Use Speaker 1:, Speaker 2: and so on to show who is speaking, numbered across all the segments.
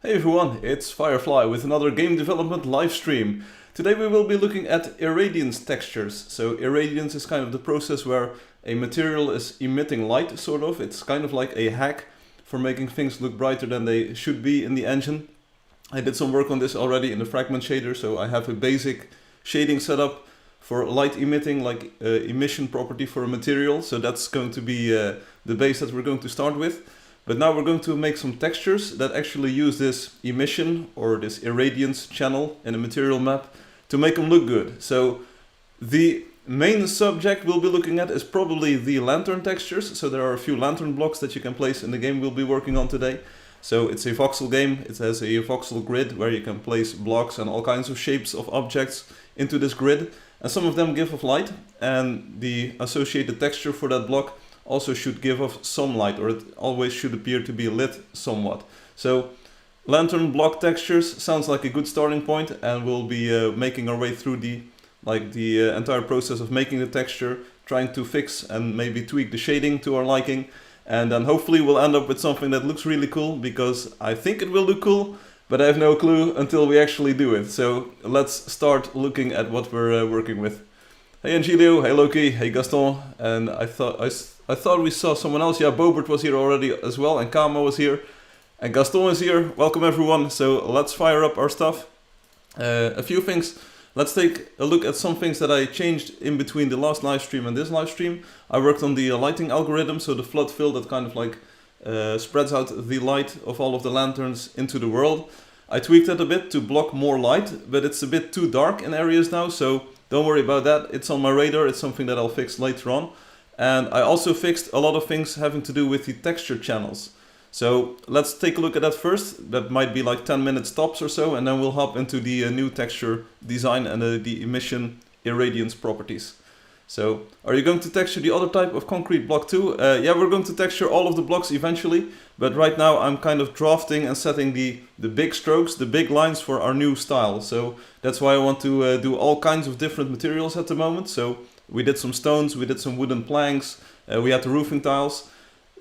Speaker 1: Hey everyone, it's Firefly with another game development live stream. Today we will be looking at irradiance textures. So irradiance is kind of the process where a material is emitting light, sort of. It's kind of like a hack for making things look brighter than they should be in the engine. I did some work on this already in the fragment shader, so I have a basic shading setup for light emitting, like emission property for a material. So that's going to be the base that we're going to start with. But now we're going to make some textures that actually use this emission or this irradiance channel in a material map to make them look good. So the main subject we'll be looking at is probably the lantern textures. So there are a few lantern blocks that you can place in the game we'll be working on today. So it's a voxel game. It has a voxel grid where you can place blocks and all kinds of shapes of objects into this grid. And some of them give off light, and the associated texture for that block also should give off some light, or it always should appear to be lit somewhat. So lantern block textures sounds like a good starting point, and we'll be making our way through the entire process of making the texture, trying to fix and maybe tweak the shading to our liking, and then hopefully we'll end up with something that looks really cool, because I think it will look cool, but I have no clue until we actually do it. So let's start looking at what we're working with. Hey Angilio, hey Loki, hey Gaston, and I thought we saw someone else. Yeah, Bobert was here already as well, and Kama was here, and Gaston is here. Welcome everyone. So let's fire up our stuff. A few things. Let's take a look at some things that I changed in between the last live stream and this live stream. I worked on the lighting algorithm, so the flood fill that kind of like spreads out the light of all of the lanterns into the world. I tweaked that a bit to block more light, but it's a bit too dark in areas now, so don't worry about that. It's on my radar. It's something that I'll fix later on. And I also fixed a lot of things having to do with the texture channels. So let's take a look at that first. That might be like 10 minutes tops or so, and then we'll hop into the new texture design and the emission irradiance properties. So are you going to texture the other type of concrete block too? Yeah, we're going to texture all of the blocks eventually, but right now I'm kind of drafting and setting the big strokes, the big lines for our new style. So that's why I want to do all kinds of different materials at the moment. So we did some stones, we did some wooden planks, we had the roofing tiles.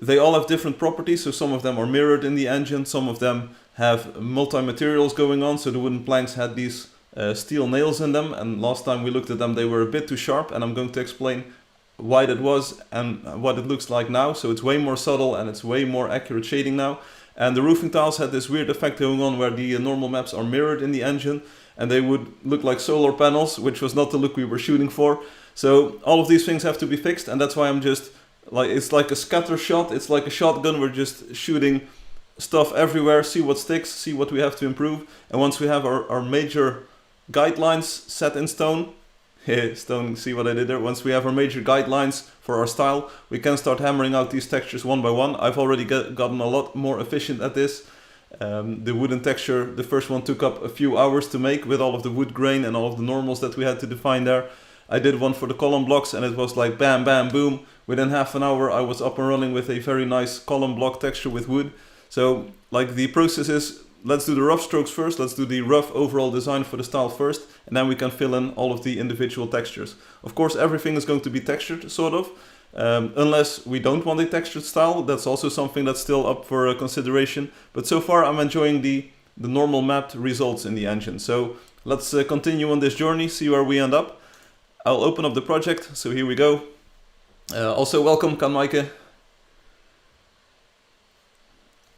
Speaker 1: They all have different properties, so some of them are mirrored in the engine, some of them have multi-materials going on. So the wooden planks had these steel nails in them, and last time we looked at them they were a bit too sharp, and I'm going to explain why that was and what it looks like now. So it's way more subtle and it's way more accurate shading now. And the roofing tiles had this weird effect going on where the normal maps are mirrored in the engine, and they would look like solar panels, which was not the look we were shooting for. So all of these things have to be fixed, and that's why I'm just like, it's like a scatter shot, it's like a shotgun. We're just shooting stuff everywhere, see what sticks, see what we have to improve, and once we have our major guidelines set in stone, stone, see what I did there? Once we have our major guidelines for our style, we can start hammering out these textures one by one. I've already gotten a lot more efficient at this. The wooden texture, the first one took up a few hours to make with all of the wood grain and all of the normals that we had to define there. I did one for the column blocks, and it was like bam, bam, boom. Within half an hour I was up and running with a very nice column block texture with wood. So like the process is, let's do the rough strokes first, let's do the rough overall design for the style first, and then we can fill in all of the individual textures. Of course everything is going to be textured, sort of, unless we don't want a textured style. That's also something that's still up for consideration, but so far I'm enjoying the normal mapped results in the engine. So let's continue on this journey, see where we end up. I'll open up the project, so here we go. Also welcome Kan Maaike.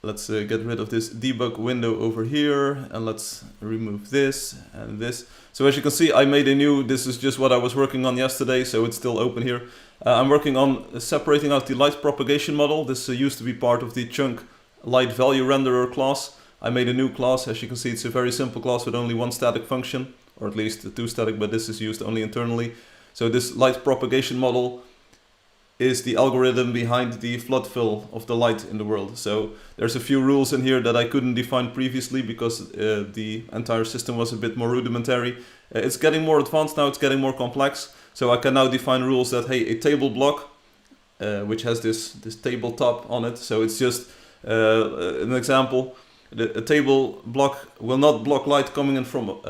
Speaker 1: Let's get rid of this debug window over here, and let's remove this and this. So as you can see, I made a new, this is just what I was working on yesterday, so it's still open here. I'm working on separating out the light propagation model. This used to be part of the chunk light value renderer class. I made a new class. As you can see, it's a very simple class with only one static function, or at least two static, but this is used only internally. So this light propagation model is the algorithm behind the flood fill of the light in the world. So there's a few rules in here that I couldn't define previously because the entire system was a bit more rudimentary. It's getting more advanced now, it's getting more complex. So I can now define rules that, hey, a table block, which has this tabletop on it. So it's just an example. A table block will not block light coming in from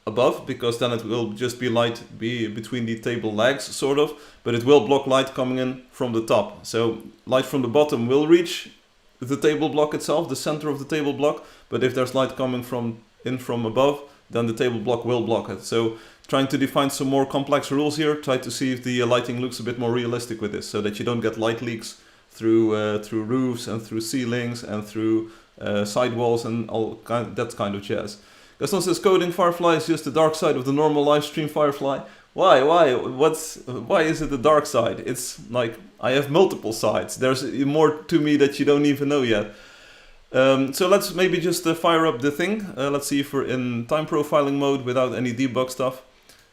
Speaker 1: above, because then it will just be light between the table legs, sort of, but it will block light coming in from the top. So light from the bottom will reach the table block itself, the center of the table block, but if there's light coming in from above, then the table block will block it. So trying to define some more complex rules here, try to see if the lighting looks a bit more realistic with this, so that you don't get light leaks through roofs and through ceilings and through sidewalls and that kind of jazz. Gaston says coding Firefly is just the dark side of the normal live stream Firefly. Why? Why is it the dark side? It's like, I have multiple sides. There's more to me that you don't even know yet. So let's maybe just fire up the thing. Let's see if we're in time profiling mode without any debug stuff.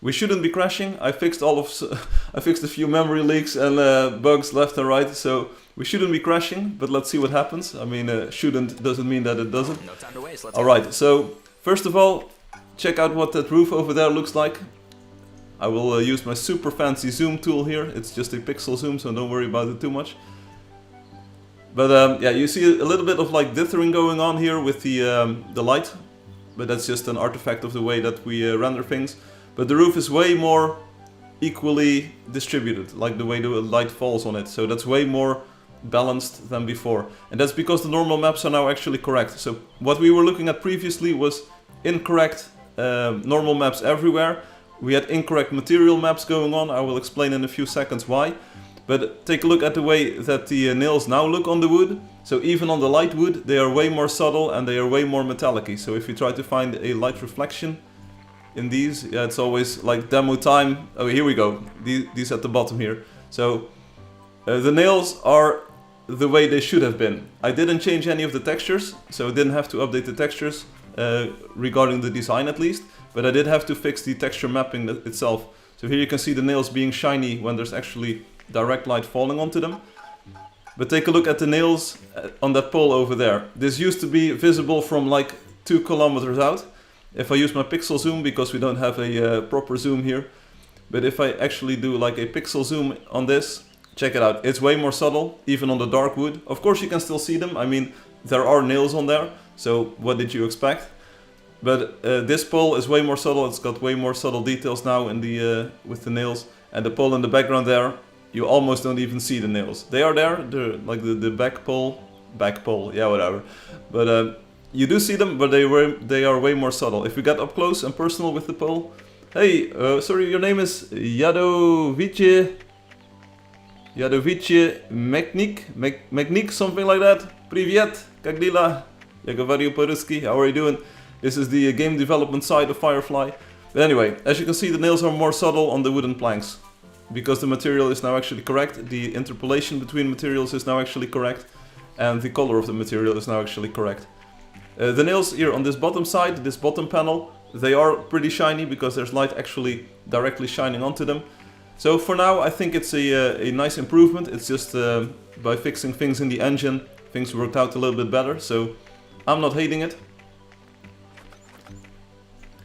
Speaker 1: We shouldn't be crashing. I fixed I fixed a few memory leaks and bugs left and right, so we shouldn't be crashing. But let's see what happens. I mean, shouldn't doesn't mean that it doesn't.
Speaker 2: No time to waste.
Speaker 1: All right. So first of all, check out what that roof over there looks like. I will use my super fancy zoom tool here. It's just a pixel zoom, so don't worry about it too much. But yeah, you see a little bit of like dithering going on here with the light, but that's just an artifact of the way that we render things. But the roof is way more equally distributed, like the way the light falls on it. So that's way more balanced than before. And that's because the normal maps are now actually correct. So what we were looking at previously was incorrect normal maps everywhere. We had incorrect material maps going on. I will explain in a few seconds why. But take a look at the way that the nails now look on the wood. So even on the light wood, they are way more subtle and they are way more metallic-y. So if you try to find a light reflection in these, yeah, it's always like demo time. Oh, here we go. These at the bottom here. So the nails are the way they should have been. I didn't change any of the textures, so I didn't have to update the textures regarding the design at least. But I did have to fix the texture mapping itself. So here you can see the nails being shiny when there's actually direct light falling onto them. But take a look at the nails on that pole over there. This used to be visible from like 2 kilometers out. If I use my pixel zoom, because we don't have a proper zoom here. But if I actually do like a pixel zoom on this, check it out. It's way more subtle, even on the dark wood. Of course you can still see them. I mean, there are nails on there. So what did you expect? But this pole is way more subtle. It's got way more subtle details now in the with the nails. And the pole in the background there, you almost don't even see the nails. They are there, like the back pole, yeah, whatever. But you do see them, but they are way more subtle. If we get up close and personal with the pole, hey, sorry, your name is Jadovice Mechnik, something like that. Привет, как дела? Я говорю по-русски. How are you doing? This is the game development side of Firefly. But anyway, as you can see, the nails are more subtle on the wooden planks. Because the material is now actually correct, the interpolation between materials is now actually correct, and the color of the material is now actually correct. The nails here on this bottom side, this bottom panel, they are pretty shiny because there's light actually directly shining onto them. So for now, I think it's a nice improvement. It's just by fixing things in the engine, things worked out a little bit better, so I'm not hating it.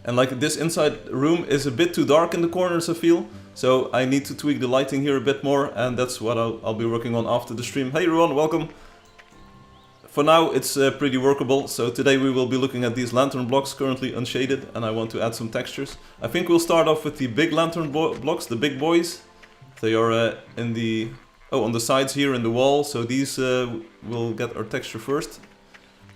Speaker 1: And like this inside room is a bit too dark in the corners, I feel. So I need to tweak the lighting here a bit more, and that's what I'll be working on after the stream. Hey Ruan, welcome! For now it's pretty workable, so today we will be looking at these lantern blocks currently unshaded, and I want to add some textures. I think we'll start off with the big lantern blocks, the big boys. They are in the... oh, on the sides here in the wall, so these will get our texture first.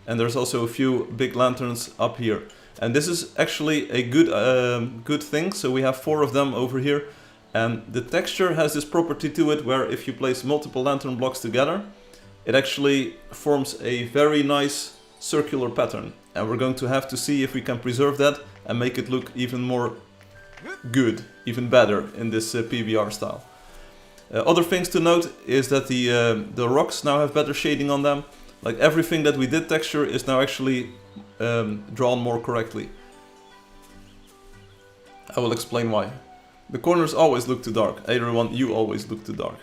Speaker 1: And there's also a few big lanterns up here. And this is actually a good thing, so we have 4 of them over here. And the texture has this property to it where if you place multiple lantern blocks together, it actually forms a very nice circular pattern. And we're going to have to see if we can preserve that and make it look even more good, even better in this PBR style. Other things to note is that the rocks now have better shading on them. Like everything that we did texture is now actually drawn more correctly. I will explain why. The corners always look too dark. Everyone, you always look too dark.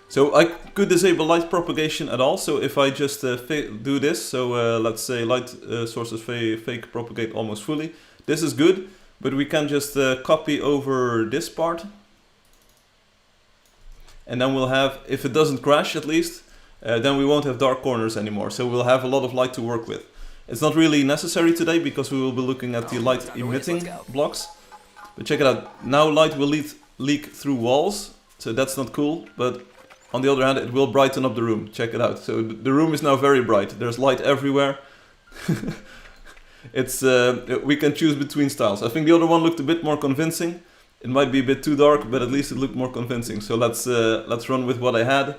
Speaker 1: So I could disable light propagation at all. So if I just do this, so let's say light sources fake propagate almost fully. This is good, but we can just copy over this part. And then we'll have, if it doesn't crash at least, then we won't have dark corners anymore. So we'll have a lot of light to work with. It's not really necessary today because we will be looking at the light emitting blocks. But check it out, now light will leak through walls, so that's not cool, but on the other hand, it will brighten up the room. Check it out. So the room is now very bright. There's light everywhere. It's we can choose between styles. I think the other one looked a bit more convincing. It might be a bit too dark, but at least it looked more convincing. So let's run with what I had,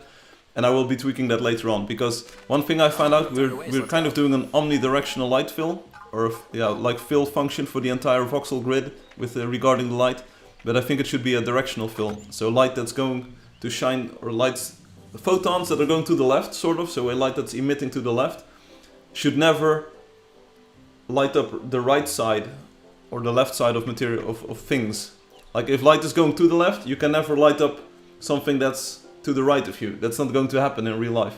Speaker 1: and I will be tweaking that later on. Because one thing I found out, we're kind of doing an omnidirectional light fill, or yeah, like fill function for the entire voxel grid with regarding the light. But I think it should be a directional fill. So light that's going to shine, or lights, photons that are going to the left, sort of. So a light that's emitting to the left should never light up the right side or the left side of material of things. Like if light is going to the left, you can never light up something that's to the right of you. That's not going to happen in real life.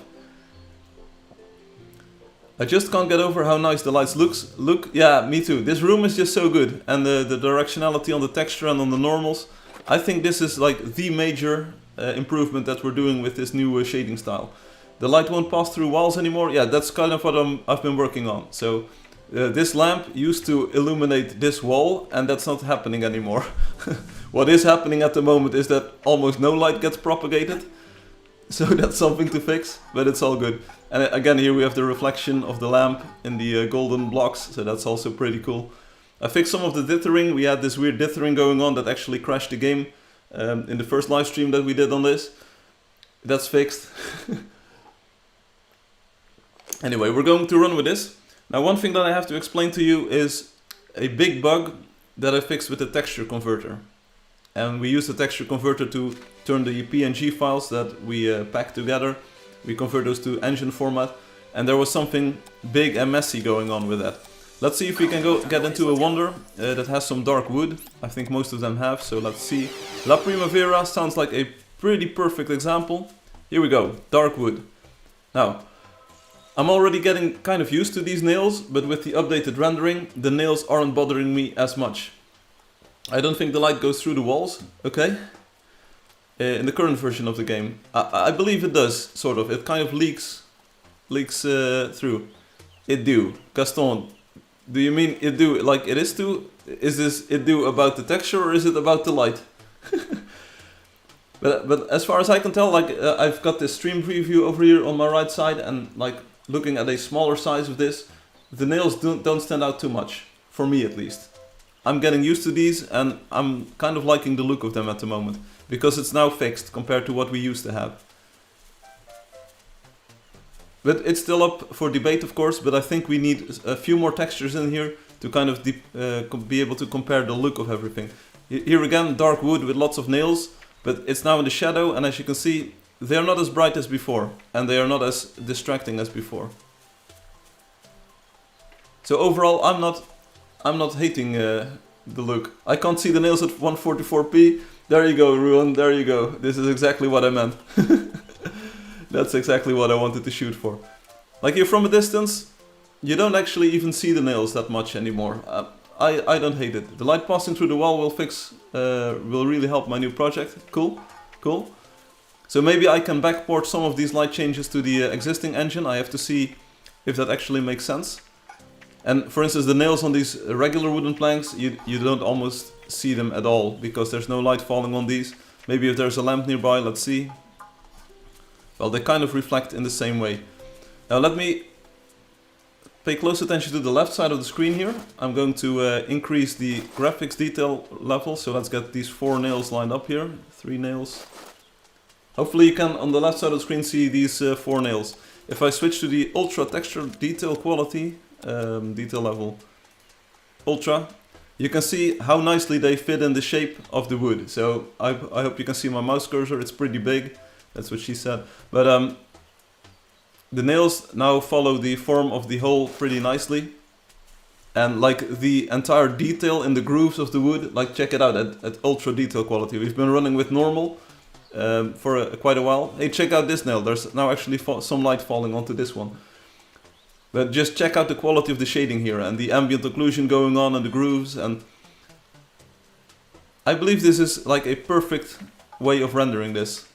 Speaker 1: I just can't get over how nice the lights look. Yeah, me too. This room is just so good, and the directionality on the texture and on the normals. I think this is like the major improvement that we're doing with this new shading style. The light won't pass through walls anymore. Yeah, that's kind of what I've been working on. So this lamp used to illuminate this wall, and that's not happening anymore. What is happening at the moment is that almost no light gets propagated. So that's something to fix, but it's all good. And again, here we have the reflection of the lamp in the golden blocks, so that's also pretty cool. I fixed some of the dithering. We had this weird dithering going on that actually crashed the game in the first live stream that we did on this. That's fixed. Anyway, we're going to run with this. Now, one thing that I have to explain to you is a big bug that I fixed with the texture converter. And we use the texture converter to turn the PNG files that we pack together. We convert those to engine format. And there was something big and messy going on with that. Let's see if we can get into a wonder that has some dark wood. I think most of them have, so let's see. La Primavera sounds like a pretty perfect example. Here we go, dark wood. Now, I'm already getting kind of used to these nails, but with the updated rendering, the nails aren't bothering me as much. I don't think the light goes through the walls, okay? In the current version of the game. I believe it does, sort of. It kind of leaks through. It do. Gaston, do you mean it do like it is too? Is this it do about the texture, or is it about the light? But as far as I can tell, like I've got this stream preview over here on my right side, and like looking at a smaller size of this, the nails don't stand out too much, for me at least. I'm getting used to these, and I'm kind of liking the look of them at the moment, because it's now fixed compared to what we used to have. But it's still up for debate, of course, but I think we need a few more textures in here to kind of be able to compare the look of everything. Here again, dark wood with lots of nails, but it's now in the shadow, and as you can see, they're not as bright as before, and they are not as distracting as before. So overall, I'm not hating the look. I can't see the nails at 144p. There you go, Ruan, there you go. This is exactly what I meant. That's exactly what I wanted to shoot for. Like here from a distance, you don't actually even see the nails that much anymore. I don't hate it. The light passing through the wall will really help my new project. Cool, cool. So maybe I can backport some of these light changes to the existing engine. I have to see if that actually makes sense. And for instance, the nails on these regular wooden planks, you don't almost see them at all, because there's no light falling on these. Maybe if there's a lamp nearby, let's see. Well, they kind of reflect in the same way. Now let me pay close attention to the left side of the screen here. I'm going to increase the graphics detail level, so let's get these 4 nails lined up here. 3 nails. Hopefully you can, on the left side of the screen, see these 4 nails. If I switch to the ultra texture detail quality, detail level, ultra, you can see how nicely they fit in the shape of the wood. So I hope you can see my mouse cursor, it's pretty big. That's what she said. But the nails now follow the form of the hole pretty nicely. And like the entire detail in the grooves of the wood, like check it out at ultra detail quality. We've been running with normal for quite a while. Hey, check out this nail. There's now actually some light falling onto this one. But just check out the quality of the shading here and the ambient occlusion going on in the grooves. And I believe this is like a perfect way of rendering this.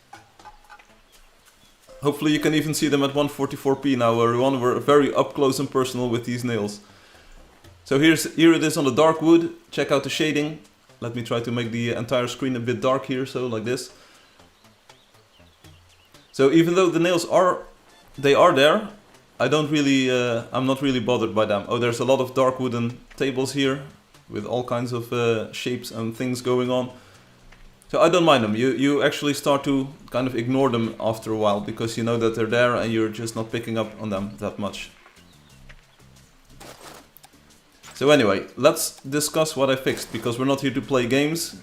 Speaker 1: Hopefully you can even see them at 144p now, everyone. We're very up close and personal with these nails. So here it is on the dark wood. Check out the shading. Let me try to make the entire screen a bit dark here, so like this. So even though the nails are there, I'm not really bothered by them. Oh, there's a lot of dark wooden tables here with all kinds of shapes and things going on. So I don't mind them. You actually start to kind of ignore them after a while because you know that they're there and you're just not picking up on them that much. So anyway, let's discuss what I fixed, because we're not here to play games.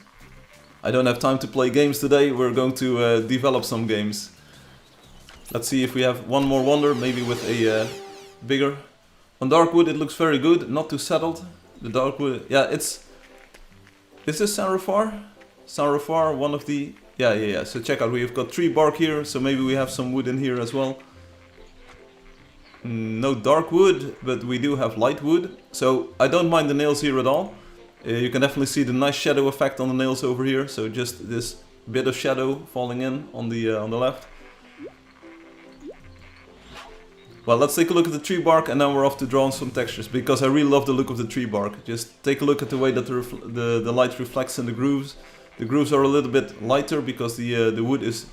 Speaker 1: I don't have time to play games today. We're going to develop some games. Let's see if we have one more wonder, maybe with a bigger. On dark wood it looks very good, not too settled. The dark wood, yeah, is this Sanrofar? Sanrofar, one of the, yeah. So check out, we've got tree bark here, so maybe we have some wood in here as well. No dark wood, but we do have light wood. So I don't mind the nails here at all. You can definitely see the nice shadow effect on the nails over here. So just this bit of shadow falling in on the left. Well, let's take a look at the tree bark and then we're off to draw on some textures, because I really love the look of the tree bark. Just take a look at the way that the light reflects in the grooves. The grooves are a little bit lighter because the wood is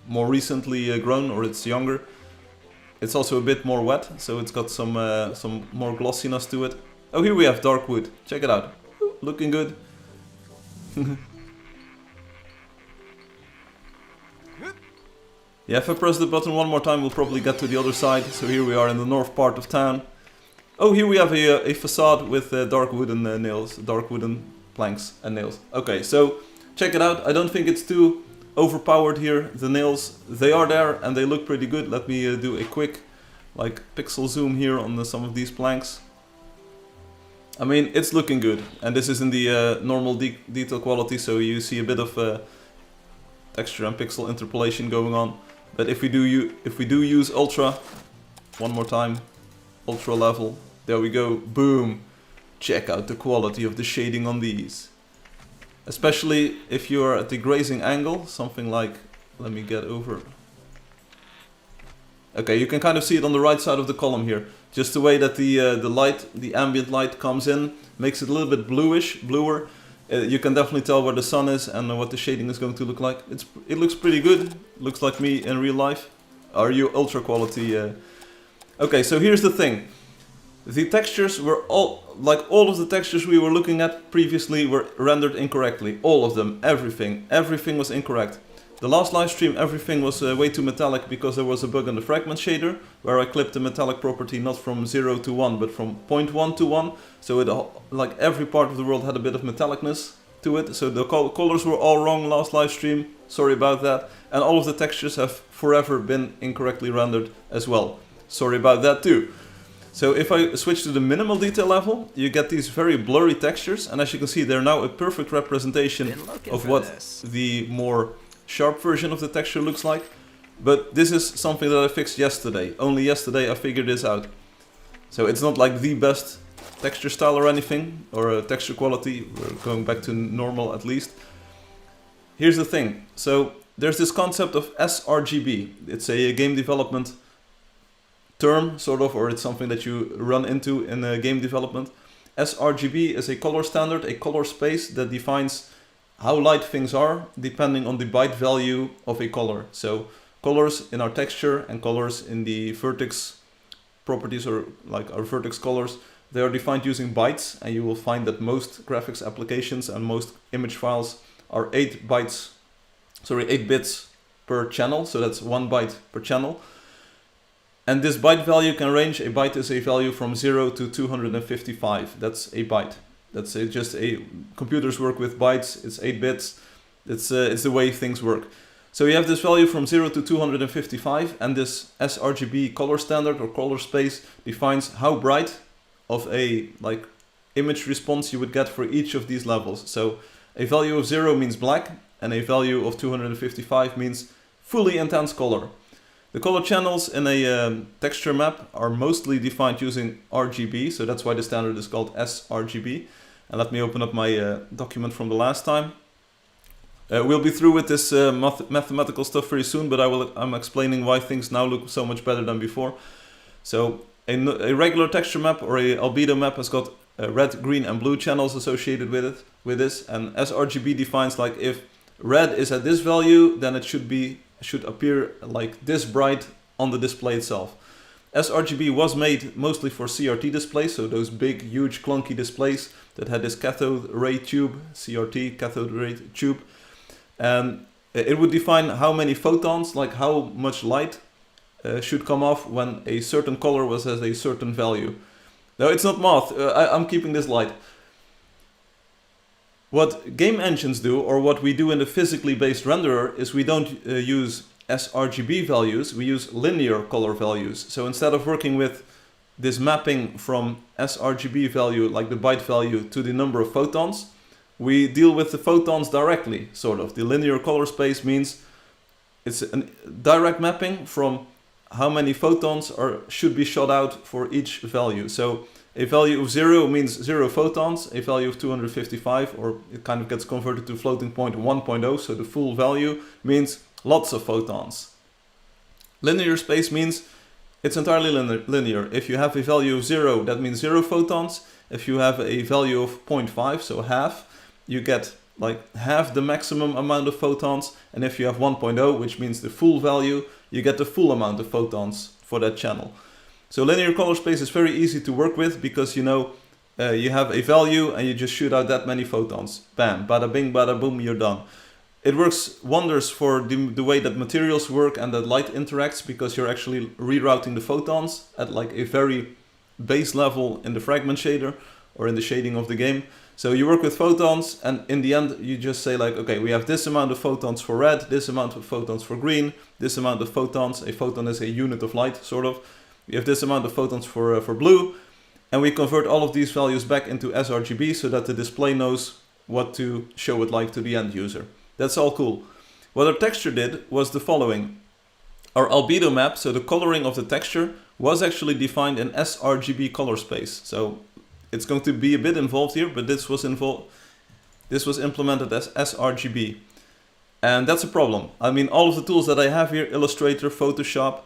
Speaker 1: more recently grown, or it's younger. It's also a bit more wet, so it's got some more glossiness to it. Oh, here we have dark wood. Check it out. Looking good. Yeah, if I press the button one more time, we'll probably get to the other side. So here we are in the north part of town. Oh, here we have a facade with dark wooden nails, dark wooden planks and nails. Okay, so check it out. I don't think it's too overpowered here. The nails, they are there and they look pretty good. Let me do a quick pixel zoom here on some of these planks. I mean, it's looking good, and this is in the normal detail quality, so you see a bit of texture and pixel interpolation going on. But if we do use ultra, one more time, ultra level, there we go, boom. Check out the quality of the shading on these. Especially if you're at the grazing angle, something like, let me get over. Okay, you can kind of see it on the right side of the column here. Just the way that the light, the ambient light comes in, makes it a little bit bluer. You can definitely tell where the sun is and what the shading is going to look like. It looks pretty good. Looks like me in real life. Are you ultra quality? Okay, so here's the thing. The textures were all of the textures we were looking at previously were rendered incorrectly. All of them, everything was incorrect. The last live stream, everything was way too metallic because there was a bug in the fragment shader where I clipped the metallic property not from 0 to 1 but from 0.1 to 1. So it, every part of the world had a bit of metallicness to it. So the colors were all wrong last live stream. Sorry about that. And all of the textures have forever been incorrectly rendered as well. Sorry about that too. So if I switch to the minimal detail level, you get these very blurry textures, and as you can see, they're now a perfect representation of what the more sharp version of the texture looks like. But this is something that I fixed yesterday. Only yesterday I figured this out. So it's not like the best texture style or anything, or texture quality. We're going back to normal at least. Here's the thing. So there's this concept of sRGB. It's a game development term, sort of, or it's something that you run into in game development. sRGB is a color standard, a color space that defines how light things are depending on the byte value of a color. So colors in our texture and colors in the vertex properties, or like our vertex colors, they are defined using bytes, and you will find that most graphics applications and most image files are 8 bits per channel, so that's 1 byte per channel. And this byte value can range. A byte is a value from 0 to 255. That's a byte. That's just a, computers work with bytes. It's 8 bits. It's the way things work. So you have this value from 0 to 255, and this sRGB color standard or color space defines how bright of a image response you would get for each of these levels. So a value of 0 means black, and a value of 255 means fully intense color. The color channels in a texture map are mostly defined using RGB, so that's why the standard is called sRGB. And let me open up my document from the last time. We'll be through with this mathematical stuff very soon, but I'm explaining why things now look so much better than before. So a regular texture map or a albedo map has got red, green and blue channels associated with this, and sRGB defines if red is at this value, then it should should appear like this bright on the display itself. sRGB was made mostly for CRT displays, so those big, huge, clunky displays that had this cathode ray tube, CRT, cathode ray tube. And it would define how many photons, like how much light should come off when a certain color was at a certain value. No, it's not math, I'm keeping this light. What game engines do, or what we do in the physically based renderer, is we don't use sRGB values, we use linear color values. So instead of working with this mapping from sRGB value, like the byte value, to the number of photons, we deal with the photons directly, sort of. The linear color space means it's a direct mapping from how many photons should be shot out for each value. So a value of 0 means 0 photons, a value of 255, or it kind of gets converted to floating point 1.0, so the full value means lots of photons. Linear space means it's entirely linear. If you have a value of 0, that means 0 photons. If you have a value of 0.5, so half, you get like half the maximum amount of photons. And if you have 1.0, which means the full value, you get the full amount of photons for that channel. So linear color space is very easy to work with because you know you have a value and you just shoot out that many photons. Bam, bada bing, bada boom, you're done. It works wonders for the way that materials work and that light interacts, because you're actually rerouting the photons at like a very base level in the fragment shader or in the shading of the game. So you work with photons, and in the end you just say like, okay, we have this amount of photons for red, this amount of photons for green, this amount of photons, a photon is a unit of light, sort of. We have this amount of photons for blue, and we convert all of these values back into sRGB so that the display knows what to show it like to the end user. That's all cool. What our texture did was the following. Our albedo map, so the coloring of the texture, was actually defined in sRGB color space. So it's going to be a bit involved here, but this was implemented as sRGB. And that's a problem. I mean, all of the tools that I have here, Illustrator, Photoshop,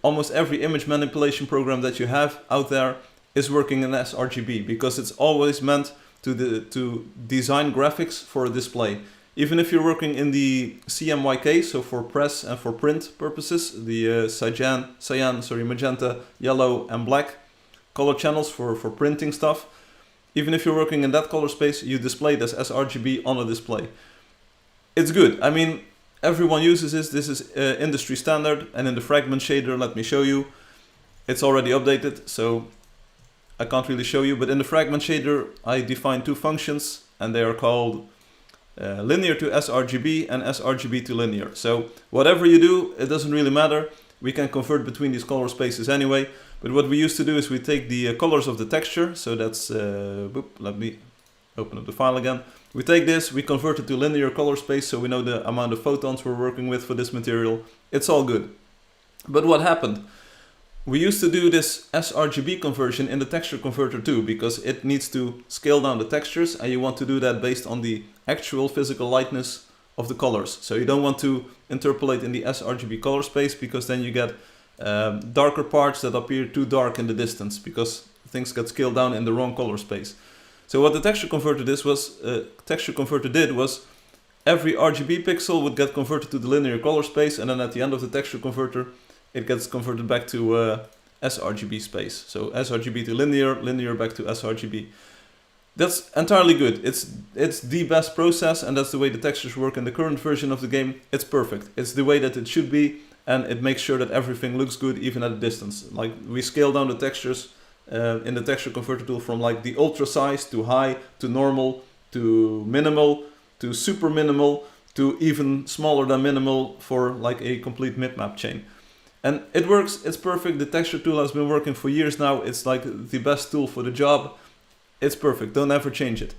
Speaker 1: almost every image manipulation program that you have out there is working in sRGB, because it's always meant to design graphics for a display. Even if you're working in the CMYK, so for press and for print purposes, the cyan, magenta, yellow and black color channels for printing stuff, even if you're working in that color space, you display it as sRGB on a display. It's good. I mean, everyone uses this. This is industry standard. And in the fragment shader, let me show you. It's already updated, so I can't really show you. But in the fragment shader, I define two functions, and they are called linear to sRGB and sRGB to linear. So whatever you do, it doesn't really matter. We can convert between these color spaces anyway. But what we used to do is we take the colors of the texture. So that's, let me open up the file again. We take this, we convert it to linear color space, so we know the amount of photons we're working with for this material. It's all good. But what happened? We used to do this sRGB conversion in the texture converter too, because it needs to scale down the textures, and you want to do that based on the actual physical lightness of the colors. So you don't want to interpolate in the sRGB color space, because then you get darker parts that appear too dark in the distance, because things get scaled down in the wrong color space. So what the texture converter did was every RGB pixel would get converted to the linear color space, and then at the end of the texture converter, it gets converted back to sRGB space. So sRGB to linear, linear back to sRGB. That's entirely good. It's the best process, and that's the way the textures work in the current version of the game. It's perfect. It's the way that it should be, and it makes sure that everything looks good even at a distance. Like, we scale down the textures in the texture converter tool from like the ultra size to high to normal to minimal to super minimal to even smaller than minimal for like a complete mip-map chain. And it works, it's perfect. The texture tool has been working for years now. It's like the best tool for the job. It's perfect, don't ever change it.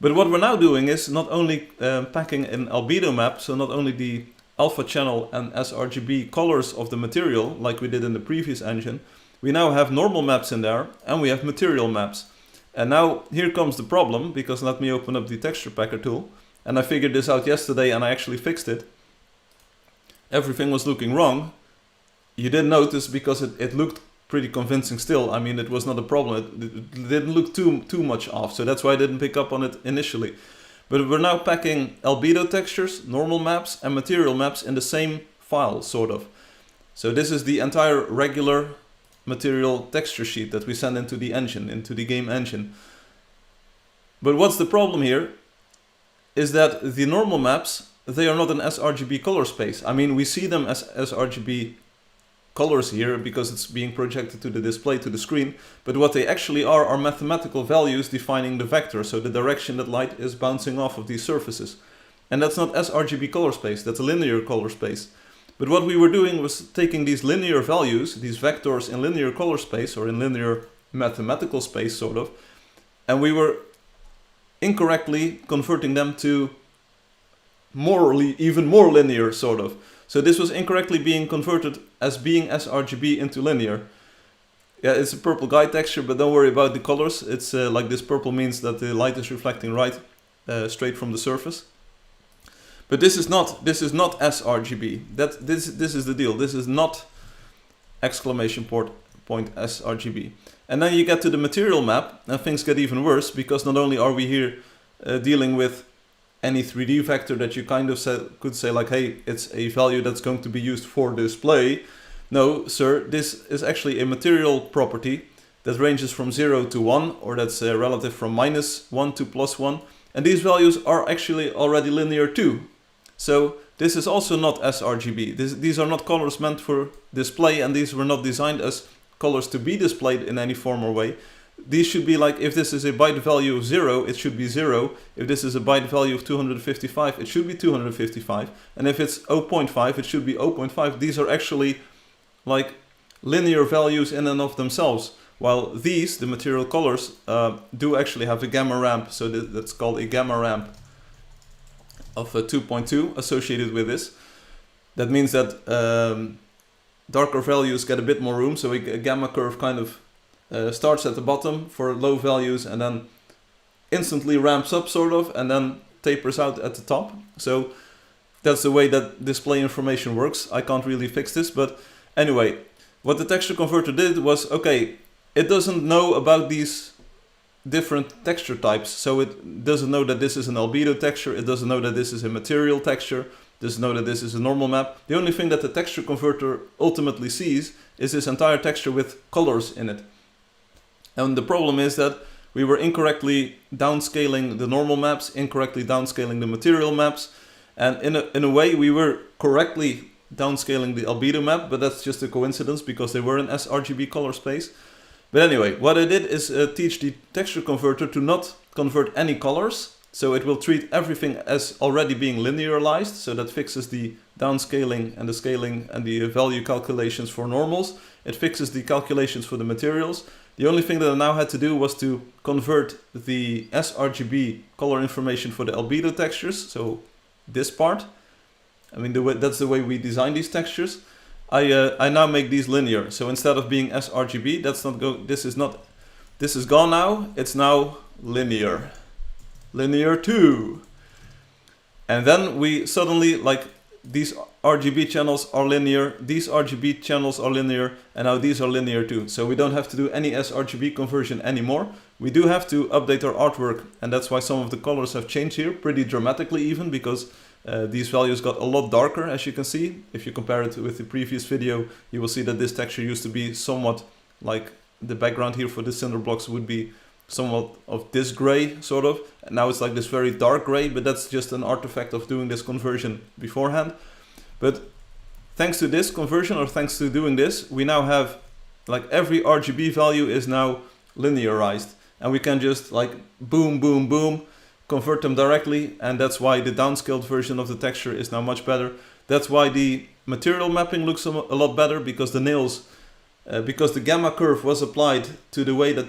Speaker 1: But what we're now doing is not only packing an albedo map, so not only the alpha channel and sRGB colors of the material like we did in the previous engine, we now have normal maps in there, and we have material maps. And now here comes the problem, because let me open up the texture packer tool, and I figured this out yesterday and I actually fixed it. Everything was looking wrong. You didn't notice because it looked pretty convincing still. I mean, it was not a problem. It didn't look too much off, so that's why I didn't pick up on it initially. But we're now packing albedo textures, normal maps, and material maps in the same file, sort of. So this is the entire regular material texture sheet that we send into the engine, into the game engine. But what's the problem here is that the normal maps, they are not an sRGB color space. I mean, we see them as sRGB colors here because it's being projected to the display, to the screen, but what they actually are mathematical values defining the vector, so the direction that light is bouncing off of these surfaces. And that's not sRGB color space, that's a linear color space. But what we were doing was taking these linear values, these vectors in linear color space, or in linear mathematical space, sort of, and we were incorrectly converting them to even more linear, sort of. So this was incorrectly being converted as being sRGB into linear. Yeah, it's a purple guide texture, but don't worry about the colors. It's like this purple means that the light is reflecting right straight from the surface. But this is not sRGB. This is the deal. This is not exclamation point sRGB. And then you get to the material map, and things get even worse, because not only are we here dealing with any 3D vector that you kind of could say like, hey, it's a value that's going to be used for display. No, sir, this is actually a material property that ranges from 0 to 1, or that's relative from -1 to +1. And these values are actually already linear too. So this is also not sRGB. These are not colors meant for display, and these were not designed as colors to be displayed in any form or way. These should be like, if this is a byte value of 0, it should be 0. If this is a byte value of 255, it should be 255. And if it's 0.5, it should be 0.5. These are actually like linear values in and of themselves. While these, the material colors, do actually have a gamma ramp. So that's called a gamma ramp of 2.2 associated with this. That means that darker values get a bit more room. So a gamma curve kind of starts at the bottom for low values and then instantly ramps up, sort of, and then tapers out at the top. So that's the way that display information works. I can't really fix this, but anyway, what the texture converter did was, okay, it doesn't know about these different texture types. So it doesn't know that this is an albedo texture, it doesn't know that this is a material texture, it doesn't know that this is a normal map. The only thing that the texture converter ultimately sees is this entire texture with colors in it. And the problem is that we were incorrectly downscaling the normal maps, incorrectly downscaling the material maps, and in a way we were correctly downscaling the albedo map, but that's just a coincidence because they were in sRGB color space. But anyway, what I did is teach the texture converter to not convert any colors, so it will treat everything as already being linearized, so that fixes the downscaling and the scaling and the value calculations for normals. It fixes the calculations for the materials. The only thing that I now had to do was to convert the sRGB color information for the albedo textures, so this part. I mean, that's the way we design these textures. I now make these linear. So instead of being sRGB, this is gone now. It's now linear. Linear 2. And then we suddenly, like, these RGB channels are linear, these RGB channels are linear, and now these are linear too. So we don't have to do any sRGB conversion anymore. We do have to update our artwork, and that's why some of the colors have changed here, pretty dramatically even, because these values got a lot darker, as you can see. If you compare it with the previous video, you will see that this texture used to be somewhat like the background here for the cinder blocks would be somewhat of this gray, sort of. And now it's like this very dark gray, but that's just an artifact of doing this conversion beforehand. But thanks to this conversion, or thanks to doing this, we now have, like, every RGB value is now linearized. And we can just, like, boom, boom, boom, convert them directly. And that's why the downscaled version of the texture is now much better. That's why the material mapping looks a lot better, because the nails, because the gamma curve was applied to the way that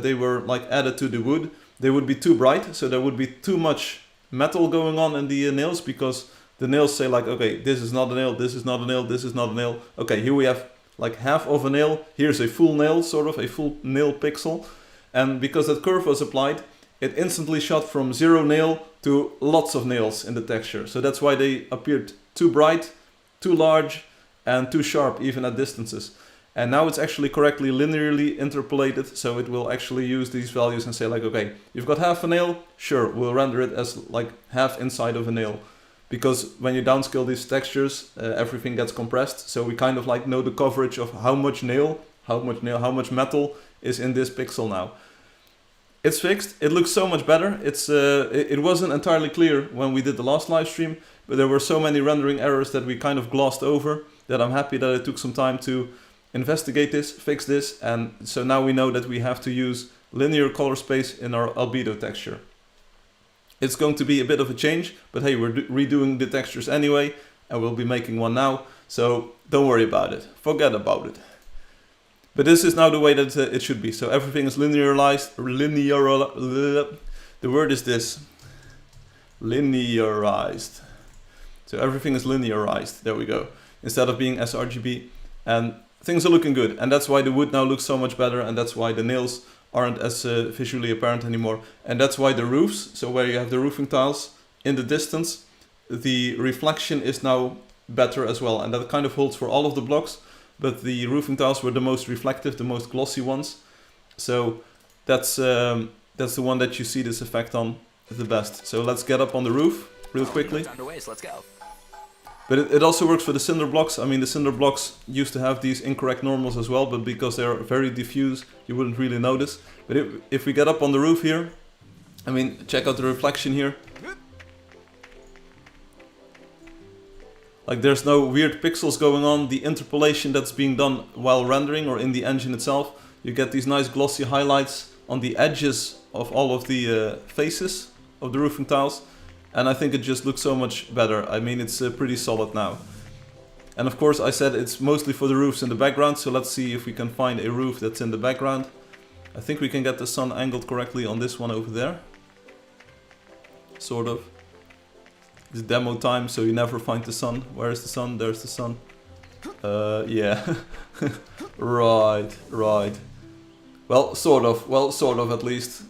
Speaker 1: they were like added to the wood, they would be too bright, so there would be too much metal going on in the nails, because the nails say like, okay, this is not a nail, this is not a nail, this is not a nail. Okay, here we have like half of a nail, here's a full nail, sort of a full nail pixel. And because that curve was applied, it instantly shot from 0 nail to lots of nails in the texture. So that's why they appeared too bright, too large, and too sharp even at distances. And now it's actually correctly linearly interpolated, so it will actually use these values and say like, okay, you've got half a nail, sure, we'll render it as like half inside of a nail. Because when you downscale these textures, everything gets compressed, so we kind of like know the coverage of how much much metal is in this pixel now. It's fixed, it looks so much better. It wasn't entirely clear when we did the last live stream, but there were so many rendering errors that we kind of glossed over that I'm happy that it took some time to investigate this, fix this, and so now we know that we have to use linear color space in our albedo texture. It's going to be a bit of a change, but hey, we're redoing the textures anyway, and we'll be making one now, so don't worry about it, forget about it. But this is now the way that it should be, so everything is linearized, the word is this, linearized. So everything is linearized, there we go, instead of being sRGB, and things are looking good, and that's why the wood now looks so much better, and that's why the nails aren't as visually apparent anymore. And that's why the roofs, so where you have the roofing tiles in the distance, the reflection is now better as well, and that kind of holds for all of the blocks, but the roofing tiles were the most reflective, the most glossy ones. So that's the one that you see this effect on the best. So let's get up on the roof real quickly.
Speaker 2: Underway, so let's go.
Speaker 1: But it also works for the cinder blocks. I mean, the cinder blocks used to have these incorrect normals as well, but because they're very diffuse, you wouldn't really notice. But if we get up on the roof here, I mean, check out the reflection here. Like, there's no weird pixels going on. The interpolation that's being done while rendering or in the engine itself, you get these nice glossy highlights on the edges of all of the faces of the roofing tiles. And I think it just looks so much better. I mean, it's pretty solid now. And of course, I said it's mostly for the roofs in the background, so let's see if we can find a roof that's in the background. I think we can get the sun angled correctly on this one over there. Sort of. It's demo time, so you never find the sun. Where is the sun? There's the sun. Yeah. Right. Well, sort of at least.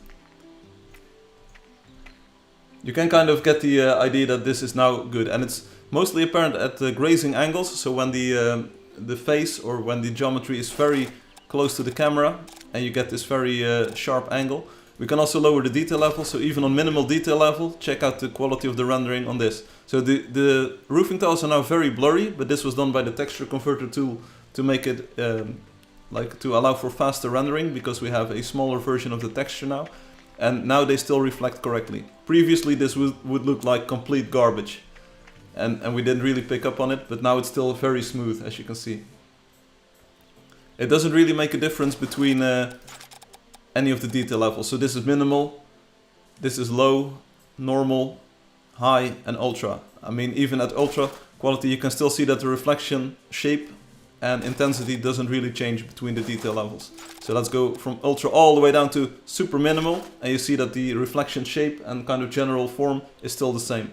Speaker 1: You can kind of get the idea that this is now good, and it's mostly apparent at the grazing angles, so when the face or when the geometry is very close to the camera and you get this very sharp angle. We can also lower the detail level, so even on minimal detail level, check out the quality of the rendering on this. So the roofing tiles are now very blurry, but this was done by the texture converter tool to make it to allow for faster rendering, because we have a smaller version of the texture now. And now they still reflect correctly. Previously this would look like complete garbage. And we didn't really pick up on it, but now it's still very smooth, as you can see. It doesn't really make a difference between any of the detail levels. So this is minimal, this is low, normal, high and ultra. I mean, even at ultra quality you can still see that the reflection, shape and intensity doesn't really change between the detail levels. So let's go from ultra all the way down to super minimal, and you see that the reflection, shape and kind of general form is still the same.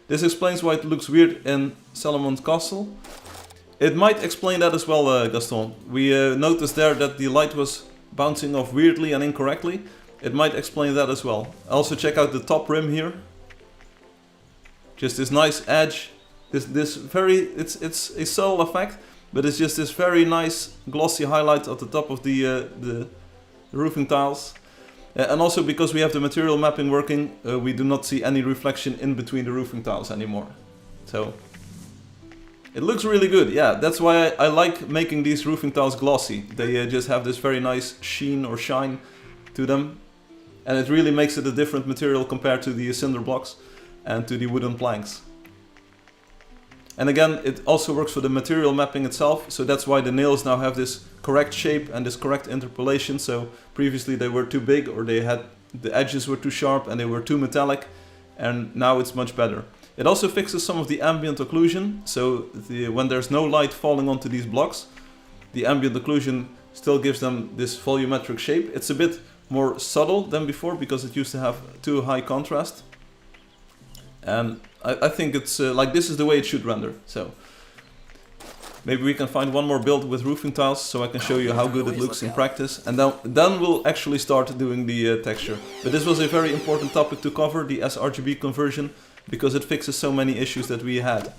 Speaker 1: This explains why it looks weird in Salomon's Castle. It might explain that as well, Gaston. We noticed there that the light was bouncing off weirdly and incorrectly. It might explain that as well. Also check out the top rim here. Just this nice edge. This very, it's a subtle effect, but it's just this very nice glossy highlight at the top of the roofing tiles. And also because we have the material mapping working, we do not see any reflection in between the roofing tiles anymore. So it looks really good. Yeah, that's why I like making these roofing tiles glossy. They just have this very nice sheen or shine to them. And it really makes it a different material compared to the cinder blocks and to the wooden planks. And again, it also works for the material mapping itself, so that's why the nails now have this correct shape and this correct interpolation. So previously they were too big, or the edges were too sharp and they were too metallic, and now it's much better. It also fixes some of the ambient occlusion, so when there's no light falling onto these blocks, the ambient occlusion still gives them this volumetric shape. It's a bit more subtle than before because it used to have too high contrast. And I think it's like this is the way it should render. So maybe we can find one more build with roofing tiles so I can show you how good it looks in practice. And then we'll actually start doing the texture. But this was a very important topic to cover, the sRGB conversion, because it fixes so many issues that we had.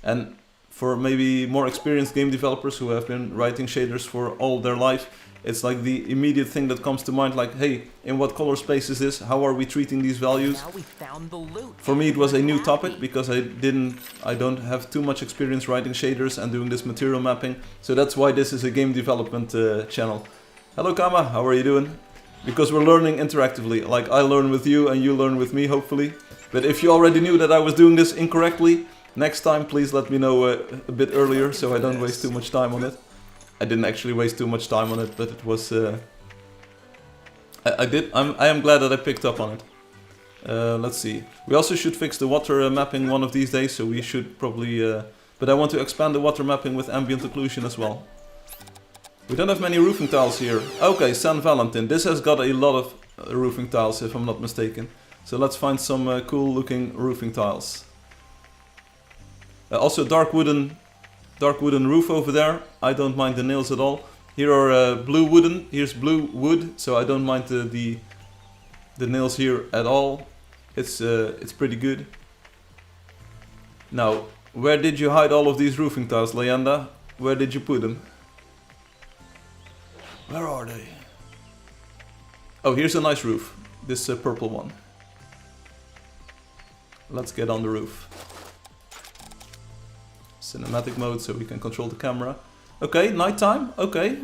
Speaker 1: And for maybe more experienced game developers who have been writing shaders for all their life, it's like the immediate thing that comes to mind, like, hey, in what color space is this? How are we treating these values?
Speaker 2: Now we found the loot.
Speaker 1: For me, it was a new topic because I don't have too much experience writing shaders and doing this material mapping. So that's why this is a game development channel. Hello Kama, how are you doing? Because we're learning interactively, like I learn with you and you learn with me, hopefully. But if you already knew that I was doing this incorrectly, next time please let me know a bit earlier so I don't waste too much time on it. I didn't actually waste too much time on it, but it was... I am glad that I picked up on it. Let's see. We also should fix the water mapping one of these days, so we should probably... but I want to expand the water mapping with ambient occlusion as well. We don't have many roofing tiles here. Okay, San Valentin. This has got a lot of roofing tiles, if I'm not mistaken. So let's find some cool looking roofing tiles. Also dark wooden roof over there. I don't mind the nails at all. Here are blue wooden. Here's blue wood, so I don't mind the nails here at all. It's pretty good. Now, where did you hide all of these roofing tiles, Leanda? Where did you put them? Where are they? Oh, here's a nice roof. This purple one. Let's get on the roof. Cinematic mode so we can control the camera. Okay, nighttime. Okay.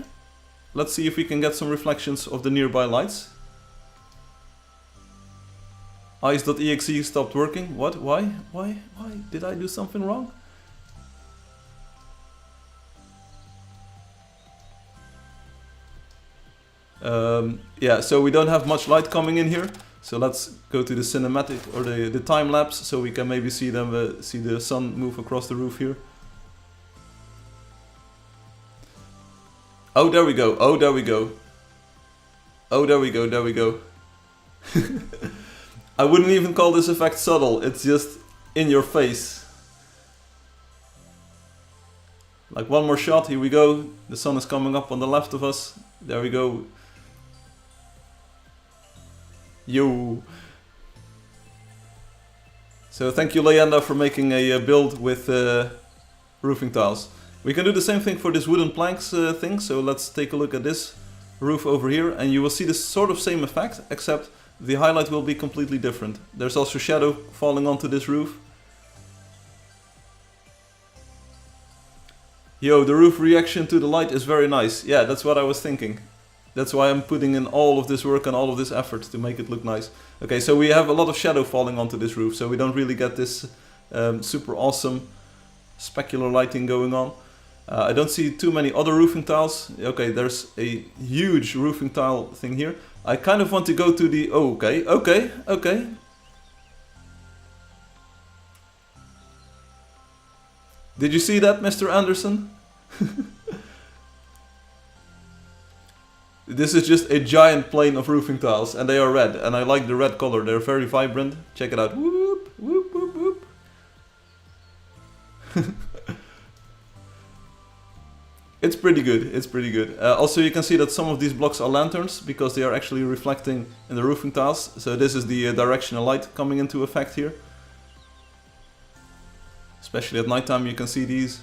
Speaker 1: Let's see if we can get some reflections of the nearby lights. Ice.exe stopped working. What? Why? Why? Did I do something wrong? Yeah, so we don't have much light coming in here. So let's go to the cinematic or the time lapse so we can maybe see them see the sun move across the roof here. Oh, there we go. Oh, there we go. Oh, there we go. There we go. I wouldn't even call this effect subtle. It's just in your face. Like one more shot. Here we go. The sun is coming up on the left of us. There we go. Yo. So thank you, Leanda, for making a build with roofing tiles. We can do the same thing for this wooden planks thing, so let's take a look at this roof over here, and you will see the sort of same effect, except the highlight will be completely different. There's also shadow falling onto this roof. Yo, the roof reaction to the light is very nice. Yeah, that's what I was thinking. That's why I'm putting in all of this work and all of this effort to make it look nice. Okay, so we have a lot of shadow falling onto this roof, so we don't really get this super awesome specular lighting going on. I don't see too many other roofing tiles. Okay, there's a huge roofing tile thing here. I kind of want to go to the... Oh, okay. Did you see that, Mr. Anderson? This is just a giant plane of roofing tiles, and they are red, and I like the red color. They're very vibrant. Check it out. Whoop, whoop, whoop, whoop. It's pretty good, it's pretty good. Also you can see that some of these blocks are lanterns because they are actually reflecting in the roofing tiles. So this is the directional light coming into effect here. Especially at nighttime you can see these.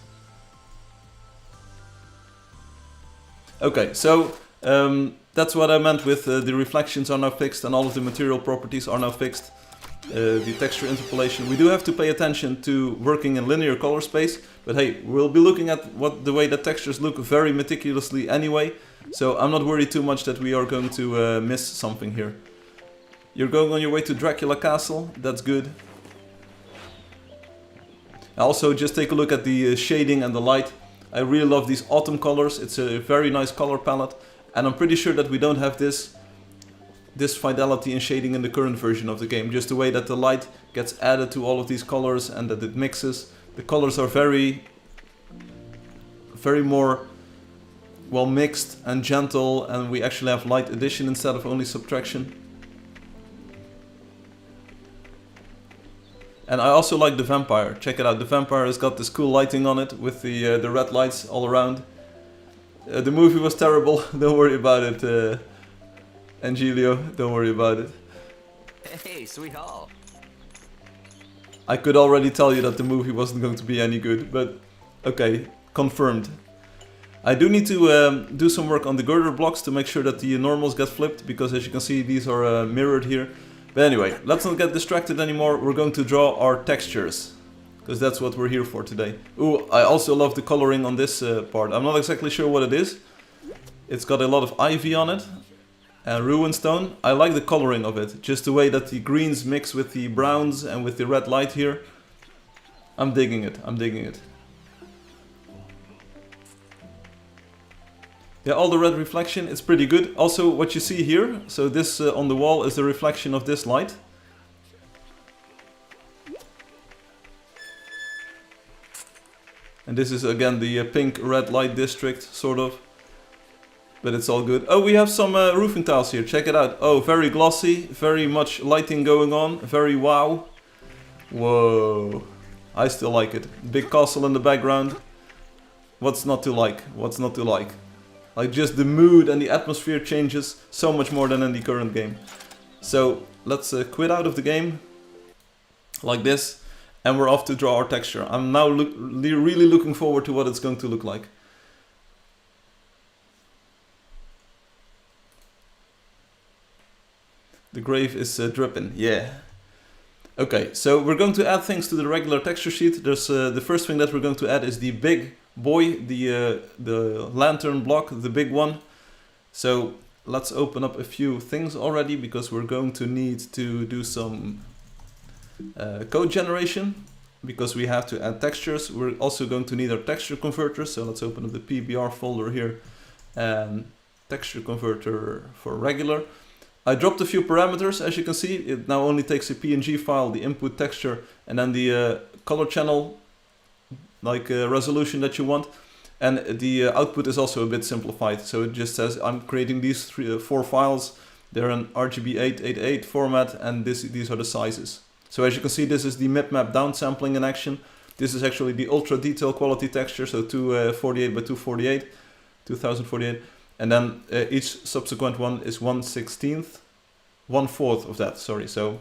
Speaker 1: Okay, so that's what I meant with the reflections are now fixed and all of the material properties are now fixed. The texture interpolation. We do have to pay attention to working in linear color space, but hey, we'll be looking at the way that textures look very meticulously anyway, so I'm not worried too much that we are going to miss something here. You're going on your way to Dracula Castle, that's good. Also, just take a look at the shading and the light. I really love these autumn colors, it's a very nice color palette, and I'm pretty sure that we don't have this fidelity and shading in the current version of the game. Just the way that the light gets added to all of these colors and that it mixes. The colors are very more well mixed and gentle, and we actually have light addition instead of only subtraction. And I also like the vampire. Check it out, the vampire has got this cool lighting on it with the red lights all around. The movie was terrible, don't worry about it. Angelio, don't worry about it.
Speaker 2: Hey, sweetheart.
Speaker 1: I could already tell you that the movie wasn't going to be any good, but Okay, confirmed. I do need to do some work on the girder blocks to make sure that the normals get flipped, because as you can see these are mirrored here. But anyway, let's not get distracted anymore. We're going to draw our textures, because that's what we're here for today. Ooh, I also love the coloring on this part. I'm not exactly sure what it is. It's got a lot of ivy on it and ruin stone. I like the coloring of it, just the way that the greens mix with the browns and with the red light here. I'm digging it, I'm digging it. Yeah, all the red reflection, it's pretty good. Also, what you see here, so this on the wall is the reflection of this light. And this is again the pink red light district, sort of. But it's all good. Oh, we have some roofing tiles here, check it out. Oh, very glossy, very much lighting going on, very wow. Whoa, I still like it. Big castle in the background. What's not to like? What's not to like? Like, just the mood and the atmosphere changes so much more than in the current game. So let's quit out of the game like this, and we're off to draw our texture. I'm now really looking forward to what it's going to look like. The grave is dripping, yeah. Okay, so we're going to add things to the regular texture sheet. There's the first thing that we're going to add is the big boy, the lantern block, the big one. So let's open up a few things already, because we're going to need to do some code generation, because we have to add textures. We're also going to need our texture converter, so let's open up the PBR folder here, and texture converter for regular. I dropped a few parameters, as you can see. It now only takes a PNG file, the input texture, and then the color channel, like resolution that you want. And the output is also a bit simplified. So it just says I'm creating these four files. They're in RGB 888 format, and these are the sizes. So as you can see, this is the mip-map downsampling in action. This is actually the ultra detail quality texture, so 248 by 248, 2048. And then each subsequent one is 1/16, 1/4 of that, sorry. So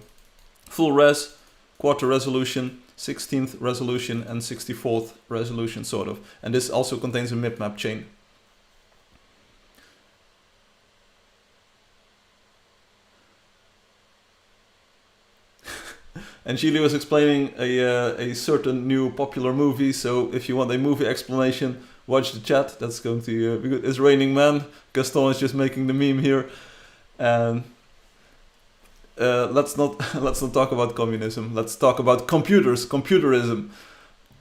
Speaker 1: full res, quarter resolution, 16th resolution, and 64th resolution, sort of. And this also contains a mip-map chain. And Chile was explaining a certain new popular movie, so if you want a movie explanation, watch the chat. That's going to be good. It's Raining Man. Gaston is just making the meme here. And let's not talk about communism. Let's talk about computers, computerism.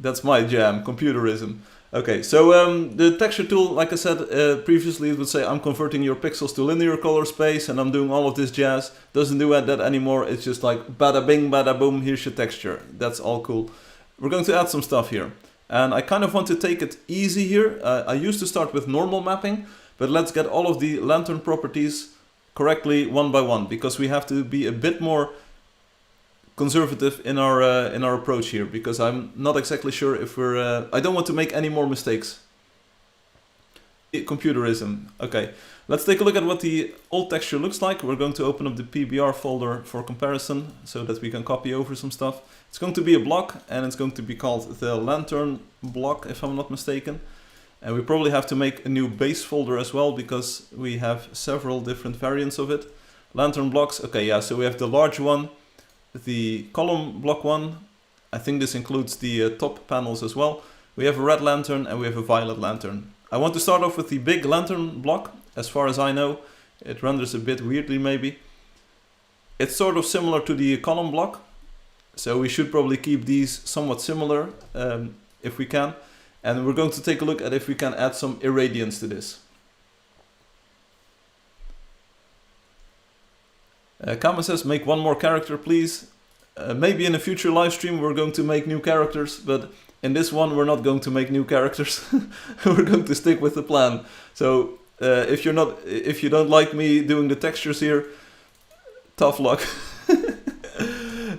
Speaker 1: That's my jam, computerism. Okay, so the texture tool, like I said previously, it would say I'm converting your pixels to linear color space, and I'm doing all of this jazz. Doesn't do that anymore. It's just like bada bing, bada boom, here's your texture. That's all cool. We're going to add some stuff here. And I kind of want to take it easy here. I used to start with normal mapping, but let's get all of the lantern properties correctly one by one, because we have to be a bit more conservative in our approach here, because I'm not exactly sure if we're... I don't want to make any more mistakes. Computerism. Okay, let's take a look at what the old texture looks like. We're going to open up the PBR folder for comparison, so that we can copy over some stuff. It's going to be a block, and it's going to be called the lantern block, if I'm not mistaken. And we probably have to make a new base folder as well, because we have several different variants of it. Lantern blocks, okay, yeah, so we have the large one, the column block one. I think this includes the top panels as well. We have a red lantern and we have a violet lantern. I want to start off with the big lantern block. As far as I know, it renders a bit weirdly maybe. It's sort of similar to the column block, so we should probably keep these somewhat similar if we can. And we're going to take a look at if we can add some irradiance to this. Kama says, make one more character, please. Maybe in a future live stream we're going to make new characters, but in this one we're not going to make new characters. We're going to stick with the plan. So if you don't like me doing the textures here, tough luck.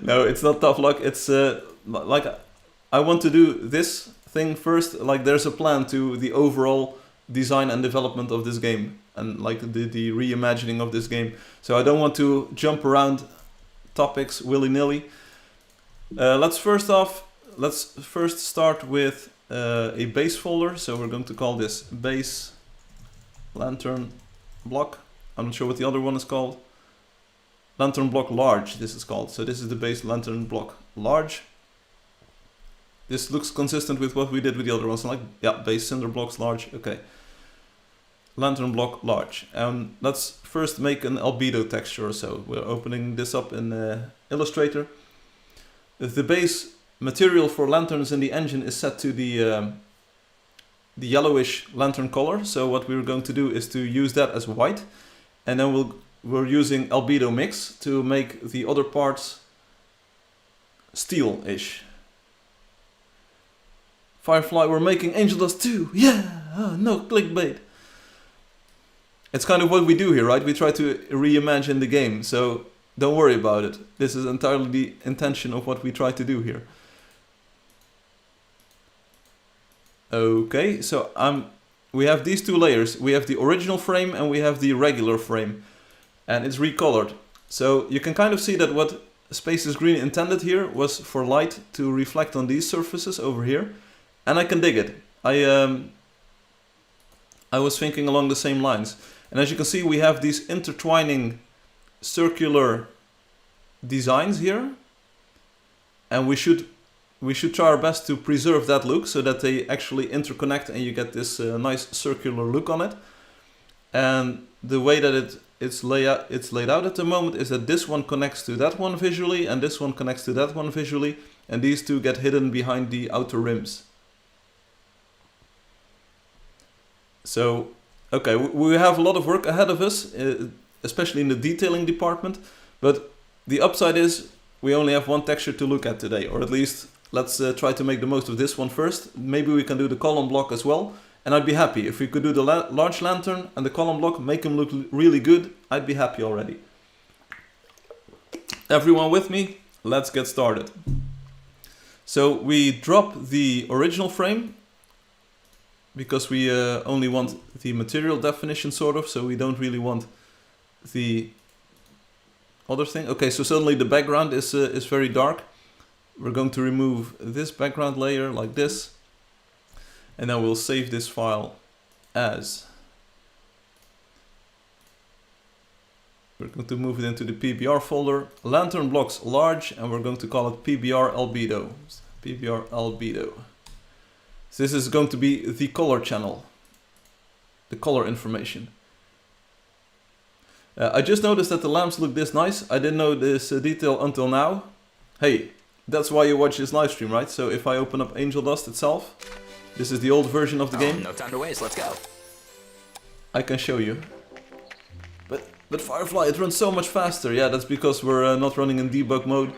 Speaker 1: No, it's not tough luck. It's like I want to do this thing first. Like, there's a plan to the overall design and development of this game, and like the reimagining of this game. So I don't want to jump around topics willy-nilly. Let's first start with a base folder, so we're going to call this base lantern block. I'm not sure what the other one is called. Lantern block large, this is called. So this is the base lantern block large. This looks consistent with what we did with the other ones. Like, yeah, base cinder blocks large, okay. Lantern block large. And let's first make an albedo texture. So we're opening this up in Illustrator. The base material for lanterns in the engine is set to the yellowish lantern color. So what we're going to do is to use that as white, and then we're using albedo mix to make the other parts steel-ish. Firefly, we're making angel dust too. Yeah, no clickbait. It's kind of what we do here, right? We try to reimagine the game, so don't worry about it. This is entirely the intention of what we try to do here. Okay, so we have these two layers. We have the original frame and we have the regular frame. And it's recolored. So you can kind of see that what Spaces Green intended here was for light to reflect on these surfaces over here. And I can dig it. I was thinking along the same lines. And as you can see, we have these intertwining circular designs here. And we should try our best to preserve that look so that they actually interconnect and you get this nice circular look on it. And the way that it's laid out at the moment is that this one connects to that one visually and this one connects to that one visually, and these two get hidden behind the outer rims. So, okay, we have a lot of work ahead of us, especially in the detailing department, but the upside is we only have one texture to look at today, or at least let's try to make the most of this one first. Maybe we can do the column block as well. And I'd be happy if we could do the large lantern and the column block, make them look really good. I'd be happy already. Everyone with me? Let's get started. So we drop the original frame because we only want the material definition sort of, so we don't really want the other thing. Okay, so suddenly the background is very dark. We're going to remove this background layer like this. And then we'll save this file as. We're going to move it into the PBR folder, lantern blocks large, and we're going to call it PBR-Albedo. PBR-Albedo. So this is going to be the color channel, the color information. I just noticed that the lamps look this nice. I didn't know this detail until now. Hey, that's why you watch this live stream, right? So if I open up Angel Dust itself, this is the old version of the game.
Speaker 2: No time to waste, let's go.
Speaker 1: I can show you. But Firefly, it runs so much faster. Yeah, that's because we're not running in debug mode.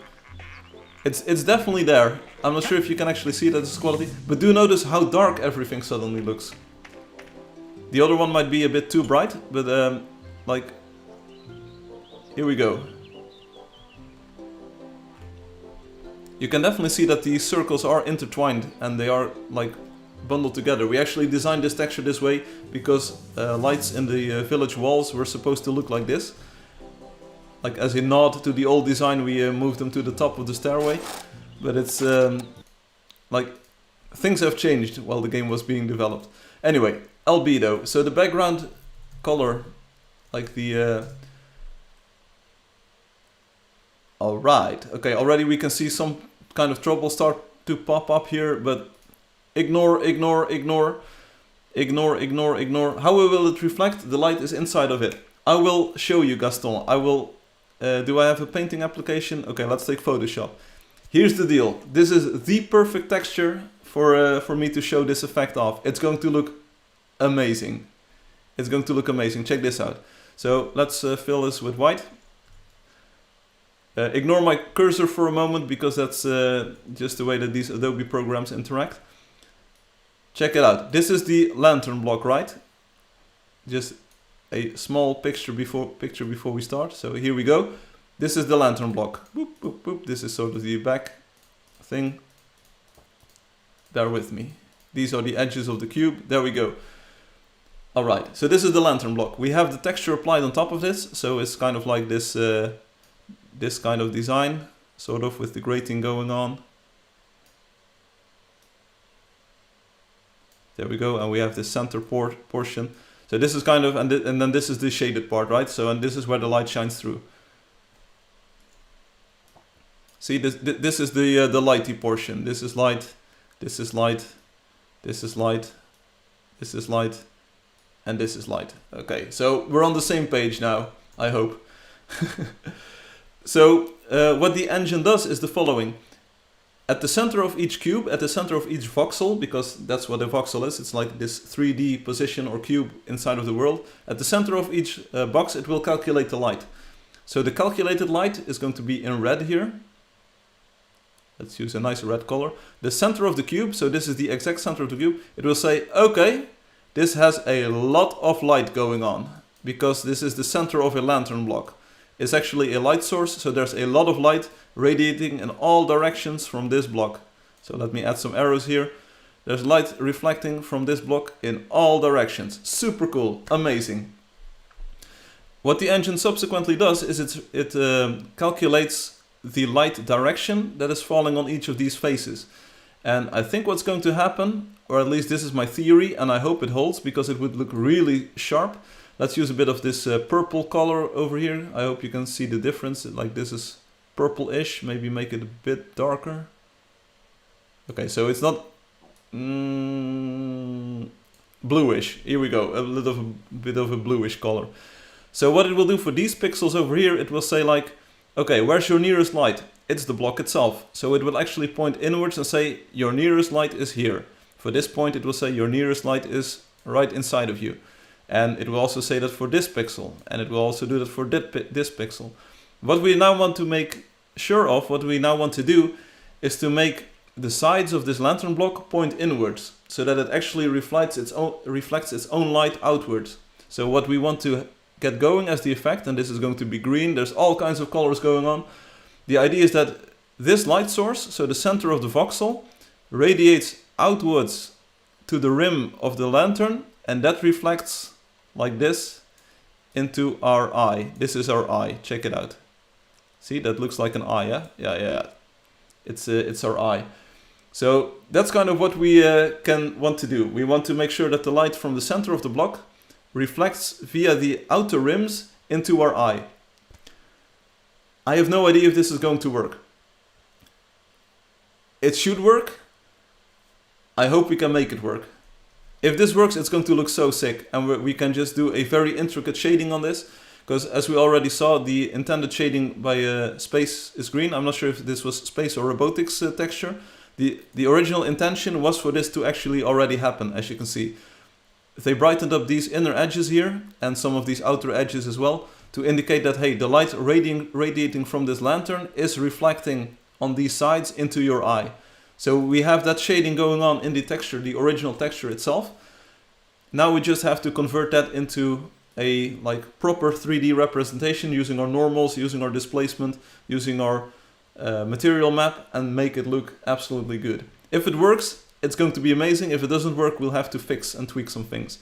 Speaker 1: It's definitely there. I'm not sure if you can actually see that this quality, but do notice how dark everything suddenly looks. The other one might be a bit too bright, but like, here we go. You can definitely see that these circles are intertwined and they are like bundled together. We actually designed this texture this way because lights in the village walls were supposed to look like this. Like as a nod to the old design, we moved them to the top of the stairway. But it's like things have changed while the game was being developed. Anyway, albedo. So the background color, like the alright, okay, already we can see some kind of trouble start to pop up here, but ignore. How will it reflect? The light is inside of it. I will show you, Gaston. I will, do I have a painting application? Okay, let's take Photoshop. Here's the deal. This is the perfect texture for me to show this effect off. It's going to look amazing. It's going to look amazing. Check this out. So let's fill this with white. Ignore my cursor for a moment because that's just the way that these Adobe programs interact. Check it out. This is the lantern block, right? Just a small picture before we start. So here we go. This is the lantern block. Boop, boop, boop. This is sort of the back thing. Bear with me. These are the edges of the cube. There we go. All right. So this is the lantern block. We have the texture applied on top of this. So it's kind of like this, this kind of design, sort of with the grating going on. There we go, and we have this center portion. So this is kind of, and then this is the shaded part, right? So, and this is where the light shines through. See, this is the lighty portion. This is light, this is light, this is light, this is light, and this is light. Okay, so we're on the same page now, I hope. So what the engine does is the following. At the center of each cube, at the center of each voxel, because that's what a voxel is, it's like this 3D position or cube inside of the world. At the center of each box, it will calculate the light. So the calculated light is going to be in red here. Let's use a nice red color. The center of the cube, so this is the exact center of the cube, it will say, okay, this has a lot of light going on, because this is the center of a lantern block. It's actually a light source, so there's a lot of light radiating in all directions from this block. So let me add some arrows here. There's light reflecting from this block in all directions. Super cool, amazing. What the engine subsequently does is it calculates the light direction that is falling on each of these faces. And I think what's going to happen, or at least this is my theory, and I hope it holds because it would look really sharp. Let's use a bit of this purple color over here. I hope you can see the difference. Like this is purple-ish, maybe make it a bit darker. Okay, so it's not bluish. Here we go, a little bit of a bluish color. So what it will do for these pixels over here, it will say like, okay, where's your nearest light? It's the block itself. So it will actually point inwards and say your nearest light is here. For this point it will say your nearest light is right inside of you. And it will also say that for this pixel, and it will also do that for this pixel. What we now want to make sure of, what we now want to do, is to make the sides of this lantern block point inwards, so that it actually reflects its own light outwards. So what we want to get going as the effect, and this is going to be green, there's all kinds of colors going on. The idea is that this light source, so the center of the voxel, radiates outwards to the rim of the lantern, and that reflects like this into our eye. This is our eye, check it out. See, that looks like an eye, yeah? Yeah. It's our eye. So that's kind of what we want to do. We want to make sure that the light from the center of the block reflects via the outer rims into our eye. I have no idea if this is going to work. It should work. I hope we can make it work. If this works, it's going to look so sick, and we can just do a very intricate shading on this, because as we already saw, the intended shading by space is green. I'm not sure if this was space or robotics texture. The original intention was for this to actually already happen, as you can see. They brightened up these inner edges here, and some of these outer edges as well, to indicate that, hey, the light radiating from this lantern is reflecting on these sides into your eye. So we have that shading going on in the texture, the original texture itself. Now we just have to convert that into a like proper 3D representation using our normals, using our displacement, using our material map, and make it look absolutely good. If it works, it's going to be amazing. If it doesn't work, we'll have to fix and tweak some things.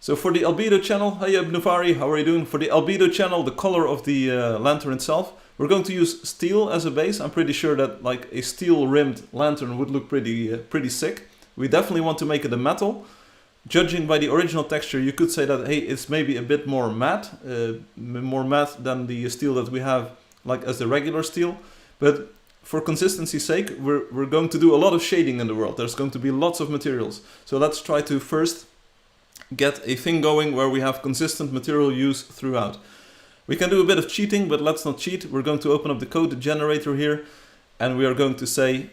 Speaker 1: So for the albedo channel, hey Abnuvari, how are you doing? For the albedo channel, the color of the lantern itself, we're going to use steel as a base. I'm pretty sure that like a steel rimmed lantern would look pretty sick. We definitely want to make it a metal. Judging by the original texture, you could say that, hey, it's maybe a bit more matte than the steel that we have like as the regular steel. But for consistency's sake, we're going to do a lot of shading in the world. There's going to be lots of materials. So let's try to first get a thing going where we have consistent material use throughout. We can do a bit of cheating, but let's not cheat. We're going to open up the code generator here, and we are going to say,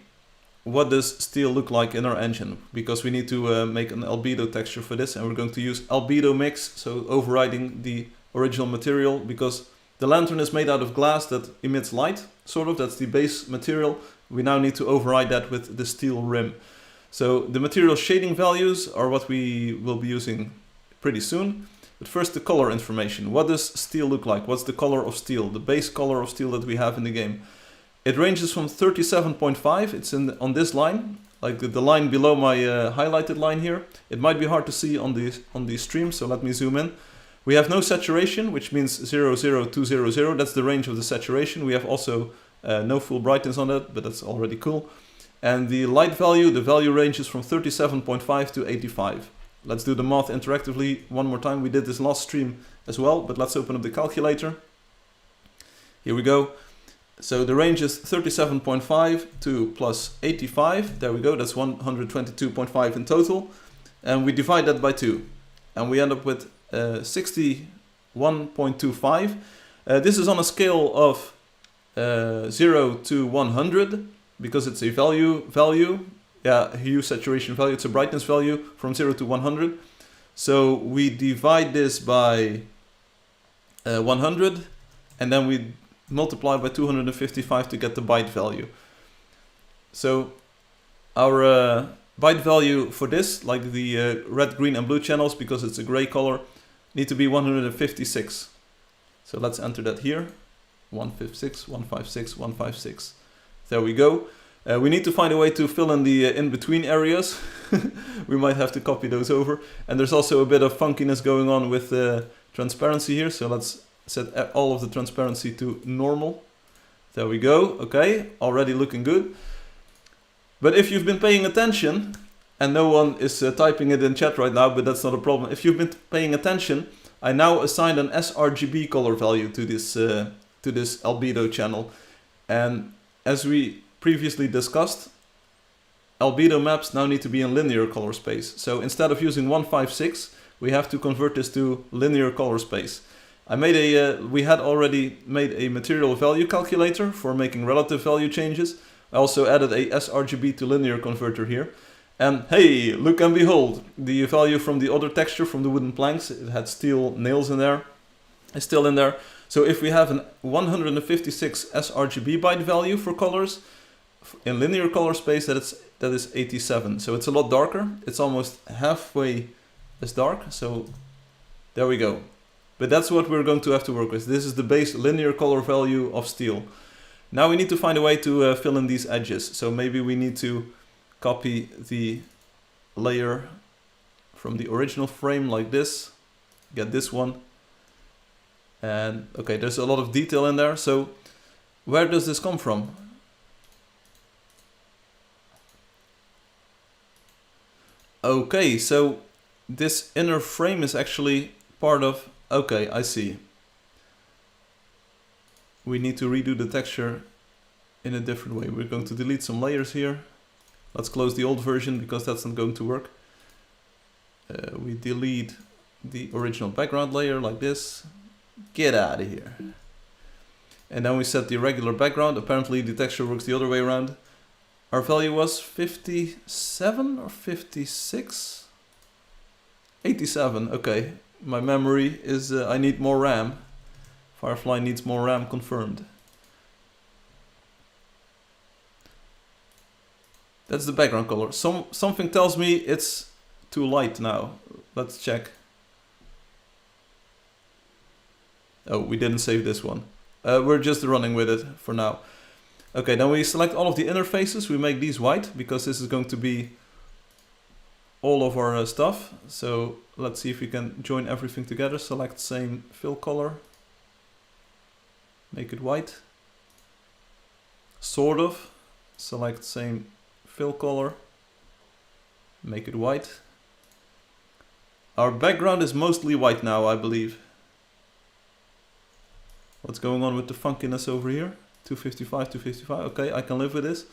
Speaker 1: what does steel look like in our engine? Because we need to make an albedo texture for this, and we're going to use albedo mix, so overriding the original material, because the lantern is made out of glass that emits light, sort of, that's the base material. We now need to override that with the steel rim. So the material shading values are what we will be using pretty soon. But first the color information. What does steel look like? What's the color of steel? The base color of steel that we have in the game. It ranges from 37.5, it's on this line, like the line below my highlighted line here. It might be hard to see on the stream, so let me zoom in. We have no saturation, which means 00200, that's the range of the saturation. We have also no full brightness on that, but that's already cool. And the light value, the value ranges from 37.5 to 85. Let's do the math interactively one more time. We did this last stream as well, but let's open up the calculator. Here we go. So the range is 37.5 to plus 85. There we go. That's 122.5 in total. And we divide that by 2. And we end up with 61.25. This is on a scale of 0 to 100 because it's a value. Yeah, hue saturation value. It's a brightness value from 0 to 100. So we divide this by 100 and then we multiply by 255 to get the byte value. So our byte value for this, like the red, green and blue channels, because it's a gray color, need to be 156. So let's enter that here. 156, 156, 156. There we go. We need to find a way to fill in the in-between areas. We might have to copy those over. And there's also a bit of funkiness going on with transparency here. So let's set all of the transparency to normal. There we go. Okay, already looking good. But if you've been paying attention, and no one is typing it in chat right now, but that's not a problem. If you've been paying attention, I now assigned an sRGB color value to this albedo channel. And as we previously discussed, albedo maps now need to be in linear color space. So instead of using 156, we have to convert this to linear color space. We had already made a material value calculator for making relative value changes. I also added a sRGB to linear converter here. And hey, look and behold, the value from the other texture from the wooden planks, it had steel nails in there, is still in there. So if we have an 156 sRGB byte value for colors, in linear color space that is 87. So it's a lot darker. It's almost halfway as dark. So there we go. But that's what we're going to have to work with. This is the base linear color value of steel. Now we need to find a way to fill in these edges. So maybe we need to copy the layer from the original frame like this. Get this one. And okay, there's a lot of detail in there. So where does this come from? Okay, so this inner frame is actually part of... Okay, I see. We need to redo the texture in a different way. We're going to delete some layers here. Let's close the old version because that's not going to work. We delete the original background layer like this. Get out of here. And then we set the regular background. Apparently the texture works the other way around. Our value was 57 or 56? 87, okay. My memory is, I need more RAM. Firefly needs more RAM confirmed. That's the background color. Something tells me it's too light now. Let's check. Oh, we didn't save this one. We're just running with it for now. Okay, then we select all of the interfaces. We make these white because this is going to be all of our stuff. So let's see if we can join everything together. Select same fill color. Make it white. Sort of. Select same fill color. Make it white. Our background is mostly white now, I believe. What's going on with the funkiness over here? 255, 255. Okay, I can live with this.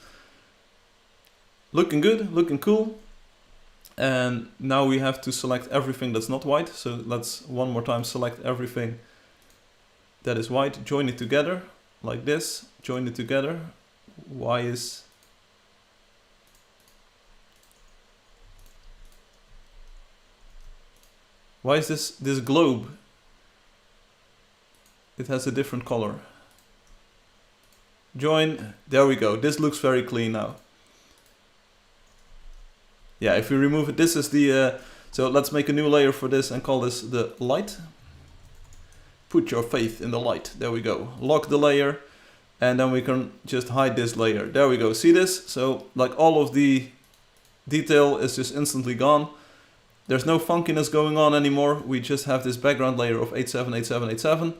Speaker 1: Looking good, looking cool. And now we have to select everything that's not white. So let's one more time select everything that is white. Join it together like this. Join it together. Why is this globe? It has a different color. Join, there we go. This looks very clean now. Yeah, if we remove it, this is the, so let's make a new layer for this and call this the light. Put your faith in the light. There we go. Lock the layer and then we can just hide this layer. There we go. See this? So like all of the detail is just instantly gone. There's no funkiness going on anymore. We just have this background layer of 878787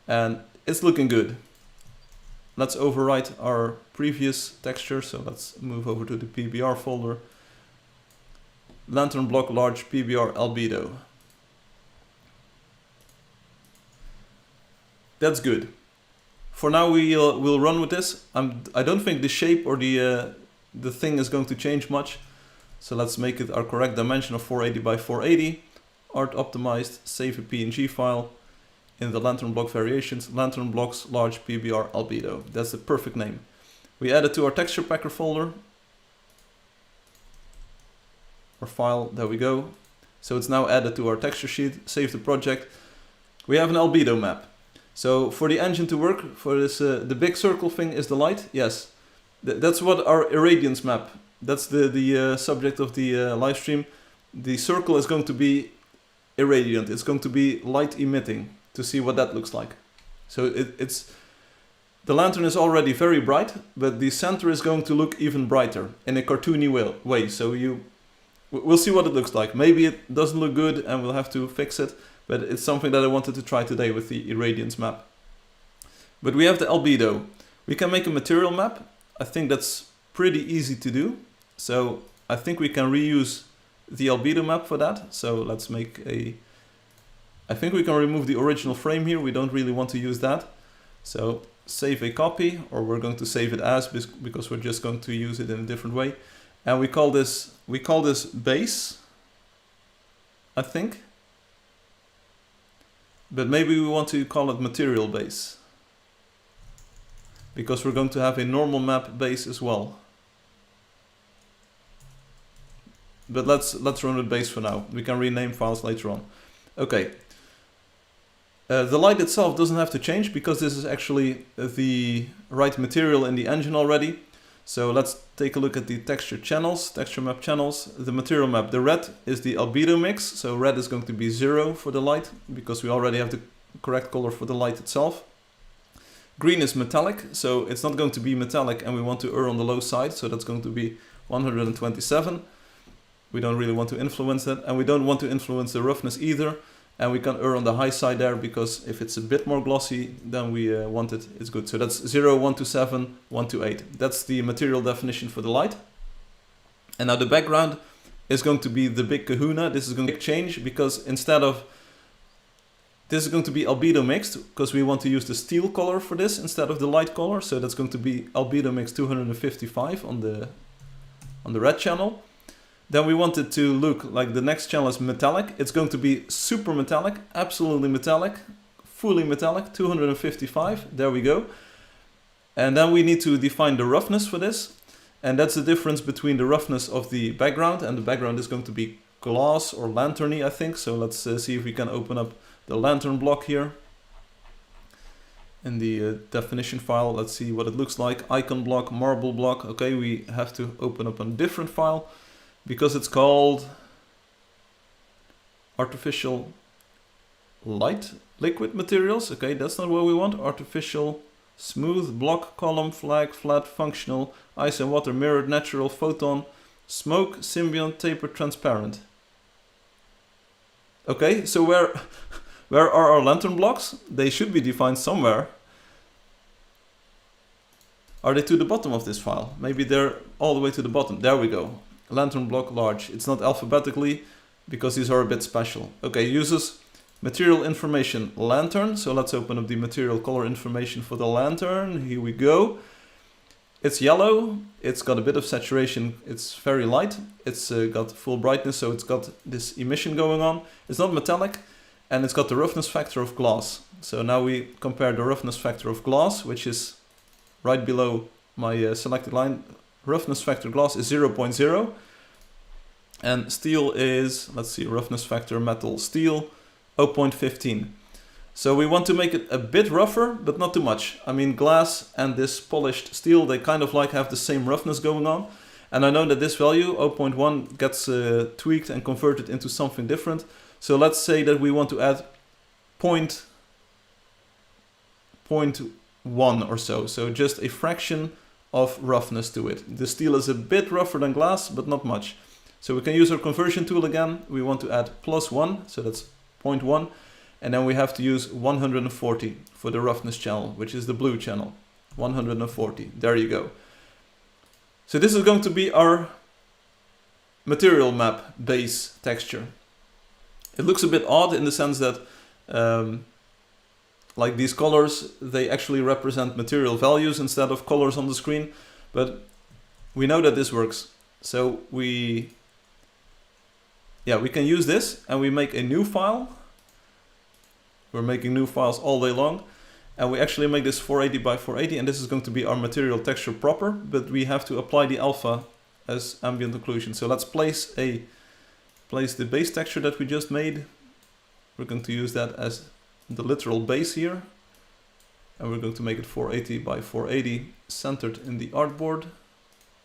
Speaker 1: and it's looking good. let's overwrite our previous texture. So let's move over to the PBR folder. Lantern block large PBR albedo. That's good. For now we'll run with this. I don't think the shape or the thing is going to change much. So let's make it our correct dimension of 480 by 480. Art optimized, save a PNG file. In the lantern block variations, lantern blocks large PBR albedo. That's the perfect name. We add it to our texture packer folder. Our file, there we go. So it's now added to our texture sheet. Save the project. We have an albedo map. So for the engine to work, for this, the big circle thing is the light. Yes, that's what our irradiance map. That's the subject of the live stream. The circle is going to be irradiant. It's going to be light emitting, to see what that looks like. So it's the lantern is already very bright, but the center is going to look even brighter in a cartoony way. So we'll see what it looks like. Maybe it doesn't look good and we'll have to fix it, but it's something that I wanted to try today with the irradiance map. But we have the albedo. We can make a material map. I think that's pretty easy to do. So I think we can reuse the albedo map for that. So let's make I think we can remove the original frame here. We don't really want to use that. So save a copy, or we're going to save it as, because we're just going to use it in a different way. And we call this base, I think. But maybe we want to call it material base, because we're going to have a normal map base as well. But let's run with base for now. We can rename files later on. Okay. The light itself doesn't have to change, because this is actually the right material in the engine already. So let's take a look at the texture channels, texture map channels. The material map, the red is the albedo mix. So red is going to be 0 for the light, because we already have the correct color for the light itself. Green is metallic, so it's not going to be metallic, and we want to err on the low side. So that's going to be 127. We don't really want to influence that, and we don't want to influence the roughness either. And we can err on the high side there, because if it's a bit more glossy than we want it, it's good. So that's 0, 127, 128. That's the material definition for the light. And now the background is going to be the big kahuna. This is going to change, because instead of... This is going to be albedo mixed, because we want to use the steel color for this instead of the light color. So that's going to be albedo mix 255 on the red channel. Then we want it to look like the next channel is metallic. It's going to be super metallic, absolutely metallic, fully metallic, 255. There we go. And then we need to define the roughness for this. And that's the difference between the roughness of the background, and the background is going to be glass or lanterny, I think. So let's see if we can open up the lantern block here. In the definition file, let's see what it looks like. Icon block, marble block. Okay, we have to open up a different file, because it's called artificial light liquid materials. Okay, that's not what we want. Artificial smooth block column flag flat functional ice and water mirrored natural photon smoke symbiont tapered transparent. Okay, so where are our lantern blocks? They should be defined somewhere. Are they to the bottom of this file? Maybe they're all the way to the bottom. There we go. Lantern block large. It's not alphabetically, because these are a bit special. Okay, uses material information lantern. So let's open up the material color information for the lantern. Here we go. It's yellow. It's got a bit of saturation. It's very light. It's got full brightness, so it's got this emission going on. It's not metallic, and it's got the roughness factor of glass. So now we compare the roughness factor of glass, which is right below my selected line. Roughness factor glass is 0.0, and steel is, let's see, roughness factor metal steel 0.15. So we want to make it a bit rougher, but not too much. I mean, glass and this polished steel, they kind of like have the same roughness going on. And I know that this value 0.1 gets tweaked and converted into something different. So let's say that we want to add 0.1 or so. So just a fraction of roughness to it. The steel is a bit rougher than glass, but not much. So we can use our conversion tool again. We want to add +1, so that's 0.1. And then we have to use 140 for the roughness channel, which is the blue channel. 140. There you go. So this is going to be our material map base texture. It looks a bit odd in the sense that like these colors, they actually represent material values instead of colors on the screen, but we know that this works. So we can use this, and we make a new file. We're making new files all day long, and we actually make this 480 by 480, and this is going to be our material texture proper, but we have to apply the alpha as ambient occlusion. So let's place the base texture that we just made. We're going to use that as the literal base here, and we're going to make it 480 by 480 centered in the artboard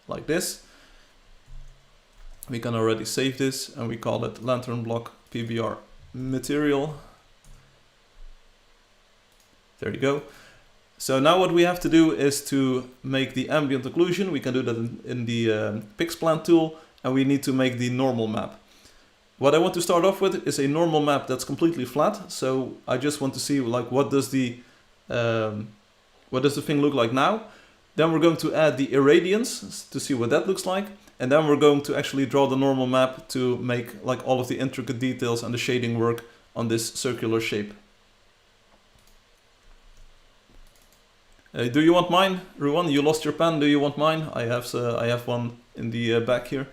Speaker 1: like this. We can already save this, and we call it lantern block PBR material. There you go. So now what we have to do is to make the ambient occlusion. We can do that in the PixPlant tool, and we need to make the normal map. What I want to start off with is a normal map that's completely flat. So I just want to see like what does the thing look like now. Then we're going to add the irradiance to see what that looks like. And then we're going to actually draw the normal map to make like all of the intricate details and the shading work on this circular shape. Do you want mine, Ruan? You lost your pen. Do you want mine? I have one in the back here.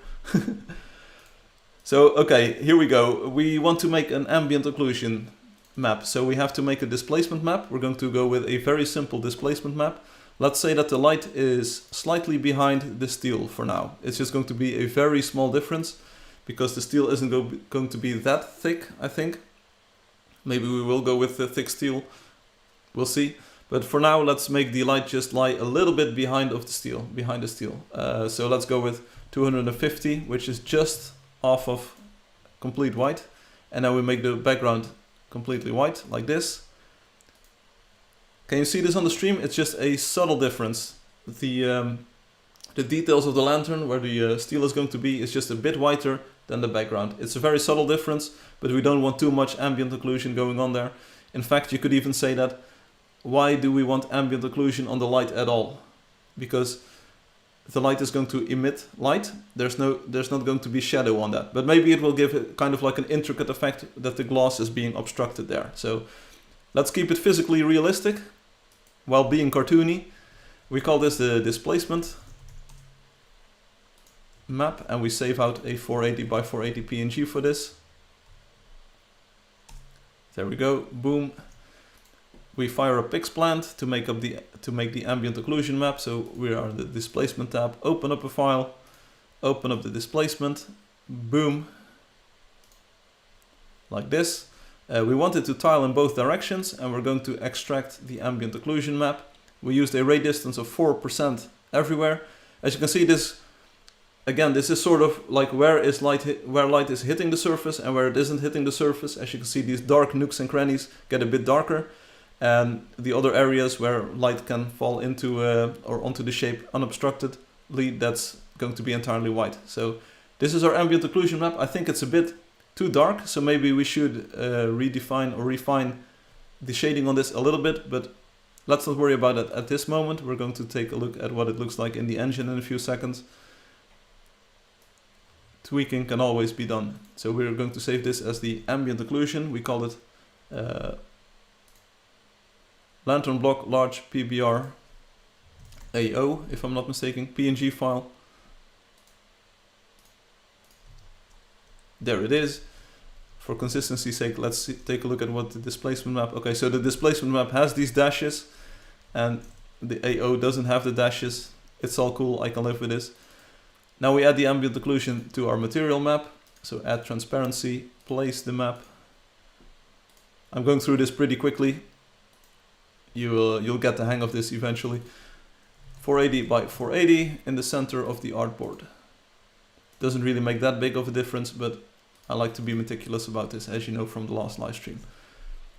Speaker 1: So okay, here we go. We want to make an ambient occlusion map. So we have to make a displacement map. We're going to go with a very simple displacement map. Let's say that the light is slightly behind the steel for now. It's just going to be a very small difference because the steel isn't going to be that thick, I think. Maybe we will go with the thick steel. We'll see. But for now, let's make the light just lie a little bit behind the steel. So let's go with 250, which is just off of complete white. And then we make the background completely white, like this. Can you see this on the stream? It's just a subtle difference. The details of the lantern, where the steel is going to be, is just a bit whiter than the background. It's a very subtle difference, but we don't want too much ambient occlusion going on there. In fact, you could even say that, why do we want ambient occlusion on the light at all? Because the light is going to emit light. There's not going to be shadow on that. But maybe it will give it kind of like an intricate effect that the glass is being obstructed there. So let's keep it physically realistic while being cartoony. We call this the displacement map, and we save out a 480 by 480 PNG for this. There we go, boom. We fire up PixPlant to make the ambient occlusion map. So we are in the displacement tab, open up a file, open up the displacement, boom, like this. We want it to tile in both directions, and we're going to extract the ambient occlusion map. We used a ray distance of 4% everywhere. As you can see, this is sort of like where light is hitting the surface and where it isn't hitting the surface. As you can see, these dark nooks and crannies get a bit darker, and the other areas where light can fall into or onto the shape unobstructedly, that's going to be entirely white. So this is our ambient occlusion map. I think it's a bit too dark, so maybe we should redefine or refine the shading on this a little bit, but let's not worry about it at this moment. We're going to take a look at what it looks like in the engine in a few seconds. Tweaking can always be done. So we're going to save this as the ambient occlusion. We call it lantern block large PBR AO, if I'm not mistaken, PNG file. There it is. For consistency's sake, let's take a look at what the displacement map. Okay, so the displacement map has these dashes, and the AO doesn't have the dashes. It's all cool, I can live with this. Now we add the ambient occlusion to our material map. So add transparency, place the map. I'm going through this pretty quickly. You'll get the hang of this eventually. 480 by 480 in the center of the artboard. Doesn't really make that big of a difference, but I like to be meticulous about this, as you know from the last live stream.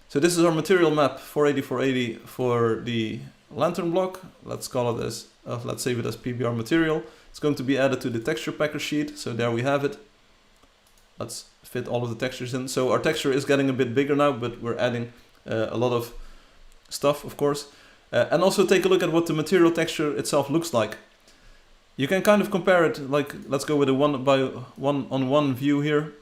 Speaker 1: So this is our material map, 480 for the lantern block. Let's call it as, let's save it as PBR material. It's going to be added to the texture packer sheet. So there we have it. Let's fit all of the textures in. So our texture is getting a bit bigger now, but we're adding a lot of stuff, of course. And also take a look at what the material texture itself looks like. You can kind of compare it, like, let's go with a one-on-one view here.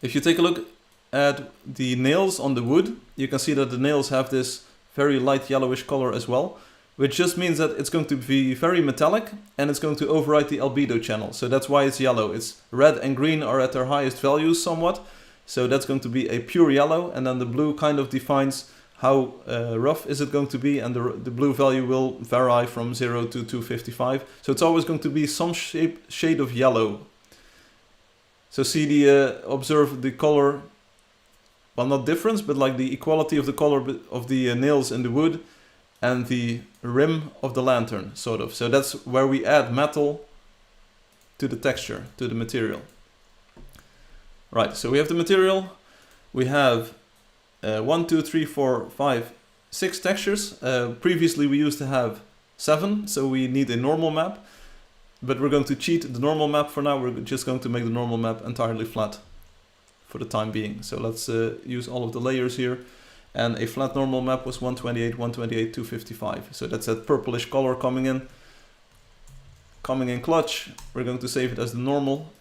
Speaker 1: If you take a look at the nails on the wood, you can see that the nails have this very light yellowish color as well, which just means that it's going to be very metallic and it's going to override the albedo channel. So that's why it's yellow. It's red and green are at their highest values somewhat. So that's going to be a pure yellow, and then the blue kind of defines how rough is it going to be, and the blue value will vary from 0 to 255. So it's always going to be some shade of yellow. So see observe the color, well, not difference, but like the equality of the color of the nails in the wood and the rim of the lantern, sort of. So that's where we add metal to the texture, to the material. Right, so we have the material. We have 1, 2, 3, 4, 5, 6 textures. Previously we used to have 7, so we need a normal map. But we're going to cheat the normal map for now. We're just going to make the normal map entirely flat for the time being. So let's use all of the layers here. And a flat normal map was 128, 128, 255. So that's that purplish color coming in. Coming in clutch. We're going to save it as the normal.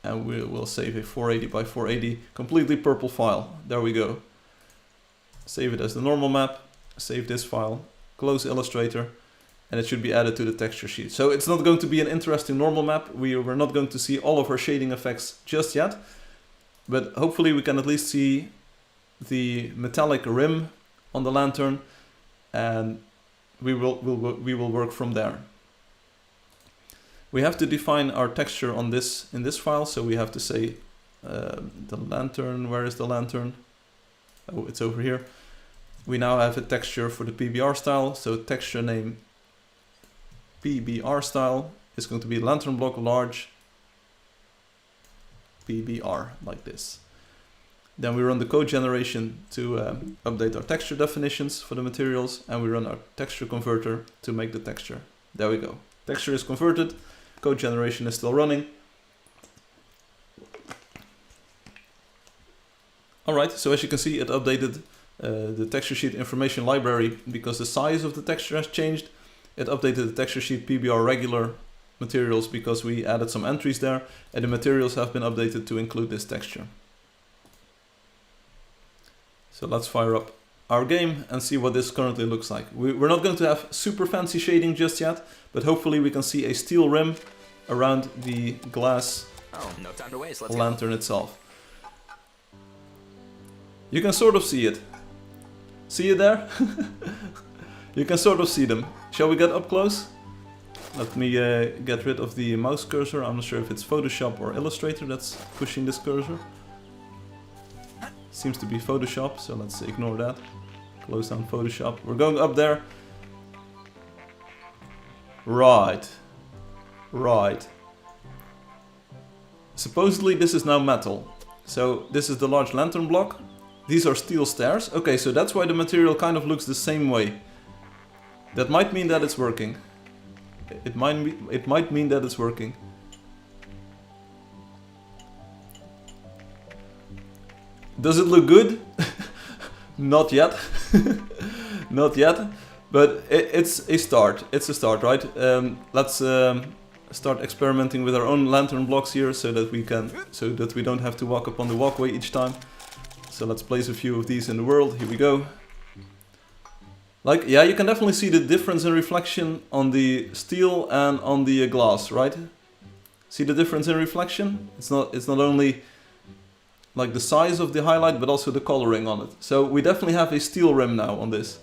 Speaker 1: And we will save a 480 by 480 completely purple file. There we go. Save it as the normal map. Save this file. Close Illustrator. And it should be added to the texture sheet. So it's not going to be an interesting normal map. We're not going to see all of our shading effects just yet. But hopefully we can at least see the metallic rim on the lantern. And we will work from there. We have to define our texture on this in this file, so we have to say the lantern. Where is the lantern? Oh, it's over here. We now have a texture for the PBR style, so texture name PBR style is going to be lantern block large PBR, like this. Then we run the code generation to update our texture definitions for the materials, and we run our texture converter to make the texture. There we go. Texture is converted. Code generation is still running. Alright, so as you can see, it updated the texture sheet information library because the size of the texture has changed. It updated the texture sheet PBR regular materials because we added some entries there, and the materials have been updated to include this texture. So let's fire up our game and see what this currently looks like. We're not going to have super fancy shading just yet, but hopefully we can see a steel rim around the glass
Speaker 2: no time to waste. Let's
Speaker 1: lantern itself. You can sort of see it. See it there? You can sort of see them. Shall we get up close? Let me get rid of the mouse cursor. I'm not sure if it's Photoshop or Illustrator that's pushing this cursor. Seems to be Photoshop, so let's ignore that. Close down Photoshop. We're going up there. Right. Right. Supposedly this is now metal. So this is the large lantern block. These are steel stairs. Okay, so that's why the material kind of looks the same way. That might mean that it's working. It might mean that it's working. Does it look good? Not yet. Not yet. But it's a start. It's a start, right? Let's start experimenting with our own lantern blocks here so that we don't have to walk up on the walkway each time. So let's place a few of these in the world. Here we go. Like, yeah, you can definitely see the difference in reflection on the steel and on the glass, right? See the difference in reflection? It's not only like the size of the highlight, but also the coloring on it. So we definitely have a steel rim now on this.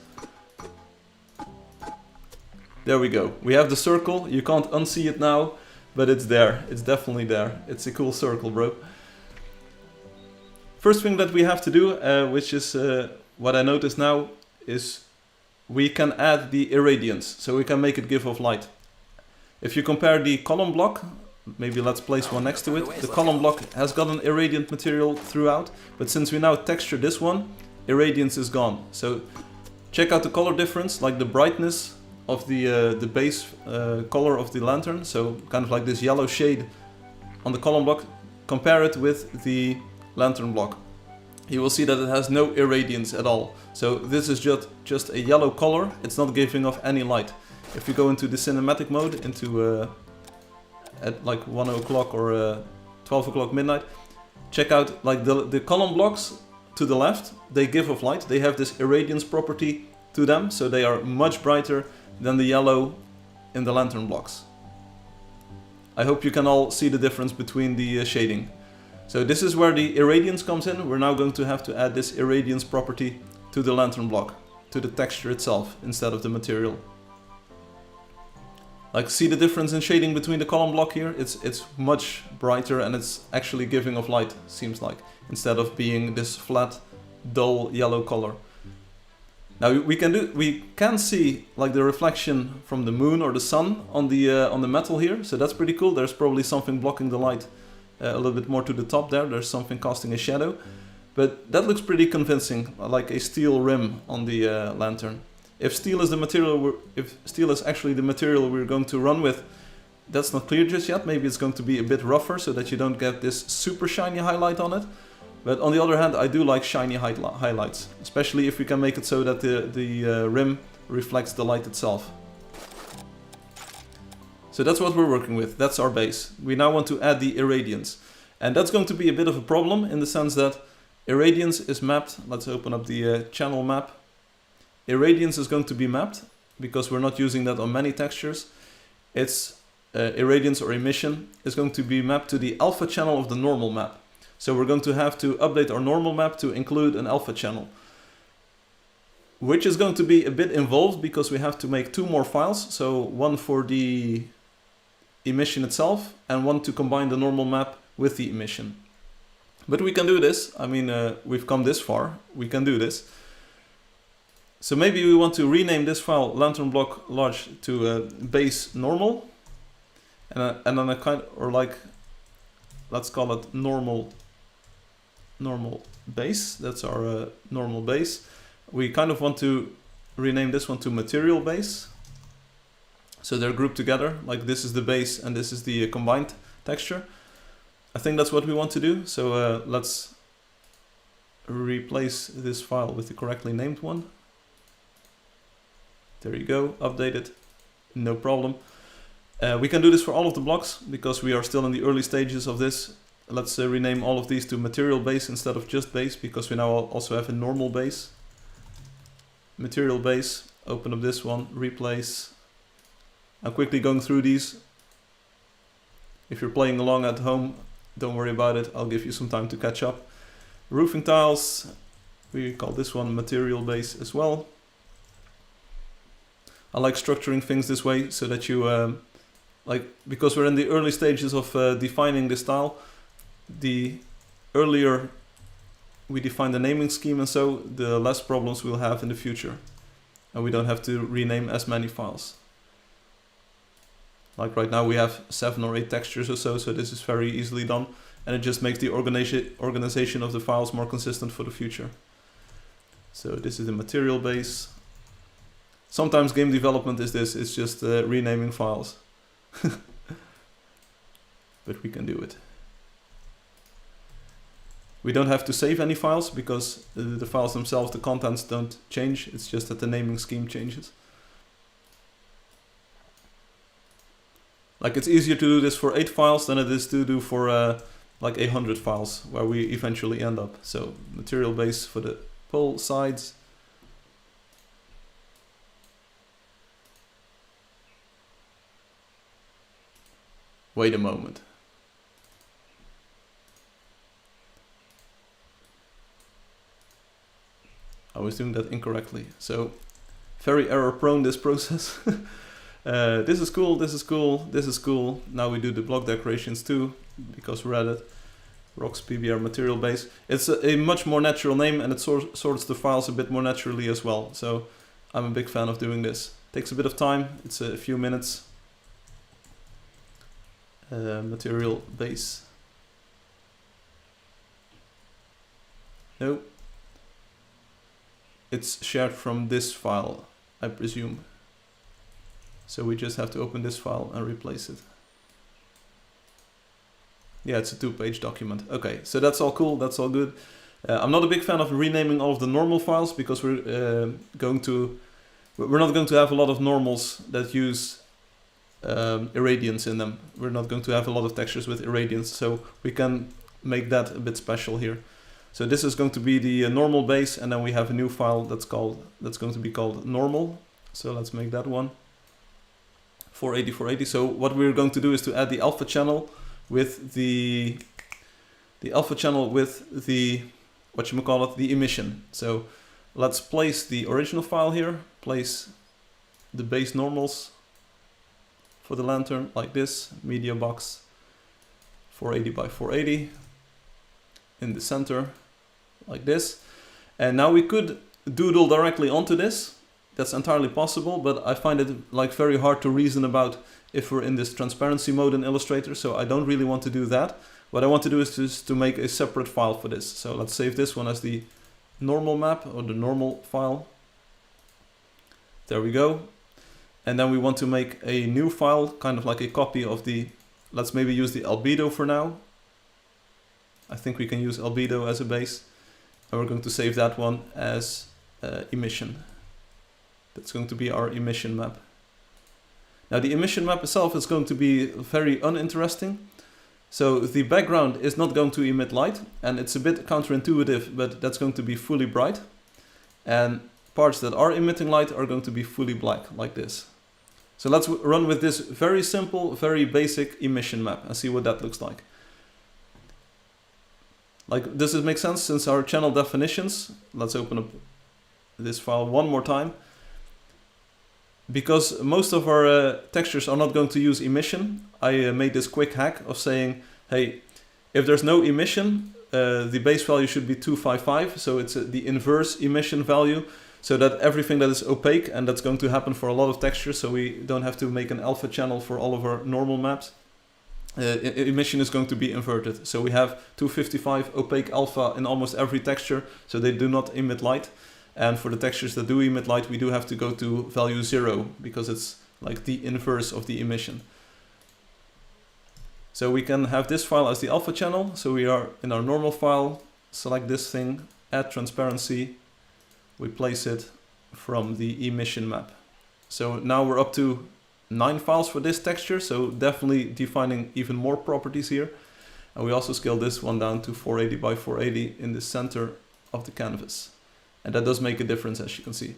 Speaker 1: There we go. We have the circle. You can't unsee it now, but it's there. It's definitely there. It's a cool circle, bro. First thing that we have to do, which is what I notice now, is we can add the irradiance. So we can make it give off light. If you compare the column block, maybe let's place one next to it. The column block has got an irradiant material throughout, but since we now texture this one, irradiance is gone. So check out the color difference, like the brightness of the base color of the lantern. So kind of like this yellow shade on the column block. Compare it with the lantern block. you will see that it has no irradiance at all. So this is just a yellow color. It's not giving off any light. If you go into the cinematic mode, into at like 1 o'clock or 12 o'clock midnight, check out like the column blocks to the left, they give off light. They have this irradiance property to them, so they are much brighter than the yellow in the lantern blocks. I hope you can all see the difference between the shading. So this is where the irradiance comes in. We're now going to have to add this irradiance property to the lantern block, to the texture itself, instead of the material. Like, see the difference in shading between the column block here? It's much brighter and it's actually giving off light, seems like, instead of being this flat, dull yellow color. Now we can see like the reflection from the moon or the sun on the metal here, so that's pretty cool. There's probably something blocking the light a little bit more to the top there. There's something casting a shadow, but that looks pretty convincing, like a steel rim on the lantern. If steel is the material, if steel is actually the material we're going to run with, that's not clear just yet. Maybe it's going to be a bit rougher so that you don't get this super shiny highlight on it. But on the other hand, I do like shiny highlights, especially if we can make it so that the rim reflects the light itself. So that's what we're working with, that's our base. We now want to add the irradiance. And that's going to be a bit of a problem in the sense that irradiance is mapped. Let's open up the channel map. Irradiance is going to be mapped, because we're not using that on many textures. It's irradiance or emission is going to be mapped to the alpha channel of the normal map. So we're going to have to update our normal map to include an alpha channel, which is going to be a bit involved because we have to make 2 more files. So one for the emission itself and one to combine the normal map with the emission. But we can do this. I mean, we've come this far. We can do this. So maybe we want to rename this file lantern block large to base normal, and then a kind, or like, let's call it normal base. That's our normal base. We kind of want to rename this one to material base, so they're grouped together, like this is the base and this is the combined texture. I think that's what we want to do. So let's replace this file with the correctly named one. There you go, update it, no problem. We can do this for all of the blocks because we are still in the early stages of this. Let's rename all of these to material base instead of just base, because we now also have a normal base. Material base, open up this one, replace. I'm quickly going through these. If you're playing along at home, don't worry about it, I'll give you some time to catch up. Roofing tiles, we call this one material base as well. I like structuring things this way so that you, because we're in the early stages of defining this style, the earlier we define the naming scheme and so, the less problems we'll have in the future. And we don't have to rename as many files. Like right now we have 7 or 8 textures or so, so this is very easily done. And it just makes the organization of the files more consistent for the future. So this is the material base. Sometimes game development is this, it's just renaming files. But we can do it. We don't have to save any files because the files themselves, the contents don't change, it's just that the naming scheme changes. Like, it's easier to do this for 8 files than it is to do for like 100 files, where we eventually end up. So material base for the pole sides. Wait a moment. I was doing that incorrectly. So, very error prone, this process. This is cool, this is cool, this is cool. Now we do the block decorations too, because we're at it. Rocks PBR material base. It's a much more natural name, and it sorts the files a bit more naturally as well. So I'm a big fan of doing this. Takes a bit of time, it's a few minutes. Material base. No. It's shared from this file, I presume. So we just have to open this file and replace it. Yeah, it's a 2-page document. Okay, so that's all cool, that's all good. I'm not a big fan of renaming all of the normal files because we're not going to have a lot of normals that use irradiance in them. We're not going to have a lot of textures with irradiance, so we can make that a bit special here. So this is going to be the normal base, and then we have a new file that's going to be called normal. So let's make that one 480. So what we're going to do is to add the alpha channel with the the emission. So let's place the original file here, place the base normals for the lantern like this, media box 480 by 480 in the center like this. And now we could doodle directly onto this. That's entirely possible, but I find it like very hard to reason about if we're in this transparency mode in Illustrator, so I don't really want to do that. What I want to do is just to make a separate file for this. So let's save this one as the normal map or the normal file. There we go. And then we want to make a new file, kind of like a copy of the, let's maybe use the albedo for now. I think we can use albedo as a base. And we're going to save that one as emission. That's going to be our emission map. Now the emission map itself is going to be very uninteresting. So the background is not going to emit light, and it's a bit counterintuitive, but that's going to be fully bright. And parts that are emitting light are going to be fully black, like this. So let's run with this very simple, very basic emission map and see what that looks like. Like, does it make sense since our channel definitions? Let's open up this file one more time. Because most of our textures are not going to use emission, I made this quick hack of saying, hey, if there's no emission, the base value should be 255, so it's the inverse emission value, so that everything that is opaque, and that's going to happen for a lot of textures, so we don't have to make an alpha channel for all of our normal maps, emission is going to be inverted. So we have 255 opaque alpha in almost every texture, so they do not emit light. And for the textures that do emit light, we do have to go to value 0 because it's like the inverse of the emission. So we can have this file as the alpha channel. So we are in our normal file, select this thing, add transparency. We place it from the emission map. So now we're up to 9 files for this texture. So definitely defining even more properties here. And we also scale this one down to 480 by 480 in the center of the canvas. And that does make a difference, as you can see.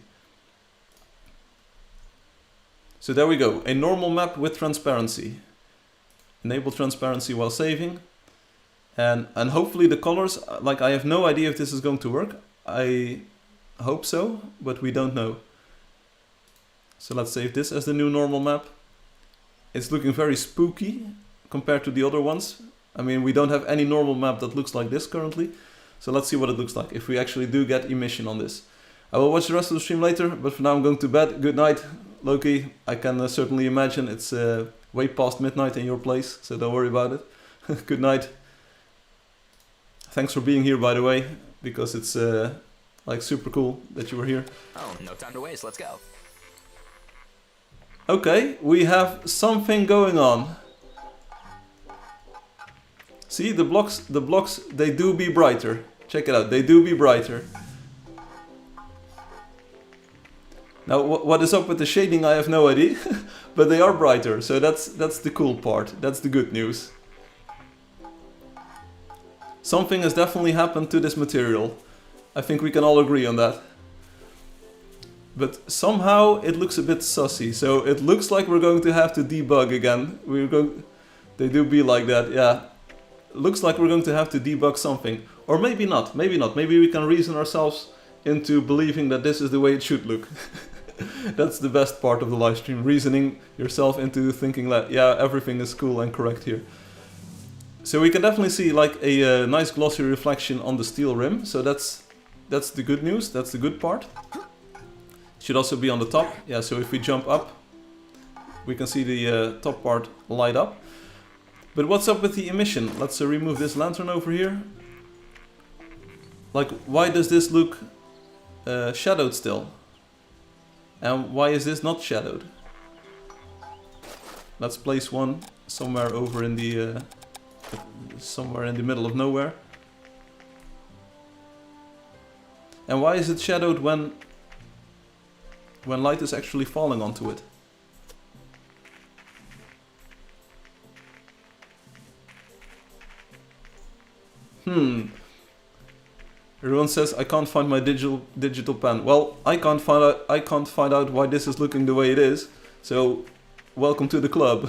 Speaker 1: So there we go, a normal map with transparency. Enable transparency while saving. And hopefully the colors, like I have no idea if this is going to work. I hope so, but we don't know. So let's save this as the new normal map. It's looking very spooky compared to the other ones. I mean, we don't have any normal map that looks like this currently. So let's see what it looks like if we actually do get emission on this. I will watch the rest of the stream later, but for now I'm going to bed. Good night, Loki. I can certainly imagine it's way past midnight in your place, so don't worry about it. Good night. Thanks for being here, by the way, because it's like super cool that you were here.
Speaker 2: Oh, no time to waste. Let's go.
Speaker 1: Okay, we have something going on. See, the blocks, they do be brighter. Check it out, they do be brighter. Now, what is up with the shading, I have no idea, but they are brighter, so that's the cool part. That's the good news. Something has definitely happened to this material. I think we can all agree on that. But somehow it looks a bit sussy, so it looks like we're going to have to debug again. They do be like that, yeah. Looks like we're going to have to debug something. Or maybe not, maybe not. Maybe we can reason ourselves into believing that this is the way it should look. That's the best part of the live stream. Reasoning yourself into thinking that, yeah, everything is cool and correct here. So we can definitely see like a nice glossy reflection on the steel rim. So that's the good news, that's the good part. Should also be on the top. Yeah, so if we jump up, we can see the top part light up. But what's up with the emission? Let's remove this lantern over here. Like, why does this look shadowed still? And why is this not shadowed? Let's place one somewhere over in the middle of nowhere. And why is it shadowed when light is actually falling onto it? Everyone says I can't find my digital pen. Well, I can't find out why this is looking the way it is. So, welcome to the club.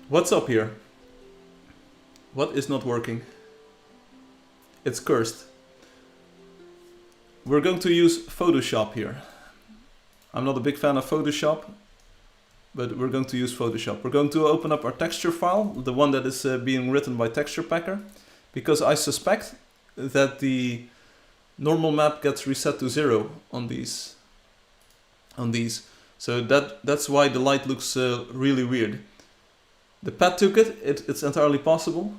Speaker 1: What's up here? What is not working? It's cursed. We're going to use Photoshop here. I'm not a big fan of Photoshop, but we're going to use Photoshop. We're going to open up our texture file, the one that is being written by Texture Packer, because I suspect that the normal map gets reset to 0 on these. So that's why the light looks really weird. The pad took it. It's entirely possible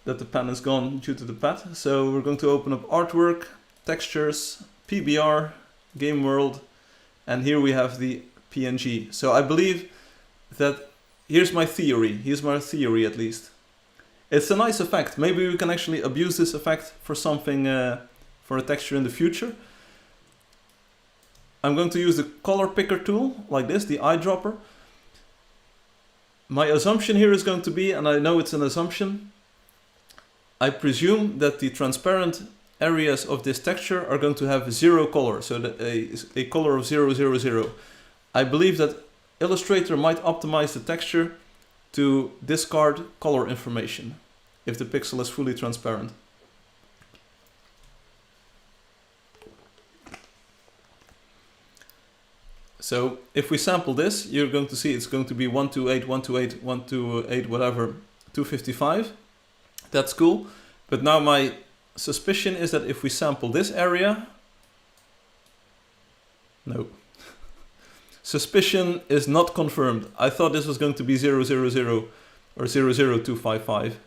Speaker 1: that the pen is gone due to the pad. So we're going to open up Artwork, Textures, PBR, Game World, and here we have the PNG. So I believe that here's my theory at least. It's a nice effect. Maybe we can actually abuse this effect for something, for a texture in the future. I'm going to use the color picker tool, like this, the eyedropper. My assumption here is going to be, and I know it's an assumption, I presume that the transparent areas of this texture are going to have 0 color, so that a color of 0, 0, 0. I believe that Illustrator might optimize the texture to discard color information if the pixel is fully transparent. So if we sample this, you're going to see it's going to be 128, 128, 128, whatever, 255. That's cool. But now my suspicion is that if we sample this area, no. Suspicion is not confirmed. I thought this was going to be 000 or 00255.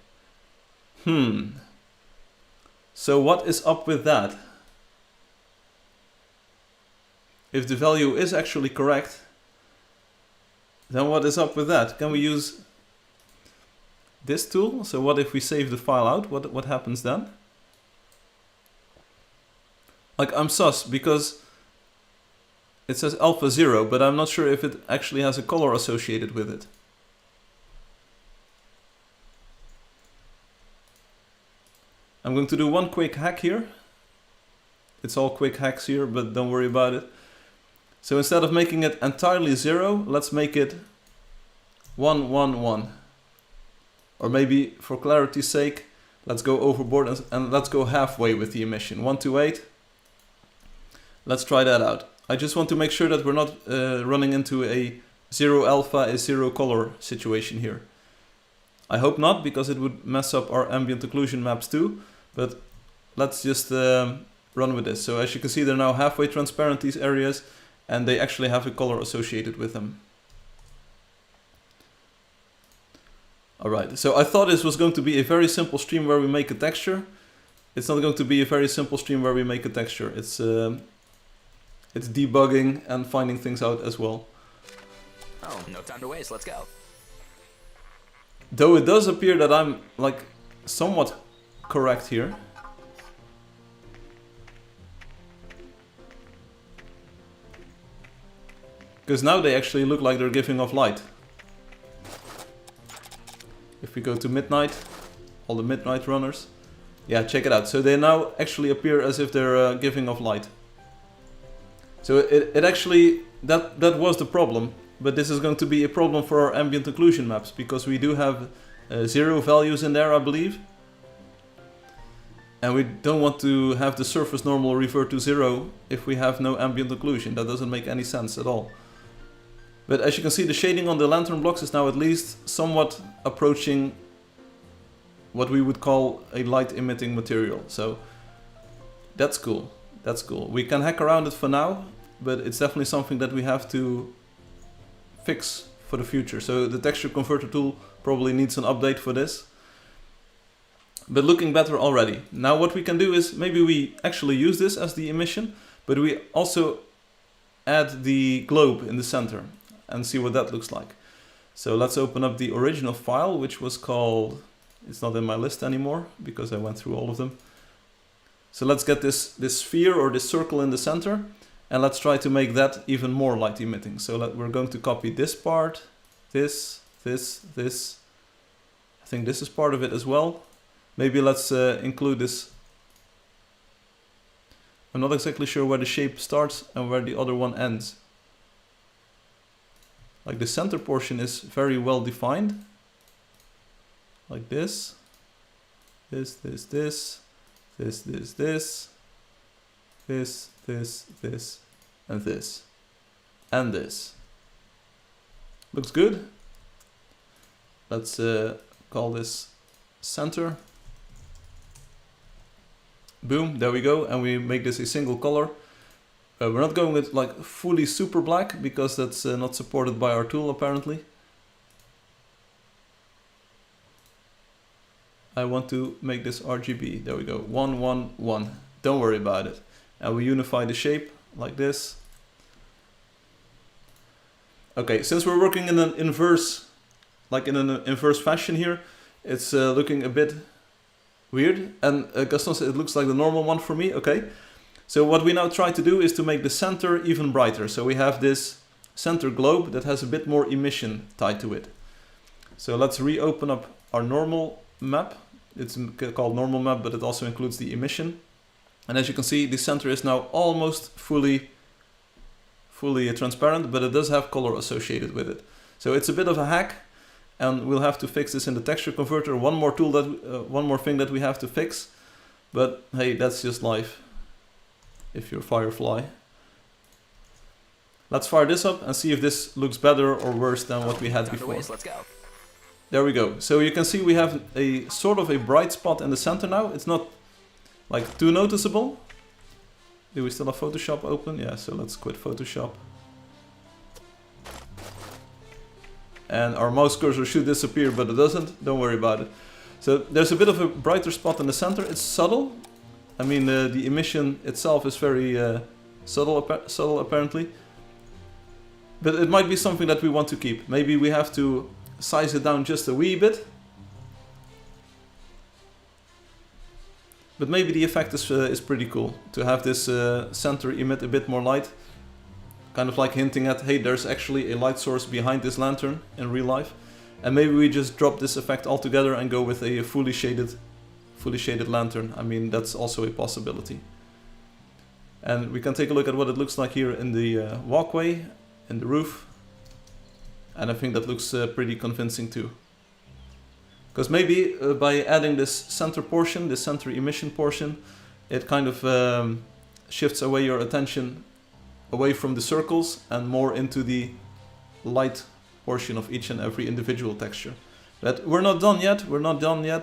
Speaker 1: So what is up with that? If the value is actually correct, then what is up with that? Can we use this tool? So what if we save the file out? What happens then? Like, I'm sus because it says alpha 0, but I'm not sure if it actually has a color associated with it. I'm going to do one quick hack here. It's all quick hacks here, but don't worry about it. So instead of making it entirely 0, let's make it 1, 1, 1. Or maybe, for clarity's sake, let's go overboard and let's go halfway with the emission. 128. Let's try that out. I just want to make sure that we're not running into a 0 alpha is 0 color situation here. I hope not, because it would mess up our ambient occlusion maps too. But let's just run with this. So as you can see, they're now halfway transparent, these areas, and they actually have a color associated with them. Alright, so I thought this was going to be a very simple stream where we make a texture. It's not going to be a very simple stream where we make a texture. It's debugging and finding things out as well.
Speaker 2: Oh, no time to waste, let's go.
Speaker 1: Though it does appear that I'm like somewhat correct here. Because now they actually look like they're giving off light. If we go to midnight, all the midnight runners. Yeah, check it out. So they now actually appear as if they're giving off light. So it actually, that was the problem. But this is going to be a problem for our ambient occlusion maps, because we do have 0 values in there, I believe. And we don't want to have the surface normal revert to 0 if we have no ambient occlusion. That doesn't make any sense at all. But as you can see, the shading on the lantern blocks is now at least somewhat approaching what we would call a light emitting material. So that's cool. That's cool. We can hack around it for now, but it's definitely something that we have to fix for the future. So the texture converter tool probably needs an update for this. But looking better already. Now what we can do is maybe we actually use this as the emission, but we also add the globe in the center and see what that looks like. So let's open up the original file, which was called, it's not in my list anymore because I went through all of them. So let's get this sphere or this circle in the center, and let's try to make that even more light emitting. So we're going to copy this part, this. I think this is part of it as well. Maybe let's include this. I'm not exactly sure where the shape starts and where the other one ends. Like the center portion is very well defined. Like this. This, and this. And this. Looks good. Let's call this center. Boom, there we go, and we make this a single color. We're not going with like fully super black because that's not supported by our tool apparently. I want to make this RGB. There we go, 1, 1, 1. Don't worry about it. And we unify the shape like this. Okay, since we're working in an inverse, fashion here, it's looking a bit weird. And Gaston said it looks like the normal one for me. Okay, so what we now try to do is to make the center even brighter. So we have this center globe that has a bit more emission tied to it. So let's reopen up our normal map. It's called normal map, but it also includes the emission. And as you can see, the center is now almost fully transparent, but it does have color associated with it. So it's a bit of a hack, and we'll have to fix this in the texture converter. One more thing that we have to fix, but hey, that's just life. If you're Firefly. Let's fire this up and see if this looks better or worse than what we had before.
Speaker 2: Let's go.
Speaker 1: There we go. So you can see we have a sort of a bright spot in the center now. It's not like too noticeable. Do we still have Photoshop open? Yeah, so let's quit Photoshop. And our mouse cursor should disappear, but it doesn't. Don't worry about it. So there's a bit of a brighter spot in the center. It's subtle. I mean, the emission itself is very subtle apparently. But it might be something that we want to keep. Maybe we have to size it down just a wee bit. But maybe the effect is pretty cool to have this center emit a bit more light. Kind of like hinting at, hey, there's actually a light source behind this lantern in real life. And maybe we just drop this effect altogether and go with a fully shaded lantern. I mean, that's also a possibility. And we can take a look at what it looks like here in the walkway, in the roof. And I think that looks pretty convincing too. Because maybe by adding this center portion, this center emission portion, it kind of shifts away your attention away from the circles and more into the light portion of each and every individual texture. But we're not done yet,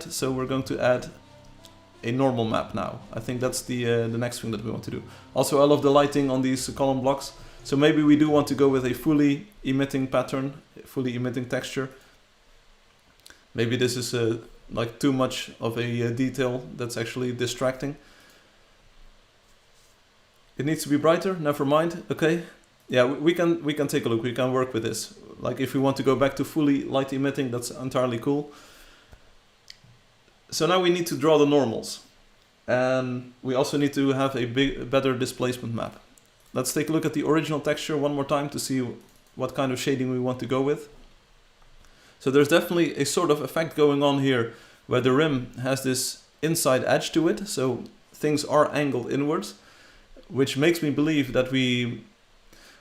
Speaker 1: so we're going to add a normal map now. I think that's the next thing that we want to do. Also, I love the lighting on these column blocks. So maybe we do want to go with a fully emitting pattern, fully emitting texture. Maybe this is like too much of a detail that's actually distracting. It needs to be brighter, never mind, okay. Yeah, we can take a look, we can work with this. Like if we want to go back to fully light emitting, that's entirely cool. So now we need to draw the normals. And we also need to have a better displacement map. Let's take a look at the original texture one more time to see what kind of shading we want to go with. So there's definitely a sort of effect going on here where the rim has this inside edge to it. So things are angled inwards, which makes me believe that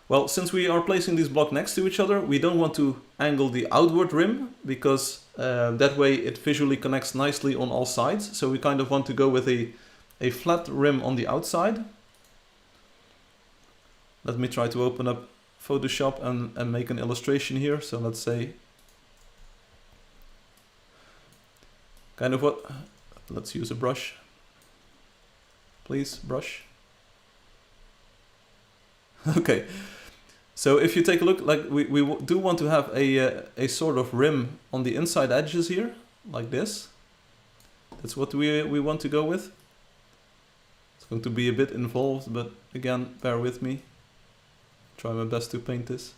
Speaker 1: well, since we are placing these blocks next to each other, we don't want to angle the outward rim because that way it visually connects nicely on all sides. So we kind of want to go with a flat rim on the outside. Let me try to open up Photoshop and make an illustration here. So let's say kind of what, let's use a brush. Please, brush. Okay, so if you take a look, like we do want to have a sort of rim on the inside edges here, like this. That's what we want to go with. It's going to be a bit involved, but again, bear with me. Try my best to paint this.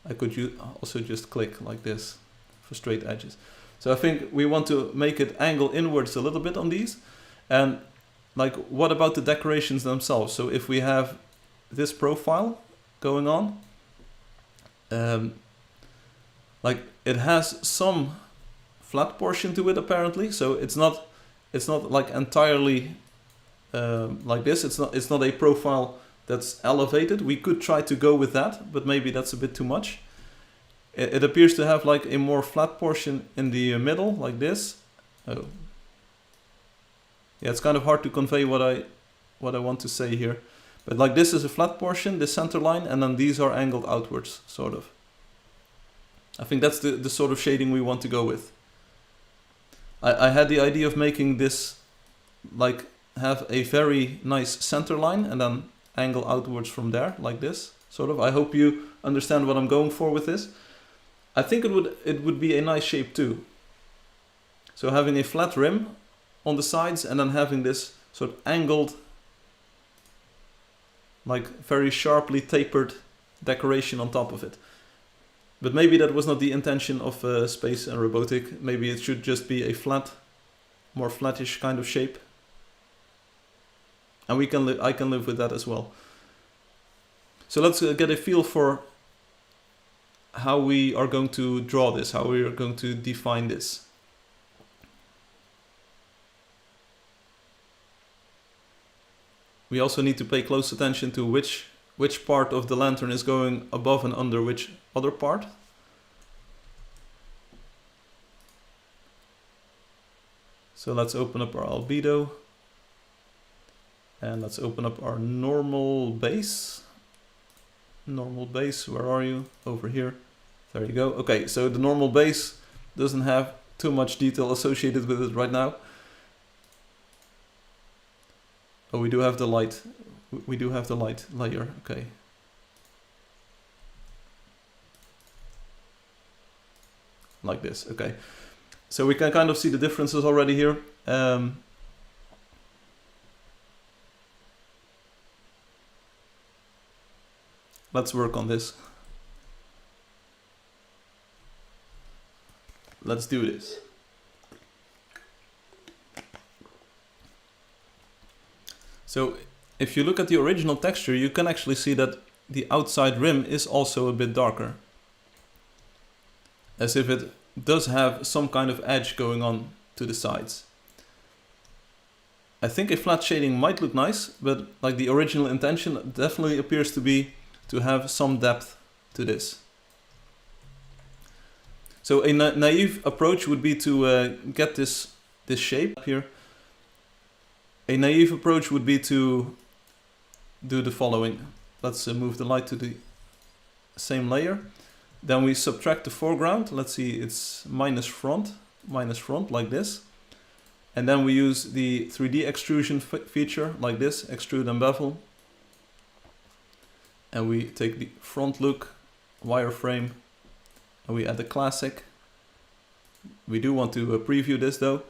Speaker 1: I could also just click like this for straight edges. So I think we want to make it angle inwards a little bit on these. And like, what about the decorations themselves? So if we have this profile going on, like it has some flat portion to it apparently. So it's not like entirely like this. It's not a profile that's elevated. We could try to go with that, but maybe that's a bit too much. It appears to have like a more flat portion in the middle, like this. Oh. Yeah, it's kind of hard to convey what I want to say here. But like this is a flat portion, this center line, and then these are angled outwards, sort of. I think that's the sort of shading we want to go with. I had the idea of making this like have a very nice center line and then angle outwards from there, like this, sort of. I hope you understand what I'm going for with this. I think it would be a nice shape too. So having a flat rim on the sides and then having this sort of angled, like very sharply tapered decoration on top of it. But maybe that was not the intention of Space and Robotic. Maybe it should just be a flat, more flattish kind of shape. And I can live with that as well. So let's get a feel for how we are going to draw this, how we are going to define this. We also need to pay close attention to which part of the lantern is going above and under which other part. So let's open up our albedo. And let's open up our normal base. Normal base, where are you? Over here. There you go. Okay, so the normal base doesn't have too much detail associated with it right now. Oh, we do have the light. We do have the light layer. Okay. Like this. Okay. So we can kind of see the differences already here. Let's work on this. Let's do this. So if you look at the original texture, you can actually see that the outside rim is also a bit darker. As if it does have some kind of edge going on to the sides. I think a flat shading might look nice, but like the original intention definitely appears to be to have some depth to this. So a naive approach would be to get this shape here. A naive approach would be to do the following. Let's move the light to the same layer. Then we subtract the foreground. Let's see, it's minus front, like this. And then we use the 3D extrusion feature, like this, extrude and bevel. And we take the front look, wireframe, and we add the classic. We do want to preview this though.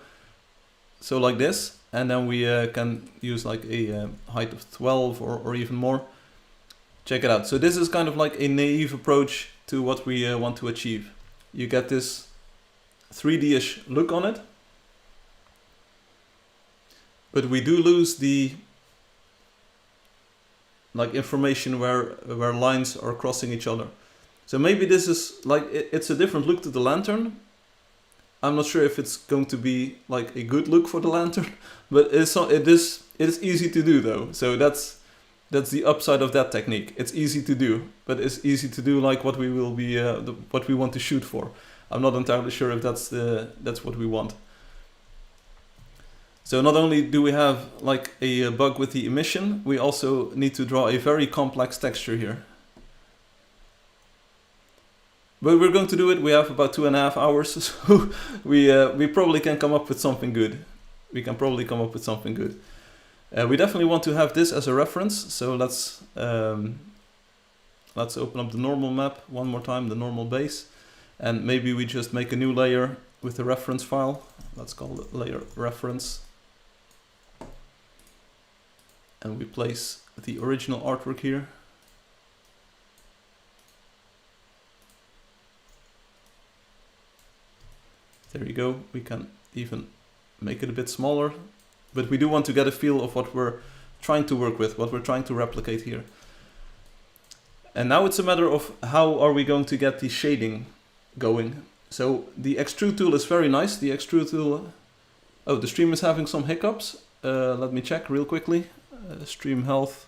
Speaker 1: So like this, and then we can use like a height of 12 or even more. Check it out. So this is kind of like a naive approach to what we want to achieve. You get this 3D-ish look on it, but we do lose the like information where lines are crossing each other. So maybe this is like it's a different look to the lantern. I'm not sure if it's going to be like a good look for the lantern, but it is easy to do though. So that's the upside of that technique. It's easy to do, but it's easy to do like what we will be what we want to shoot for. I'm not entirely sure if that's what we want. So not only do we have like a bug with the emission, we also need to draw a very complex texture here. But we're going to do it. We have about 2.5 hours, so we probably can come up with something good. We can probably come up with something good. We definitely want to have this as a reference, so let's open up the normal map one more time, the normal base, and maybe we just make a new layer with the reference file. Let's call it layer reference. And we place the original artwork here. There you go. We can even make it a bit smaller. But we do want to get a feel of what we're trying to work with, what we're trying to replicate here. And now it's a matter of how are we going to get the shading going. So the extrude tool is very nice. The extrude tool... Oh, the stream is having some hiccups. Let me check real quickly. Stream health.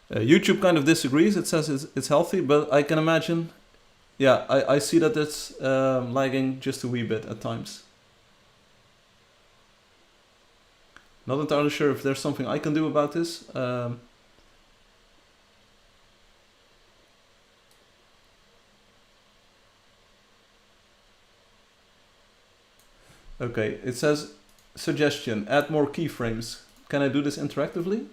Speaker 1: YouTube kind of disagrees. It says it's healthy, but I can imagine... Yeah, I see that it's lagging just a wee bit at times. Not entirely sure if there's something I can do about this. Okay, it says, suggestion, add more keyframes. Can I do this interactively?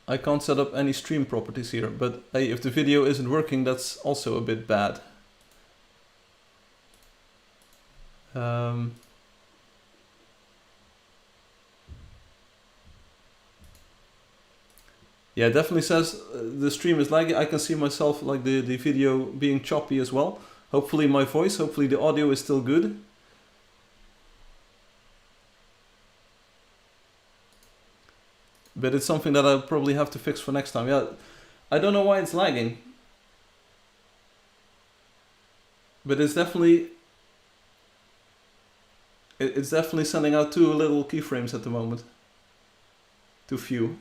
Speaker 1: I can't set up any stream properties here, but hey, if the video isn't working, that's also a bit bad. Yeah, it definitely says the stream is laggy. I can see myself, like the video being choppy as well. Hopefully my voice, hopefully the audio is still good. But it's something that I'll probably have to fix for next time. Yeah, I don't know why it's lagging. But it's definitely sending out too little keyframes at the moment. Too few.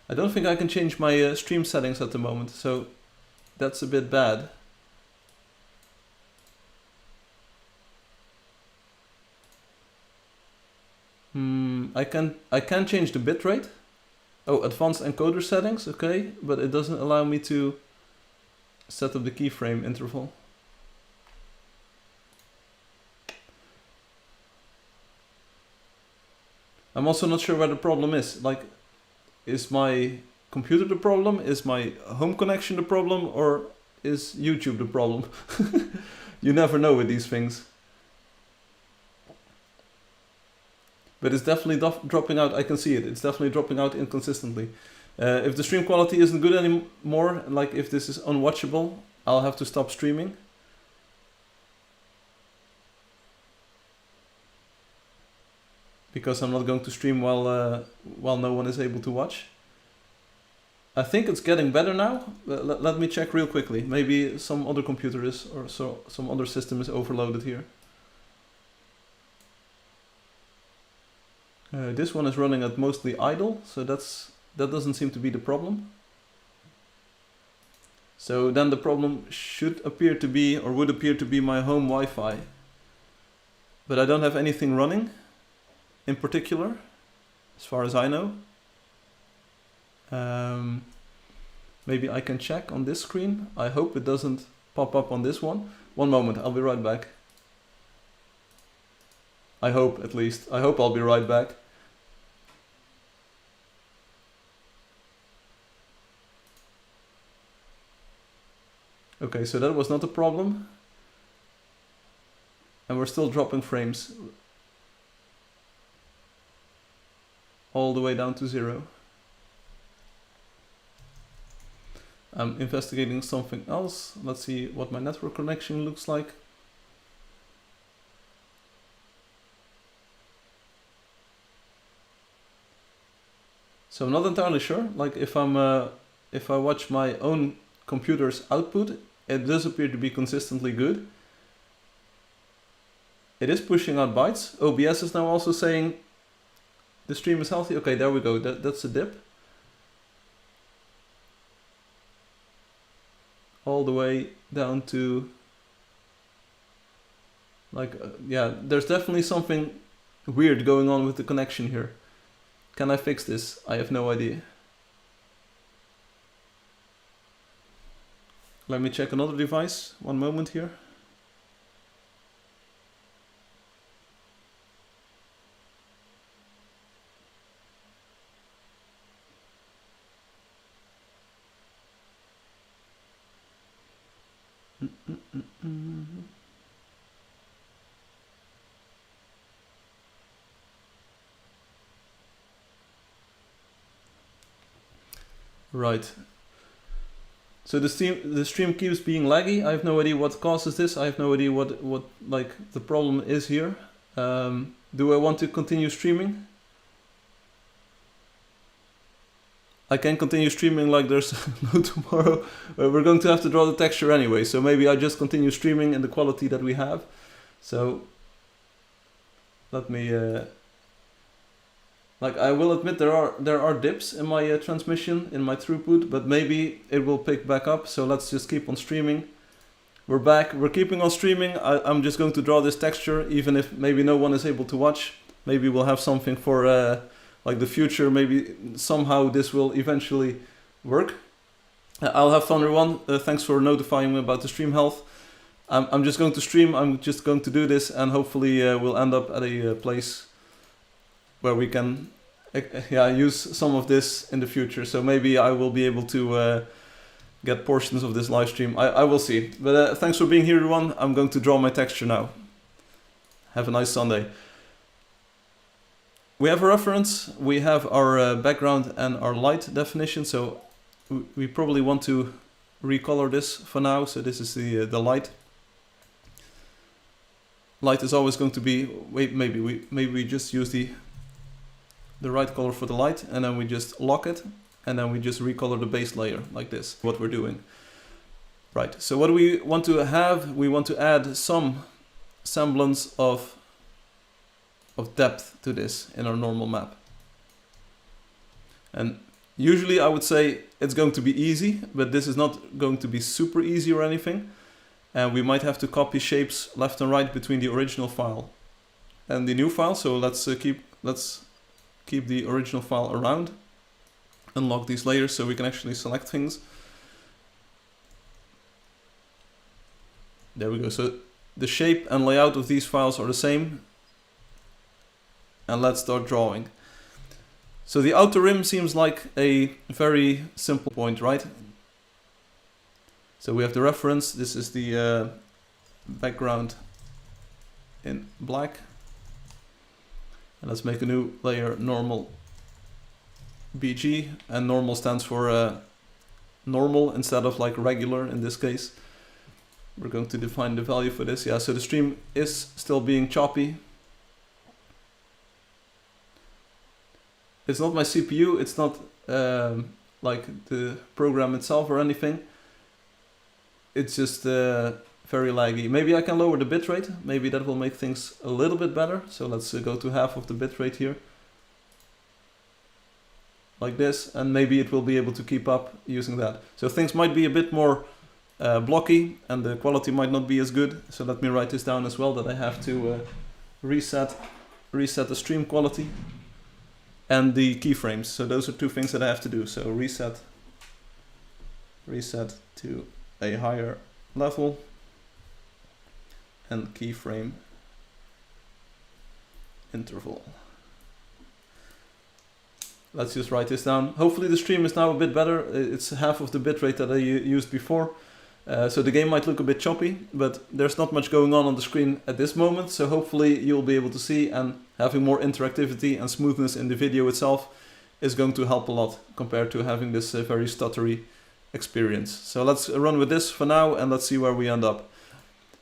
Speaker 1: I don't think I can change my stream settings at the moment, so that's a bit bad. I can change the bitrate. Oh, advanced encoder settings, okay, but it doesn't allow me to set up the keyframe interval. I'm also not sure where the problem is. Like, is my computer the problem? Is my home connection the problem? Or is YouTube the problem? You never know with these things. But it's definitely dropping out. I can see it. It's definitely dropping out inconsistently. If the stream quality isn't good anymore, like if this is unwatchable, I'll have to stop streaming. Because I'm not going to stream while no one is able to watch. I think it's getting better now. Let me check real quickly. Maybe some other computer is, or some other system is overloaded here. This one is running at mostly idle, so that doesn't seem to be the problem. So then the problem should appear to be, or would appear to be, my home Wi-Fi. But I don't have anything running in particular, as far as I know. Maybe I can check on this screen. I hope it doesn't pop up on this one. One moment, I'll be right back. I hope, at least. I hope I'll be right back. Okay, so that was not a problem. And we're still dropping frames all the way down to 0. I'm investigating something else. Let's see what my network connection looks like. So I'm not entirely sure. Like if I watch my own computer's output, it does appear to be consistently good. It is pushing out bytes. OBS is now also saying the stream is healthy. Okay, there we go. That's a dip. All the way down to like, yeah, there's definitely something weird going on with the connection here. Can I fix this? I have no idea. Let me check another device. One moment here. Right. So the stream keeps being laggy. I have no idea what causes this. I have no idea what like the problem is here. Do I want to continue streaming? I can continue streaming like there's no tomorrow. We're going to have to draw the texture anyway, so maybe I just continue streaming in the quality that we have. So let me, like I will admit there are dips in my transmission, in my throughput, but maybe it will pick back up. So let's just keep on streaming. We're back. We're keeping on streaming. I'm just going to draw this texture, even if maybe no one is able to watch. Maybe we'll have something for like the future. Maybe somehow this will eventually work. I'll have fun, everyone. Thanks for notifying me about the stream health. I'm just going to stream. I'm just going to do this, and hopefully we'll end up at a place where we can use some of this in the future. So maybe I will be able to get portions of this live stream. I will see. But thanks for being here, everyone. I'm going to draw my texture now. Have a nice Sunday. We have a reference. We have our background and our light definition. So we probably want to recolor this for now. So this is the light. Light is always going to be, maybe we just use the right color for the light, and then we just lock it, and then we just recolor the base layer like this. What we're doing. Right. So what do we want to have? We want to add some semblance of depth to this in our normal map. And usually I would say it's going to be easy, but this is not going to be super easy or anything. And we might have to copy shapes left and right between the original file and the new file. So let's keep the original file around. Unlock these layers so we can actually select things. There we go. So the shape and layout of these files are the same. And let's start drawing. So the outer rim seems like a very simple point, right? So we have the reference. This is the background in black. And let's make a new layer, normal BG. And normal stands for normal instead of like regular in this case. We're going to define the value for this. Yeah, so the stream is still being choppy. It's not my CPU, it's not like the program itself or anything. It's just very laggy. Maybe I can lower the bitrate. Maybe that will make things a little bit better. So let's go to half of the bitrate here. Like this, and maybe it will be able to keep up using that. So things might be a bit more blocky and the quality might not be as good. So let me write this down as well, that I have to reset the stream quality and the keyframes. So those are two things that I have to do. So reset to a higher level and keyframe interval. Let's just write this down. Hopefully the stream is now a bit better. It's half of the bitrate that I used before. So the game might look a bit choppy, but there's not much going on the screen at this moment. So hopefully you'll be able to see, and having more interactivity and smoothness in the video itself is going to help a lot compared to having this very stuttery experience. So let's run with this for now and let's see where we end up.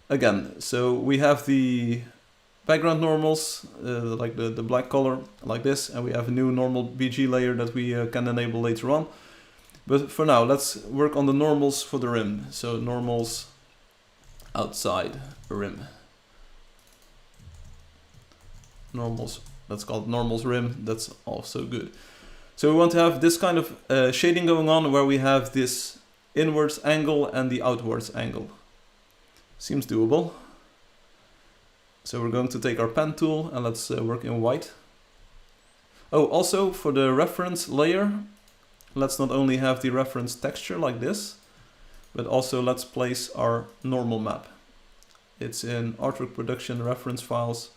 Speaker 1: Again, so we have the background normals, like the black color, like this, and we have a new normal BG layer that we can enable later on. But for now, let's work on the normals for the rim. So normals outside the rim. Normals, let's call it normals rim, that's also good. So we want to have this kind of shading going on where we have this inwards angle and the outwards angle. Seems doable. So we're going to take our pen tool and let's work in white. Oh, also for the reference layer, let's not only have the reference texture like this, but also let's place our normal map. It's in artwork production reference files,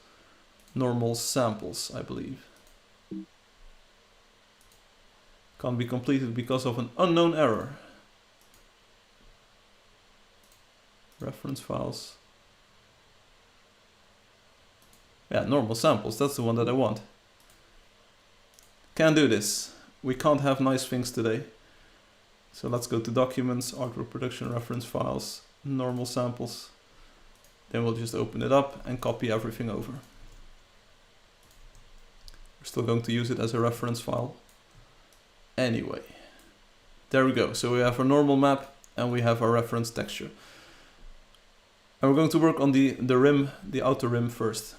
Speaker 1: normal samples, I believe. Can't be completed because of an unknown error. Reference files. Yeah, normal samples, that's the one that I want. Can't do this. We can't have nice things today. So let's go to Documents, Artwork Production, Reference Files, Normal Samples. Then we'll just open it up and copy everything over. We're still going to use it as a reference file. Anyway, there we go. So we have our normal map and we have our reference texture. And we're going to work on the rim, the outer rim first.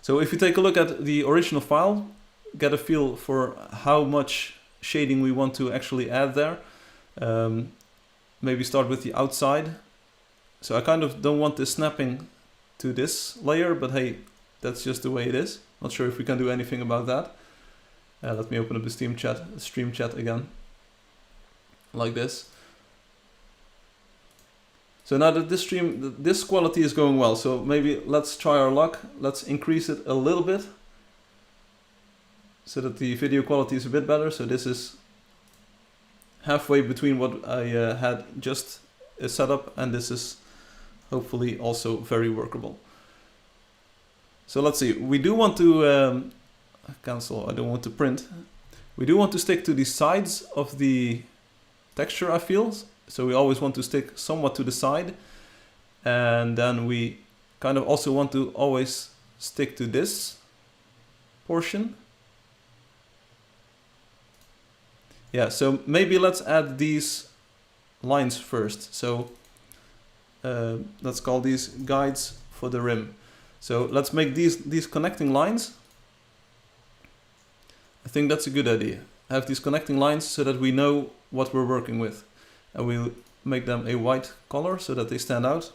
Speaker 1: So if you take a look at the original file, get a feel for how much shading we want to actually add there. Maybe start with the outside. So I kind of don't want this snapping to this layer, but hey, that's just the way it is. Not sure if we can do anything about that. Let me open up the stream chat again, like this. So now that this quality is going well, so maybe let's try our luck. Let's increase it a little bit so that the video quality is a bit better. So this is halfway between what I had just set up, and this is hopefully also very workable. So let's see, we do want to cancel, I don't want to print. We do want to stick to the sides of the texture, I feel. So we always want to stick somewhat to the side. And then we kind of also want to always stick to this portion. Yeah, so maybe let's add these lines first. So let's call these guides for the rim. So let's make these connecting lines. I think that's a good idea. Have these connecting lines so that we know what we're working with. And we'll make them a white color so that they stand out.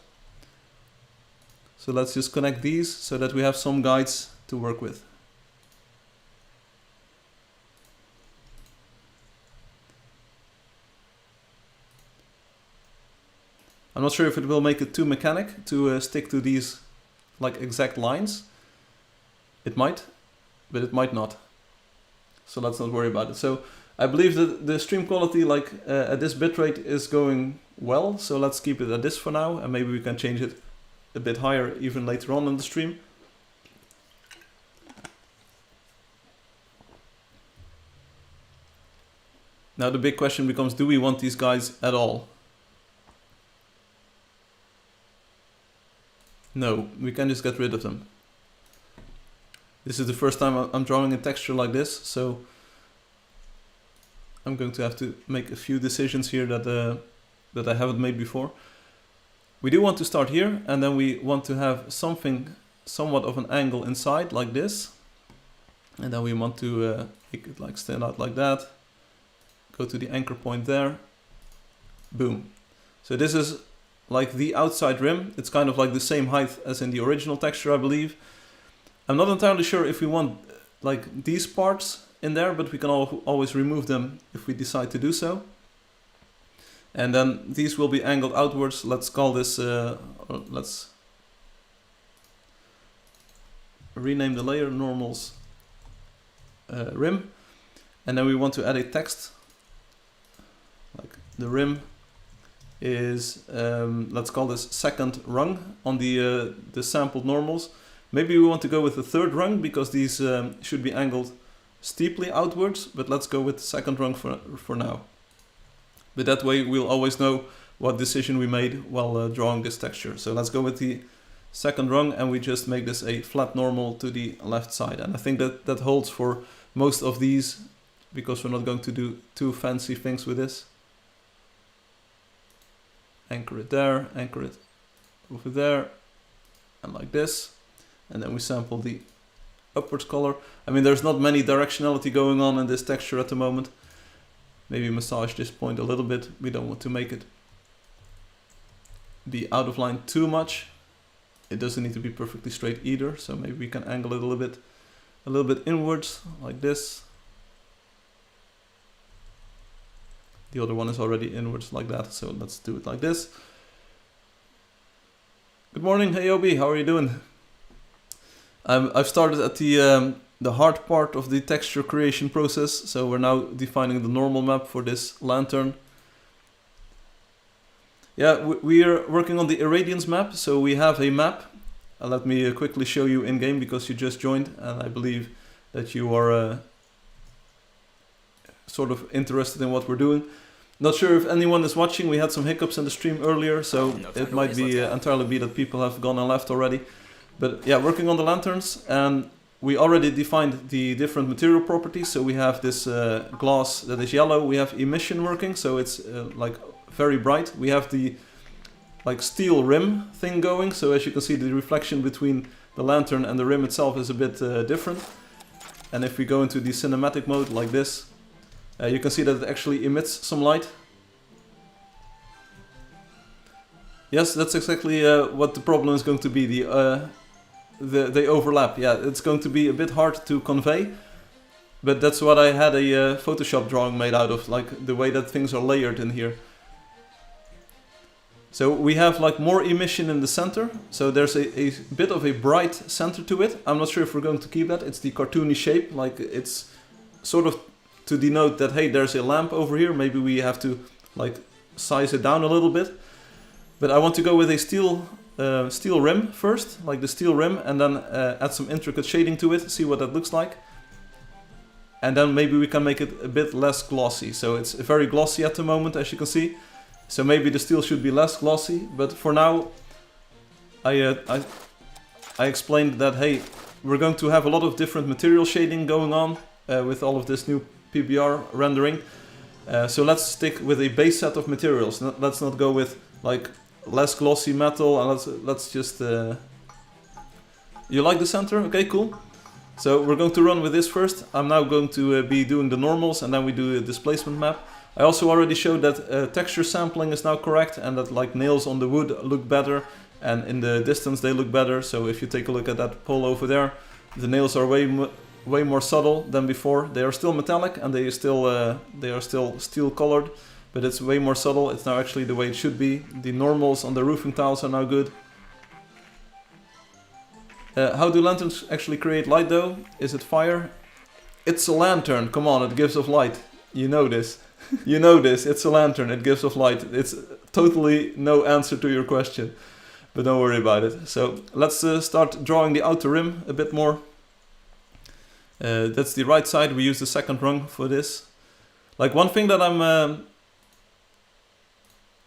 Speaker 1: So let's just connect these so that we have some guides to work with. I'm not sure if it will make it too mechanic to stick to these like exact lines. It might, but it might not. So let's not worry about it. So I believe that the stream quality like at this bitrate is going well. So let's keep it at this for now, and maybe we can change it a bit higher even later on in the stream. Now the big question becomes, do we want these guys at all? No, we can just get rid of them. This is the first time I'm drawing a texture like this, so I'm going to have to make a few decisions here that I haven't made before. We do want to start here, and then we want to have something somewhat of an angle inside, like this. And then we want to make it like stand out like that. Go to the anchor point there. Boom. So this is like the outside rim. It's kind of like the same height as in the original texture, I believe. I'm not entirely sure if we want like these parts in there, but we can always remove them if we decide to do so. And then these will be angled outwards. Let's call this, let's rename the layer normals rim. And then we want to add a text, like the rim is, let's call this second rung on the sampled normals. Maybe we want to go with the third rung because these should be angled steeply outwards, but let's go with the second rung for now. But that way we'll always know what decision we made while drawing this texture. So let's go with the second rung, and we just make this a flat normal to the left side. And I think that holds for most of these, because we're not going to do too fancy things with this. Anchor it there, anchor it over there, and like this. And then we sample the upwards color. I mean, there's not many directionality going on in this texture at the moment. Maybe massage this point a little bit. We don't want to make it be out of line too much. It doesn't need to be perfectly straight either. So maybe we can angle it a little bit inwards like this. The other one is already inwards like that, so let's do it like this. Good morning, hey Obi, how are you doing? I've started at the hard part of the texture creation process, so we're now defining the normal map for this lantern. Yeah, we are working on the Irradiance map, so we have a map. Let me quickly show you in game because you just joined, and I believe that you are sort of interested in what we're doing. Not sure if anyone is watching. We had some hiccups in the stream earlier, so it might be entirely be that people have gone and left already. But yeah, working on the lanterns, and we already defined the different material properties. So we have this glass that is yellow. We have emission working, so it's like very bright. We have the like steel rim thing going. So as you can see, the reflection between the lantern and the rim itself is a bit different. And if we go into the cinematic mode like this, you can see that it actually emits some light. Yes, that's exactly what the problem is going to be. They overlap. Yeah, it's going to be a bit hard to convey, but that's what I had a Photoshop drawing made out of, like the way that things are layered in here. So we have like more emission in the center, so there's a bit of a bright center to it. I'm not sure if we're going to keep that. It's the cartoony shape, like it's sort of to denote that, hey, there's a lamp over here. Maybe we have to like size it down a little bit. But I want to go with a steel rim first, like the steel rim, and then add some intricate shading to it, see what that looks like. And then maybe we can make it a bit less glossy. So it's very glossy at the moment, as you can see. So maybe the steel should be less glossy, but for now I explained that, hey, we're going to have a lot of different material shading going on with all of this new PBR rendering. So let's stick with a base set of materials. Let's not go with like less glossy metal, and let's just... You like the center? Okay, cool. So we're going to run with this first. I'm now going to be doing the normals, and then we do a displacement map. I also already showed that texture sampling is now correct, and that like nails on the wood look better, and in the distance they look better. So if you take a look at that pole over there, the nails are way more subtle than before. They are still metallic, and they are still steel colored, but it's way more subtle. It's now actually the way it should be. The normals on the roofing tiles are now good. How do lanterns actually create light though? Is it fire? It's a lantern, come on, it gives off light. You know this. You know this, it's a lantern, it gives off light. It's totally no answer to your question, but don't worry about it. So let's start drawing the outer rim a bit more. That's the right side, we use the second rung for this. Like one thing that I'm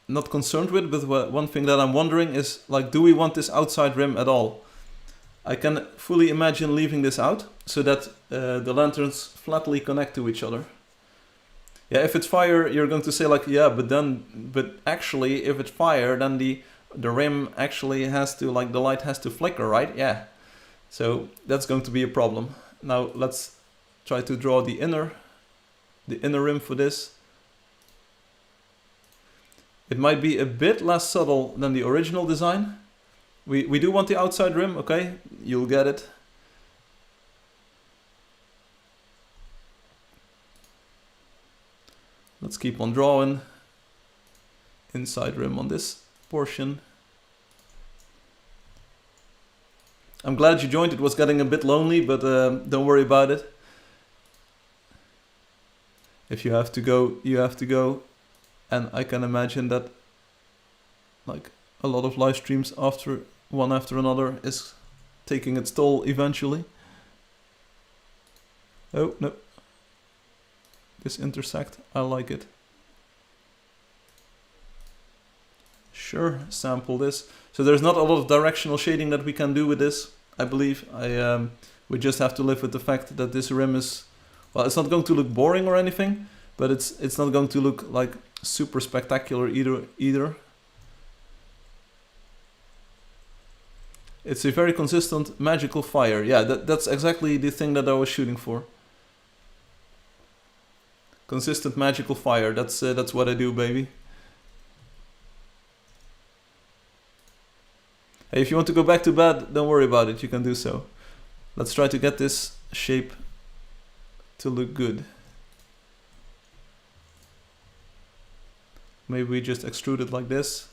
Speaker 1: not concerned with, but one thing that I'm wondering is, like, do we want this outside rim at all? I can fully imagine leaving this out so that the lanterns flatly connect to each other. Yeah, if it's fire, you're going to say like, yeah, but actually, if it's fire, then the rim actually has to, like, the light has to flicker, right? Yeah. So that's going to be a problem. Now let's try to draw the inner rim for this. It might be a bit less subtle than the original design. We do want the outside rim, okay? You'll get it. Let's keep on drawing. Inside rim on this portion. I'm glad you joined. It was getting a bit lonely, but don't worry about it. If you have to go, you have to go. And I can imagine that, like, a lot of live streams one after another is taking its toll eventually. Oh, no. This intersect, I like it. Sure, sample this. So there's not a lot of directional shading that we can do with this, I believe. We just have to live with the fact that this rim is... Well, it's not going to look boring or anything, but it's not going to look like super spectacular either. It's a very consistent magical fire. Yeah, that's exactly the thing that I was shooting for. Consistent magical fire. That's what I do, baby. Hey, if you want to go back to bed, don't worry about it. You can do so. Let's try to get this shape to look good. Maybe we just extrude it like this.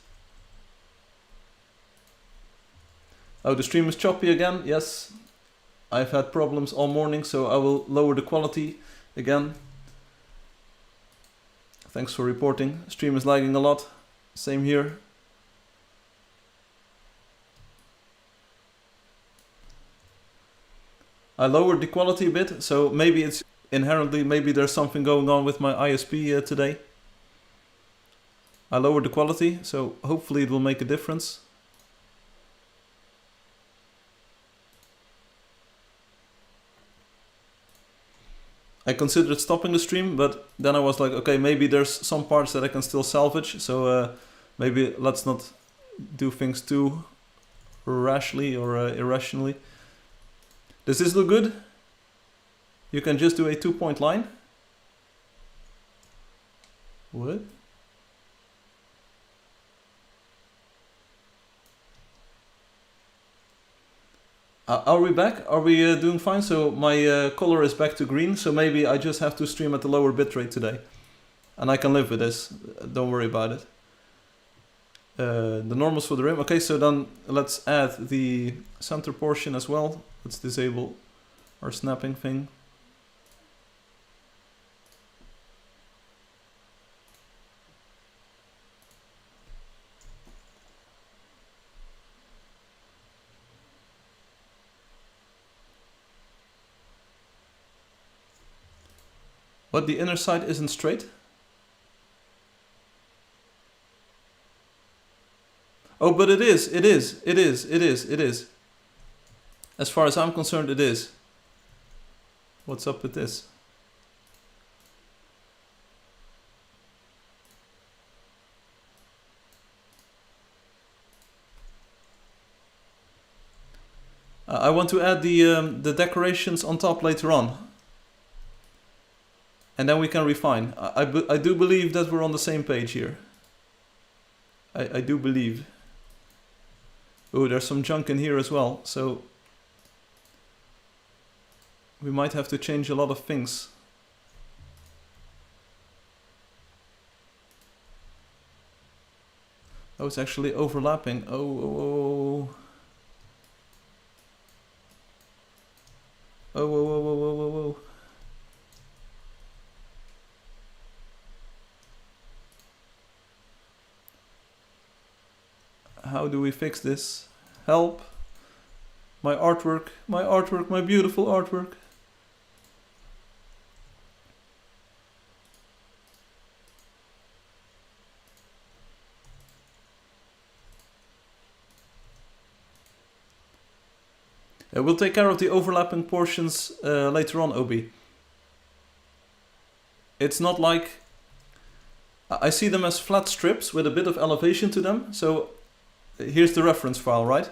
Speaker 1: Oh, the stream is choppy again. Yes, I've had problems all morning, so I will lower the quality again. Thanks for reporting. Stream is lagging a lot. Same here. I lowered the quality a bit, so maybe it's inherently, maybe there's something going on with my ISP today. I lowered the quality, so hopefully it will make a difference. I considered stopping the stream, but then I was like, okay, maybe there's some parts that I can still salvage, so maybe let's not do things too rashly or irrationally. Does this look good? You can just do a 2-point line. What? Are we back? Are we doing fine? So my color is back to green, so maybe I just have to stream at a lower bitrate today. And I can live with this, don't worry about it. The normals for the rim. Okay, so then let's add the center portion as well. Let's disable our snapping thing. What, the inner side isn't straight? Oh, but it is. As far as I'm concerned, it is. What's up with this? I want to add the decorations on top later on. And then we can refine. I do believe that we're on the same page here. I do believe. Oh, there's some junk in here as well, so we might have to change a lot of things. Oh, it's actually overlapping. Oh. How do we fix this? Help! My artwork, my beautiful artwork. We'll take care of the overlapping portions later on, Obi. It's not like... I see them as flat strips with a bit of elevation to them, so here's the reference file, right?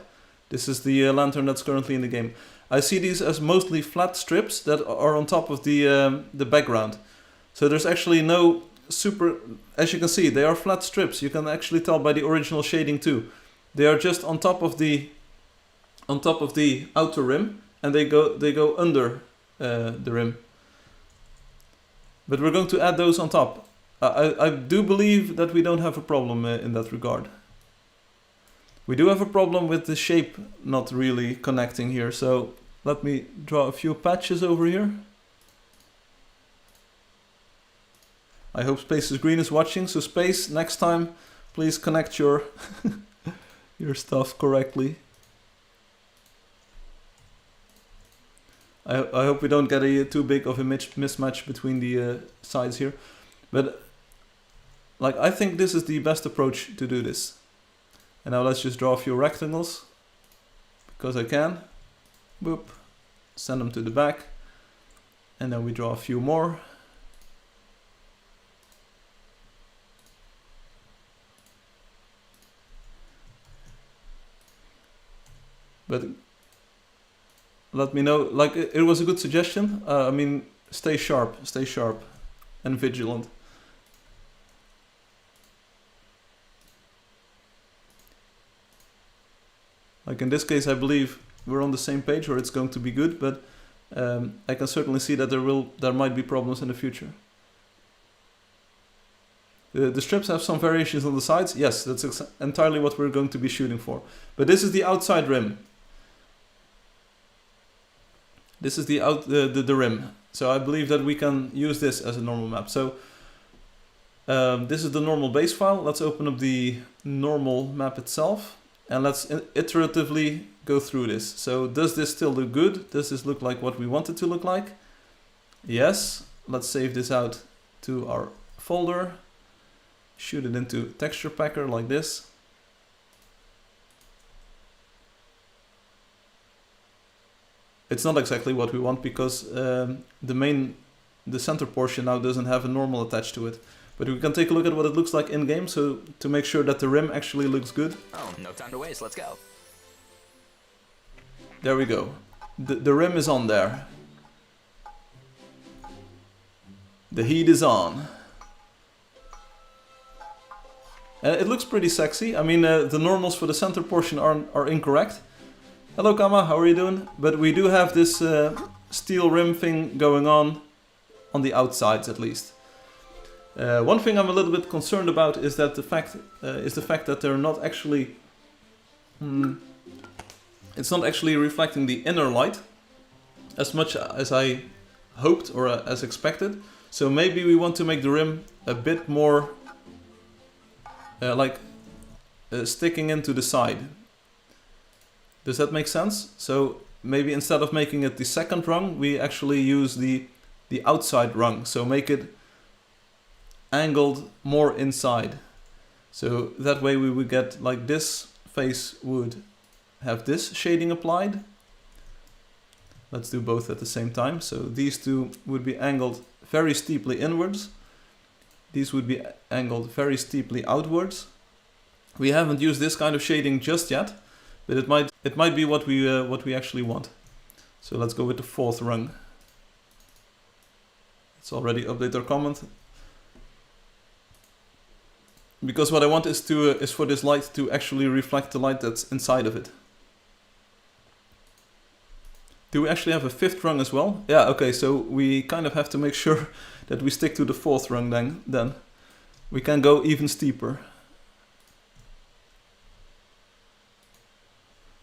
Speaker 1: This is the lantern that's currently in the game. I see these as mostly flat strips that are on top of the background. So there's actually no super... As you can see, they are flat strips. You can actually tell by the original shading too. They are just on top of the outer rim, and they go under the rim. But we're going to add those on top. I do believe that we don't have a problem in that regard. We do have a problem with the shape not really connecting here, so let me draw a few patches over here. I hope Space is Green is watching, so Space, next time please connect your your stuff correctly. I hope we don't get a too big of a mismatch between the sides here, but like I think this is the best approach to do this. And now let's just draw a few rectangles, because I can. Boop. Send them to the back. And then we draw a few more. But let me know, like it was a good suggestion. I mean, stay sharp and vigilant. Like in this case, I believe we're on the same page, or it's going to be good, but I can certainly see that there might be problems in the future. The strips have some variations on the sides. Yes, that's entirely what we're going to be shooting for. But this is the outside rim. This is the rim. So I believe that we can use this as a normal map. So this is the normal base file. Let's open up the normal map itself. And let's iteratively go through this. So does this still look good? Does this look like what we want it to look like? Yes. Let's save this out to our folder. shoot it into texture packer like this. It's not exactly what we want because the center portion now doesn't have a normal attached to it. But we can take a look at what it looks like in game, so to make sure that the rim actually looks good.
Speaker 2: Oh, no time to waste, let's go.
Speaker 1: There we go. The rim is on there. The heat is on. It looks pretty sexy. I mean, the normals for the center portion are incorrect. Hello Kama, how are you doing? But we do have this steel rim thing going on the outsides at least. One thing I'm a little bit concerned about is that the fact that they're not actually it's not actually reflecting the inner light as much as I hoped or as expected. So maybe we want to make the rim a bit more sticking into the side. Does that make sense? So maybe instead of making it the second rung, we actually use the outside rung. So make it angled more inside. So that way we would get like this face would have this shading applied. Let's do both at the same time. So these two would be angled very steeply inwards. These would be angled very steeply outwards. We haven't used this kind of shading just yet, but it might be what we actually want. So let's go with the fourth rung. Let's already update our comment. Because what I want is for this light to actually reflect the light that's inside of it. Do we actually have a fifth rung as well? Yeah, okay, so we kind of have to make sure that we stick to the fourth rung then. We can go even steeper.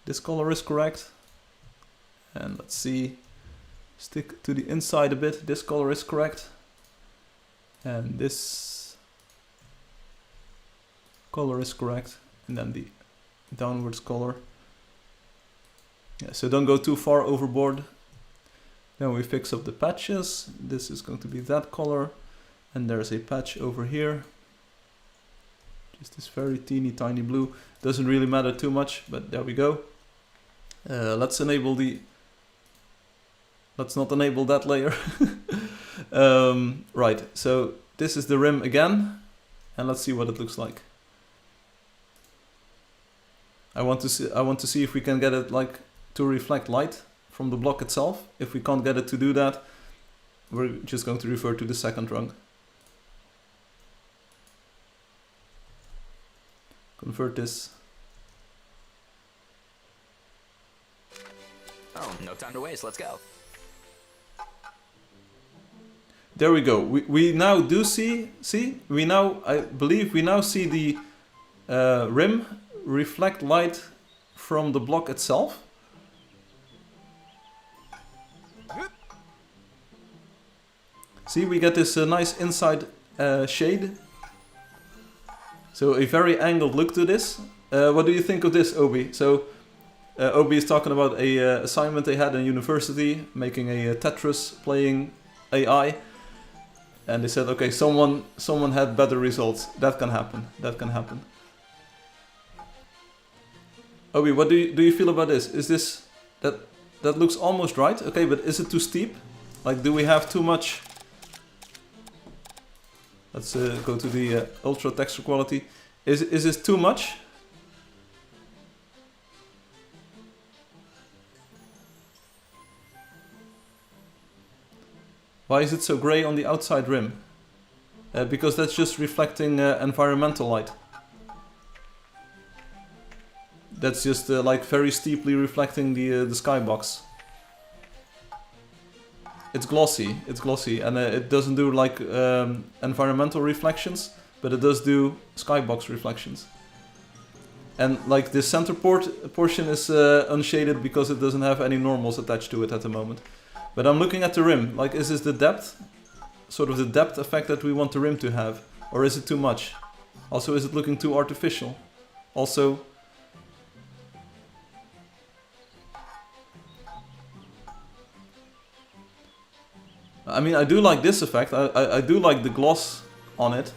Speaker 1: This color is correct. And let's see, stick to the inside a bit. This color is correct. And this color is correct. And then the downwards color. Yeah, so don't go too far overboard. Then we fix up the patches. This is going to be that color. And there's a patch over here. Just this very teeny tiny blue. Doesn't really matter too much, but there we go. Let's not enable that layer. Right, so this is the rim again. And let's see what it looks like. I want to see if we can get it like to reflect light from the block itself. If we can't get it to do that, we're just going to refer to the second rung. Convert this.
Speaker 2: Oh, no time to waste, let's go.
Speaker 1: There we go. We now do see, I believe we now see the rim reflect light from the block itself. See, we get this nice inside shade. So a very angled look to this. What do you think of this, Obi? So Obi is talking about a assignment they had in university, making a Tetris playing AI. And they said, okay, someone had better results. That can happen. That can happen. Obi, what do you feel about this? Is this that looks almost right? Okay, but is it too steep? Like, do we have too much? Let's go to the ultra texture quality. Is this too much? Why is it so gray on the outside rim? Because that's just reflecting environmental light. That's just like very steeply reflecting the skybox. It's glossy, and it doesn't do like environmental reflections, but it does do skybox reflections. And like the center portion is unshaded because it doesn't have any normals attached to it at the moment. But I'm looking at the rim, like is this the depth? Sort of the depth effect that we want the rim to have? Or is it too much? Also, is it looking too artificial? Also, I mean, I do like this effect. I do like the gloss on it,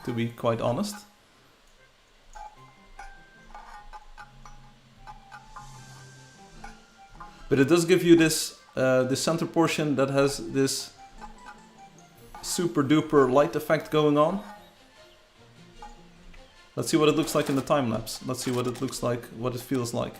Speaker 1: to be quite honest. But it does give you this this center portion that has this super duper light effect going on. Let's see what it looks like in the time lapse. Let's see what it looks like, what it feels like.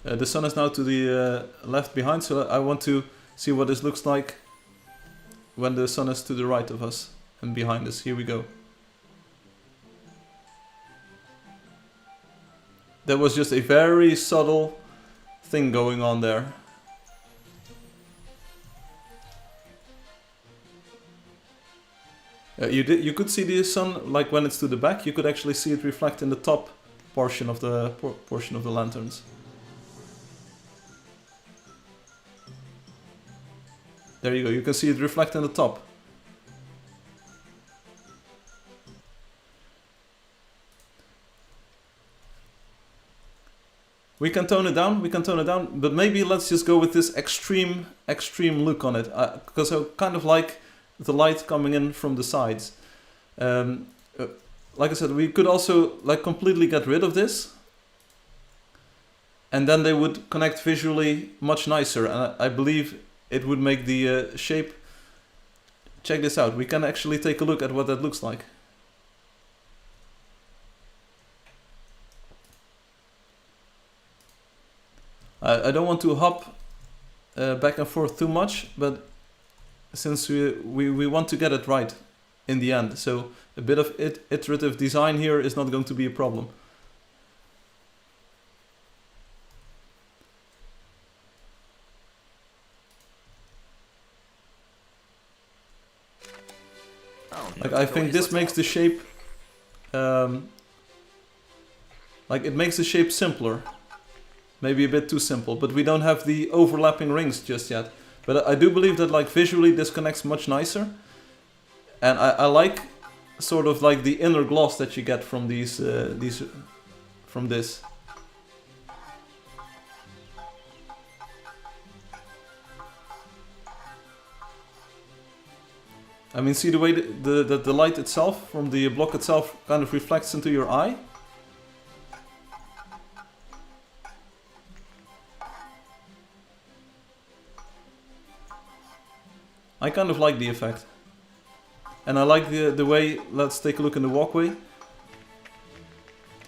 Speaker 1: The sun is now to the left behind, so I want to see what this looks like when the sun is to the right of us and behind us. Here we go. There was just a very subtle thing going on there. You could see the sun, like when it's to the back, you could actually see it reflect in the top portion of the lanterns. There you go, you can see it reflect in the top. We can tone it down, but maybe let's just go with this extreme look on it, because I kind of like the light coming in from the sides. Like I said, we could also like completely get rid of this, and then they would connect visually much nicer, and I believe it would make the shape. Check this out, we can actually take a look at what that looks like. I don't want to hop back and forth too much, but since we want to get it right in the end, so a bit of iterative design here is not going to be a problem. Like I think this makes the shape, like it makes the shape simpler. Maybe a bit too simple, but we don't have the overlapping rings just yet. But I do believe that like visually this connects much nicer. And I like sort of like the inner gloss that you get from from this. I mean, see the way the light itself from the block itself kind of reflects into your eye? I kind of like the effect. And I like the way, let's take a look in the walkway.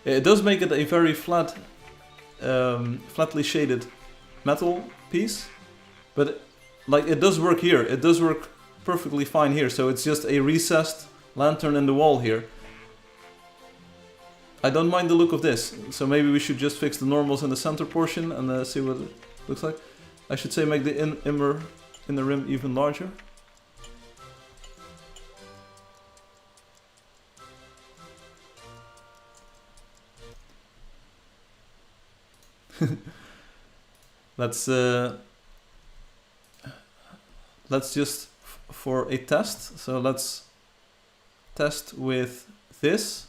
Speaker 1: It does make it a very flat, flatly shaded metal piece. But like it does work here, it does work perfectly fine here. So it's just a recessed lantern in the wall here. I don't mind the look of this. So maybe we should just fix the normals in the center portion and see what it looks like. I should say make the inner rim even larger. Let's just for a test. So let's test with this,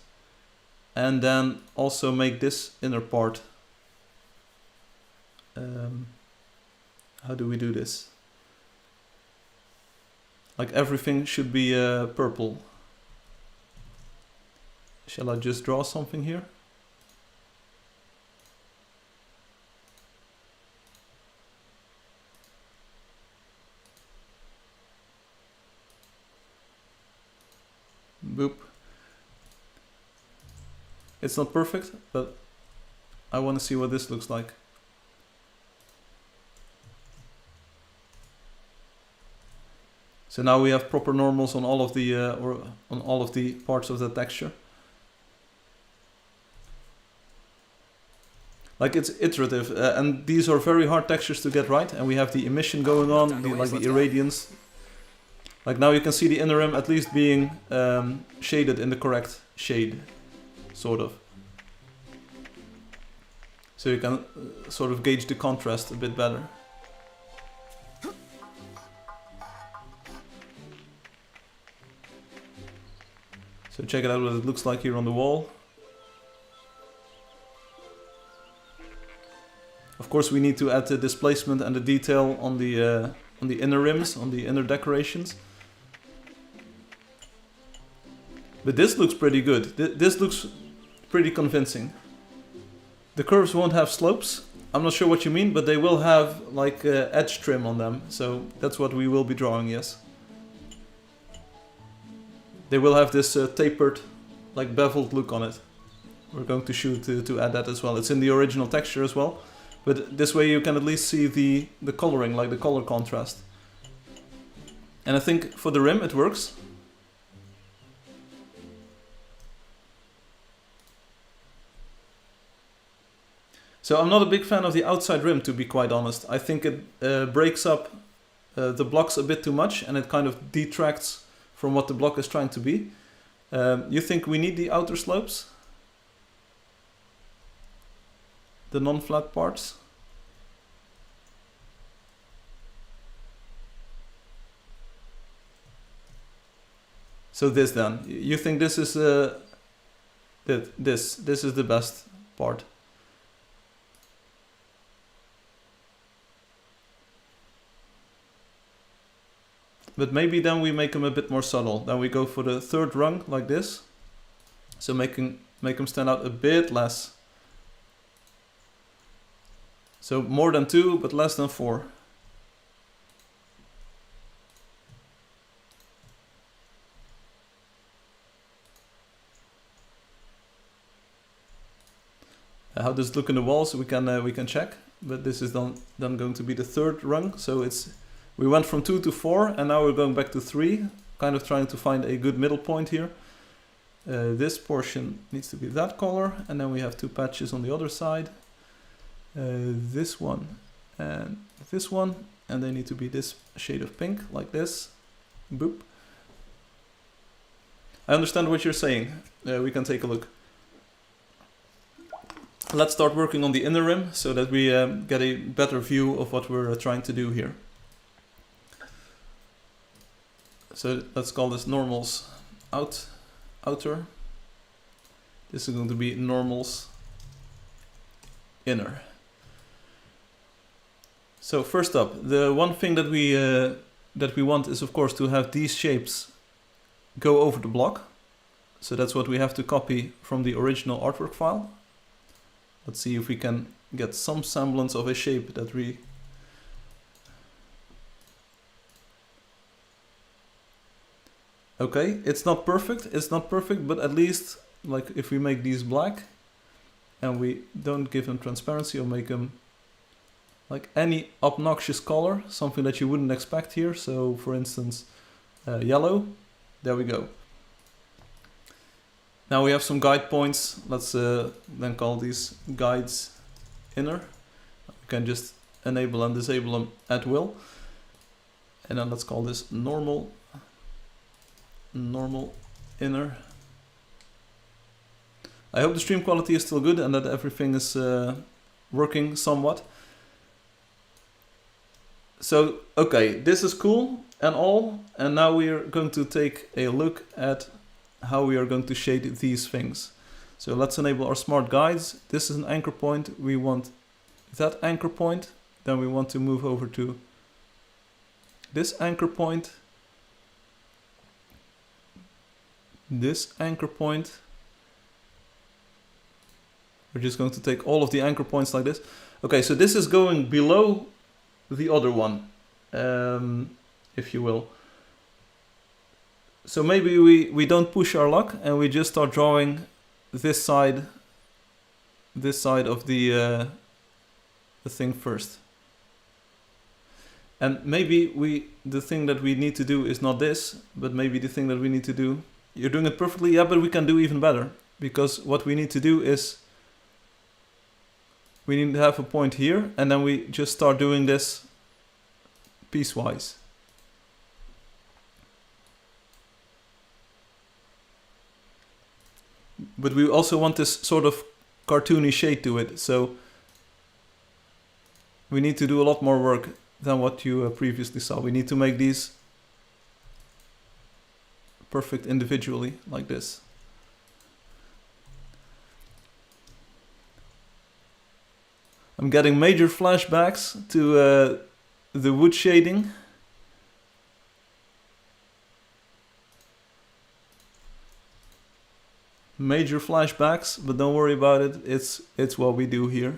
Speaker 1: and then also make this inner part. How do we do this? Like everything should be purple. Shall I just draw something here? Boop. It's not perfect, but I want to see what this looks like. So now we have proper normals on all of the on all of the parts of the texture. Like it's iterative, and these are very hard textures to get right. And we have the emission going on, like the irradiance. Like now you can see the inner rim at least being shaded in the correct shade, sort of. So you can sort of gauge the contrast a bit better. So check it out what it looks like here on the wall. Of course, we need to add the displacement and the detail on the inner rims, on the inner decorations. But this looks pretty good. This looks pretty convincing. The curves won't have slopes. I'm not sure what you mean, but they will have like edge trim on them. So that's what we will be drawing, yes. They will have this tapered, like beveled look on it. We're going to shoot to add that as well. It's in the original texture as well. But this way you can at least see the coloring, like the color contrast. And I think for the rim it works. So I'm not a big fan of the outside rim, to be quite honest. I think it breaks up the blocks a bit too much and it kind of detracts from what the block is trying to be. You think we need the outer slopes? The non-flat parts? So this then, you think this is this is the best part? But maybe then we make them a bit more subtle. Then we go for the third rung like this. So make them stand out a bit less. So more than 2, but less than 4. How does it look in the walls? We can check. But this is then going to be the third rung. So we went from 2 to 4, and now we're going back to 3. Kind of trying to find a good middle point here. This portion needs to be that color, and then we have 2 patches on the other side. This one and this one, and they need to be this shade of pink, like this. Boop. I understand what you're saying. We can take a look. Let's start working on the inner rim so that we get a better view of what we're trying to do here. So let's call this normals outer. This is going to be normals inner. So first up, the one thing that we want is of course to have these shapes go over the block. So that's what we have to copy from the original artwork file. Let's see if we can get some semblance of a shape that we... Okay, it's not perfect, but at least like if we make these black and we don't give them transparency or make them like any obnoxious color, something that you wouldn't expect here. So for instance, yellow, there we go. Now we have some guide points. Let's then call these guides inner. We can just enable and disable them at will. And then let's call this normal inner. I hope the stream quality is still good and that everything is working somewhat. So, okay, this is cool and all, and now we are going to take a look at how we are going to shade these things. So let's enable our smart guides. This is an anchor point. We want that anchor point. Then we want to move over to this anchor point. This anchor point. We're just going to take all of the anchor points like this. Okay, so this is going below the other one, if you will. So maybe we don't push our luck and we just start drawing this side of the thing first. And maybe the thing that we need to do is not this, but maybe the thing that we need to do, you're doing it perfectly, yeah, but we can do even better. Because what we need to do is, we need to have a point here, and then we just start doing this piecewise. But we also want this sort of cartoony shade to it, so we need to do a lot more work than what you previously saw. We need to make these perfect individually, like this. I'm getting major flashbacks to the wood shading. Major flashbacks, but don't worry about it. It's what we do here.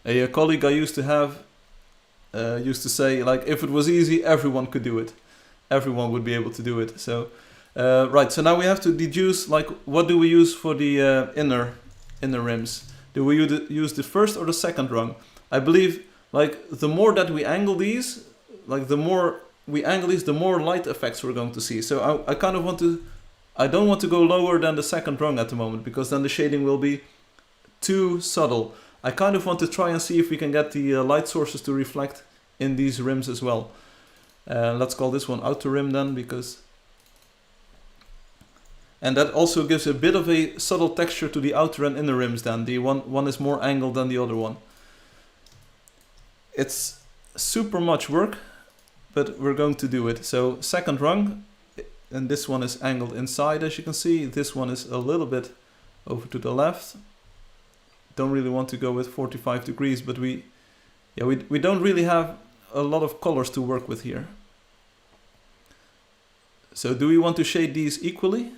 Speaker 1: A colleague I used to have used to say, like, if it was easy, everyone could do it. Everyone would be able to do it. So, right. So now we have to deduce, like, what do we use for the inner rims? Do we use the first or the second rung? I believe, like, the more that we angle these, like, the more we angle these, the more light effects we're going to see. So I kind of want to, I don't want to go lower than the second rung at the moment, because then the shading will be too subtle. I kind of want to try and see if we can get the light sources to reflect in these rims as well. Let's call this one outer rim then, because... And that also gives a bit of a subtle texture to the outer and inner rims then. The one is more angled than the other one. It's super much work, but we're going to do it. So second rung, and this one is angled inside, as you can see. This one is a little bit over to the left. Don't really want to go with 45 degrees, but we don't really have a lot of colors to work with here. So do we want to shade these equally,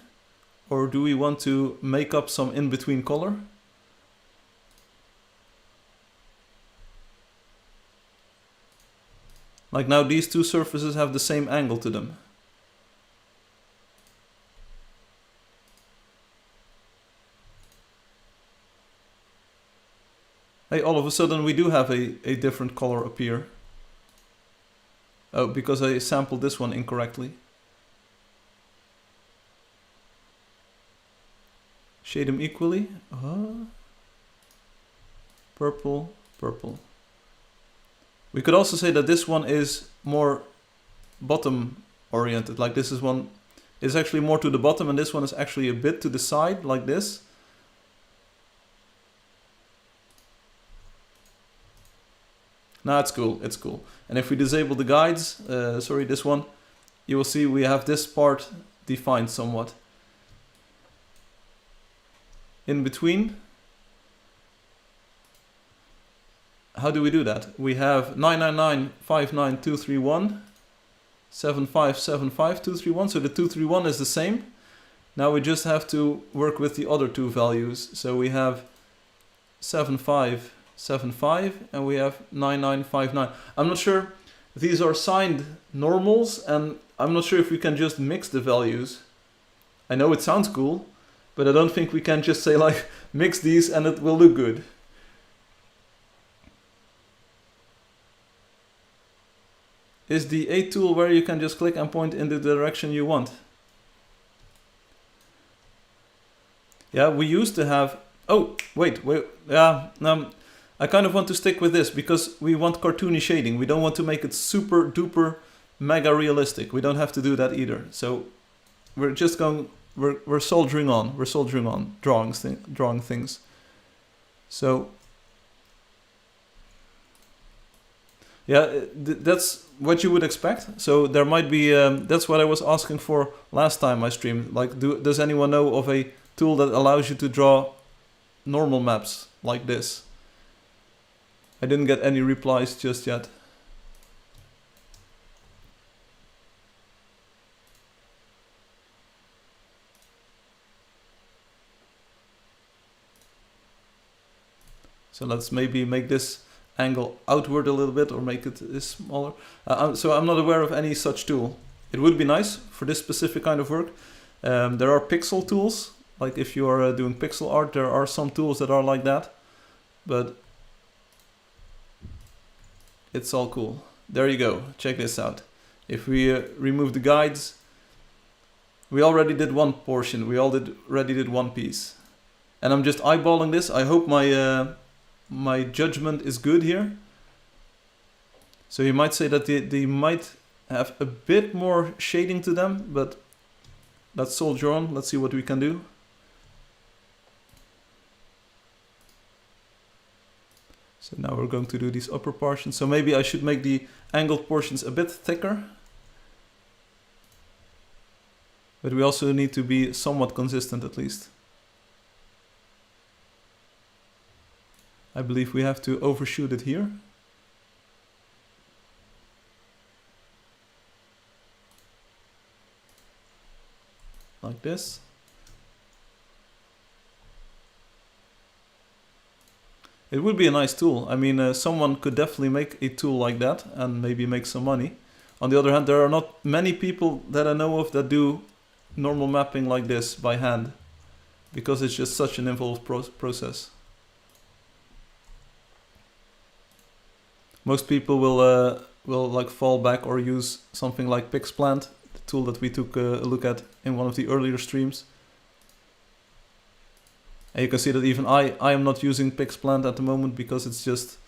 Speaker 1: or do we want to make up some in-between color? Like now these two surfaces have the same angle to them. Hey, all of a sudden we do have a different color appear. Oh, because I sampled this one incorrectly. Shade them equally. Purple, purple. We could also say that this one is more bottom oriented. Like this is one is actually more to the bottom, and this one is actually a bit to the side, like this. No, it's cool, it's cool. And if we disable the guides, sorry, this one, you will see we have this part defined somewhat. In between, how do we do that? We have 999592231, 7575231, so the 231 is the same. Now we just have to work with the other two values. So we have 7575 and we have 9959. I'm not sure, these are signed normals, and I'm not sure if we can just mix the values. I know it sounds cool, but I don't think we can just say like mix these and it will look good. Is the A tool where you can just click and point in the direction you want? Yeah, we used to have, oh, wait, yeah, I kind of want to stick with this because we want cartoony shading. We don't want to make it super duper mega realistic. We don't have to do that either. So we're just going, we're soldering on. We're soldering on, drawing things. So yeah, that's what you would expect. So there might be, that's what I was asking for last time I streamed. Like, does anyone know of a tool that allows you to draw normal maps like this? I didn't get any replies just yet. So let's maybe make this angle outward a little bit or make it smaller. So I'm not aware of any such tool. It would be nice for this specific kind of work. There are pixel tools. Like if you are doing pixel art, there are some tools that are like that. But it's all cool. There you go. Check this out. If we remove the guides, we already did one portion. We already did one piece. And I'm just eyeballing this. I hope my my judgment is good here. So you might say that they might have a bit more shading to them, but let's soldier on. Let's see what we can do. So now we're going to do these upper portions. So maybe I should make the angled portions a bit thicker. But we also need to be somewhat consistent at least. I believe we have to overshoot it here. Like this. It would be a nice tool. I mean, someone could definitely make a tool like that and maybe make some money. On the other hand, there are not many people that I know of that do normal mapping like this by hand, because it's just such an involved process. Most people will like fall back or use something like Pixplant, the tool that we took a look at in one of the earlier streams. And you can see that even I am not using Pixplant at the moment, because it's just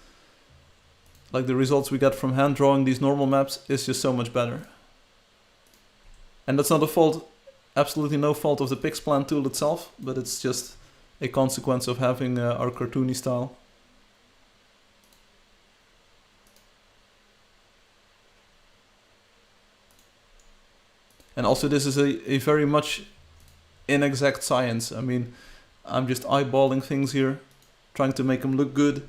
Speaker 1: like the results we get from hand drawing these normal maps is just so much better. And that's not a fault, absolutely no fault of the Pixplant tool itself, but it's just a consequence of having our cartoony style. And also this is a very much inexact science. I mean, I'm just eyeballing things here, trying to make them look good.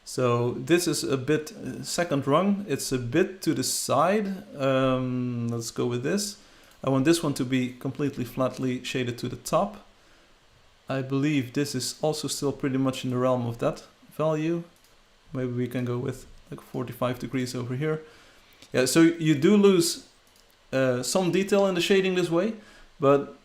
Speaker 1: So this is a bit second rung. It's a bit to the side. Let's go with this. I want this one to be completely flatly shaded to the top. I believe this is also still pretty much in the realm of that value. Maybe we can go with like 45 degrees over here. Yeah, so you do lose some detail in the shading this way, but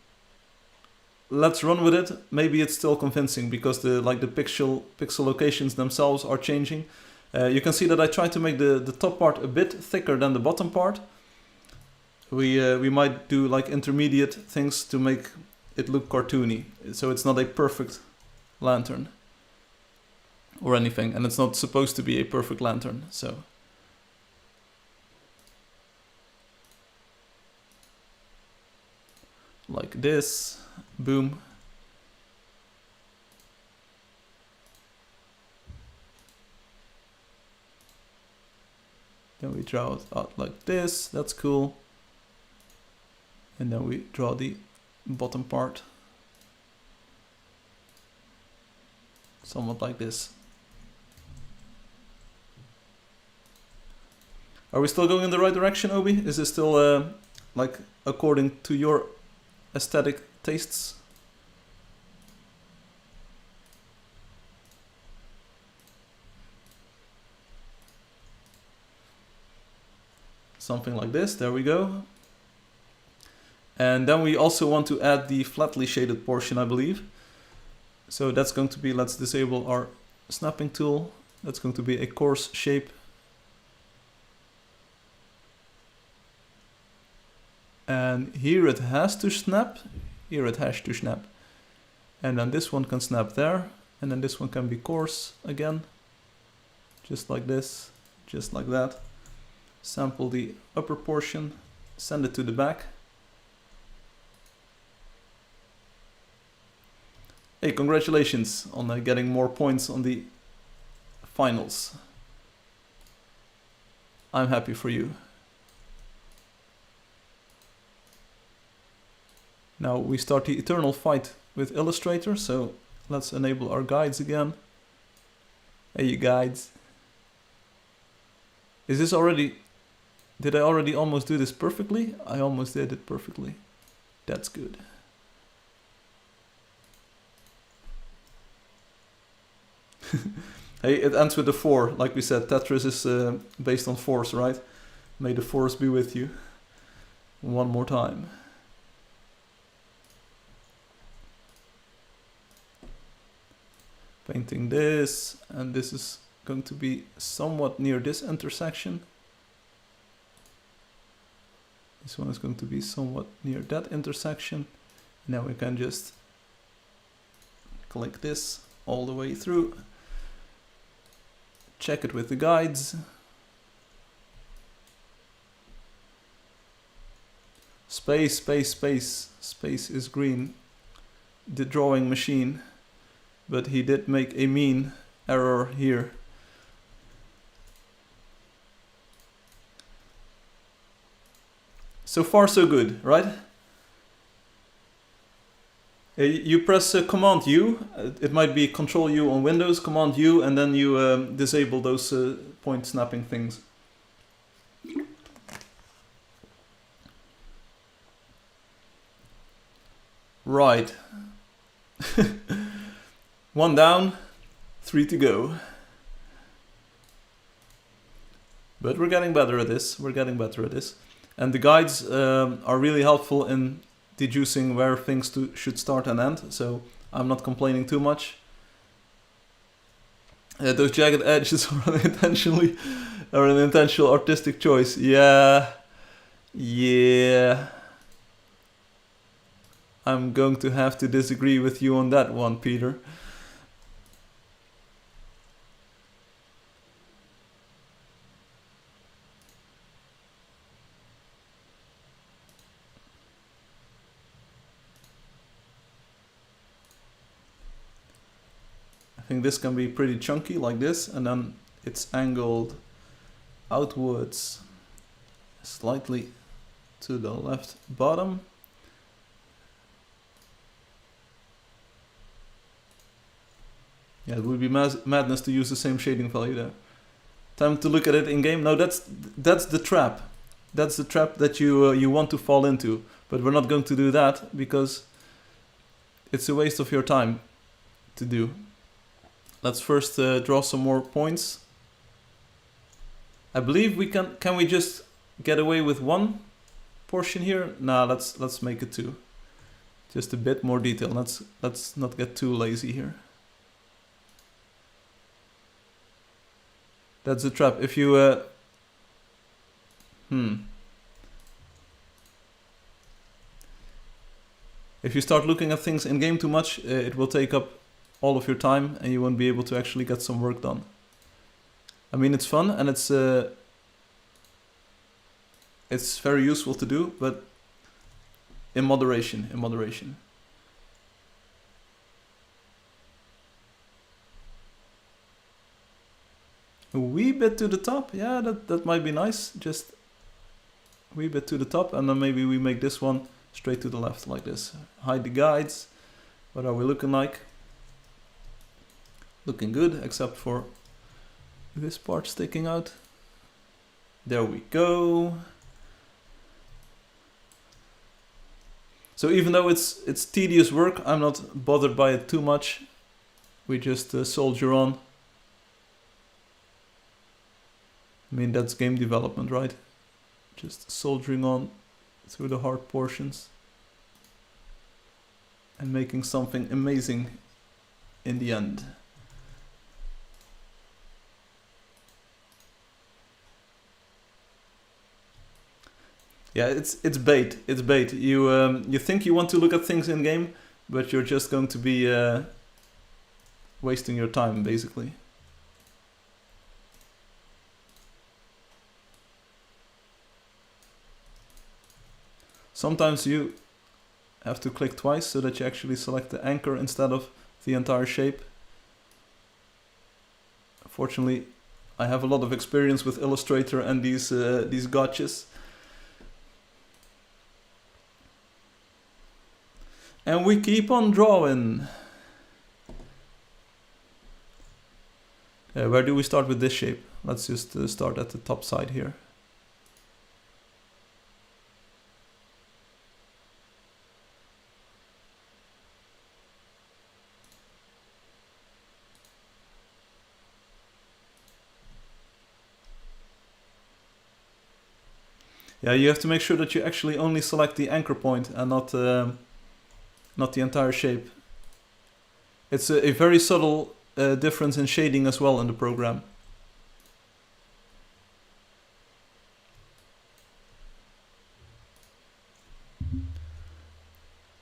Speaker 1: let's run with it. Maybe it's still convincing, because the pixel locations themselves are changing. You can see that I tried to make the top part a bit thicker than the bottom part. We might do like intermediate things to make it look cartoony, so it's not a perfect lantern or anything, and it's not supposed to be a perfect lantern. So like this, boom. Then we draw it out like this, that's cool. And then we draw the bottom part. Somewhat like this. Are we still going in the right direction, Obi? Is this still like according to your aesthetic tastes? Something like this, there we go. And then we also want to add the flatly shaded portion, I believe. So that's going to be, let's disable our snapping tool. That's going to be a coarse shape. And here it has to snap. Here it has to snap. And then this one can snap there. And then this one can be coarse again. Just like this. Just like that. Sample the upper portion. Send it to the back. Hey, congratulations on getting more points on the finals. I'm happy for you. Now we start the eternal fight with Illustrator, so let's enable our guides again. Hey, you guides. Is this already... Did I already almost do this perfectly? I almost did it perfectly. That's good. Hey, it ends with a 4. Like we said, Tetris is based on force, right? May the force be with you. One more time. Painting this, and this is going to be somewhat near this intersection. This one is going to be somewhat near that intersection. Now we can just click this all the way through. Check it with the guides. Space, space, space. Space is green. the drawing machine, but he did make a mean error here. So far so good, right? You press Command U, it might be Control U on Windows, Command U, and then you disable those point snapping things. Right. 1 down, 3 to go. But we're getting better at this, And the guides are really helpful in deducing where things should start and end, so I'm not complaining too much. Those jagged edges are an intentional artistic choice. Yeah. I'm going to have to disagree with you on that one, Peter. I think this can be pretty chunky like this, and then it's angled outwards slightly to the left bottom. Yeah, it would be madness to use the same shading value there. Time to look at it in game. No, that's the trap. That's the trap that you want to fall into. But we're not going to do that because it's a waste of your time to do. Let's first draw some more points. I believe we can we just get away with one portion here? Nah, let's make it 2. Just a bit more detail. Let's not get too lazy here. That's the trap. If you if you start looking at things in game too much, it will take up all of your time and you won't be able to actually get some work done. I mean, it's fun and it's very useful to do, but in moderation, A wee bit to the top, yeah, that might be nice. Just a wee bit to the top, and then maybe we make this one straight to the left like this. Hide the guides. What are we looking like? Looking good, except for this part sticking out. There we go. So even though it's tedious work, I'm not bothered by it too much. We just soldier on. I mean, that's game development, right? Just soldiering on through the hard portions and making something amazing in the end. Yeah, it's bait. It's bait. You think you want to look at things in game, but you're just going to be wasting your time, basically. Sometimes you have to click twice so that you actually select the anchor instead of the entire shape. Fortunately, I have a lot of experience with Illustrator and these gotchas. And we keep on drawing. Where do we start with this shape? Let's just start at the top side here. Yeah, you have to make sure that you actually only select the anchor point and not the entire shape. It's a very subtle difference in shading as well in the program.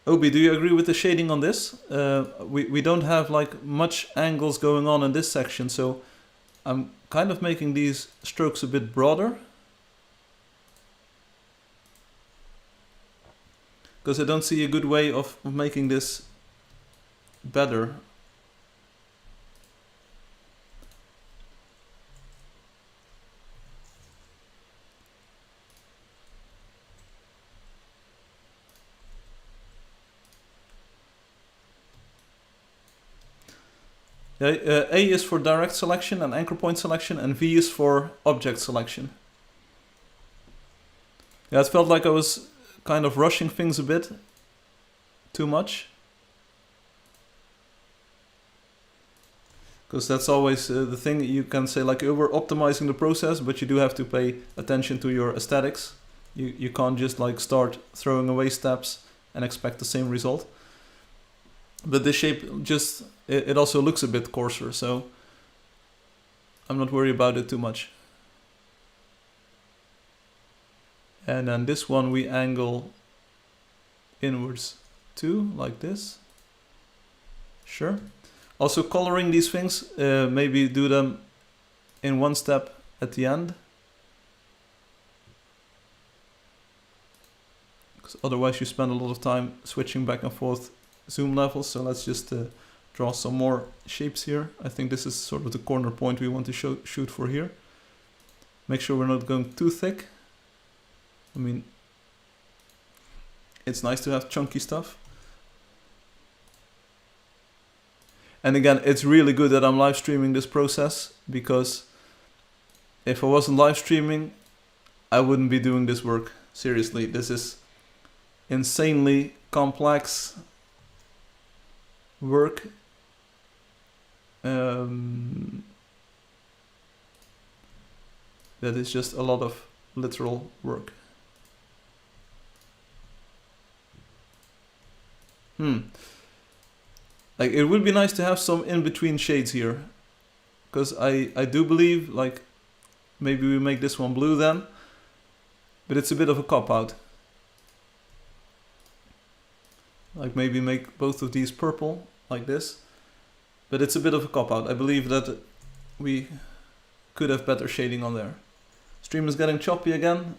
Speaker 1: Obi, do you agree with the shading on this? We don't have like much angles going on in this section, so I'm kind of making these strokes a bit broader. Because I don't see a good way of making this better. A is for direct selection and anchor point selection, and V is for object selection. Yeah, it felt like I was kind of rushing things a bit too much. Because that's always the thing. You can say like over optimizing the process, but you do have to pay attention to your aesthetics. You can't just like start throwing away steps and expect the same result. But this shape just, it also looks a bit coarser, so I'm not worried about it too much. And then this one we angle inwards too, like this. Sure. Also coloring these things, maybe do them in one step at the end. Because otherwise you spend a lot of time switching back and forth zoom levels. So let's just draw some more shapes here. I think this is sort of the corner point we want to shoot for here. Make sure we're not going too thick. I mean, it's nice to have chunky stuff. And again, it's really good that I'm live streaming this process, because if I wasn't live streaming, I wouldn't be doing this work. Seriously, this is insanely complex work. That is just a lot of literal work. Like, it would be nice to have some in-between shades here. Because I do believe, like, maybe we make this one blue then. But it's a bit of a cop-out. Like, maybe make both of these purple, like this. But it's a bit of a cop-out. I believe that we could have better shading on there. Stream is getting choppy again.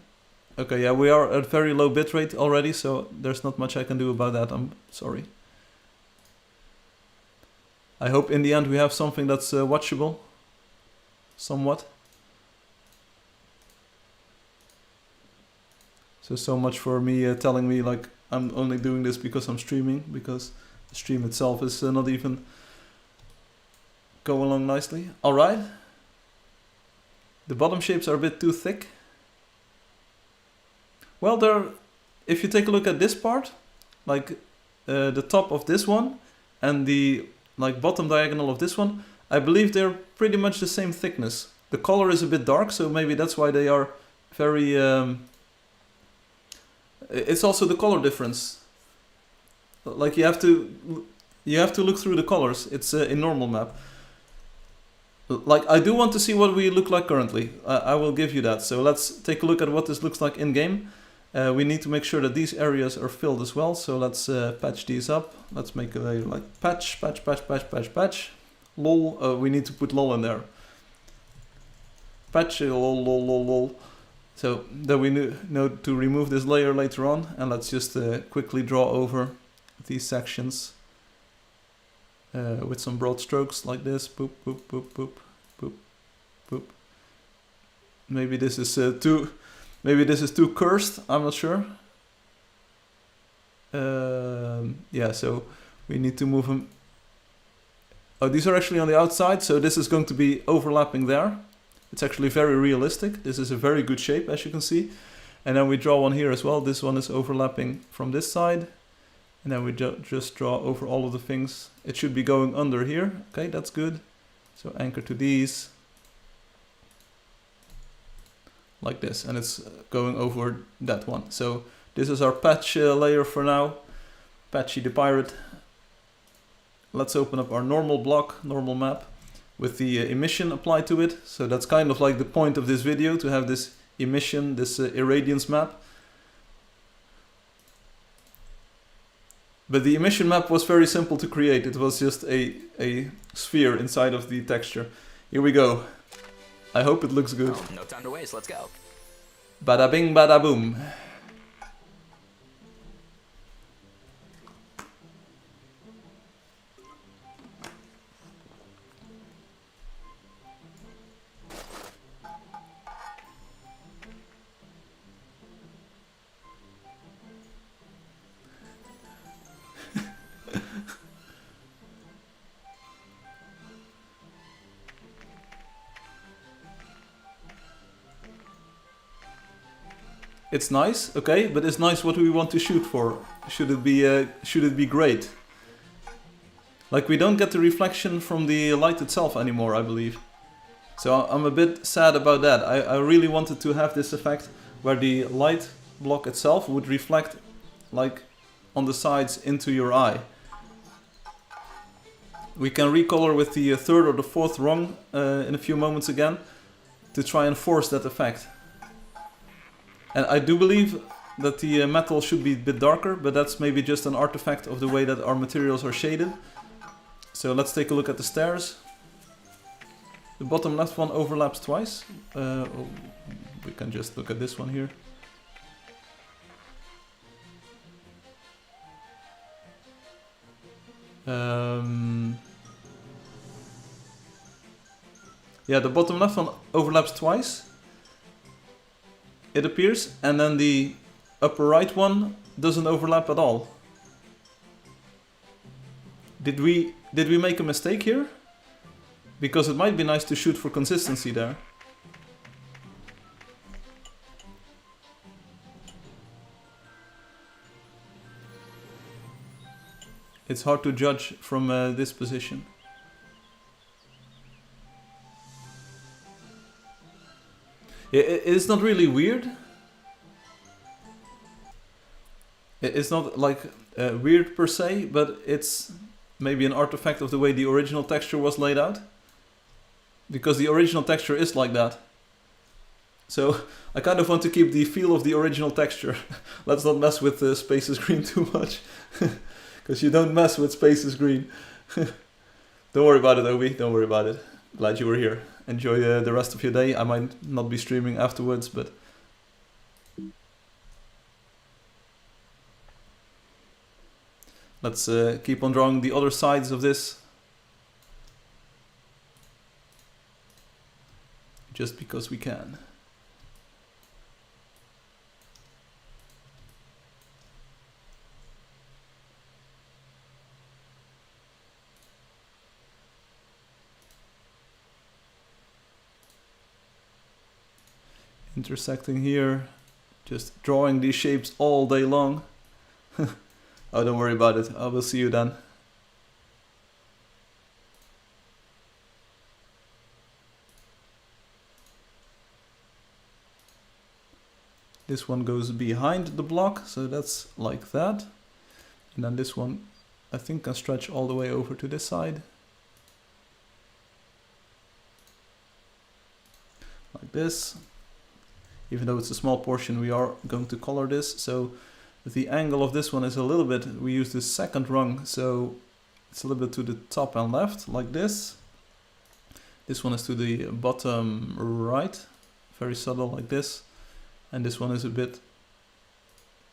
Speaker 1: Okay, yeah, we are at very low bitrate already, so there's not much I can do about that. I'm sorry. I hope in the end we have something that's watchable. Somewhat. So much for me telling me like I'm only doing this because I'm streaming, because the stream itself is not even going along nicely. Alright. The bottom shapes are a bit too thick. Well, if you take a look at this part, like the top of this one and the like bottom diagonal of this one, I believe they're pretty much the same thickness. The color is a bit dark, so maybe that's why they are very... it's also the color difference. Like you have to look through the colors. It's in normal map. Like, I do want to see what we look like currently. I will give you that. So let's take a look at what this looks like in game. We need to make sure that these areas are filled as well. So let's patch these up. Let's make a layer like patch. Lol, we need to put lol in there. Patch, lol. So then we know to remove this layer later on. And let's just quickly draw over these sections. With some broad strokes like this. Boop, boop, boop, boop, boop, boop. Maybe this is too cursed. I'm not sure. Yeah, so we need to move them. Oh, these are actually on the outside, so this is going to be overlapping there. It's actually very realistic. This is a very good shape, as you can see. And then we draw one here as well. This one is overlapping from this side. And then we just draw over all of the things. It should be going under here. Okay, that's good. So anchor to these. Like this. And it's going over that one. So this is our patch layer for now. Patchy the Pirate. Let's open up our normal block, normal map, with the emission applied to it. So that's kind of like the point of this video, to have this emission, this irradiance map. But the emission map was very simple to create. It was just a sphere inside of the texture. Here we go. I hope it looks good.
Speaker 2: Oh, no time to waste, let's go.
Speaker 1: Bada bing, bada boom. It's nice, okay, but it's nice what we want to shoot for. Should it be great? Like, we don't get the reflection from the light itself anymore, I believe. So I'm a bit sad about that. I really wanted to have this effect where the light block itself would reflect, like, on the sides into your eye. We can recolor with the third or the fourth rung in a few moments again to try and force that effect. And I do believe that the metal should be a bit darker, but that's maybe just an artifact of the way that our materials are shaded. So let's take a look at the stairs. The bottom left one overlaps twice. We can just look at this one here. Yeah, the bottom left one overlaps twice, it appears, and then the upper right one doesn't overlap at all. Did we make a mistake here? Because it might be nice to shoot for consistency there. It's hard to judge from this position. It's not really weird. It's not like weird per se, but it's maybe an artifact of the way the original texture was laid out. Because the original texture is like that. So I kind of want to keep the feel of the original texture. Let's not mess with Space is Green too much. Because you don't mess with Space is Green. Don't worry about it, Obi. Don't worry about it. Glad you were here. Enjoy the rest of your day. I might not be streaming afterwards, but... Let's keep on drawing the other sides of this. Just because we can. Intersecting here, just drawing these shapes all day long. Oh, don't worry about it, I will see you then. This one goes behind the block, so that's like that. And then this one, I think, can stretch all the way over to this side. Like this. Even though it's a small portion, we are going to color this. So the angle of this one is a little bit, we use the second rung, so it's a little bit to the top and left, like this. This one is to the bottom right, very subtle, like this. And this one is a bit,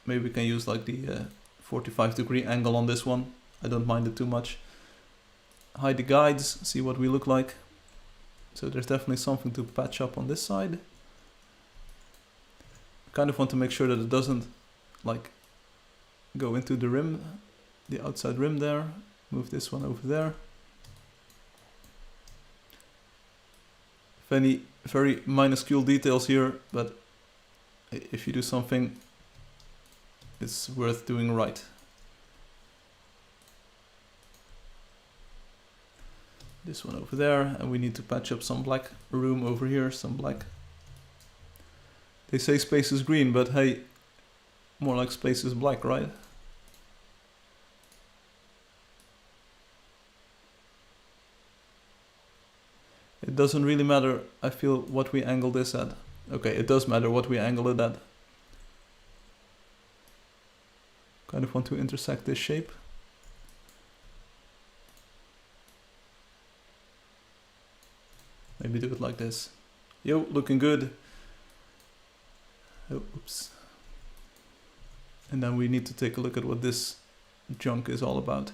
Speaker 1: maybe we can use like the 45-degree angle on this one. I don't mind it too much. Hide the guides, see what we look like. So there's definitely something to patch up on this side. Kind of want to make sure that it doesn't like go into the rim, the outside rim there. Move this one over there. Very minuscule details here, but if you do something, it's worth doing right. This one over there, and we need to patch up some black room over here, some black. They say space is green, but hey, more like space is black, right? It doesn't really matter, I feel, what we angle this at. Okay, it does matter what we angle it at. Kind of want to intersect this shape. Maybe do it like this. Yo, looking good. Oh, oops. And then we need to take a look at what this junk is all about.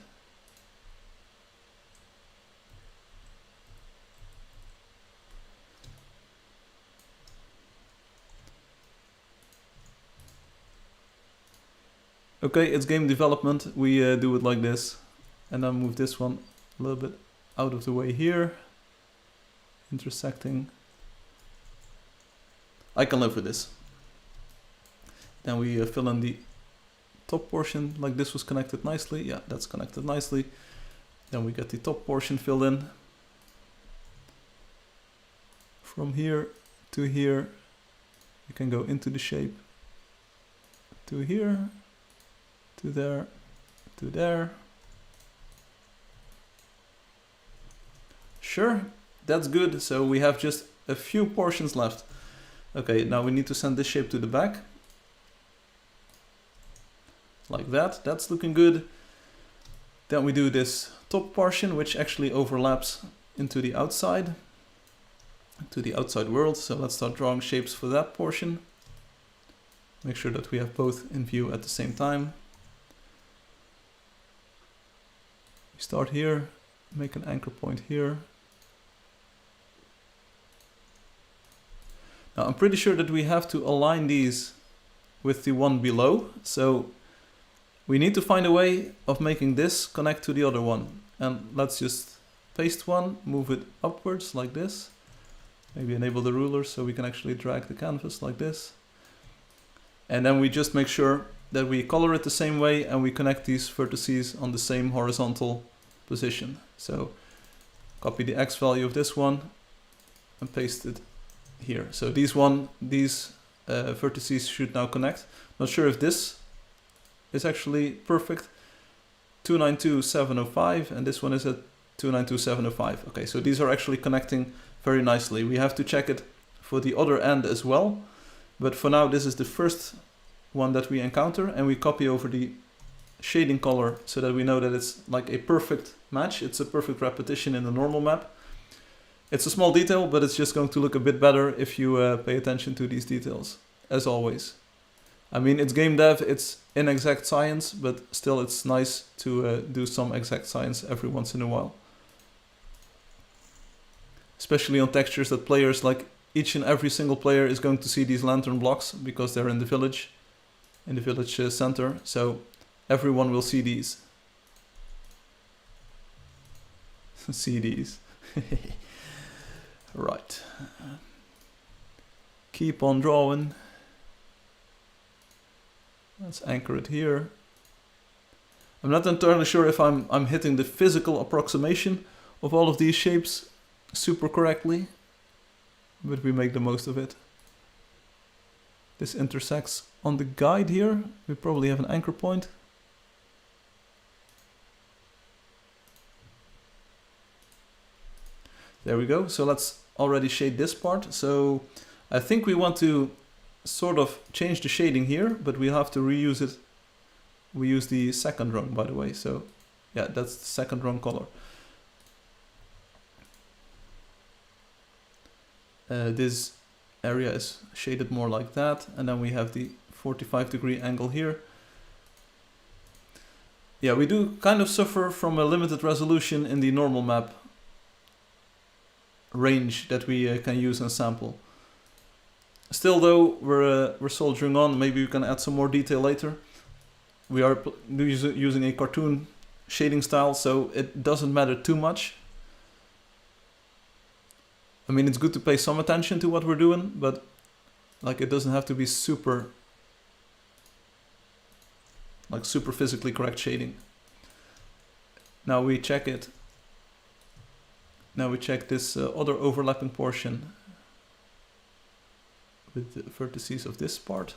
Speaker 1: Okay, it's game development. We do it like this. And then move this one a little bit out of the way here. Intersecting. I can live with this. Then we fill in the top portion, like this was connected nicely. Yeah, that's connected nicely. Then we get the top portion filled in. From here to here, you can go into the shape. To here, to there, to there. Sure, that's good. So we have just a few portions left. Okay, now we need to send this shape to the back. Like that, that's looking good. Then we do this top portion, which actually overlaps into the outside world. So let's start drawing shapes for that portion. Make sure that we have both in view at the same time. We start here, make an anchor point here. Now I'm pretty sure that we have to align these with the one below. So we need to find a way of making this connect to the other one. And let's just paste one, move it upwards like this. Maybe enable the ruler so we can actually drag the canvas like this. And then we just make sure that we color it the same way and we connect these vertices on the same horizontal position. So copy the X value of this one and paste it here. So these vertices should now connect. Not sure if this is actually perfect. 292705 and this one is at 292705. Okay, so these are actually connecting very nicely. We have to check it for the other end as well, but for now this is the first one that we encounter, and we copy over the shading color so that we know that it's like a perfect match. It's a perfect repetition in the normal map. It's a small detail, but it's just going to look a bit better if you pay attention to these details, as always. I mean, it's game dev, it's inexact science, but still it's nice to do some exact science every once in a while. Especially on textures that players, like each and every single player is going to see these lantern blocks because they're in the village center. So everyone will see these. See these. Right. Keep on drawing. Let's anchor it here. I'm not entirely sure if I'm hitting the physical approximation of all of these shapes super correctly, but we make the most of it. This intersects on the guide here. We probably have an anchor point. There we go. So let's already shade this part. So I think we want to sort of change the shading here, but we have to reuse it. We use the second rung, by the way. So yeah, that's the second rung color. This area is shaded more like that, and then we have the 45-degree angle here. Yeah, we do kind of suffer from a limited resolution in the normal map range that we can use and sample. Still though, we're soldiering on. Maybe we can add some more detail later. We are using a cartoon shading style, so it doesn't matter too much. I mean, it's good to pay some attention to what we're doing, but like it doesn't have to be super physically correct shading. Now we check it. Now we check this other overlapping portion with the vertices of this part.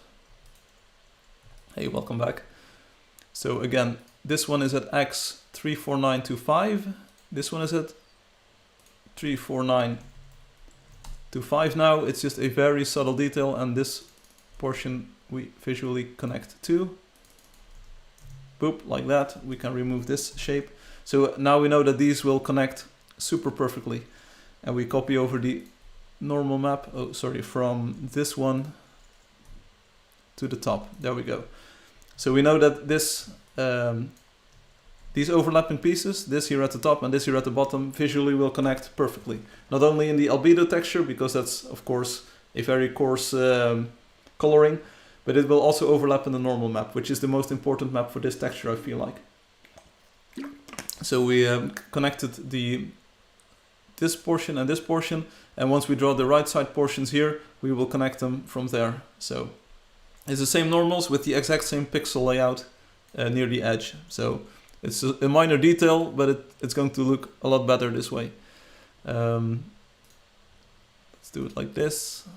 Speaker 1: Hey, welcome back. So again, this one is at X 34925. This one is at 34925 now. It's just a very subtle detail, and this portion we visually connect to. Boop, like that. We can remove this shape. So now we know that these will connect super perfectly, and we copy over the normal map, from this one to the top. There we go. So we know that this these overlapping pieces, this here at the top and this here at the bottom, visually will connect perfectly. Not only in the albedo texture, because that's of course a very coarse coloring, but it will also overlap in the normal map, which is the most important map for this texture, I feel like. So we connected this portion and this portion, and once we draw the right side portions here, we will connect them from there. So It's the same normals with the exact same pixel layout near the edge. So it's a minor detail, but it's going to look a lot better this way. Let's do it like this.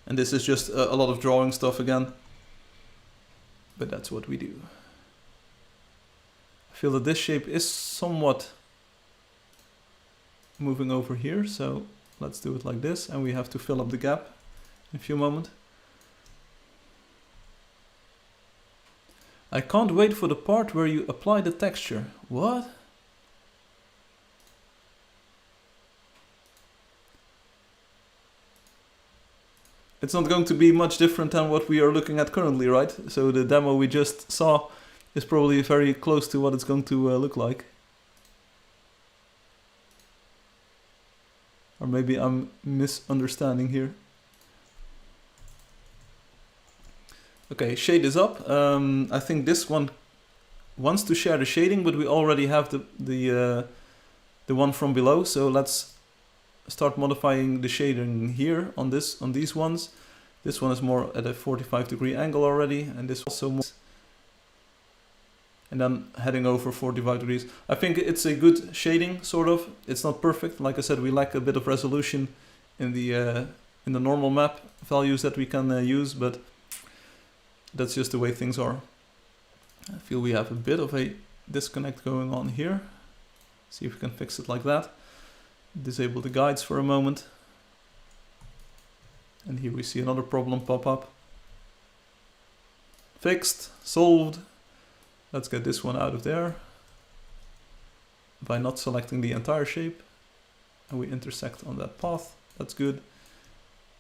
Speaker 1: And this is just a lot of drawing stuff again. But that's what we do. I feel that this shape is somewhat moving over here, so let's do it like this, and we have to fill up the gap in a few moments. I can't wait for the part where you apply the texture. What? It's not going to be much different than what we are looking at currently, right? So the demo we just saw is probably very close to what it's going to look like. Or maybe I'm misunderstanding here. Okay, shade is up. I think this one wants to share the shading, but we already have the one from below. So let's start modifying the shading here on these ones. This one is more at a 45-degree angle already, and this also more. And then heading over 45 degrees. I think it's a good shading, sort of. It's not perfect. Like I said, we lack a bit of resolution in the normal map values that we can use, but that's just the way things are. I feel we have a bit of a disconnect going on here. See if we can fix it like that. Disable the guides for a moment. And here we see another problem pop up. Fixed, solved. Let's get this one out of there by not selecting the entire shape. And we intersect on that path. That's good.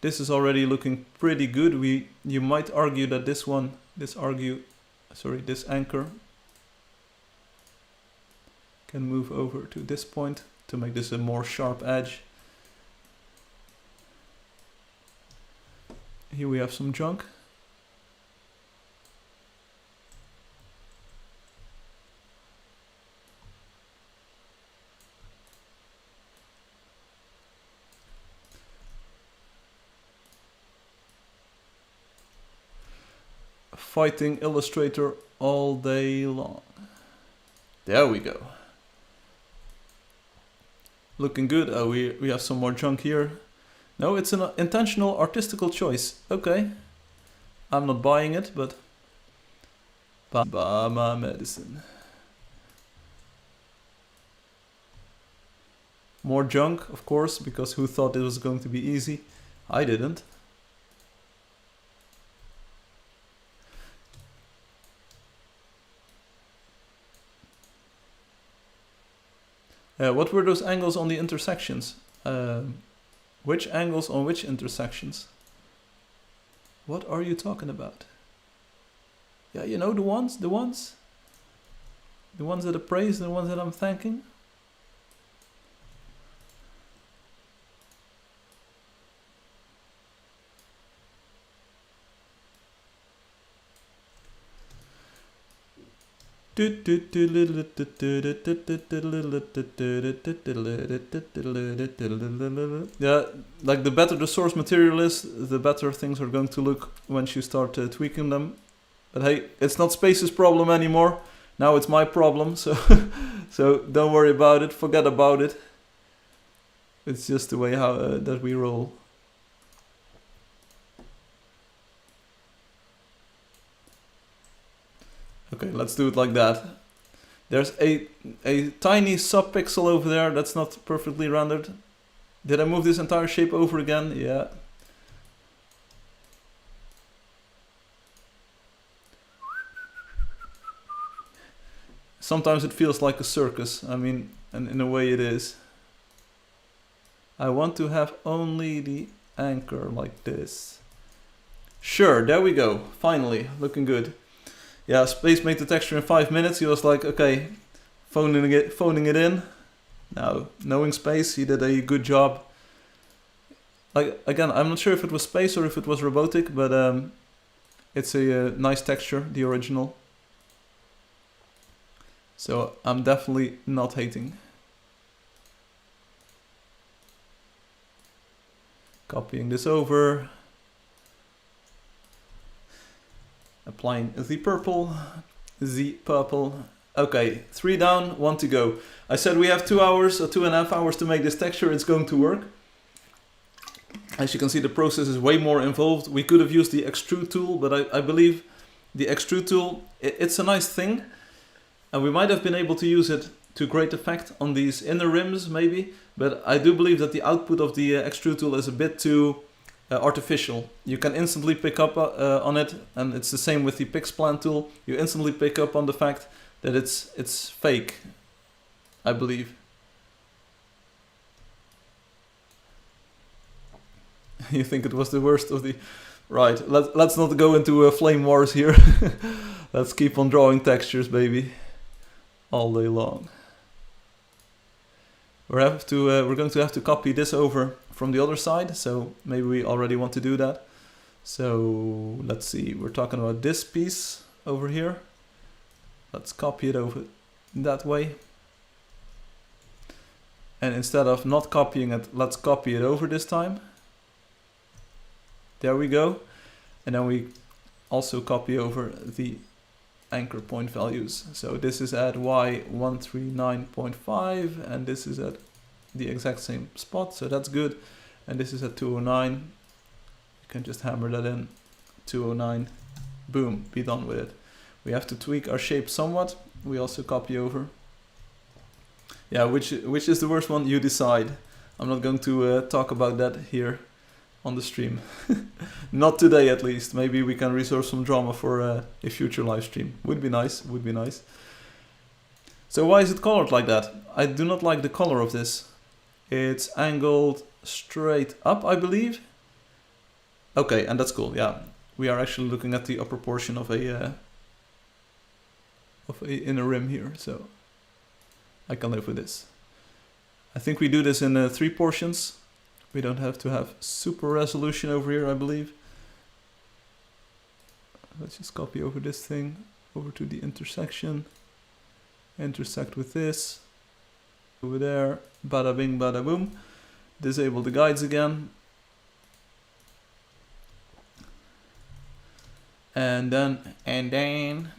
Speaker 1: This is already looking pretty good. You might argue that this anchor can move over to this point to make this a more sharp edge. Here we have some junk. Fighting Illustrator all day long. There we go. Looking good. Oh, we have some more junk here. No, it's an intentional artistical choice. Okay. I'm not buying it, but buy my medicine. More junk, of course, because who thought it was going to be easy? I didn't. What were those angles on the intersections? Which angles on which intersections? What are you talking about? Yeah, you know the ones that I praise, the ones that I'm thanking. Yeah, like the better the source material is, the better things are going to look once you start tweaking them. But hey, it's not Space's problem anymore. Now it's my problem, so so don't worry about it. Forget about it. It's just the way how that we roll. Okay, let's do it like that. There's a tiny subpixel over there that's not perfectly rendered. Did I move this entire shape over again? Yeah. Sometimes it feels like a circus. I mean, and in a way it is. I want to have only the anchor like this. Sure, there we go. Finally, looking good. Yeah, Space made the texture in 5 minutes. He was like, okay, phoning it in. Now, knowing Space, he did a good job. Like, again, I'm not sure if it was Space or if it was Robotic, but it's a nice texture, the original. So I'm definitely not hating. Copying this over. Applying the purple. Okay, 3 down, 1 to go. I said we have 2 hours or 2.5 hours to make this texture. It's going to work. As you can see, the process is way more involved. We could have used the extrude tool, but I believe the extrude tool, it's a nice thing. And we might have been able to use it to great effect on these inner rims, maybe. But I do believe that the output of the extrude tool is a bit too artificial. You can instantly pick up on it, and it's the same with the Pixplan tool. You instantly pick up on the fact that it's fake, I believe. You think it was the worst of the... Right, let's not go into flame wars here. Let's keep on drawing textures, baby. All day long. We're going to have to copy this over from the other side, so maybe we already want to do that. So let's see, we're talking about this piece over here. Let's copy it over that way. And instead of not copying it, let's copy it over this time. There we go. And then we also copy over the anchor point values. So this is at y139.5 and this is at the exact same spot, so that's good. And this is at 209. You can just hammer that in. 209. Boom, be done with it. We have to tweak our shape somewhat. We also copy over. Yeah, which is the worst one? You decide. I'm not going to talk about that here on the stream. Not today, at least. Maybe we can reserve some drama for a future live stream. Would be nice, would be nice. So why is it colored like that? I do not like the color of this. It's angled straight up, I believe. Okay, and that's cool, yeah. We are actually looking at the upper portion of a inner rim here, so I can live with this. I think we do this in 3 portions. We don't have to have super resolution over here, I believe. Let's just copy over this thing, over to the intersection. Intersect with this. Over there, bada bing, bada boom. Disable the guides again. And then.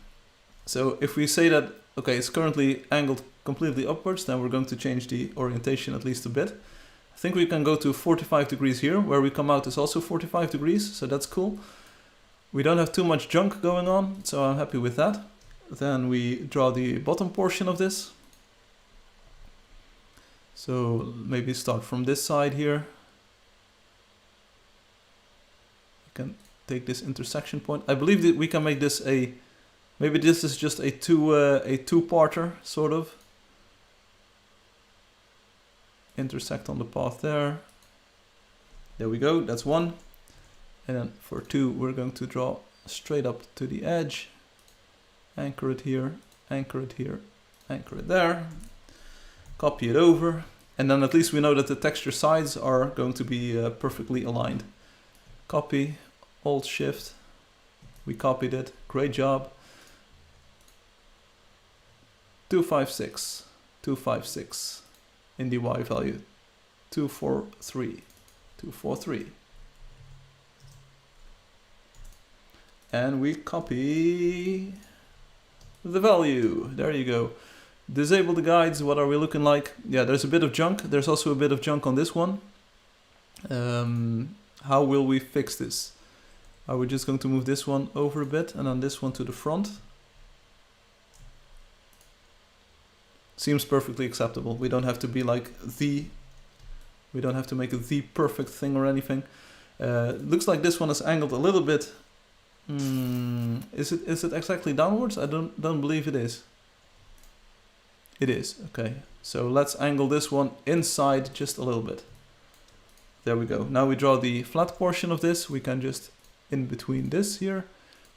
Speaker 1: So if we say that, okay, it's currently angled completely upwards, then we're going to change the orientation at least a bit. I think we can go to 45 degrees here, where we come out is also 45 degrees, so that's cool. We don't have too much junk going on, so I'm happy with that. Then we draw the bottom portion of this. So maybe start from this side here. We can take this intersection point. I believe that we can make this maybe this is just a two-parter, sort of. Intersect on the path there. There we go, that's 1. And then for 2, we're going to draw straight up to the edge. Anchor it here, anchor it here, anchor it there. Copy it over. And then at least we know that the texture sides are going to be perfectly aligned. Copy, Alt-Shift. We copied it, great job. 256, 256. In the Y value, 243, 243. And we copy the value. There you go. Disable the guides. What are we looking like? Yeah, there's a bit of junk. There's also a bit of junk on this one. How will we fix this? Are we just going to move this one over a bit and then this one to the front? Seems perfectly acceptable. We don't have to be like we don't have to make it the perfect thing or anything. Looks like this one is angled a little bit. Is it exactly downwards? I don't believe it is. It is, okay. So let's angle this one inside just a little bit. There we go. Now we draw the flat portion of this. We can just in between this here.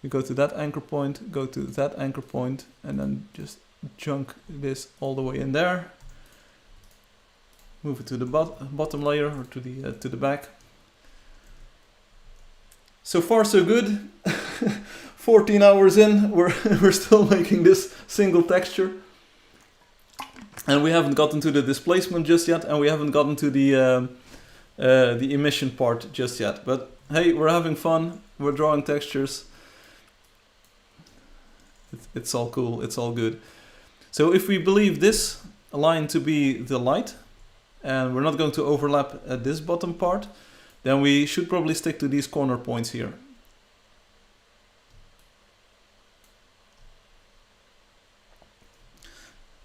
Speaker 1: We go to that anchor point, go to that anchor point, and then just chunk this all the way in there. Move it to the bottom layer or to the back. So far so good. 14 hours in, we're still making this single texture. And we haven't gotten to the displacement just yet, and we haven't gotten to the emission part just yet. But hey, we're having fun. We're drawing textures. It's all cool, it's all good. So if we believe this line to be the light, and we're not going to overlap at this bottom part, then we should probably stick to these corner points here.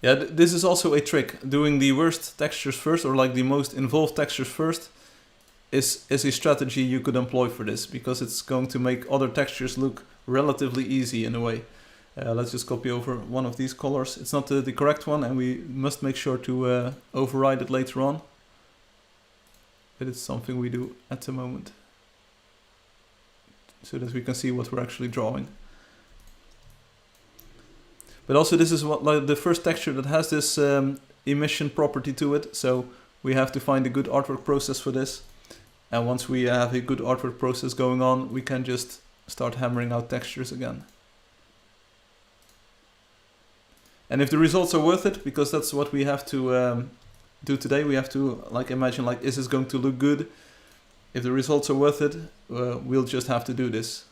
Speaker 1: Yeah, this is also a trick. Doing the worst textures first, or like the most involved textures first, is a strategy you could employ for this, because it's going to make other textures look relatively easy in a way. Let's just copy over one of these colors. It's not the correct one, and we must make sure to override it later on. But it's something we do at the moment, so that we can see what we're actually drawing. But also this is what, like, the first texture that has this emission property to it, so we have to find a good artwork process for this. And once we have a good artwork process going on, we can just start hammering out textures again. And if the results are worth it, because that's what we have to do today, we have to like imagine, like, is this going to look good? If the results are worth it, we'll just have to do this.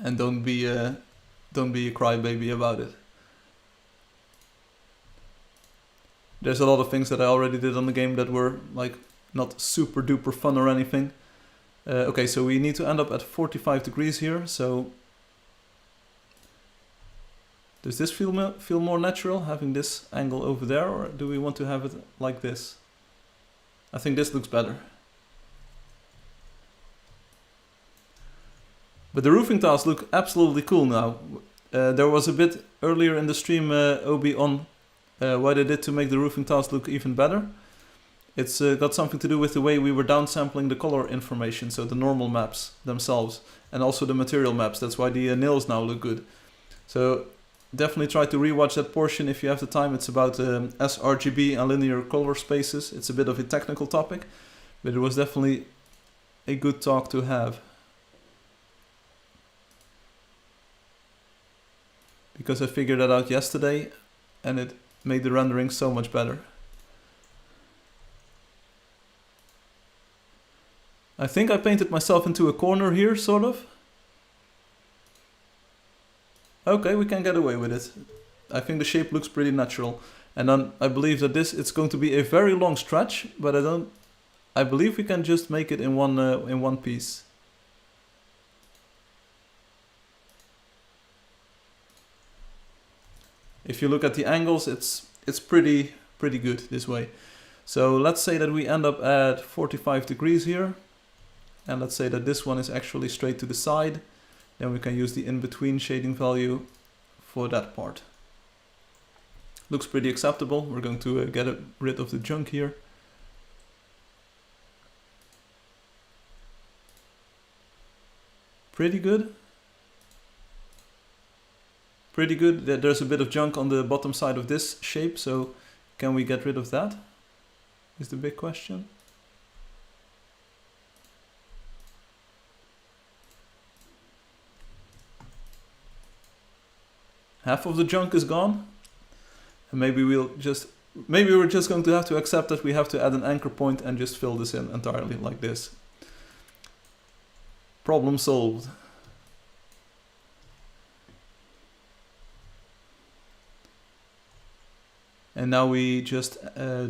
Speaker 1: And don't be a crybaby about it. There's a lot of things that I already did on the game that were like not super duper fun or anything. Okay, so we need to end up at 45 degrees here. So does this feel more natural, having this angle over there, or do we want to have it like this? I think this looks better. But the roofing tiles look absolutely cool now. There was a bit earlier in the stream, Obi, on what I did to make the roofing tiles look even better. It's got something to do with the way we were downsampling the color information, so the normal maps themselves, and also the material maps. That's why the nails now look good. So definitely try to rewatch that portion if you have the time. It's about sRGB and linear color spaces. It's a bit of a technical topic, but it was definitely a good talk to have. Because I figured that out yesterday, and it made the rendering so much better. I think I painted myself into a corner here, sort of. Okay, we can get away with it. I think the shape looks pretty natural. And then I believe that it's going to be a very long stretch, but I believe we can just make it in one piece. If you look at the angles, it's pretty good this way. So let's say that we end up at 45 degrees here. And let's say that this one is actually straight to the side. Then we can use the in-between shading value for that part. Looks pretty acceptable. We're going to get rid of the junk here. Pretty good. Pretty good. There's a bit of junk on the bottom side of this shape, so can we get rid of that? Is the big question. Half of the junk is gone. And maybe we're just going to have to accept that we have to add an anchor point and just fill this in entirely like this. Problem solved. And now we just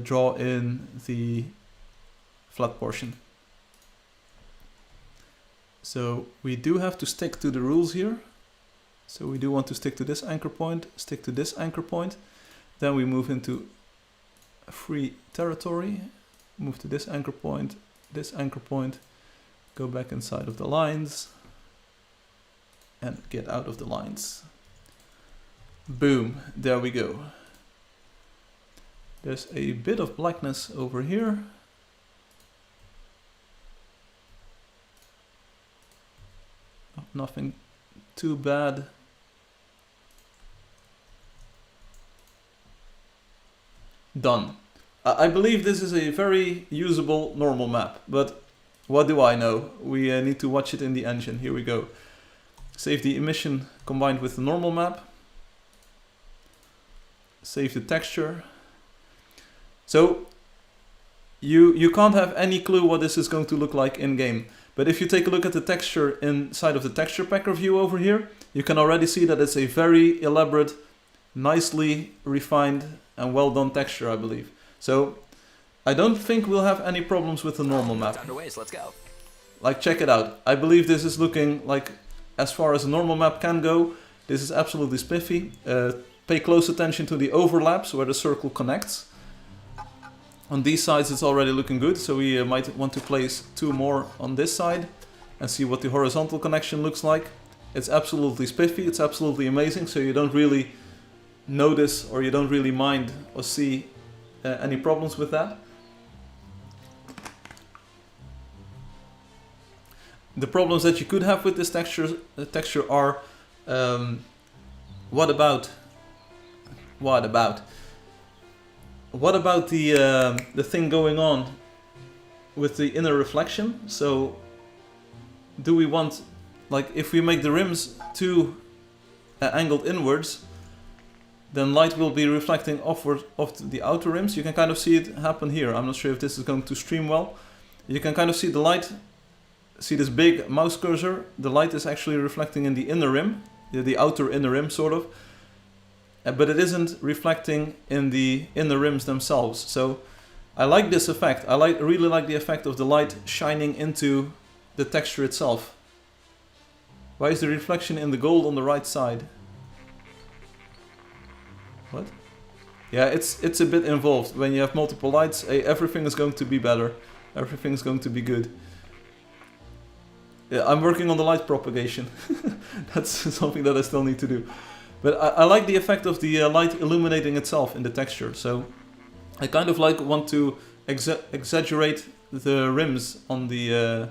Speaker 1: draw in the flat portion. So we do have to stick to the rules here. So we do want to stick to this anchor point, stick to this anchor point. Then we move into free territory, move to this anchor point, go back inside of the lines, and get out of the lines. Boom, there we go. There's a bit of blackness over here. Nothing too bad. Done. I believe this is a very usable normal map, but what do I know? We need to watch it in the engine. Here we go. Save the emission combined with the normal map. Save the texture. So you can't have any clue what this is going to look like in game. But if you take a look at the texture inside of the texture packer view over here, you can already see that it's a very elaborate, nicely refined and well done texture, I believe. So I don't think we'll have any problems with the normal map.
Speaker 2: Time to waste, let's go.
Speaker 1: Like, check it out. I believe this is looking like, as far as a normal map can go, this is absolutely spiffy. Pay close attention to the overlaps where the circle connects. On these sides it's already looking good, so we might want to place 2 more on this side and see what the horizontal connection looks like. It's absolutely spiffy, it's absolutely amazing, so you don't really notice or you don't really mind or see any problems with that. The problems that you could have with this texture are what about the thing going on with the inner reflection? So do we want, like, if we make the rims too angled inwards, then light will be reflecting offward of the outer rims. You can kind of see it happen here. I'm not sure if this is going to stream well. You can kind of see the light, see this big mouse cursor, the light is actually reflecting in the inner rim, the outer inner rim sort of, but it isn't reflecting in the inner rims themselves. So I like this effect. I really like the effect of the light shining into the texture itself. Why is the reflection in the gold on the right side? What? Yeah, it's a bit involved. When you have multiple lights, everything is going to be better. Everything is going to be good. Yeah, I'm working on the light propagation. That's something that I still need to do. But I like the effect of the light illuminating itself in the texture. So I kind of want to exaggerate the rims on the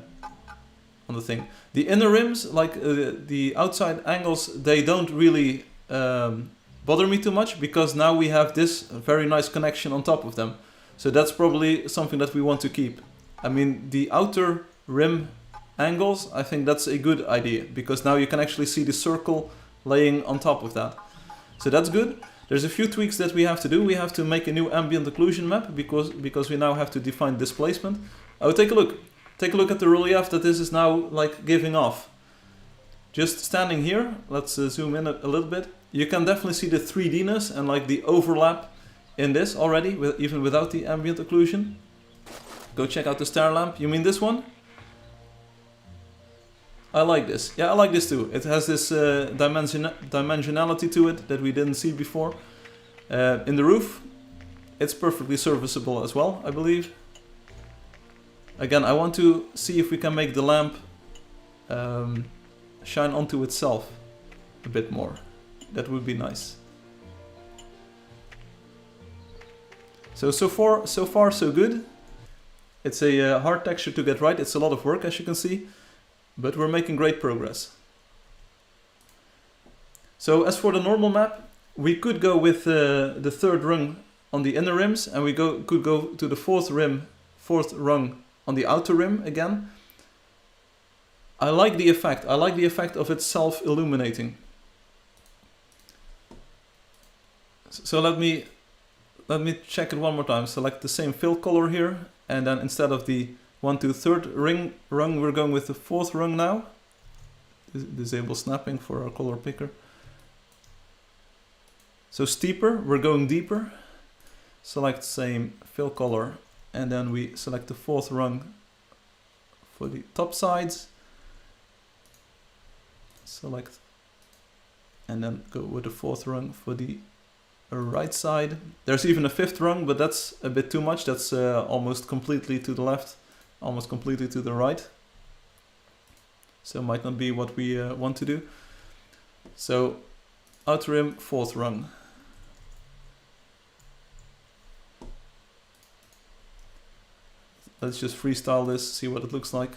Speaker 1: thing. The inner rims, like the outside angles, they don't really bother me too much, because now we have this very nice connection on top of them. So that's probably something that we want to keep. I mean, the outer rim angles, I think that's a good idea, because now you can actually see the circle laying on top of that. So that's good. There's a few tweaks that we have to do. We have to make a new ambient occlusion map, because we now have to define displacement. Oh, take a look. Take a look at the relief that this is now like giving off. Just standing here, let's zoom in a little bit. You can definitely see the 3D-ness and like the overlap in this already, even without the ambient occlusion. Go check out the star lamp. You mean this one? I like this. Yeah, I like this too. It has this dimensionality to it that we didn't see before. In the roof, it's perfectly serviceable as well, I believe. Again, I want to see if we can make the lamp shine onto itself a bit more. That would be nice. So far so good. It's a hard texture to get right. It's a lot of work, as you can see, but we're making great progress. So as for the normal map, we could go with the 3rd rung on the inner rims, and we could go to the 4th rung on the outer rim again. I like the effect. I like the effect of it self-illuminating. So let me check it one more time. Select the same fill color here, and then instead of the 1 to 3rd rung, we're going with the 4th rung now. Disable snapping for our color picker. So steeper, we're going deeper. Select same fill color, and then we select the 4th rung for the top sides. Select, and then go with the 4th rung for the right side. There's even a 5th rung, but that's a bit too much. That's almost completely to the left, almost completely to the right. So it might not be what we want to do. So outer rim, 4th rung. Let's just freestyle this, see what it looks like.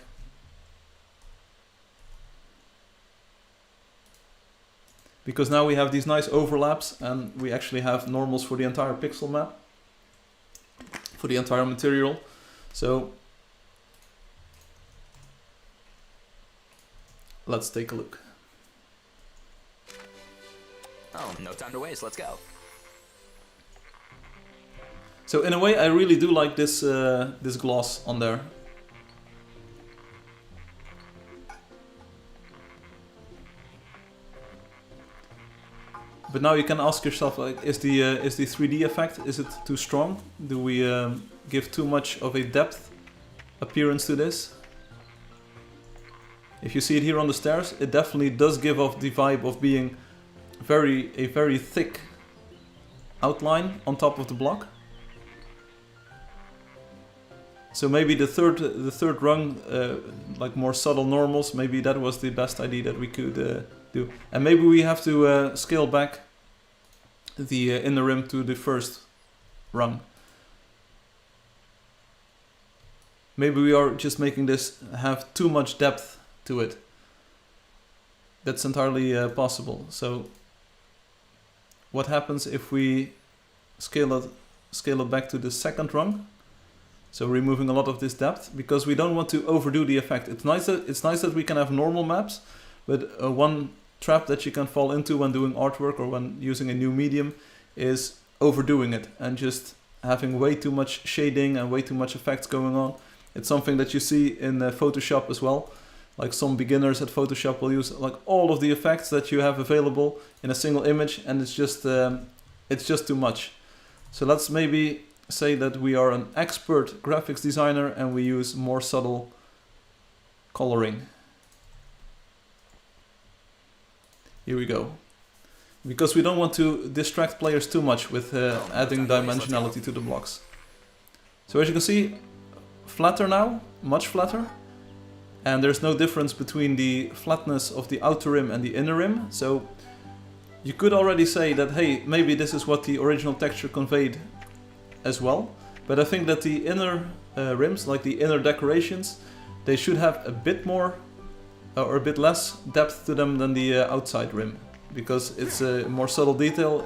Speaker 1: Because now we have these nice overlaps, and we actually have normals for the entire pixel map, for the entire material. So let's take a look.
Speaker 2: Oh, no time to waste, let's go.
Speaker 1: So in a way, I really do like this this gloss on there. But now you can ask yourself, like, is the 3D effect, is it too strong? Do we give too much of a depth appearance to this? If you see it here on the stairs, it definitely does give off the vibe of being a very thick outline on top of the block. So maybe the third rung, like more subtle normals, maybe that was the best idea that we could do. And maybe we have to scale back the inner rim to the first rung. Maybe we are just making this have too much depth to it. That's entirely possible. So what happens if we scale it back to the second rung? So removing a lot of this depth, because we don't want to overdo the effect. It's nice that we can have normal maps, but one trap that you can fall into when doing artwork or when using a new medium is overdoing it and just having way too much shading and way too much effects going on. It's something that you see in Photoshop as well. Like some beginners at Photoshop will use like all of the effects that you have available in a single image, and it's just too much. So let's maybe say that we are an expert graphics designer and we use more subtle coloring. Here we go. Because we don't want to distract players too much with adding dimensionality to the blocks. So as you can see, flatter now, much flatter. And there's no difference between the flatness of the outer rim and the inner rim. So you could already say that, hey, maybe this is what the original texture conveyed as well. But I think that the inner rims, like the inner decorations, they should have a bit more or a bit less depth to them than the outside rim, because it's a more subtle detail.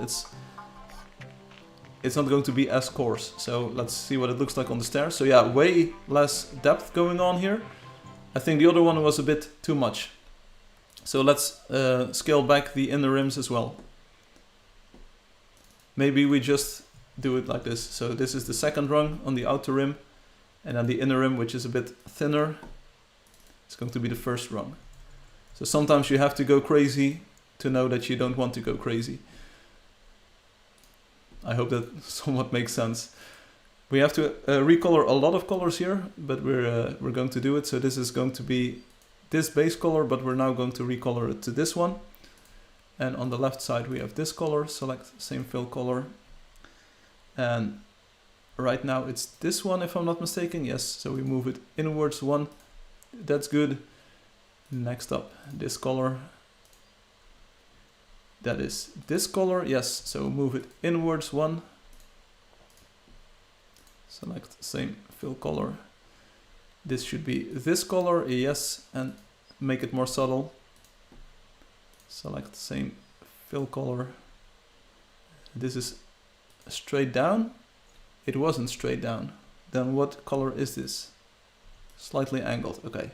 Speaker 1: It's not going to be as coarse. So let's see what it looks like on the stairs. So yeah, way less depth going on here. I think the other one was a bit too much. So let's scale back the inner rims as well. Maybe we just do it like this. So this is the second rung on the outer rim, and then the inner rim, which is a bit thinner, it's going to be the first rung. So sometimes you have to go crazy to know that you don't want to go crazy. I hope that somewhat makes sense. We have to recolor a lot of colors here, but we're going to do it. So this is going to be this base color, but we're now going to recolor it to this one. And on the left side we have this color. Select same fill color. And right now it's this one, if I'm not mistaken. Yes, so we move it inwards one. That's good. Next up, this color. That is this color. Yes, so move it inwards one. Select same fill color. This should be this color. Yes, and make it more subtle. Select same fill color. This is straight down. It wasn't straight down. Then what color is this? Slightly angled. Okay.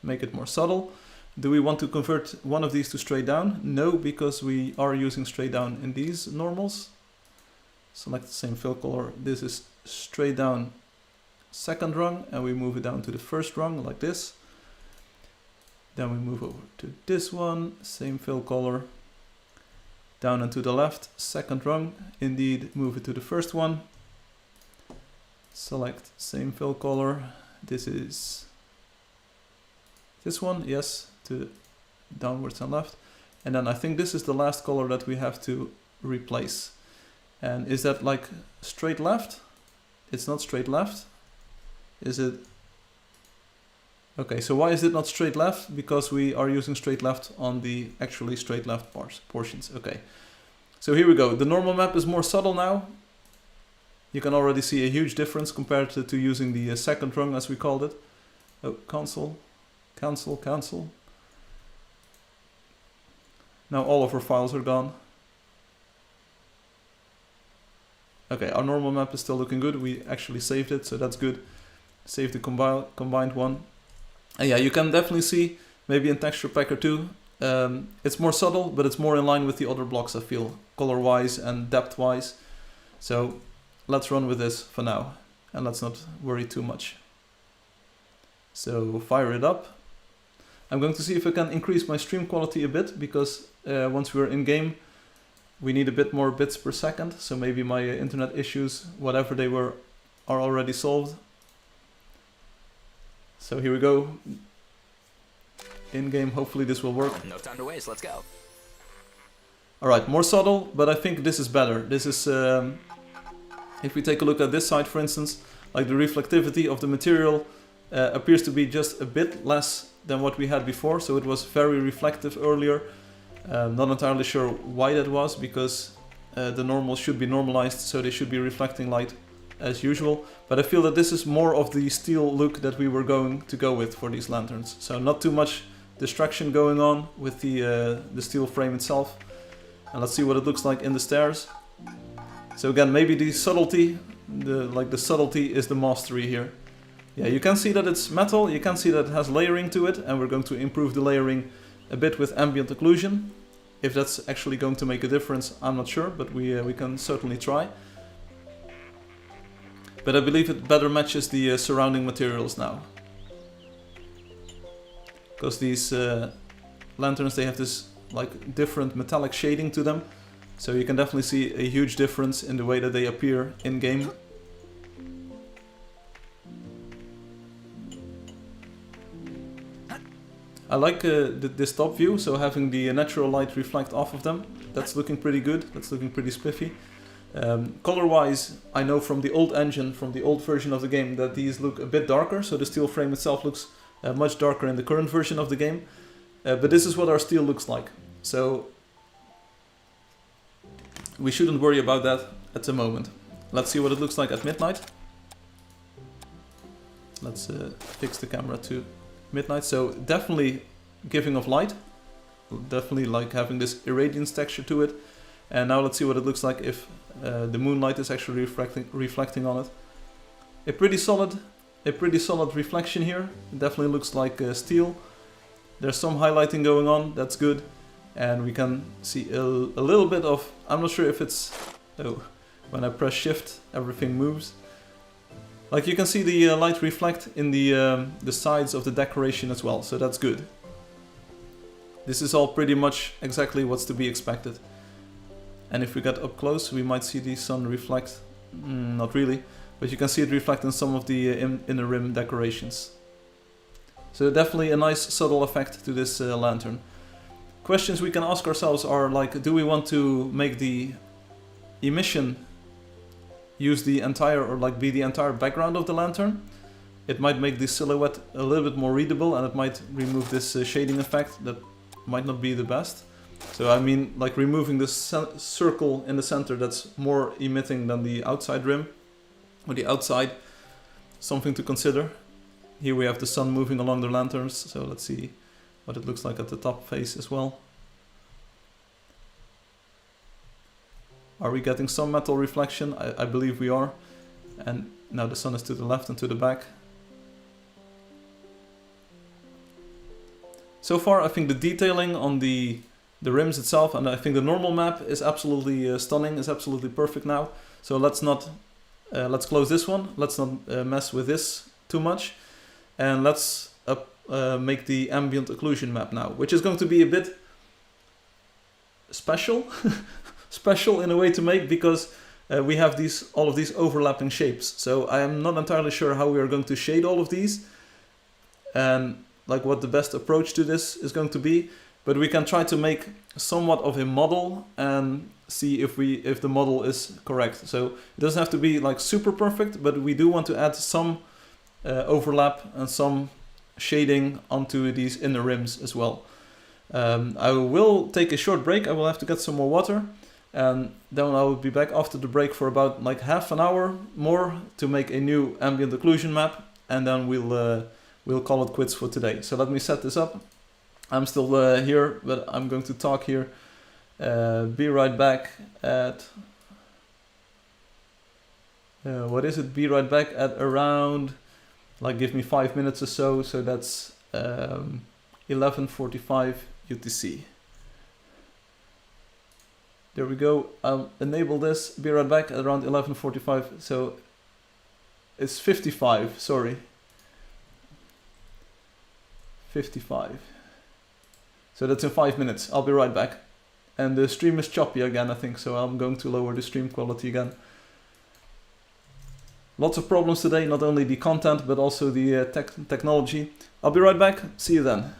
Speaker 1: Make it more subtle. Do we want to convert one of these to straight down? No, because we are using straight down in these normals. Select the same fill color. This is straight down second rung, and we move it down to the first rung like this. Then we move over to this one, same fill color. Down and to the left, second rung. Indeed, move it to the first one. Select same fill color. This is this one, yes, to downwards and left. And then I think this is the last color that we have to replace. And is that like straight left? It's not straight left. Is it? Okay, so why is it not straight left? Because we are using straight left on the actually straight left portions. Okay, so here we go. The normal map is more subtle now. You can already see a huge difference compared to using the second rung, as we called it. Oh, cancel, cancel, cancel. Now all of our files are gone. Okay, our normal map is still looking good. We actually saved it, so that's good. Save the combined one. And yeah, you can definitely see, maybe in Texture Packer 2, it's more subtle, but it's more in line with the other blocks, I feel, color-wise and depth-wise. So let's run with this for now, and let's not worry too much. So fire it up. I'm going to see if I can increase my stream quality a bit, because once we're in game, we need a bit more bits per second, so maybe my internet issues, whatever they were, are already solved. So here we go. In-game, hopefully this will work.
Speaker 2: No time to waste, let's go.
Speaker 1: Alright, more subtle, but I think this is better. This is, if we take a look at this side, for instance, like the reflectivity of the material appears to be just a bit less than what we had before, so it was very reflective earlier. Not entirely sure why that was, because the normals should be normalized, so they should be reflecting light as usual. But I feel that this is more of the steel look that we were going to go with for these lanterns. So not too much distraction going on with the steel frame itself. And let's see what it looks like in the stairs. So again, maybe the subtlety, the subtlety is the mastery here. Yeah, you can see that it's metal, you can see that it has layering to it, and we're going to improve the layering a bit with ambient occlusion. If that's actually going to make a difference, I'm not sure, but we can certainly try. But I believe it better matches the surrounding materials now. Because these lanterns, they have this like different metallic shading to them. So you can definitely see a huge difference in the way that they appear in-game. I like this top view, so having the natural light reflect off of them. That's looking pretty good, that's looking pretty spiffy. Color-wise, I know from the old engine, from the old version of the game, that these look a bit darker, so the steel frame itself looks much darker in the current version of the game. But this is what our steel looks like, so we shouldn't worry about that at the moment. Let's see what it looks like at midnight. Let's fix the camera to midnight. So definitely giving off light, definitely like having this irradiance texture to it. And now let's see what it looks like if the moonlight is actually reflecting on it. A pretty solid reflection here. It definitely looks like steel. There's some highlighting going on, that's good. And we can see a little bit of, I'm not sure if it's, oh, when I press shift everything moves. Like you can see the light reflect in the sides of the decoration as well, so that's good. This is all pretty much exactly what's to be expected. And if we get up close, we might see the sun reflect. Not really, but you can see it reflect in some of the inner rim decorations. So definitely a nice subtle effect to this lantern. Questions we can ask ourselves are like, do we want to make the emission use the entire, or like be the entire background of the lantern? It might make the silhouette a little bit more readable, and it might remove this shading effect that might not be the best. So I mean, like removing this circle in the center that's more emitting than the outside rim, or the outside, something to consider. Here we have the sun moving along the lanterns, so let's see what it looks like at the top face as well. Are we getting some metal reflection? I believe we are. And now the sun is to the left and to the back. So far I think the detailing on the rims itself, and I think the normal map is absolutely stunning, is absolutely perfect now. So let's close this one, let's not mess with this too much. And let's make the ambient occlusion map now, which is going to be a bit special. Special in a way to make, because we have all of these overlapping shapes. So I am not entirely sure how we are going to shade all of these and like what the best approach to this is going to be, but we can try to make somewhat of a model and see if the model is correct. So it doesn't have to be like super perfect, but we do want to add some overlap and some shading onto these inner rims as well. I will take a short break. I will have to get some more water, and then I will be back after the break for about like half an hour more to make a new ambient occlusion map, and then we'll call it quits for today. So let me set this up. I'm still here, but I'm going to talk here. Be right back at what is it? Be right back at around, like, give me 5 minutes or so. So that's 11:45 UTC. There we go. I'll enable this. Be right back at around 11:45. So it's 55. Sorry. 55. So that's in 5 minutes. I'll be right back. And the stream is choppy again, I think, so I'm going to lower the stream quality again. Lots of problems today, not only the content, but also the technology. I'll be right back, see you then.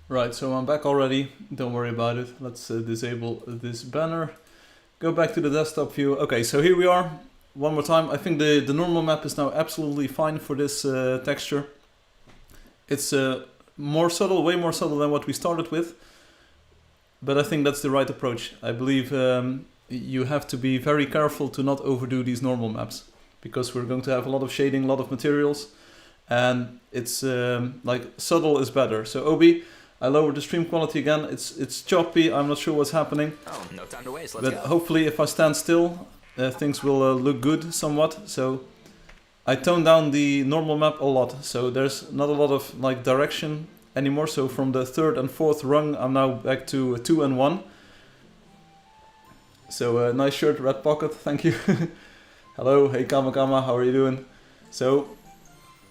Speaker 1: Right, so I'm back already, don't worry about it. Let's disable this banner. Go back to the desktop view. Okay, so here we are. One more time. I think the normal map is now absolutely fine for this texture. It's more subtle, way more subtle than what we started with. But I think that's the right approach. I believe you have to be very careful to not overdo these normal maps, because we're going to have a lot of shading, a lot of materials, and it's like subtle is better. So Obi, I lowered the stream quality again. It's choppy. I'm not sure what's happening.
Speaker 2: Oh, no time to waste. Let's
Speaker 1: But
Speaker 2: go.
Speaker 1: hopefully, if I stand still, things will look good somewhat. So I toned down the normal map a lot. So there's not a lot of like direction anymore. So from the third and fourth rung, I'm now back to 2 and 1. So nice shirt, Red Pocket. Thank you. Hello, hey Kamakama, how are you doing? So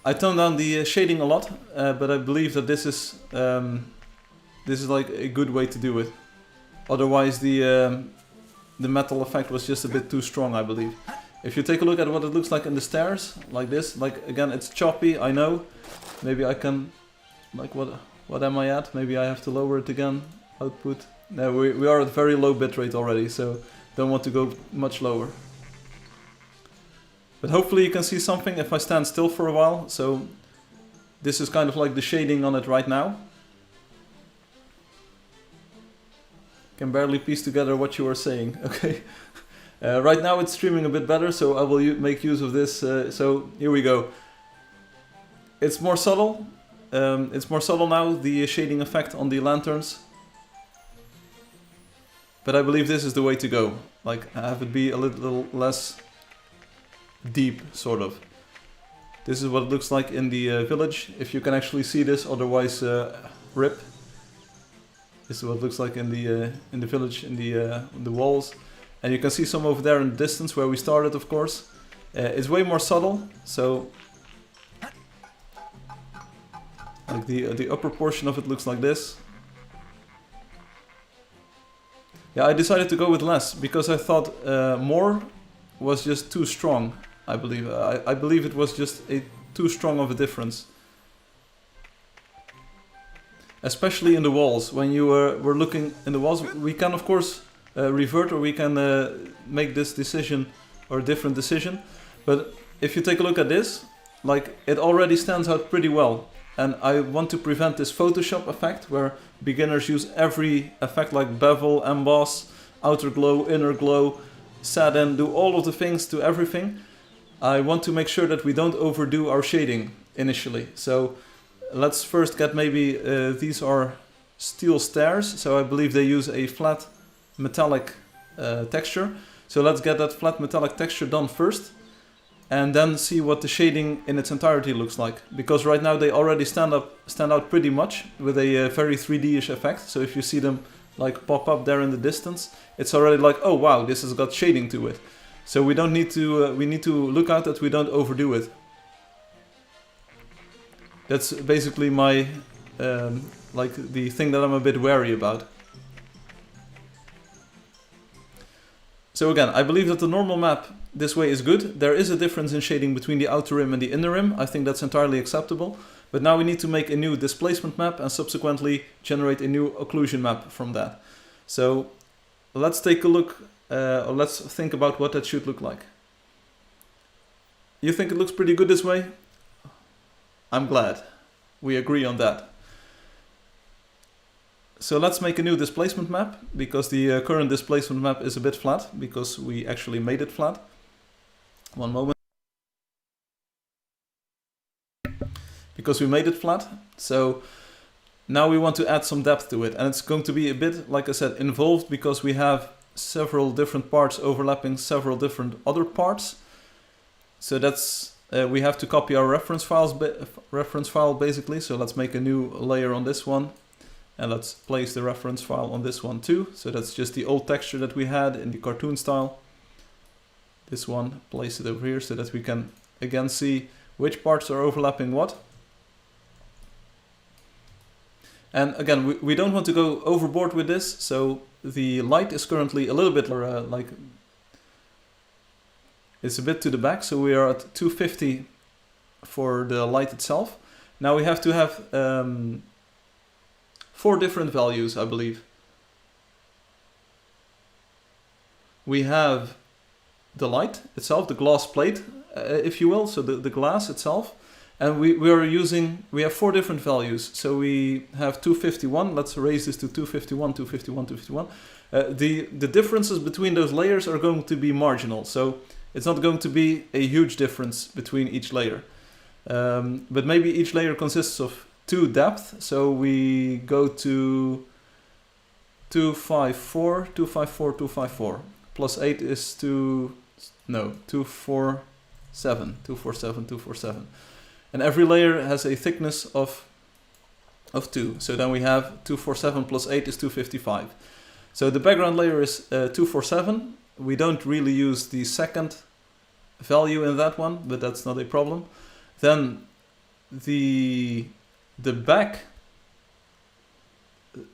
Speaker 1: I toned down the shading a lot, but I believe that this is like a good way to do it. Otherwise, the metal effect was just a bit too strong, I believe. If you take a look at what it looks like in the stairs, like this, like again, it's choppy. I know. Maybe I can, like what am I at? Maybe I have to lower it again. Output. No, we are at very low bitrate already, so don't want to go much lower. But hopefully you can see something if I stand still for a while. So this is kind of like the shading on it right now. Can barely piece together what you are saying. Okay. Right now it's streaming a bit better, so I will make use of this. So here we go. It's more subtle. It's more subtle now, the shading effect on the lanterns. But I believe this is the way to go. like have it be a little less deep, sort of. This is what it looks like in the village, if you can actually see this, otherwise rip. This is what it looks like in the village, in the walls. And you can see some over there in the distance where we started, of course. It's way more subtle, so like the upper portion of it looks like this. Yeah, I decided to go with less because I thought more was just too strong. I believe I believe it was just too strong of a difference, especially in the walls. When you were looking in the walls, we can of course revert, or we can make this decision or a different decision. But if you take a look at this, like it already stands out pretty well. And I want to prevent this Photoshop effect where beginners use every effect like bevel, emboss, outer glow, inner glow, sadden, do all of the things to everything. I want to make sure that we don't overdo our shading initially. So let's first get maybe, these are steel stairs, so I believe they use a flat metallic texture. So let's get that flat metallic texture done first, and then see what the shading in its entirety looks like. Because right now they already stand out pretty much with a very 3D-ish effect. So if you see them like pop up there in the distance, it's already like, oh wow, this has got shading to it. So we don't need to, we need to look out that we don't overdo it. That's basically my, like the thing that I'm a bit wary about. So again, I believe that the normal map this way is good. There is a difference in shading between the outer rim and the inner rim. I think that's entirely acceptable. But now we need to make a new displacement map and subsequently generate a new occlusion map from that. So let's take a look, or let's think about what that should look like. You think it looks pretty good this way? I'm glad. We agree on that. So let's make a new displacement map, because the current displacement map is a bit flat, because we actually made it flat. One moment. Because we made it flat. So now we want to add some depth to it. And it's going to be a bit, like I said, involved, because we have several different parts overlapping several different other parts. So that's, we have to copy our reference file basically. So let's make a new layer on this one. And let's place the reference file on this one too. So that's just the old texture that we had in the cartoon style. This one, place it over here so that we can again see which parts are overlapping what. And again, we don't want to go overboard with this. So the light is currently a little bit like, it's a bit to the back. So we are at 250 for the light itself. Now we have to have 4 different values, I believe. We have the light itself, the glass plate, if you will, so the glass itself. And we have 4 different values. So we have 251, let's raise this to 251, 251, 251. The differences between those layers are going to be marginal. So it's not going to be a huge difference between each layer. But maybe each layer consists of 2 depth, so we go to 254, 254, 254. Plus 8 is 247, 247, 247. And every layer has a thickness of 2. So then we have 247 plus 8 is 255. So the background layer is 247. We don't really use the second value in that one, but that's not a problem. Then the back,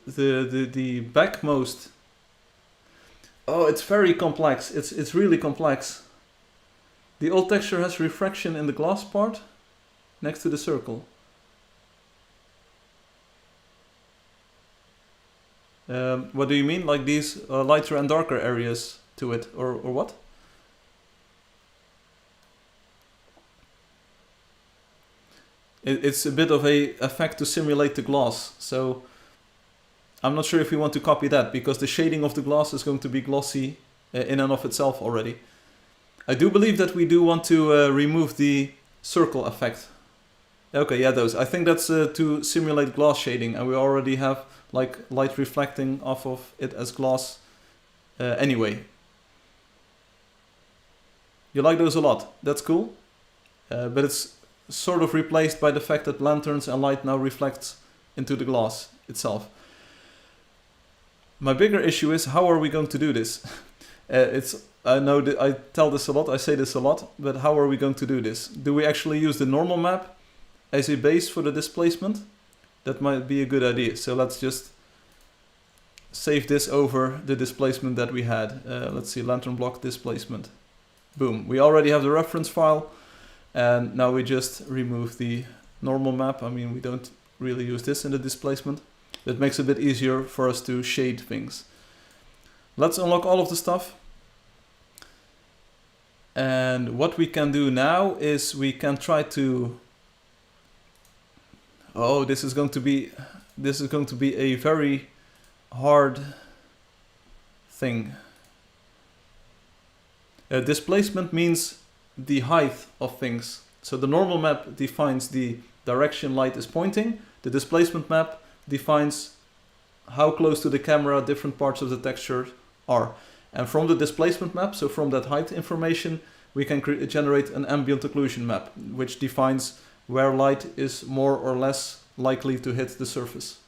Speaker 1: the backmost, oh, it's very complex. It's really complex. The old texture has refraction in the glass part next to the circle. What do you mean? Like these lighter and darker areas to it, or what? It's a bit of a effect to simulate the glass, so I'm not sure if we want to copy that, because the shading of the glass is going to be glossy in and of itself already. I do believe that we do want to remove the circle effect. Okay, yeah, those. I think that's to simulate glass shading, and we already have like light reflecting off of it as glass anyway. You like those a lot. That's cool. But it's sort of replaced by the fact that lanterns and light now reflects into the glass itself. My bigger issue is, how are we going to do this? I know that I tell this a lot, I say this a lot, but how are we going to do this? Do we actually use the normal map as a base for the displacement? That might be a good idea. So let's just save this over the displacement that we had. Let's see, lantern block displacement. Boom. We already have the reference file, and now we just remove the normal map. I mean, we don't really use this in the displacement. That makes it a bit easier for us to shade things. Let's unlock all of the stuff. And what we can do now is we can try to... Oh, this is going to be a very hard thing. Displacement means the height of things. So the normal map defines the direction light is pointing. The displacement map defines how close to the camera different parts of the texture are. And from the displacement map, so from that height information, we can generate an ambient occlusion map, which defines where light is more or less likely to hit the surface.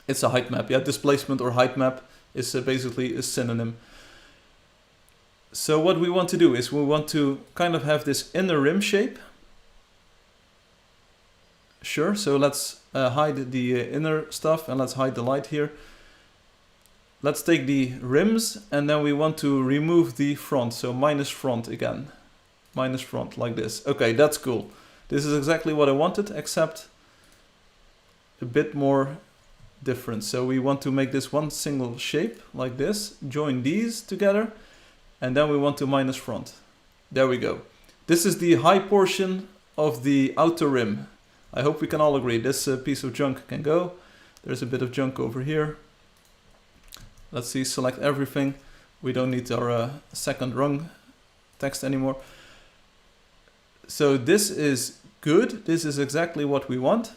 Speaker 1: It's a height map. Yeah, displacement or height map is basically a synonym. So what we want to do is we want to kind of have this inner rim shape. Sure, so let's hide the inner stuff and let's hide the light here. Let's take the rims and then we want to remove the front, so minus front again. Minus front, like this. Okay, that's cool. This is exactly what I wanted, except a bit more different. So we want to make this one single shape, like this. Join these together, and then we want to minus front. There we go. This is the high portion of the outer rim. I hope we can all agree. This piece of junk can go. There's a bit of junk over here. Let's see, select everything. We don't need our second rung text anymore. So this is good. This is exactly what we want.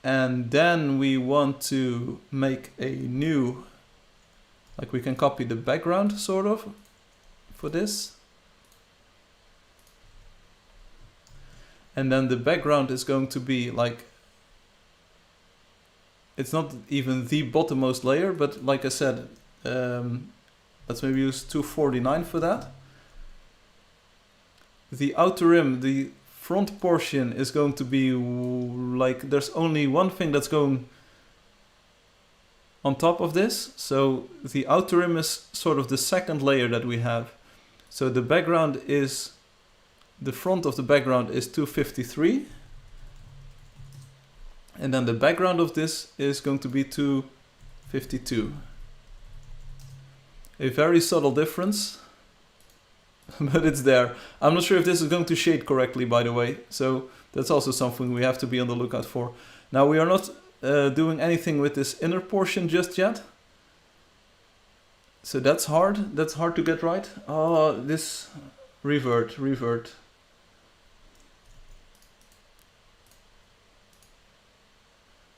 Speaker 1: And then we want to make a new, like we can copy the background sort of for this. And then the background is going to be like, it's not even the bottommost layer, but like I said, let's maybe use 249 for that. The outer rim, the front portion is going to be like, there's only one thing that's going on top of this. So the outer rim is sort of the second layer that we have. So the background is, the front of the background is 253. And then the background of this is going to be 252. A very subtle difference, but it's there. I'm not sure if this is going to shade correctly, by the way. So that's also something we have to be on the lookout for. Now we are not doing anything with this inner portion just yet. So that's hard. That's hard to get right. Oh, this revert.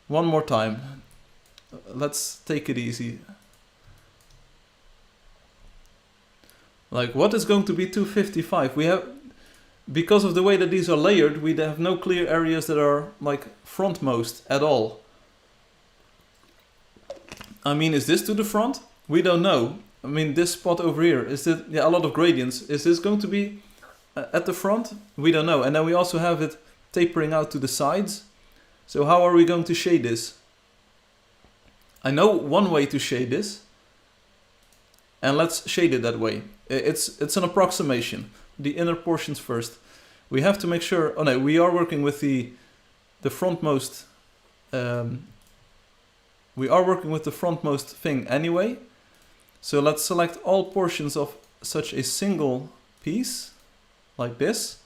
Speaker 1: One more time. Let's take it easy. Like, what is going to be 255? We have, because of the way that these are layered, we have no clear areas that are like frontmost at all. I mean, is this to the front? We don't know. I mean, this spot over here, is it, yeah, a lot of gradients. Is this going to be at the front? We don't know. And then we also have it tapering out to the sides. So how are we going to shade this? I know one way to shade this, and let's shade it that way. It's an approximation. The inner portions first. We have to make sure. Oh no, we are working with the frontmost. We are working with the frontmost thing anyway. So let's select all portions of such a single piece, like this.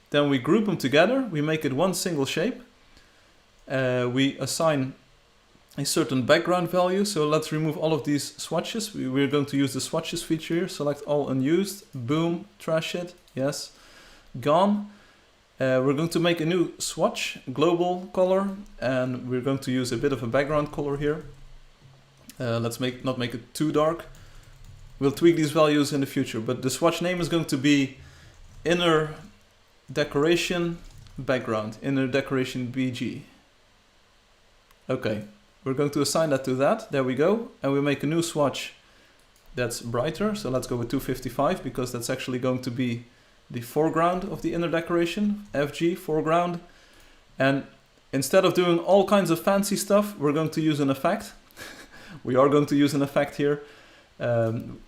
Speaker 1: Then we group them together. We make it one single shape. We assign a certain background value. So let's remove all of these swatches. We're going to use the swatches feature here. Select all unused. Boom. Trash it. Yes. Gone. We're going to make a new swatch, global color, and we're going to use a bit of a background color here. Let's not make it too dark. we'll tweak these values in the future, but the swatch name is going to be inner decoration background, inner decoration BG. Okay, we're going to assign that to that. There we go. And we make a new swatch that's brighter. So let's go with 255 because that's actually going to be the foreground of the inner decoration, FG, foreground. And instead of doing all kinds of fancy stuff, we're going to use an effect. We are going to use an effect here.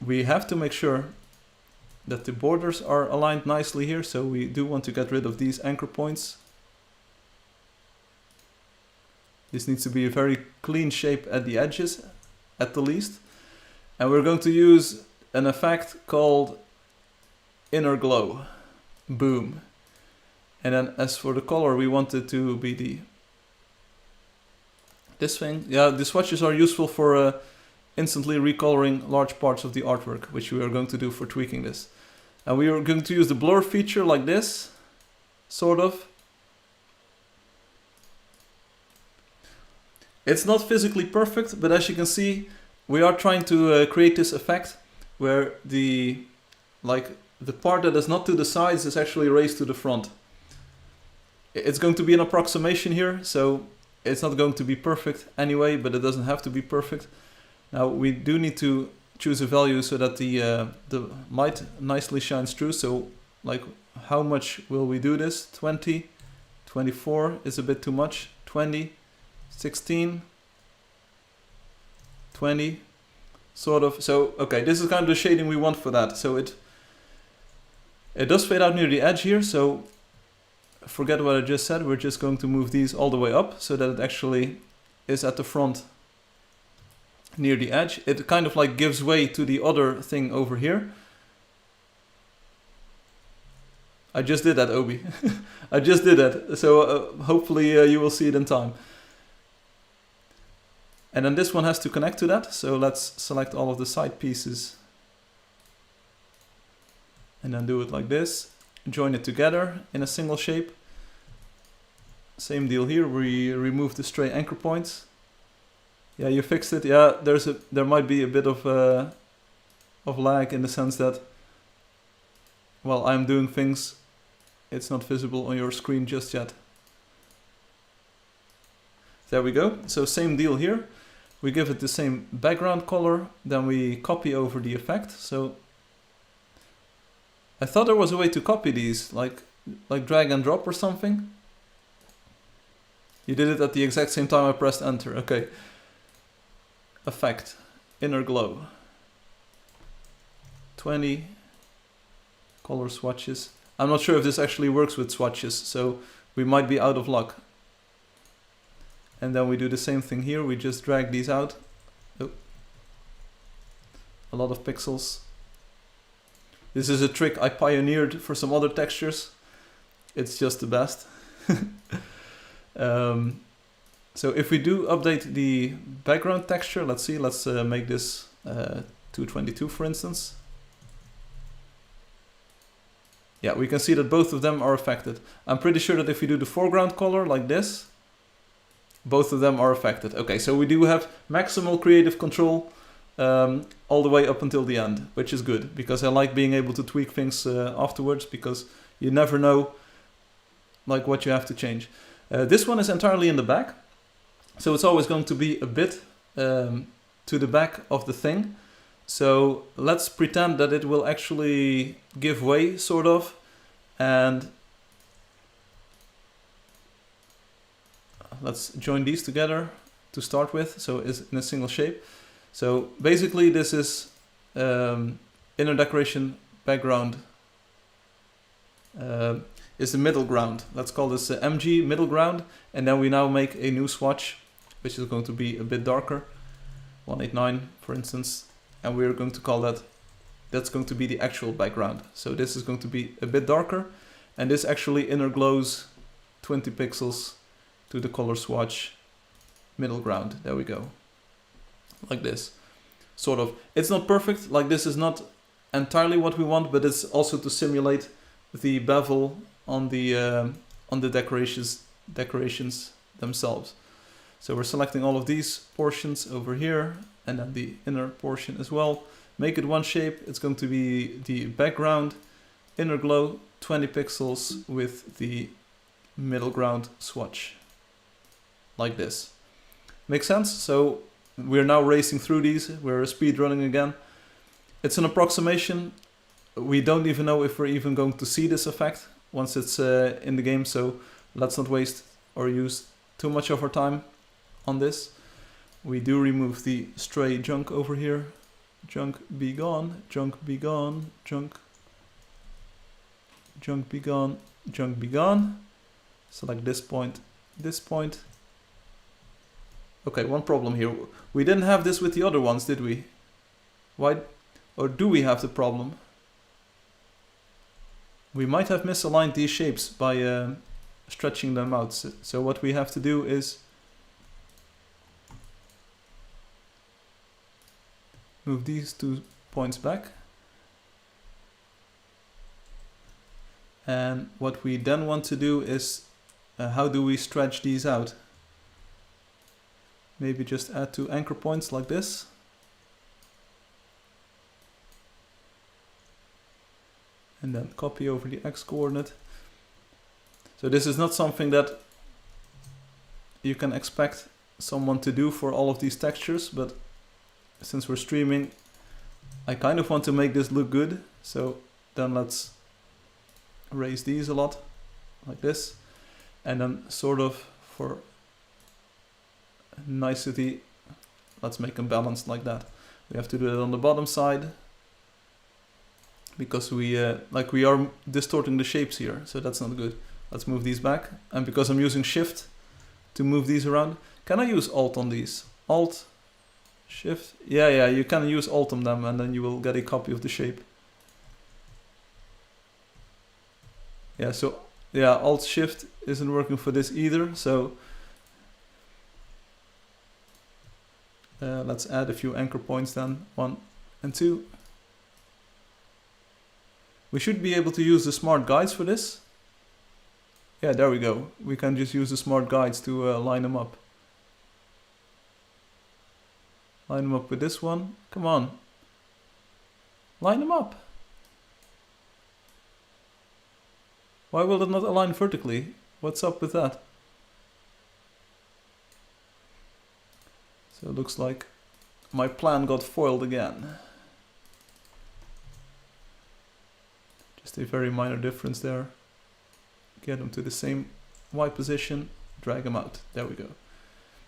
Speaker 1: We have to make sure that the borders are aligned nicely here. So we do want to get rid of these anchor points. This needs to be a very clean shape at the edges, at the least. And we're going to use an effect called inner glow. Boom. And then as for the color, we want it to be this thing. Yeah, the swatches are useful for instantly recoloring large parts of the artwork, which we are going to do for tweaking this. And we are going to use the blur feature like this, sort of. It's not physically perfect, but as you can see, we are trying to create this effect where the part that is not to the sides is actually raised to the front. It's going to be an approximation here, so it's not going to be perfect anyway, but it doesn't have to be perfect. Now we do need to choose a value so that the light nicely shines through. So like how much will we do this? 20, 24 is a bit too much, 20, 16, 20, sort of. So okay, this is kind of the shading we want for that. So it does fade out near the edge here, so forget what I just said. We're just going to move these all the way up so that it actually is at the front near the edge. It kind of like gives way to the other thing over here. I just did that, Obi. I just did that. So hopefully you will see it in time. And then this one has to connect to that. So let's select all of the side pieces. And then do it like this. Join it together in a single shape. Same deal here. We remove the stray anchor points. Yeah, you fixed it. Yeah, there might be a bit of lag in the sense that while I'm doing things, it's not visible on your screen just yet. There we go. So same deal here. We give it the same background color, then we copy over the effect. So I thought there was a way to copy these, like drag and drop or something. You did it at the exact same time I pressed enter. Okay. Effect, inner glow. 20 color swatches. I'm not sure if this actually works with swatches, so we might be out of luck. And then we do the same thing here. We just drag these out. Oh. A lot of pixels. This is a trick I pioneered for some other textures. It's just the best. So if we do update the background texture, let's see, let's make this 222 for instance. Yeah, we can see that both of them are affected. I'm pretty sure that if we do the foreground color like this, both of them are affected. Okay, so we do have maximal creative control all the way up until the end, which is good because I like being able to tweak things afterwards because you never know like what you have to change. This one is entirely in the back, so it's always going to be a bit to the back of the thing. So let's pretend that it will actually give way, sort of, and let's join these together to start with, so it's in a single shape. So basically this is inner decoration background is the middle ground. Let's call this MG middle ground, and then we now make a new swatch which is going to be a bit darker, 189 for instance, and we're going to call that's going to be the actual background. So this is going to be a bit darker, and this actually inner glows 20 pixels to the color swatch middle ground. There we go, like this, sort of. It's not perfect, like this is not entirely what we want, but it's also to simulate the bevel on the decorations themselves. So we're selecting all of these portions over here, and then the inner portion as well, make it one shape. It's going to be the background, inner glow, 20 pixels with the middle ground swatch. Like this. Makes sense? So we're now racing through these. We're speed running again. It's an approximation. We don't even know if we're even going to see this effect once it's in the game. So let's not waste or use too much of our time on this. We do remove the stray junk over here. Junk be gone, junk be gone, junk be gone, junk be gone. Select this point, this point. Okay, one problem here. We didn't have this with the other ones, did we? Why? Or do we have the problem? We might have misaligned these shapes by stretching them out. So what we have to do is move these 2 points back. And what we then want to do is, how do we stretch these out? Maybe just add 2 anchor points like this. And then copy over the X coordinate. So this is not something that you can expect someone to do for all of these textures, but since we're streaming, I kind of want to make this look good. So then let's raise these a lot, like this. And then sort of for nicety, let's make them balanced like that. We have to do it on the bottom side because we are distorting the shapes here, so that's not good. Let's move these back. And because I'm using Shift to move these around, can I use Alt on these? Alt, Shift. Yeah, you can use Alt on them and then you will get a copy of the shape. Yeah, so yeah, Alt Shift isn't working for this either, so let's add a few anchor points then, 1 and 2. We should be able to use the smart guides for this. Yeah, there we go. We can just use the smart guides to line them up. Line them up with this one. Come on. Line them up. Why will it not align vertically? What's up with that? So it looks like my plan got foiled again. Just a very minor difference there. Get them to the same Y position, drag them out. There we go.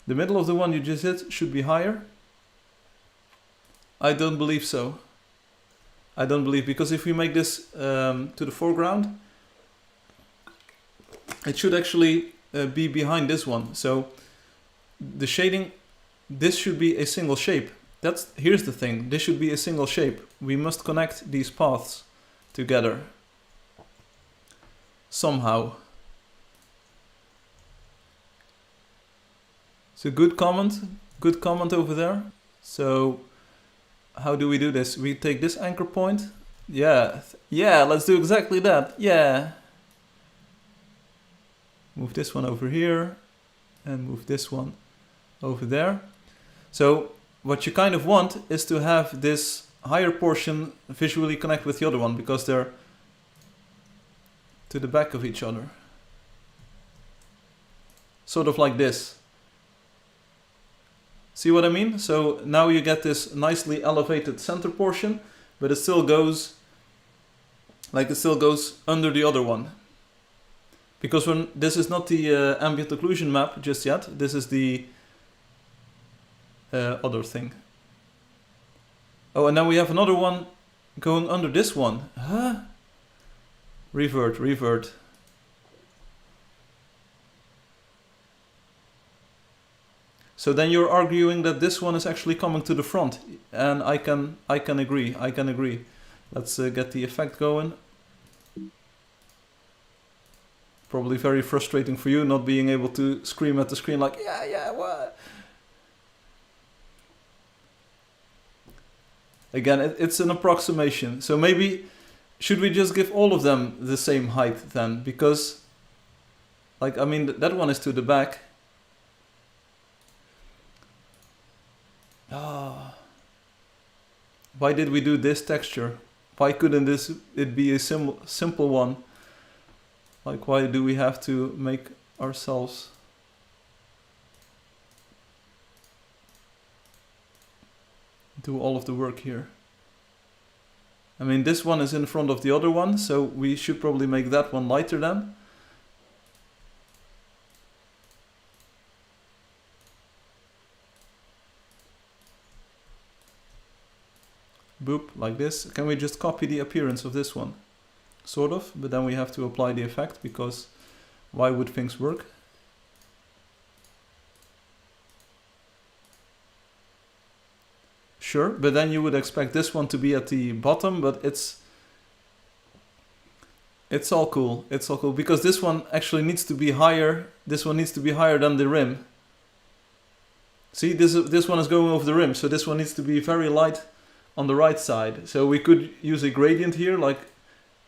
Speaker 1: The middle of the one you just hit should be higher. I don't believe so. I don't believe, because if we make this to the foreground, it should actually be behind this one. So the shading, this should be a single shape. Here's the thing, this should be a single shape. We must connect these paths together somehow. So good comment over there. So how do we do this? We take this anchor point. Yeah, let's do exactly that. Yeah. Move this one over here and move this one over there. So what you kind of want is to have this higher portion visually connect with the other one because they're to the back of each other. Sort of like this. See what I mean? So now you get this nicely elevated center portion, but it still goes under the other one. Because when this is not the ambient occlusion map just yet, this is the other thing. Oh, and then we have another one going under this one. Huh? Revert. So then you're arguing that this one is actually coming to the front, and I can agree. Let's get the effect going. Probably very frustrating for you not being able to scream at the screen like, yeah, what? Again, it's an approximation. So maybe, should we just give all of them the same height then? Because, like, I mean, that one is to the back. why did we do this texture? Why couldn't it be a simple one? Like, why do we have to make ourselves do all of the work here? I mean, this one is in front of the other one, so we should probably make that one lighter then. Boop, like this. Can we just copy the appearance of this one? Sort of, but then we have to apply the effect, because why would things work? Sure, but then you would expect this one to be at the bottom, but it's all cool. It's all cool, because this one actually needs to be higher. This one needs to be higher than the rim. See, this one is going over the rim, so this one needs to be very light on the right side. So we could use a gradient here, like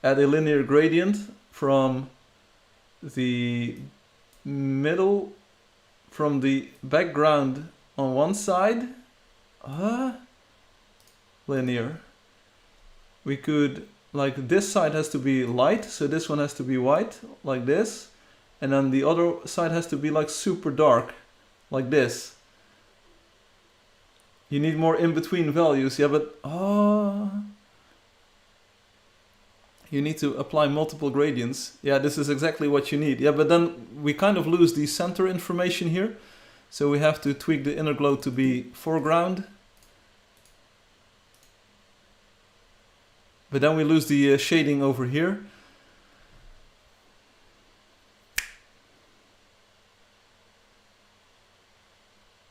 Speaker 1: add a linear gradient from the middle, from the background on one side. Linear. We could, like, this side has to be light, so this one has to be white, like this. And then the other side has to be like super dark, like this. You need more in-between values, yeah, but you need to apply multiple gradients. Yeah, this is exactly what you need. Yeah, but then we kind of lose the center information here. So we have to tweak the inner glow to be foreground. But then we lose the shading over here.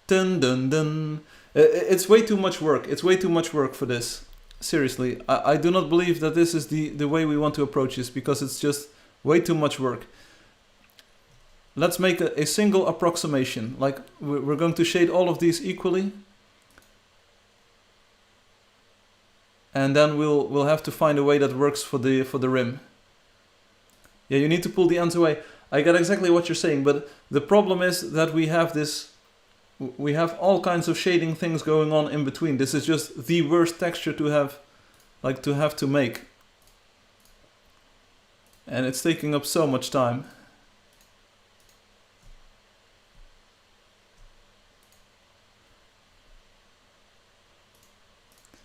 Speaker 1: Dun dun dun. It's way too much work. It's way too much work for this. Seriously, I do not believe that this is the way we want to approach this, because it's just way too much work. Let's make a single approximation. Like, we're going to shade all of these equally. And then we'll have to find a way that works for the rim. Yeah, you need to pull the ends away. I get exactly what you're saying, but the problem is that we have all kinds of shading things going on in between. This is just the worst texture to have to make. And it's taking up so much time.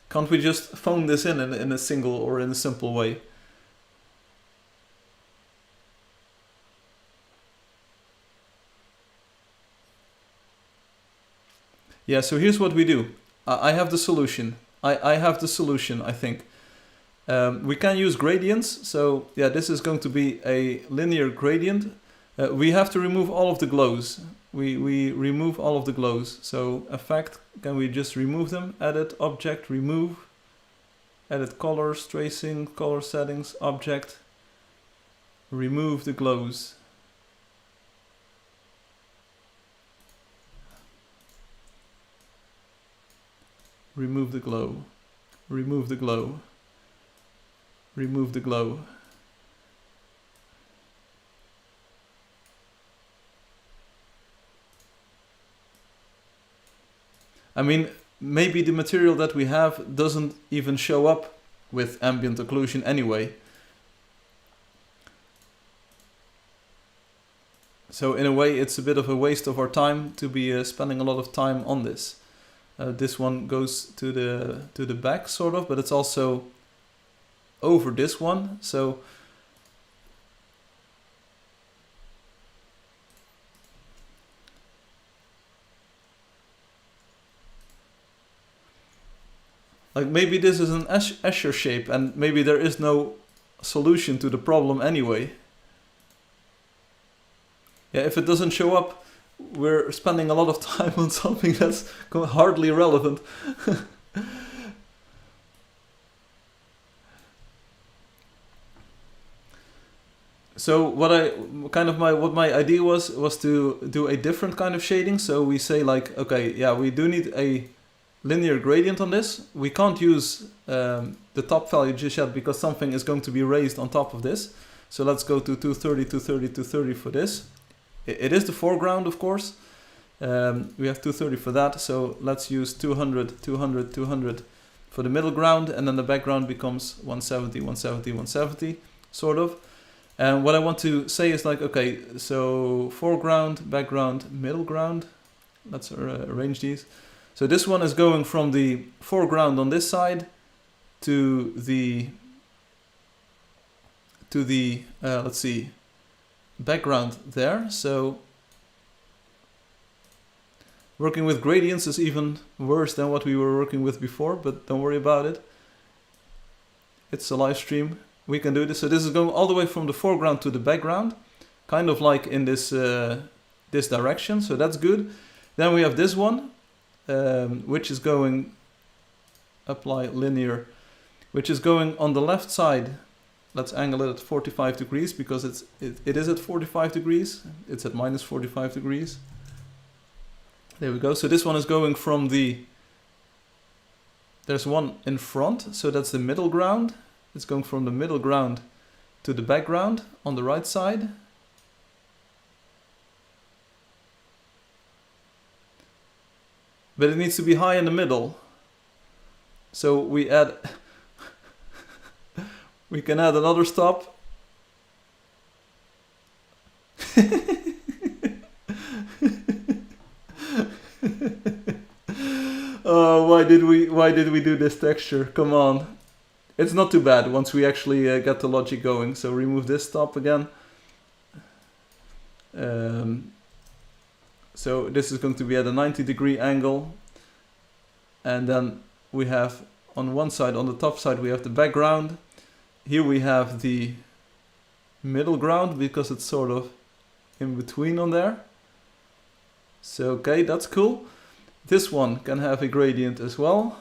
Speaker 1: Can't we just phone this in a single or in a simple way? Yeah, so here's what we do. I have the solution. I have the solution, I think. We can use gradients. So yeah, this is going to be a linear gradient. We have to remove all of the glows. We remove all of the glows. So effect, can we just remove them? Edit, object, remove. Edit colors, tracing, color settings, object. Remove the glows. Remove the glow. Remove the glow. Remove the glow. I mean, maybe the material that we have doesn't even show up with ambient occlusion anyway. So in a way, it's a bit of a waste of our time to be spending a lot of time on this. This one goes to the back, sort of, but it's also over this one. So like, maybe this is an Escher shape, and maybe there is no solution to the problem anyway. Yeah, if it doesn't show up, we're spending a lot of time on something that's hardly relevant. So what my idea was to do a different kind of shading. So we say, like, okay, yeah, we do need a linear gradient on this. We can't use the top value just yet, because something is going to be raised on top of this. So let's go to 230, 230, 230 for this. It is the foreground, of course. We have 230 for that, so let's use 200, 200, 200 for the middle ground, and then the background becomes 170, 170, 170, sort of. And what I want to say is like, okay, so foreground, background, middle ground. Let's arrange these. So this one is going from the foreground on this side to the let's see, background there. So working with gradients is even worse than what we were working with before, but don't worry about it. It's a live stream. We can do this. So this is going all the way from the foreground to the background, kind of like in this this direction. So that's good. Then we have this one, which is going, apply linear, which is going on the left side. Let's angle it at 45 degrees because it is at 45 degrees. It's at minus 45 degrees. There we go. So this one is going from there's one in front, so that's the middle ground. It's going from the middle ground to the background on the right side. But it needs to be high in the middle. So we add, we can add another stop. Oh, why did we do this texture? Come on. It's not too bad once we actually get the logic going. So remove this stop again. So this is going to be at a 90-degree angle. And then we have on one side, on the top side, we have the background. Here we have the middle ground because it's sort of in between on there. So, okay, that's cool. This one can have a gradient as well.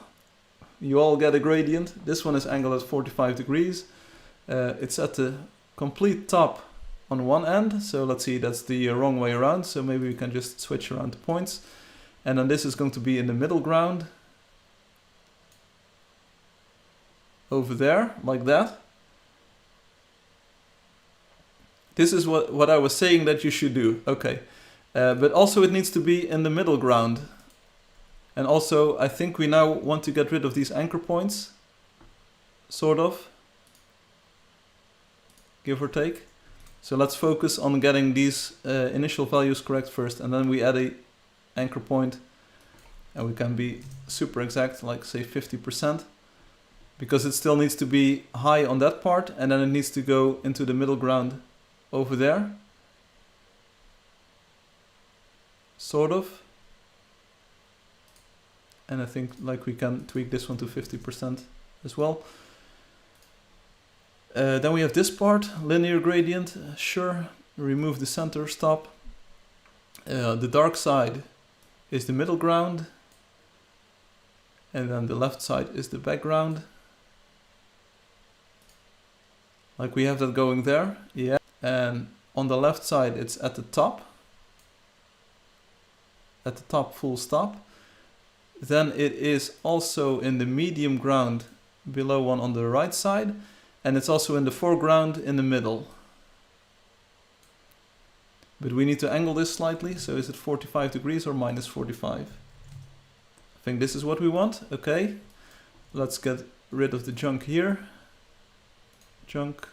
Speaker 1: You all get a gradient. This one is angled at 45 degrees. It's at the complete top on one end. So let's see, that's the wrong way around. So maybe we can just switch around the points. And then this is going to be in the middle ground. Over there, like that. This is what I was saying that you should do. Okay. But also it needs to be in the middle ground. And also I think we now want to get rid of these anchor points. Sort of. Give or take. So let's focus on getting these initial values correct first. And then we add a anchor point. And we can be super exact, like say 50%. Because it still needs to be high on that part. And then it needs to go into the middle ground over there. Sort of. And I think like we can tweak this one to 50% as well. Then we have this part, linear gradient, sure. Remove the center, stop. The dark side is the middle ground. And then the left side is the background. Like we have that going there, yeah. And on the left side, it's at the top. At the top, full stop. Then it is also in the medium ground below one on the right side. And it's also in the foreground in the middle. But we need to angle this slightly. So is it 45 degrees or minus 45? I think this is what we want. Okay. Let's get rid of the junk here. Junk.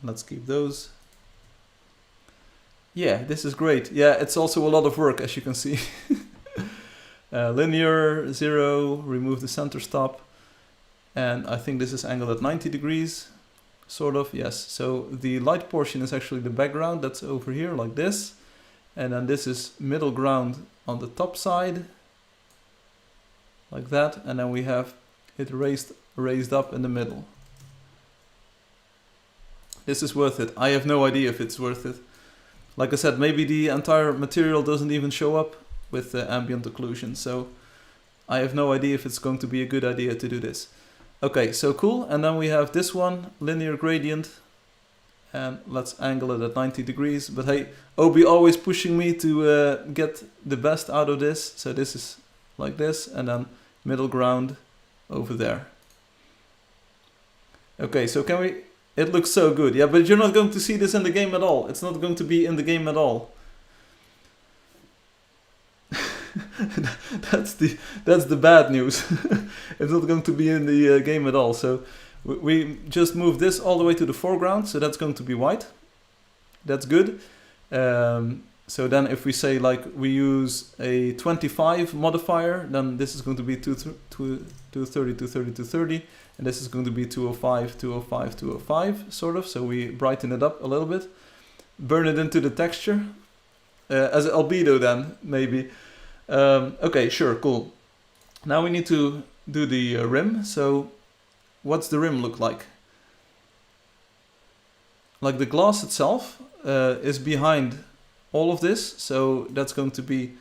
Speaker 1: Let's keep those. Yeah, this is great. Yeah, it's also a lot of work, as you can see. Linear, 0, remove the center stop. And I think this is angled at 90 degrees. Sort of, yes. So the light portion is actually the background. That's over here, like this. And then this is middle ground on the top side. Like that. And then we have it raised up in the middle. This is worth it. I have no idea if it's worth it. Like I said, maybe the entire material doesn't even show up with the ambient occlusion. So I have no idea if it's going to be a good idea to do this. Okay, so cool. And then we have this one, linear gradient. And let's angle it at 90 degrees. But hey, Obi always pushing me to get the best out of this. So this is like this. And then middle ground over there. Okay, so can we... It looks so good, yeah, but you're not going to see this in the game at all. It's not going to be in the game at all. that's the bad news. It's not going to be in the game at all. So we just move this all the way to the foreground, so that's going to be white. That's good. So then if we say like we use a 25 modifier, then this is going to be 230, 230, 230, and this is going to be 205, 205, 205, sort of. So we brighten it up a little bit, burn it into the texture as albedo then, maybe. Okay, sure, cool. Now we need to do the rim. So what's the rim look like? Like the glass itself is behind all of this, so that's going to be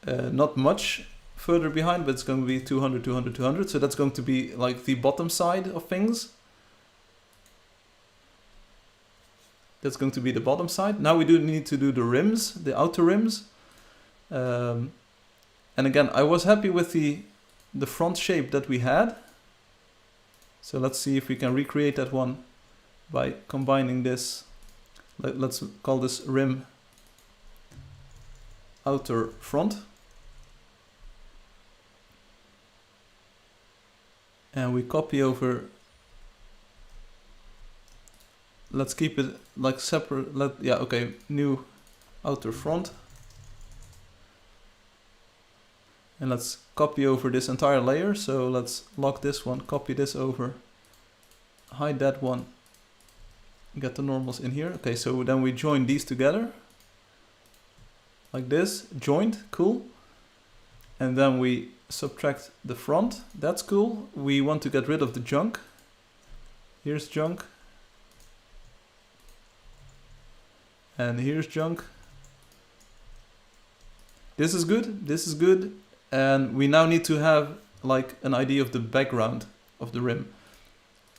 Speaker 1: not much further behind, but it's going to be 200, 200, 200. So that's going to be like the bottom side of things. That's going to be the bottom side. Now we do need to do the rims, the outer rims. And again, I was happy with the front shape that we had. So let's see if we can recreate that one by combining this. Let's call this rim outer front. And we copy over. Let's keep it like separate. Yeah, okay, new outer front. And let's copy over this entire layer. So let's lock this one, copy this over, hide that one, get the normals in here. Okay, so then we join these together like this, joined, cool. And then we subtract the front, that's cool. We want to get rid of the junk. Here's junk. And here's junk. This is good, this is good. And we now need to have like an idea of the background of the rim.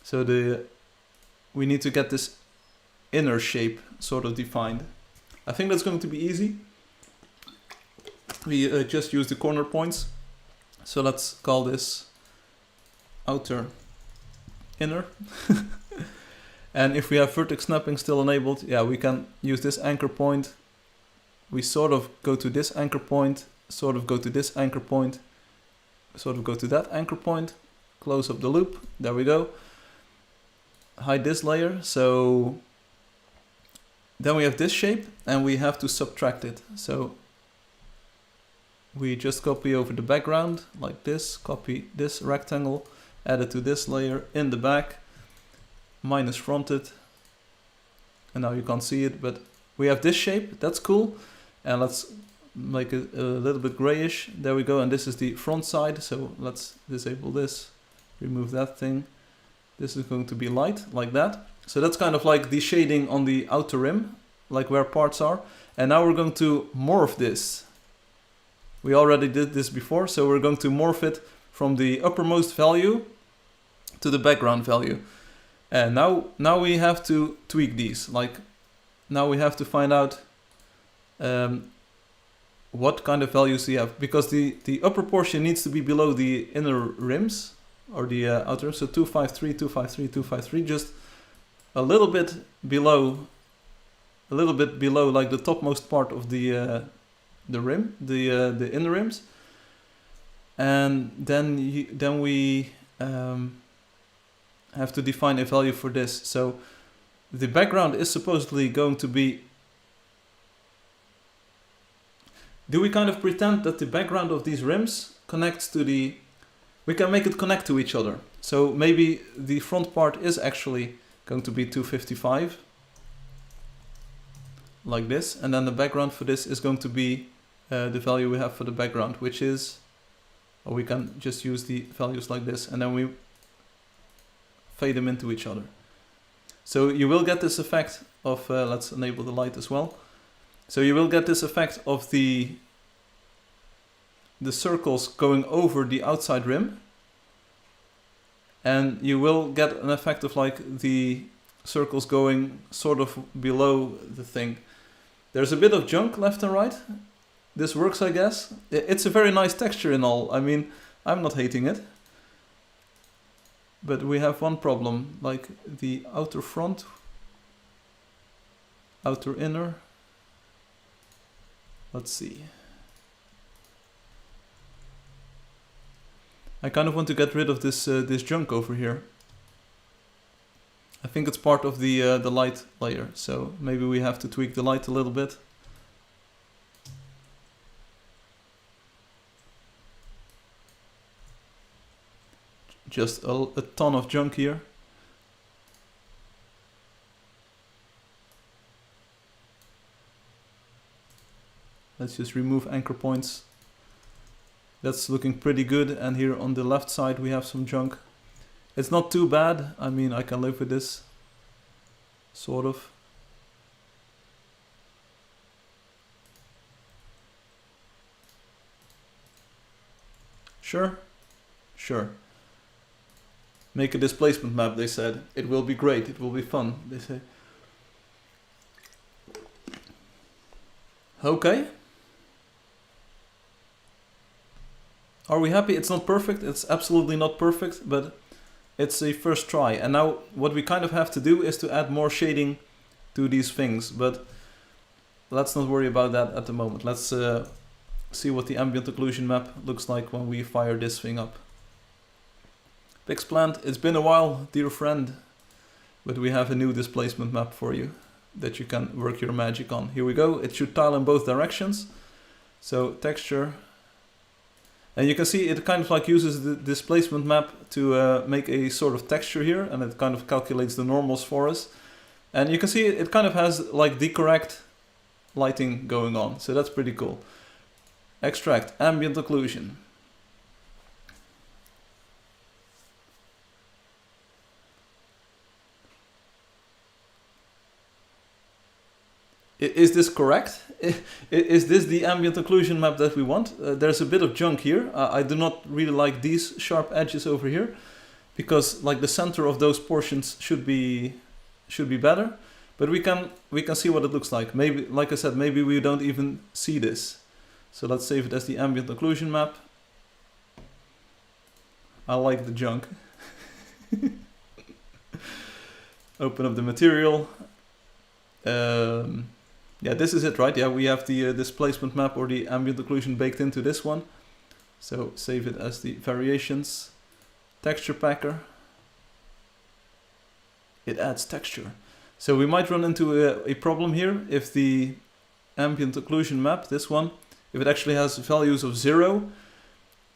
Speaker 1: So we need to get this inner shape sort of defined. I think that's going to be easy. We just use the corner points. So let's call this outer inner. And if we have vertex snapping still enabled, yeah, we can use this anchor point. We sort of go to this anchor point, sort of go to this anchor point, sort of go to that anchor point, close up the loop, there we go. Hide this layer, so then we have this shape and we have to subtract it. So we just copy over the background like this, copy this rectangle, add it to this layer in the back, minus fronted, and now you can't see it, but we have this shape, that's cool. And let's make it a little bit grayish, there we go, and this is the front side, so let's disable this, remove that thing. This is going to be light, like that. So that's kind of like the shading on the outer rim, like where parts are. And now we're going to morph this. We already did this before, so we're going to morph it from the uppermost value to the background value. And now we have to tweak these. Like now we have to find out what kind of values we have, because the upper portion needs to be below the inner rims or the outer rims. So 253, 253, 253, just a little bit below like the topmost part of the rim, the inner rims. And then we have to define a value for this. So the background is supposedly going to be. Do we kind of pretend that the background of these rims connects to the. We can make it connect to each other. So maybe the front part is actually going to be 255. Like this. And then the background for this is going to be the value we have for the background, which is. Or we can just use the values like this. And then we fade them into each other. So you will get this effect of. Let's enable the light as well. So you will get this effect of the circles going over the outside rim. And you will get an effect of like the circles going sort of below the thing. There's a bit of junk left and right. This works, I guess. It's a very nice texture and all. I mean, I'm not hating it. But we have one problem, like the outer front, outer inner. Let's see. I kind of want to get rid of this this junk over here. I think it's part of the light layer, so maybe we have to tweak the light a little bit. Just a ton of junk here. Let's just remove anchor points. That's looking pretty good, and here on the left side we have some junk. It's not too bad, I mean I can live with this, sort of. Sure, sure. Make a displacement map, they said. It will be great, it will be fun, they say. Okay. Are we happy? It's not perfect, it's absolutely not perfect, but it's a first try. And now what we kind of have to do is to add more shading to these things, but let's not worry about that at the moment. Let's see what the ambient occlusion map looks like when we fire this thing up. Pixplant, it's been a while, dear friend, but we have a new displacement map for you that you can work your magic on. Here we go, it should tile in both directions. So texture. And you can see it kind of like uses the displacement map to make a sort of texture here, and it kind of calculates the normals for us. And you can see it kind of has like the correct lighting going on, so that's pretty cool. Extract, ambient occlusion. Is this correct? Is this the ambient occlusion map that we want? There's a bit of junk here. I do not really like these sharp edges over here, because like the center of those portions should be better. But we can see what it looks like. Maybe, like I said, maybe we don't even see this. So let's save it as the ambient occlusion map. I like the junk. Open up the material. Yeah, this is it, right? Yeah, we have the displacement map or the ambient occlusion baked into this one. So save it as the variations. Texture packer. It adds texture. So we might run into a problem here if the ambient occlusion map, this one, if it actually has values of 0,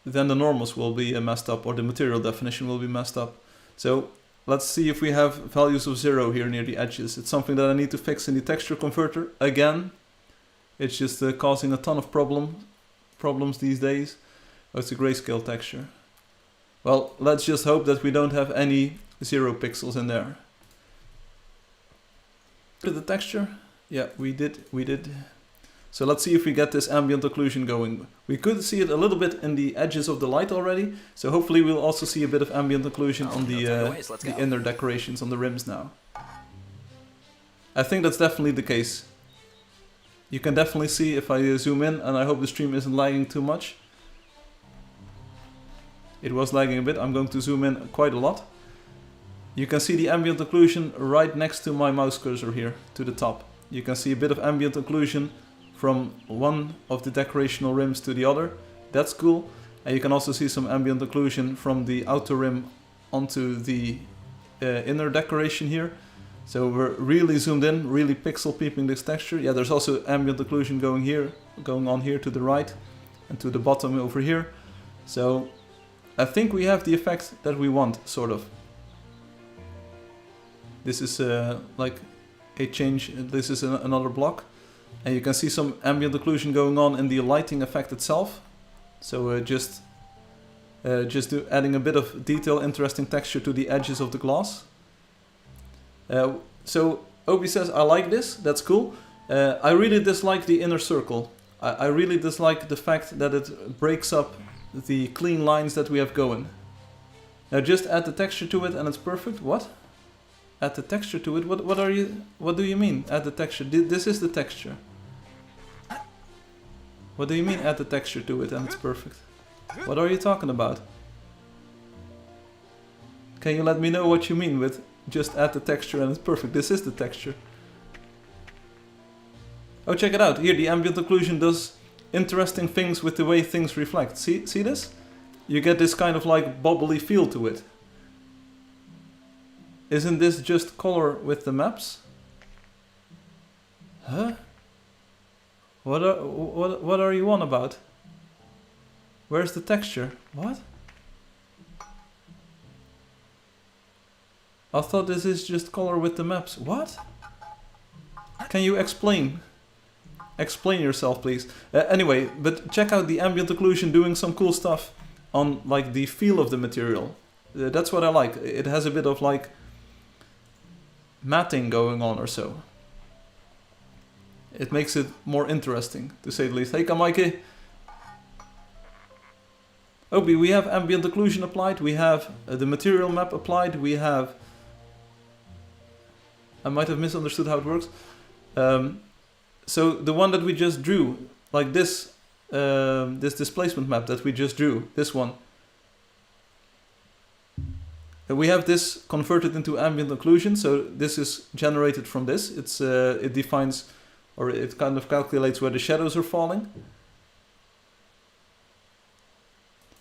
Speaker 1: then the normals will be messed up, or the material definition will be messed up. So let's see if we have values of 0 here near the edges. It's something that I need to fix in the texture converter again. It's just causing a ton of problems these days. Oh, it's a grayscale texture. Well, let's just hope that we don't have any 0 pixels in there. The texture? Yeah, we did. So let's see if we get this ambient occlusion going. We could see it a little bit in the edges of the light already, so hopefully we'll also see a bit of ambient occlusion on the inner decorations on the rims now. I think that's definitely the case. You can definitely see if I zoom in, and I hope the stream isn't lagging too much. It was lagging a bit. I'm going to zoom in quite a lot. You can see the ambient occlusion right next to my mouse cursor here, to the top. You can see a bit of ambient occlusion from one of the decorational rims to the other. That's cool. And you can also see some ambient occlusion from the outer rim onto the inner decoration here. So we're really zoomed in, really pixel peeping this texture. Yeah, there's also ambient occlusion going on here to the right and to the bottom over here. So I think we have the effect that we want, sort of. This is like a change. This is another block. And you can see some ambient occlusion going on in the lighting effect itself. So just adding a bit of detail, interesting texture to the edges of the glass. So Obi says, I like this, that's cool. I really dislike the inner circle. I really dislike the fact that it breaks up the clean lines that we have going. Now just add the texture to it and it's perfect. What? Add the texture to it? What do you mean? Add the texture? This is the texture. What do you mean add the texture to it and it's perfect? What are you talking about? Can you let me know what you mean with just add the texture and it's perfect? This is the texture. Oh, check it out. Here the ambient occlusion does interesting things with the way things reflect. See this? you get this kind of like bubbly feel to it. Isn't this just color with the maps? Huh? What are you on about? Where's the texture? What? I thought this is just color with the maps. What? Can you explain? Explain yourself, please. Anyway, but check out the ambient occlusion doing some cool stuff on like the feel of the material. That's what I like. It has a bit of like matting going on or so. It makes it more interesting, to say the least. Hey, Kamaike. Obi, we have ambient occlusion applied. We have the material map applied. We have... I might have misunderstood how it works. So the one that we just drew, like this, this displacement map that we just drew, this one. We have this converted into ambient occlusion, so this is generated from this. It defines, or it kind of calculates where the shadows are falling.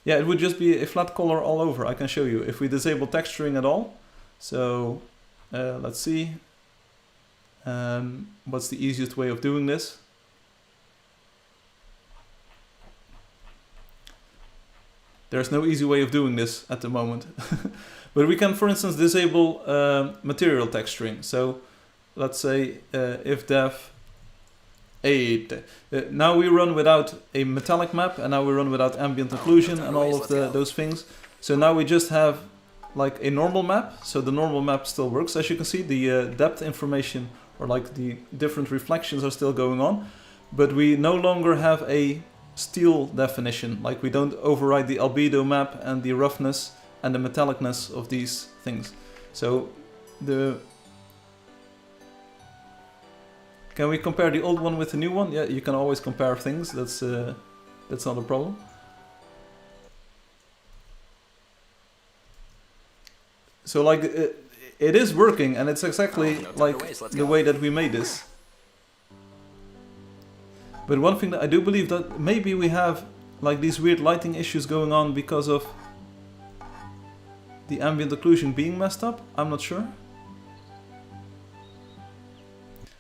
Speaker 1: Yeah, it would just be a flat color all over. I can show you if we disable texturing at all. So let's see. What's the easiest way of doing this? There's no easy way of doing this at the moment. But we can, for instance, disable material texturing. So let's say if def 8. Now we run without a metallic map, and now we run without ambient occlusion and all of those things. So now we just have like a normal map. So the normal map still works. As you can see, the depth information or like the different reflections are still going on. But we no longer have a steel definition. Like we don't override the albedo map and the roughness and the metallicness of these things. So can we compare the old one with the new one? Yeah, you can always compare things. That's not a problem. So like it is working, and it's exactly like the way that we made this. But one thing that I do believe that maybe we have like these weird lighting issues going on because of the ambient occlusion being messed up. I'm not sure.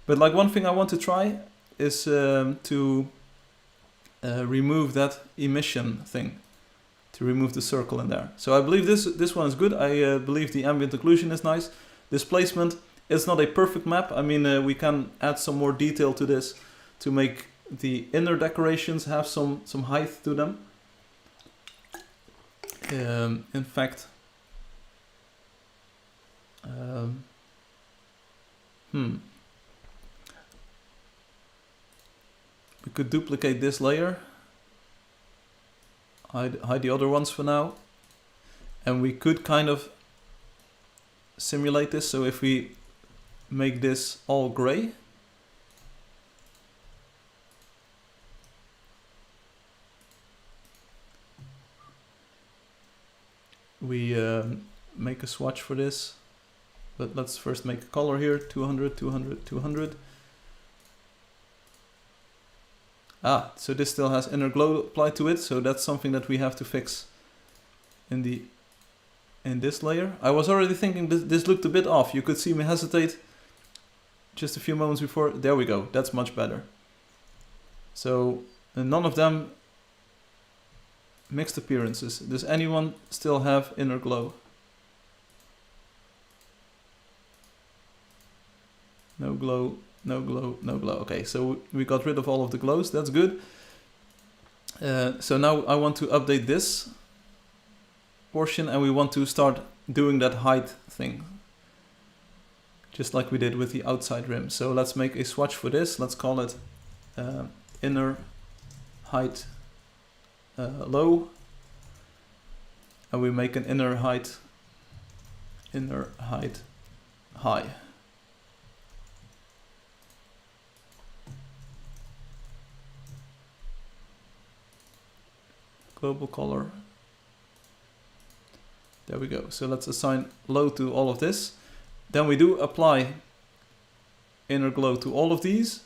Speaker 1: But like one thing I want to try is to remove that emission thing, to remove the circle in there. So I believe this one is good. I believe the ambient occlusion is nice. Displacement is not a perfect map. I mean, we can add some more detail to this to make the inner decorations have some height to them. In fact, we could duplicate this layer, hide the other ones for now, and we could kind of simulate this. So if we make this all gray, we make a swatch for this, but let's first make a color here, 200, 200, 200. Ah, so this still has inner glow applied to it, so that's something that we have to fix in this layer. I was already thinking this looked a bit off. You could see me hesitate just a few moments before. There we go, that's much better. So none of them mixed appearances. Does anyone still have inner glow? No glow. No glow, no glow. Okay, so we got rid of all of the glows. That's good. So now I want to update this portion, and we want to start doing that height thing, just like we did with the outside rim. So let's make a swatch for this. Let's call it inner height low, and we make an inner height high. Global color. There we go. So let's assign low to all of this. Then we do apply inner glow to all of these.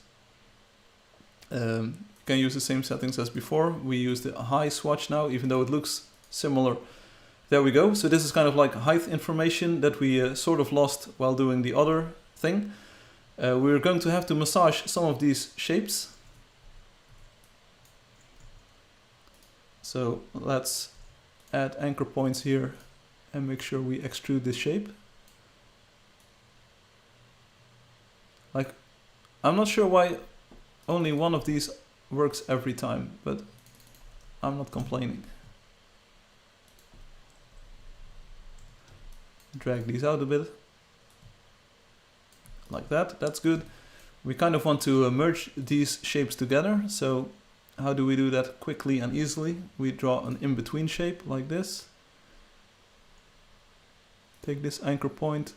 Speaker 1: Can use the same settings as before. We use the high swatch now, even though it looks similar. There we go. So this is kind of like height information that we sort of lost while doing the other thing. We're going to have to massage some of these shapes. So let's add anchor points here and make sure we extrude this shape. Like, I'm not sure why only one of these works every time, but I'm not complaining. Drag these out a bit. Like that, that's good. We kind of want to merge these shapes together, so how do we do that quickly and easily? We draw an in-between shape like this. Take this anchor point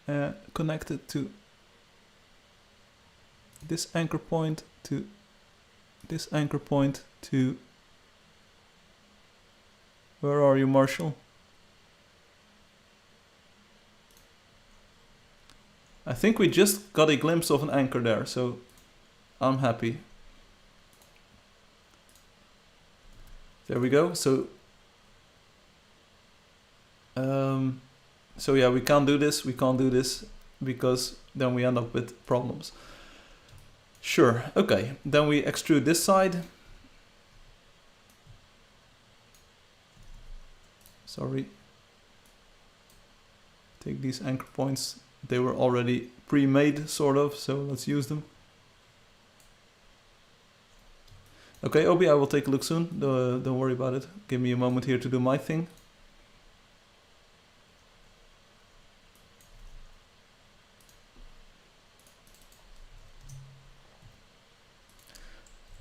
Speaker 1: and connect it to this anchor point to this anchor point to... Where are you, Marshall? I think we just got a glimpse of an anchor there, so I'm happy. There we go. So yeah, we can't do this because then we end up with problems. Sure, okay. Then we extrude this side. Sorry. Take these anchor points. They were already pre-made, sort of, so let's use them. Okay, Obi, I will take a look soon. Don't worry about it. Give me a moment here to do my thing.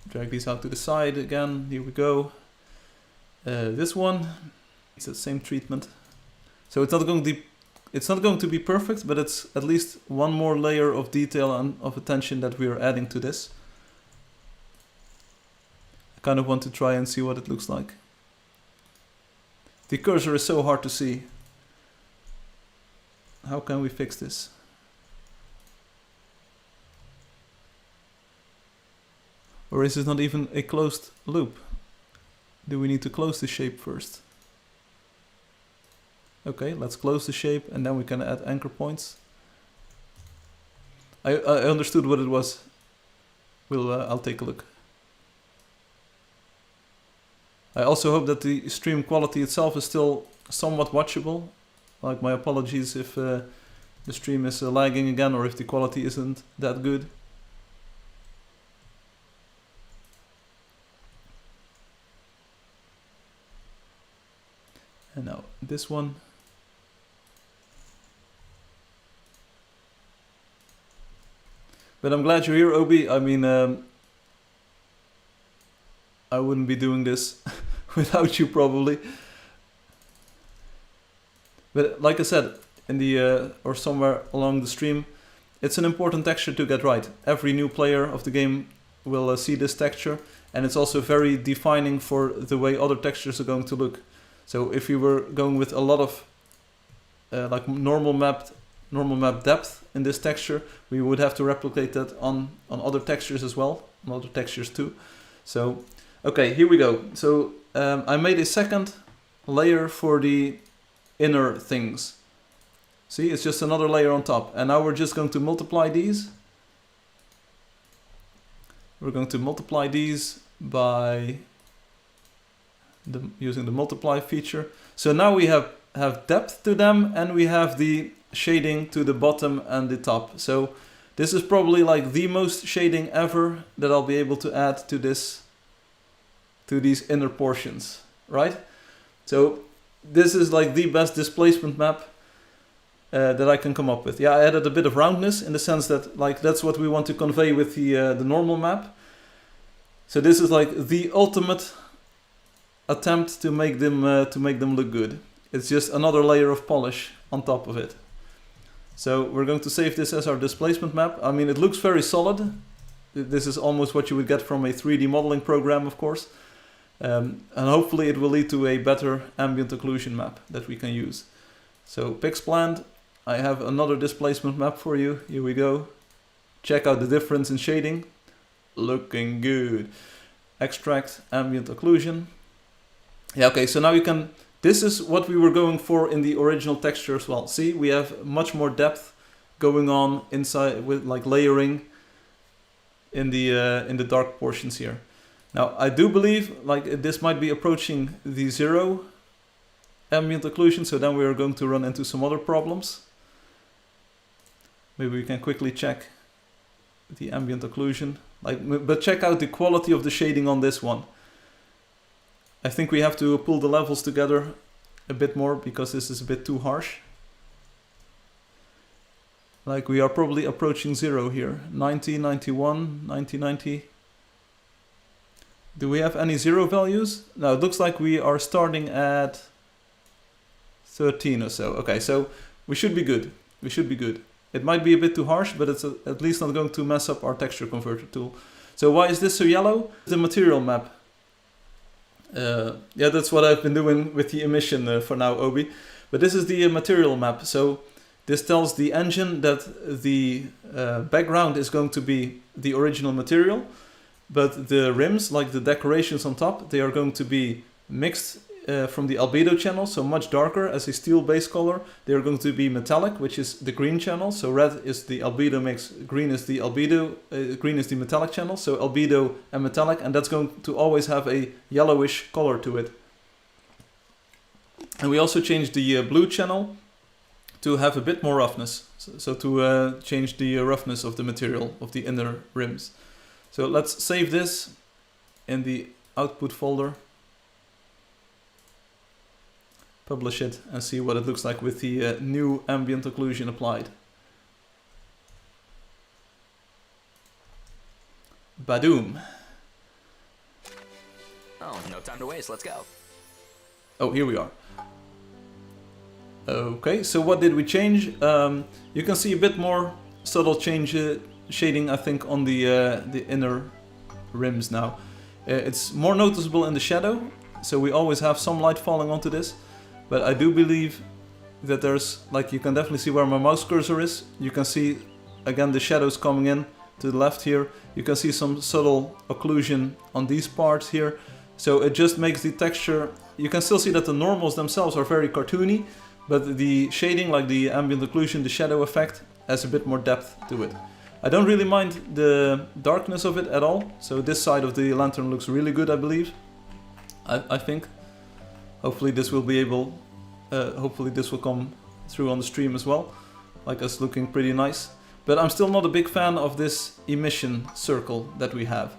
Speaker 1: Drag these out to the side again. Here we go. This one, it's the same treatment. So it's not going to be perfect, but it's at least one more layer of detail and of attention that we are adding to this. I kind of want to try and see what it looks like. The cursor is so hard to see. How can we fix this? Or is it not even a closed loop? Do we need to close the shape first? Okay, let's close the shape and then we can add anchor points. I understood what it was. I'll take a look. I also hope that the stream quality itself is still somewhat watchable. Like, my apologies if the stream is lagging again or if the quality isn't that good. And now this one. But I'm glad you're here, Obi. I mean, I wouldn't be doing this without you probably. But like I said, in the or somewhere along the stream, it's an important texture to get right. Every new player of the game will see this texture, and it's also very defining for the way other textures are going to look. So if you were going with a lot of like normal map depth in this texture, we would have to replicate that on other textures as well, on other textures too. So, okay, here we go. So I made a second layer for the inner things. See, it's just another layer on top. And now we're just going to multiply these. We're going to multiply these by using the multiply feature. So now we have depth to them and we have the shading to the bottom and the top. So this is probably like the most shading ever that I'll be able to add to this, to these inner portions, right? So this is like the best displacement map that I can come up with. Yeah, I added a bit of roundness in the sense that like that's what we want to convey with the normal map. So this is like the ultimate attempt to make them look good. It's just another layer of polish on top of it. So we're going to save this as our displacement map. I mean, it looks very solid. This is almost what you would get from a 3D modeling program, of course. And hopefully it will lead to a better ambient occlusion map that we can use. So Pixplant, I have another displacement map for you. Here we go. Check out the difference in shading. Looking good. Extract ambient occlusion. Yeah, okay, so now you can, this is what we were going for in the original texture as well. See, we have much more depth going on inside with like layering in the dark portions here. Now, I do believe like this might be approaching the 0 ambient occlusion, so then we are going to run into some other problems. Maybe we can quickly check the ambient occlusion. But check out the quality of the shading on this one. I think we have to pull the levels together a bit more because this is a bit too harsh. Like we are probably approaching 0 here. 90, 91, 90, 90. Do we have any 0 values? No, it looks like we are starting at 13 or so. Okay, so we should be good. We should be good. It might be a bit too harsh, but it's at least not going to mess up our texture converter tool. So why is this so yellow? The material map. Yeah, that's what I've been doing with the emission for now, Obi. But this is the material map. So this tells the engine that the background is going to be the original material, but the rims, like the decorations on top, they are going to be mixed from the albedo channel, so much darker as a steel base color. They are going to be metallic, which is the green channel. So red is the albedo mix, green is the albedo, green is the metallic channel. So albedo and metallic, and that's going to always have a yellowish color to it. And we also changed the blue channel to have a bit more roughness. So to change the roughness of the material of the inner rims. So let's save this in the output folder. Publish it and see what it looks like with the new ambient occlusion applied. Badoom.
Speaker 2: Oh, no time to waste, let's go.
Speaker 1: Oh, here we are. Okay, so what did we change? You can see a bit more subtle change shading, I think, on the inner rims now. It's more noticeable in the shadow, so we always have some light falling onto this. But I do believe that there's, like, you can definitely see where my mouse cursor is. You can see, again, the shadows coming in to the left here. You can see some subtle occlusion on these parts here. So it just makes the texture, you can still see that the normals themselves are very cartoony, but the shading, like the ambient occlusion, the shadow effect, has a bit more depth to it. I don't really mind the darkness of it at all. So this side of the lantern looks really good, I believe. I think. Hopefully this will be able, hopefully this will come through on the stream as well, like us looking pretty nice. But I'm still not a big fan of this emission circle that we have.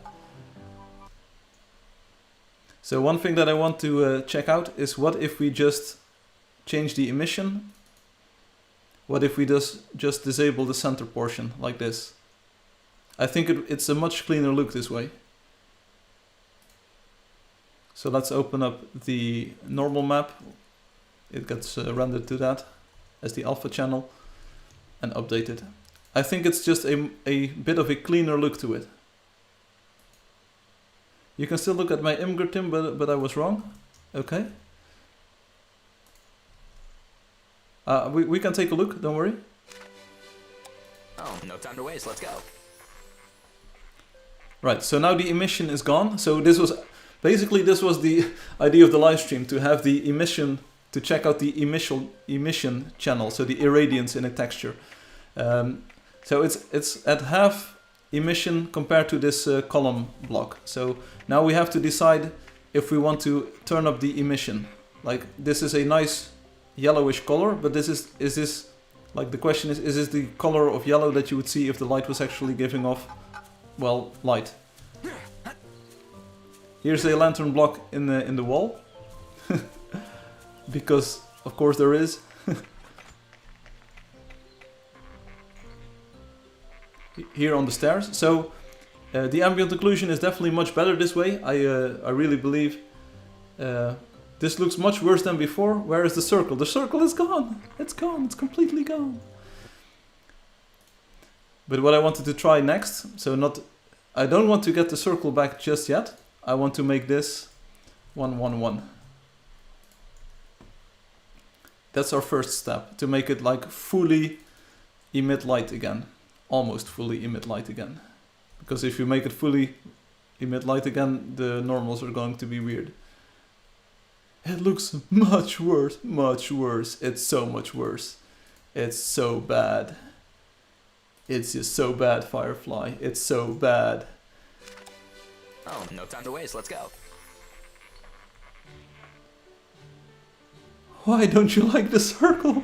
Speaker 1: So one thing that I want to check out is what if we just change the emission? What if we just disable the center portion like this? I think it's a much cleaner look this way. So let's open up the normal map. It gets rendered to that as the alpha channel and update it. I think it's just a bit of a cleaner look to it. You can still look at my Imgur Tim, but I was wrong. Okay. We can take a look, don't worry.
Speaker 2: Oh, no time to waste, let's go.
Speaker 1: Right, so now the emission is gone. So this was basically the idea of the live stream, to have the emission, to check out the emission channel, so the irradiance in a texture. So it's at half emission compared to this column block. So now we have to decide if we want to turn up the emission. Like, this is a nice yellowish color, but is this, like, the question is this the color of yellow that you would see if the light was actually giving off, well, light? Here's a lantern block in the wall, because of course there is. Here on the stairs. So the ambient occlusion is definitely much better this way. I really believe. This looks much worse than before. Where is the circle? The circle is gone. It's gone. It's completely gone. But what I wanted to try next, I don't want to get the circle back just yet. I want to make this 1, 1, 1. That's our first step, to make it like fully emit light again. Almost fully emit light again. Because if you make it fully emit light again, the normals are going to be weird. It looks much worse, much worse. It's so much worse. It's so bad. It's just so bad, Firefly. It's so bad.
Speaker 2: Oh, no time to waste, let's go.
Speaker 1: Why don't you like the circle?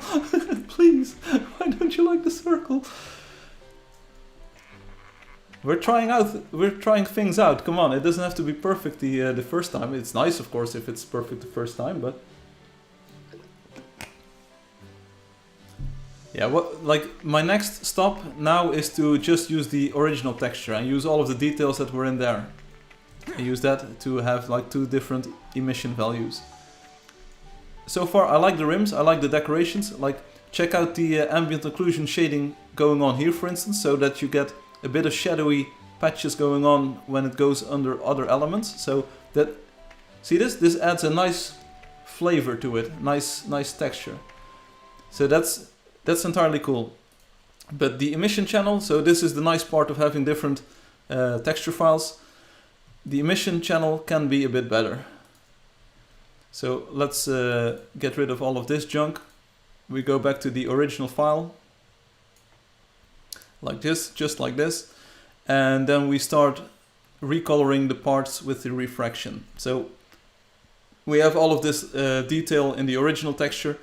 Speaker 1: Please, why don't you like the circle? We're trying things out. Come on, it doesn't have to be perfect the first time. It's nice, of course, if it's perfect the first time, but yeah, like my next stop now is to just use the original texture and use all of the details that were in there. And use that to have like 2 different emission values. So far, I like the rims, I like the decorations. Like, check out the ambient occlusion shading going on here, for instance, so that you get a bit of shadowy patches going on when it goes under other elements. So that, see this? This adds a nice flavor to it, nice texture. So that's entirely cool. But the emission channel, so this is the nice part of having different texture files. The emission channel can be a bit better. So let's get rid of all of this junk. We go back to the original file. Like this, just like this. And then we start recoloring the parts with the refraction. So we have all of this detail in the original texture.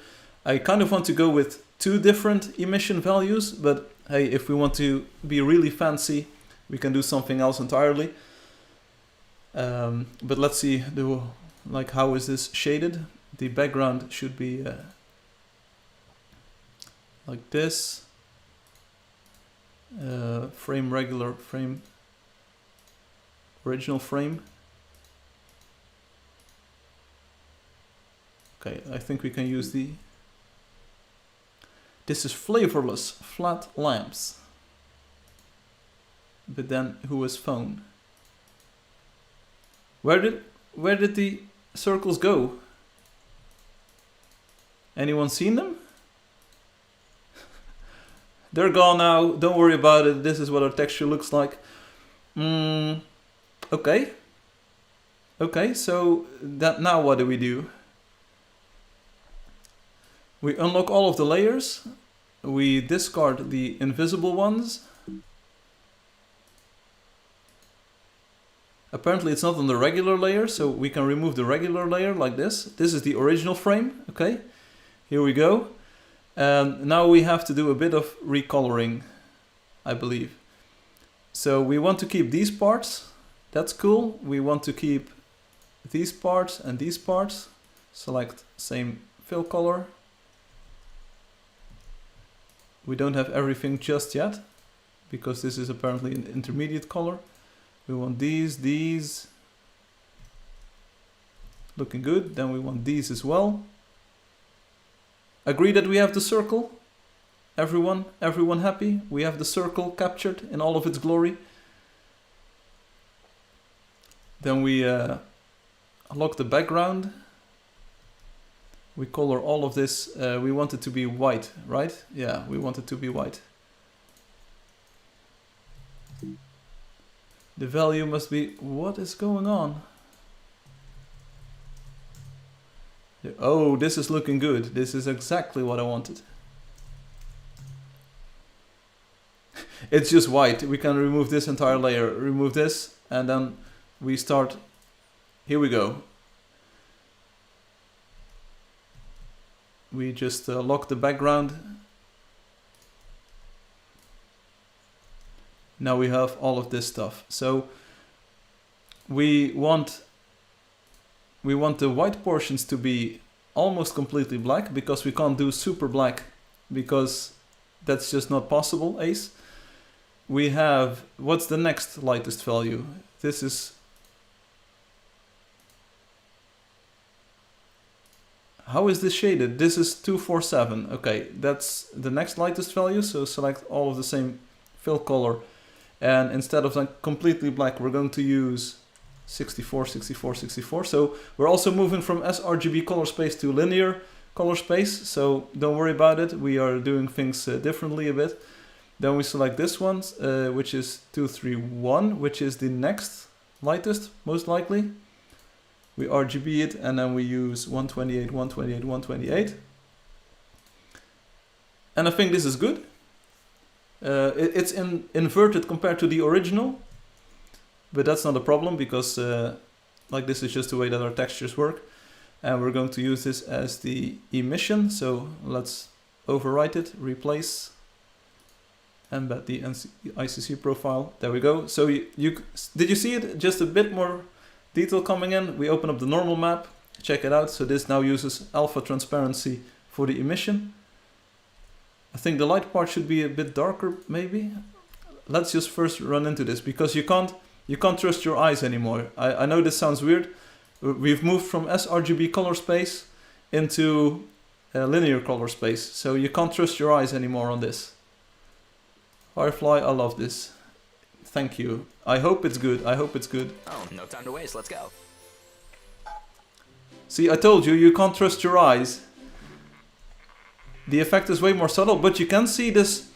Speaker 1: I kind of want to go with 2 different emission values, but hey, if we want to be really fancy, we can do something else entirely. But let's see, like, how is this shaded? The background should be like this. Frame regular, frame original frame. Okay, I think we can use the... This is flavorless flat lamps. But then who is phone? Where did the circles go? Anyone seen them? They're gone now, don't worry about it, this is what our texture looks like. Okay. Okay, so that now what do we do? We unlock all of the layers, we discard the invisible ones. Apparently it's not on the regular layer, so we can remove the regular layer like this. This is the original frame, okay? Here we go. And now we have to do a bit of recoloring, I believe. So we want to keep these parts, that's cool. We want to keep these parts and these parts. Select same fill color. We don't have everything just yet, because this is apparently an intermediate color. We want these. Looking good. Then we want these as well. Agree that we have the circle? Everyone happy? We have the circle captured in all of its glory. Then we lock the background. We color all of this. We want it to be white, right? Yeah, we want it to be white. The value must be... What is going on? Oh, this is looking good. This is exactly what I wanted. It's just white. We can remove this entire layer. Remove this, and then we start... Here we go. We just lock the background. Now we have all of this stuff. So we want the white portions to be almost completely black, because we can't do super black, because that's just not possible, Ace. We have, what's the next lightest value? This is... How is this shaded? This is 247. Okay, that's the next lightest value, so select all of the same fill color. And instead of like completely black, we're going to use 64, 64, 64. So we're also moving from sRGB color space to linear color space. So don't worry about it. We are doing things differently a bit. Then we select this one, which is 231, which is the next lightest, most likely. We RGB it, and then we use 128, 128, 128. And I think this is good. It's inverted compared to the original, but that's not a problem because like this is just the way that our textures work. And we're going to use this as the emission. So let's overwrite it, replace, embed the ICC profile. There we go. So did you see it? Just a bit more detail coming in. We open up the normal map, check it out. So this now uses alpha transparency for the emission. I think the light part should be a bit darker, maybe. Let's just first run into this because you can't trust your eyes anymore. I know this sounds weird. We've moved from sRGB color space into linear color space, so you can't trust your eyes anymore on this. Firefly, I love this. Thank you. I hope it's good. I hope it's good.
Speaker 2: Oh, no time to waste. Let's go.
Speaker 1: See, I told you, you can't trust your eyes. The effect is way more subtle, but you can see this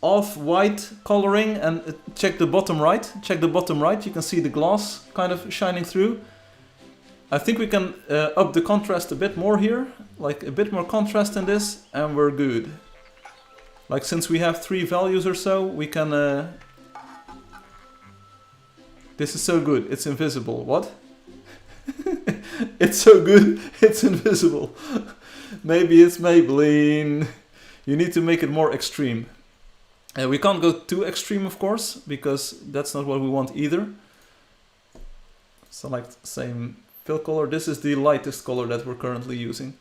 Speaker 1: off-white coloring, and check the bottom right. Check the bottom right. You can see the glass kind of shining through. I think we can up the contrast a bit more here, like a bit more contrast in this, and we're good. Like since we have 3 values or so, we can... This is so good, it's invisible. What? It's so good, it's invisible. Maybe it's Maybelline. You need to make it more extreme. We can't go too extreme, of course, because that's not what we want either. Select same fill color. This is the lightest color that we're currently using.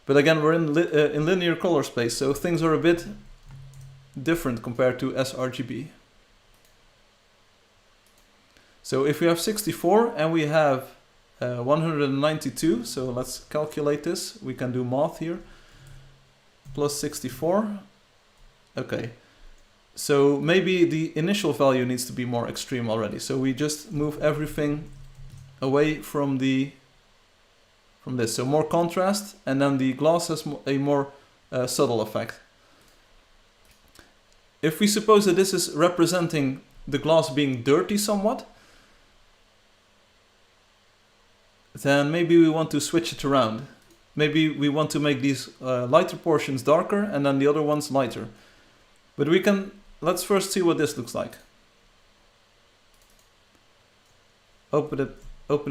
Speaker 1: But again, we're in linear color space, so things are a bit different compared to sRGB. So if we have 64 and we have 192, so let's calculate this. We can do math here. Plus 64. Okay. So maybe the initial value needs to be more extreme already. So we just move everything away from this. So more contrast, and then the glass has a more subtle effect. If we suppose that this is representing the glass being dirty somewhat, then maybe we want to switch it around. Maybe we want to make these lighter portions darker and then the other ones lighter. But we can, let's first see what this looks like. Open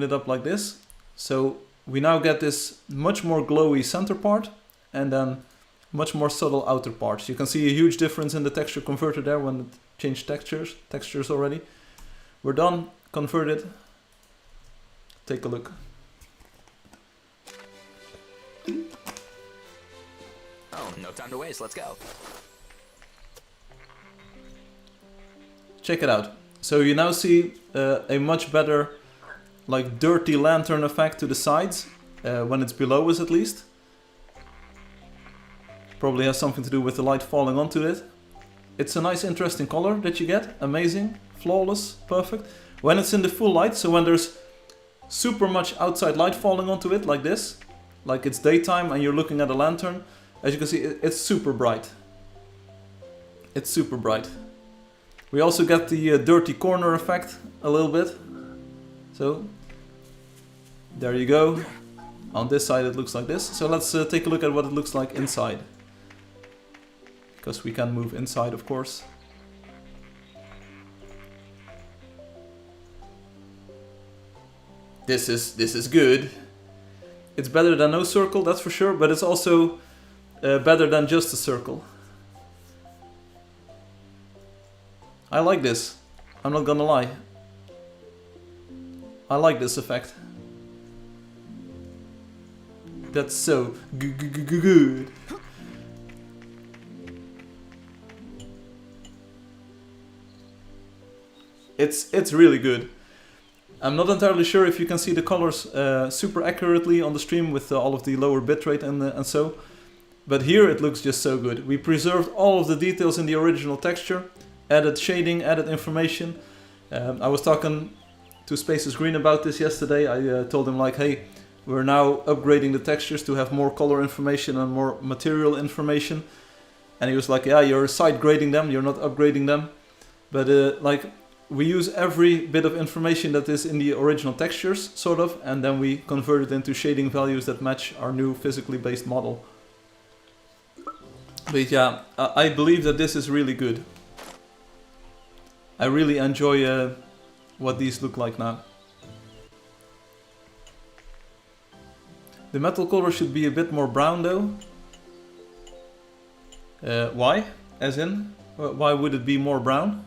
Speaker 1: it up like this. So we now get this much more glowy center part and then much more subtle outer parts. You can see a huge difference in the texture converter there when it changed textures already. We're done, converted. Take a look.
Speaker 2: Oh, no time to waste. Let's go.
Speaker 1: Check it out. So you now see a much better, like, dirty lantern effect to the sides, when it's below us at least. Probably has something to do with the light falling onto it. It's a nice interesting color that you get. Amazing, flawless, perfect. When it's in the full light, so when there's super much outside light falling onto it like this, like it's daytime and you're looking at a lantern, as you can see, it's super bright. It's super bright. We also get the dirty corner effect a little bit. So there you go. On this side it looks like this. So let's take a look at what it looks like inside. Because we can move inside, of course. This is good. It's better than no circle, that's for sure, but it's also better than just a circle. I like this. I'm not gonna lie. I like this effect. That's so good. It's really good. I'm not entirely sure if you can see the colors super accurately on the stream with all of the lower bitrate and so, but here it looks just so good. We preserved all of the details in the original texture, added shading, added information. I was talking to Spaces Green about this yesterday. I told him like, hey, we're now upgrading the textures to have more color information and more material information. And he was like, yeah, you're side grading them, you're not upgrading them. But like, we use every bit of information that is in the original textures, sort of, and then we convert it into shading values that match our new physically based model. But yeah, I believe that this is really good. I really enjoy what these look like now. The metal color should be a bit more brown though. Why? As in, why would it be more brown?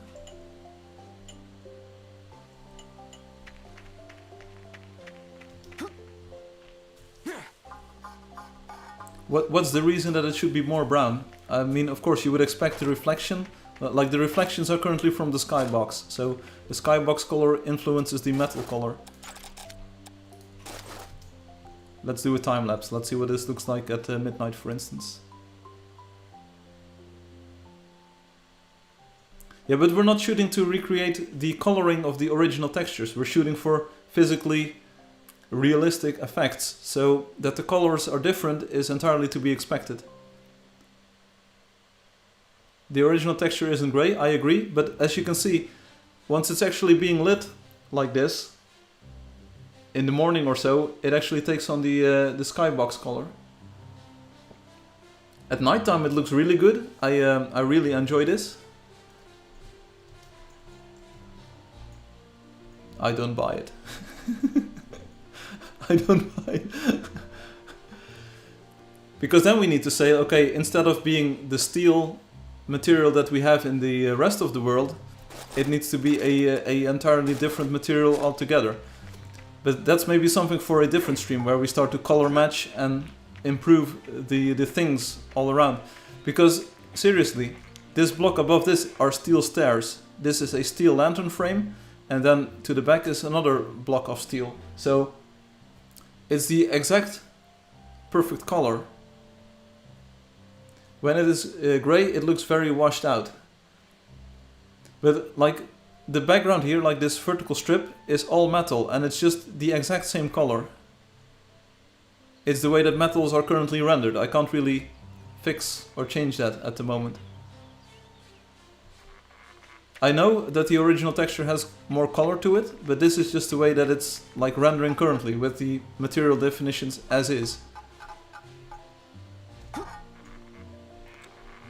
Speaker 1: What's the reason that it should be more brown? I mean, of course, you would expect the reflection. Like the reflections are currently from the skybox, so the skybox color influences the metal color. Let's do a time lapse. Let's see what this looks like at midnight, for instance. Yeah, but we're not shooting to recreate the coloring of the original textures. We're shooting for physically realistic effects, so that the colors are different is entirely to be expected. The original texture isn't grey, I agree, but as you can see, once it's actually being lit like this, in the morning or so, it actually takes on the skybox color. At nighttime it looks really good. I really enjoy this. I don't buy it. I don't buy it. Because then we need to say, okay, instead of being the steel material that we have in the rest of the world, it needs to be a entirely different material altogether. But that's maybe something for a different stream, where we start to color match and improve the things all around. Because seriously, this block above this are steel stairs. This is a steel lantern frame, and then to the back is another block of steel. So it's the exact perfect color. When it is grey, it looks very washed out. But like the background here, like this vertical strip, is all metal, and it's just the exact same color. It's the way that metals are currently rendered. I can't really fix or change that at the moment. I know that the original texture has more color to it, but this is just the way that it's like rendering currently, with the material definitions as is.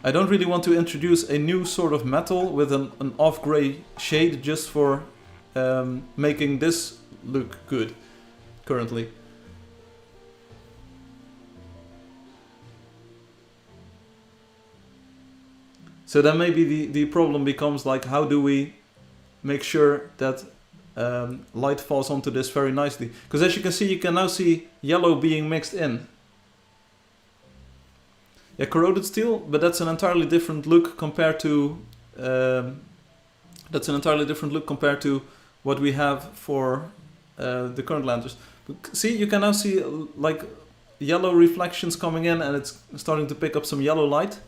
Speaker 1: I don't really want to introduce a new sort of metal with an off-grey shade just for making this look good currently. So then maybe the problem becomes like, how do we make sure that light falls onto this very nicely? Because as you can see, you can now see yellow being mixed in. Yeah, corroded steel, but that's an entirely different look compared to what we have for the current lanterns. See, you can now see like yellow reflections coming in, and it's starting to pick up some yellow light,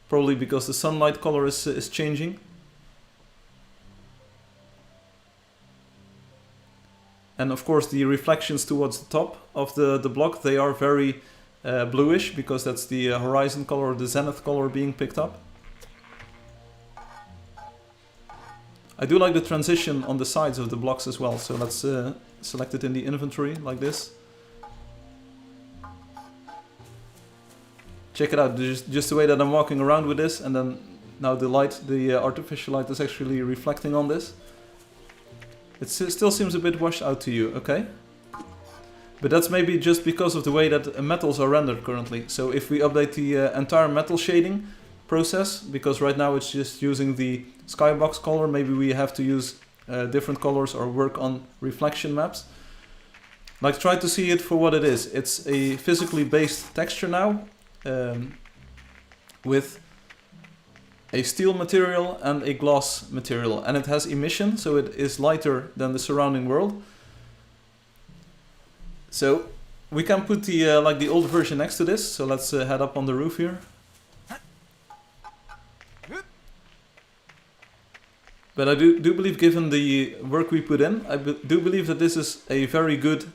Speaker 1: probably because the sunlight color is changing. And of course, the reflections towards the top of the block, they are very bluish, because that's the horizon color, the zenith color being picked up. I do like the transition on the sides of the blocks as well, so let's select it in the inventory like this. Check it out, just the way that I'm walking around with this, and then now the light, the artificial light is actually reflecting on this. It still seems a bit washed out to you, okay? But that's maybe just because of the way that metals are rendered currently. So if we update the entire metal shading process, because right now it's just using the skybox color, maybe we have to use different colors or work on reflection maps. Like, try to see it for what it is. It's a physically based texture now, with a steel material and a gloss material, and it has emission, so it is lighter than the surrounding world. So we can put the like the old version next to this. So let's head up on the roof here. But I do believe, given the work we put in, I do believe that this is a very good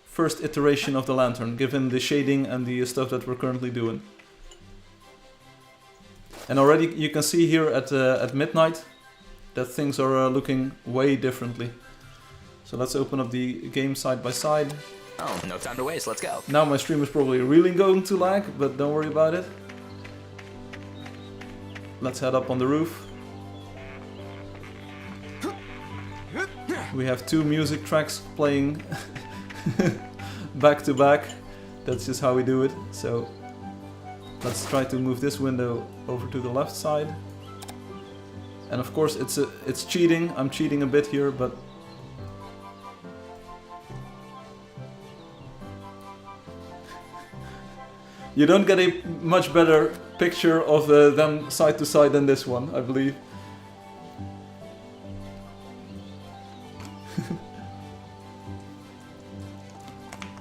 Speaker 1: first iteration of the lantern, given the shading and the stuff that we're currently doing. And already you can see here at midnight, that things are looking way differently. So let's open up the game side by side.
Speaker 2: Oh, no time to waste, let's go.
Speaker 1: Now my stream is probably really going to lag, but don't worry about it. Let's head up on the roof. We have 2 music tracks playing back to back. That's just how we do it. So let's try to move this window over to the left side. And of course it's cheating. I'm cheating a bit here, but you don't get a much better picture of them side to side than this one, I believe.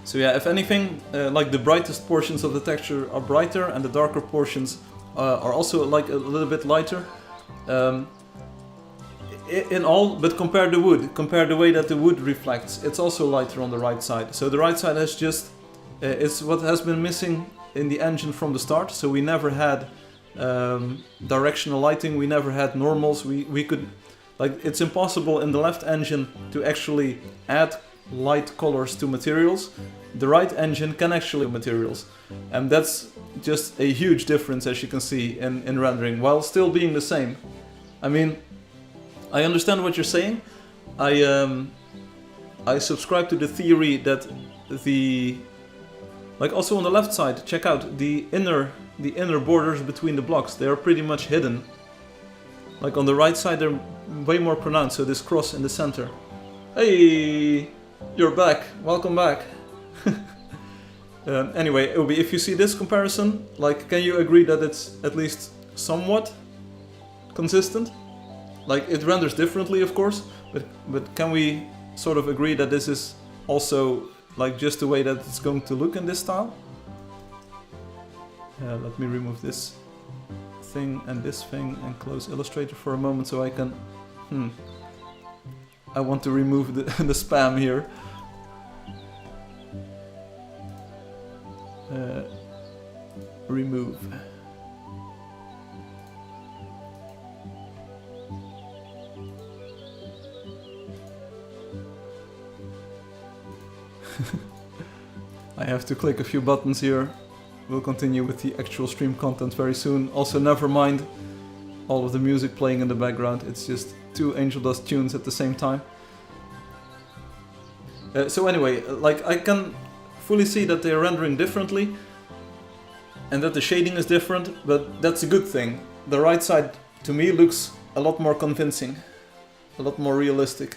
Speaker 1: So yeah, if anything, like the brightest portions of the texture are brighter and the darker portions are also like a little bit lighter. In all, but compare the wood, compare the way that the wood reflects, it's also lighter on the right side. So the right side has just, it's what has been missing in the engine from the start. So we never had directional lighting, we never had normals, we could, like, it's impossible in the left engine to actually add light colors to materials. The right engine can actually materials, and that's just a huge difference, as you can see in rendering, while still being the same. I mean, I understand what you're saying. I subscribe to the theory that like also on the left side, check out the inner borders between the blocks. They are pretty much hidden. Like on the right side, they're way more pronounced. So this cross in the center. Hey, you're back. Welcome back. Anyway, Obi, if you see this comparison, like, can you agree that it's at least somewhat consistent? Like, it renders differently, of course, but can we sort of agree that this is also like just the way that it's going to look in this style? Let me remove this thing and this thing and close Illustrator for a moment so I can... I want to remove the, the spam here. Remove. I have to click a few buttons here. We'll continue with the actual stream content very soon. Also, never mind all of the music playing in the background. It's just 2 Angel Dust tunes at the same time. So anyway, like, I can fully see that they are rendering differently and that the shading is different, but that's a good thing. The right side to me looks a lot more convincing, a lot more realistic.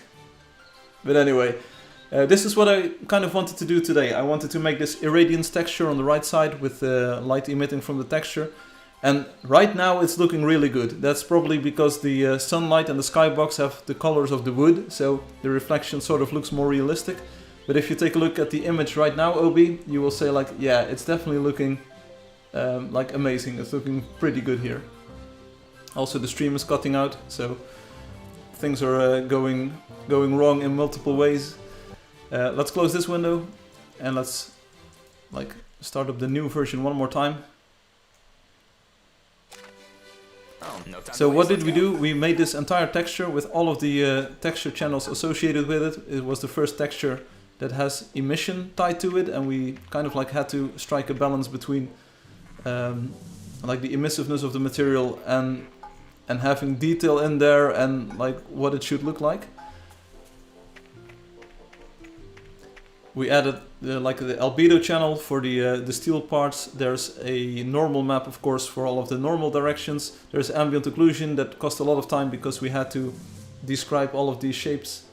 Speaker 1: But anyway, this is what I kind of wanted to do today. I wanted to make this irradiance texture on the right side with the light emitting from the texture. And right now it's looking really good. That's probably because the sunlight and the skybox have the colors of the wood, so the reflection sort of looks more realistic. But if you take a look at the image right now, Obi, you will say like, yeah, it's definitely looking like amazing. It's looking pretty good here. Also, the stream is cutting out, so things are going wrong in multiple ways. Let's close this window and let's like start up the new version one more time.
Speaker 2: Oh, no time
Speaker 1: So
Speaker 2: to
Speaker 1: what
Speaker 2: waste,
Speaker 1: did we
Speaker 2: let's go.
Speaker 1: do? We made this entire texture with all of the texture channels associated with it. It was the first texture that has emission tied to it, and we kind of like had to strike a balance between like the emissiveness of the material and having detail in there and like what it should look like. We added like the albedo channel for the steel parts. There's a normal map, of course, for all of the normal directions. There's ambient occlusion that cost a lot of time because we had to describe all of these shapes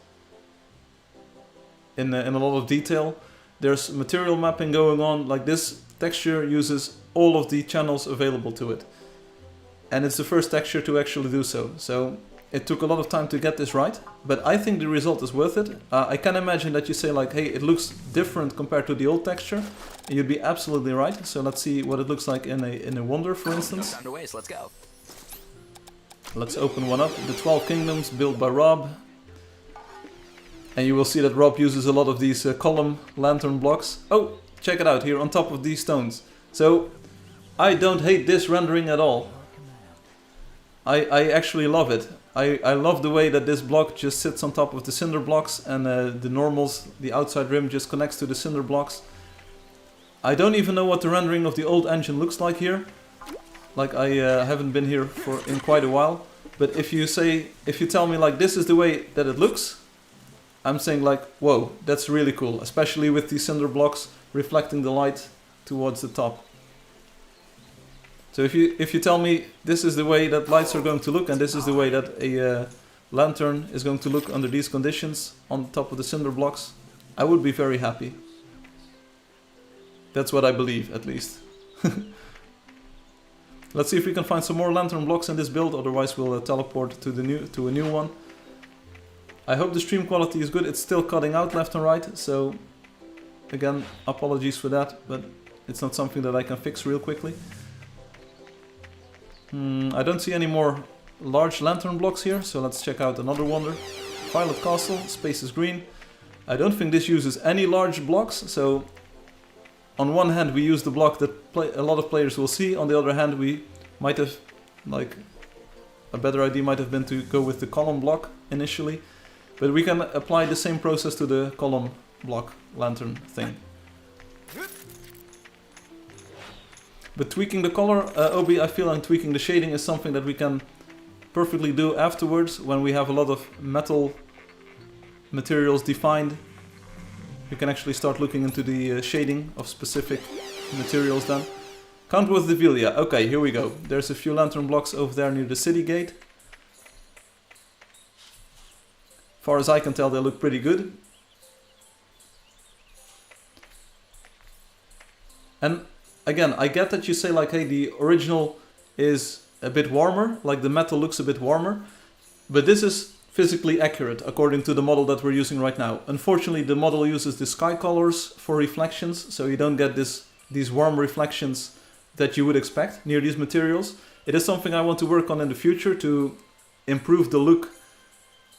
Speaker 1: in a lot of detail. There's material mapping going on. Like, this texture uses all of the channels available to it. And it's the first texture to actually do so. So it took a lot of time to get this right, but I think the result is worth it. I can imagine that you say like, hey, it looks different compared to the old texture. And you'd be absolutely right. So let's see what it looks like in a Wonder, for instance.
Speaker 2: No time to waste, let's go.
Speaker 1: Let's open one up. The 12 Kingdoms, built by Rob. And you will see that Rob uses a lot of these column lantern blocks. Oh, check it out here on top of these stones. So I don't hate this rendering at all. I actually love it. I love the way that this block just sits on top of the cinder blocks, and the normals, the outside rim just connects to the cinder blocks. I don't even know what the rendering of the old engine looks like here. Like, I haven't been here in quite a while. But if you tell me like this is the way that it looks, I'm saying like, whoa, that's really cool. Especially with the cinder blocks reflecting the light towards the top. So if you tell me this is the way that lights are going to look, and this is the way that a lantern is going to look under these conditions on top of the cinder blocks, I would be very happy. That's what I believe, at least. Let's see if we can find some more lantern blocks in this build, otherwise we'll teleport to a new one. I hope the stream quality is good. It's still cutting out left and right, so again, apologies for that, but it's not something that I can fix real quickly. I don't see any more large lantern blocks here, so let's check out another wonder. Violet Castle, space is green. I don't think this uses any large blocks, so on one hand we use the block that a lot of players will see, on the other hand we might have, like, a better idea might have been to go with the column block initially, but we can apply the same process to the column block lantern thing. But tweaking the color, Obi, I feel like tweaking the shading is something that we can perfectly do afterwards when we have a lot of metal materials defined. We can actually start looking into the shading of specific materials then. Count with the wheel, yeah. Okay, here we go. There's a few lantern blocks over there near the city gate. Far as I can tell, they look pretty good. And again, I get that you say like, hey, the original is a bit warmer, like the metal looks a bit warmer, but this is physically accurate according to the model that we're using right now. Unfortunately, the model uses the sky colors for reflections, so you don't get these warm reflections that you would expect near these materials. It is something I want to work on in the future to improve the look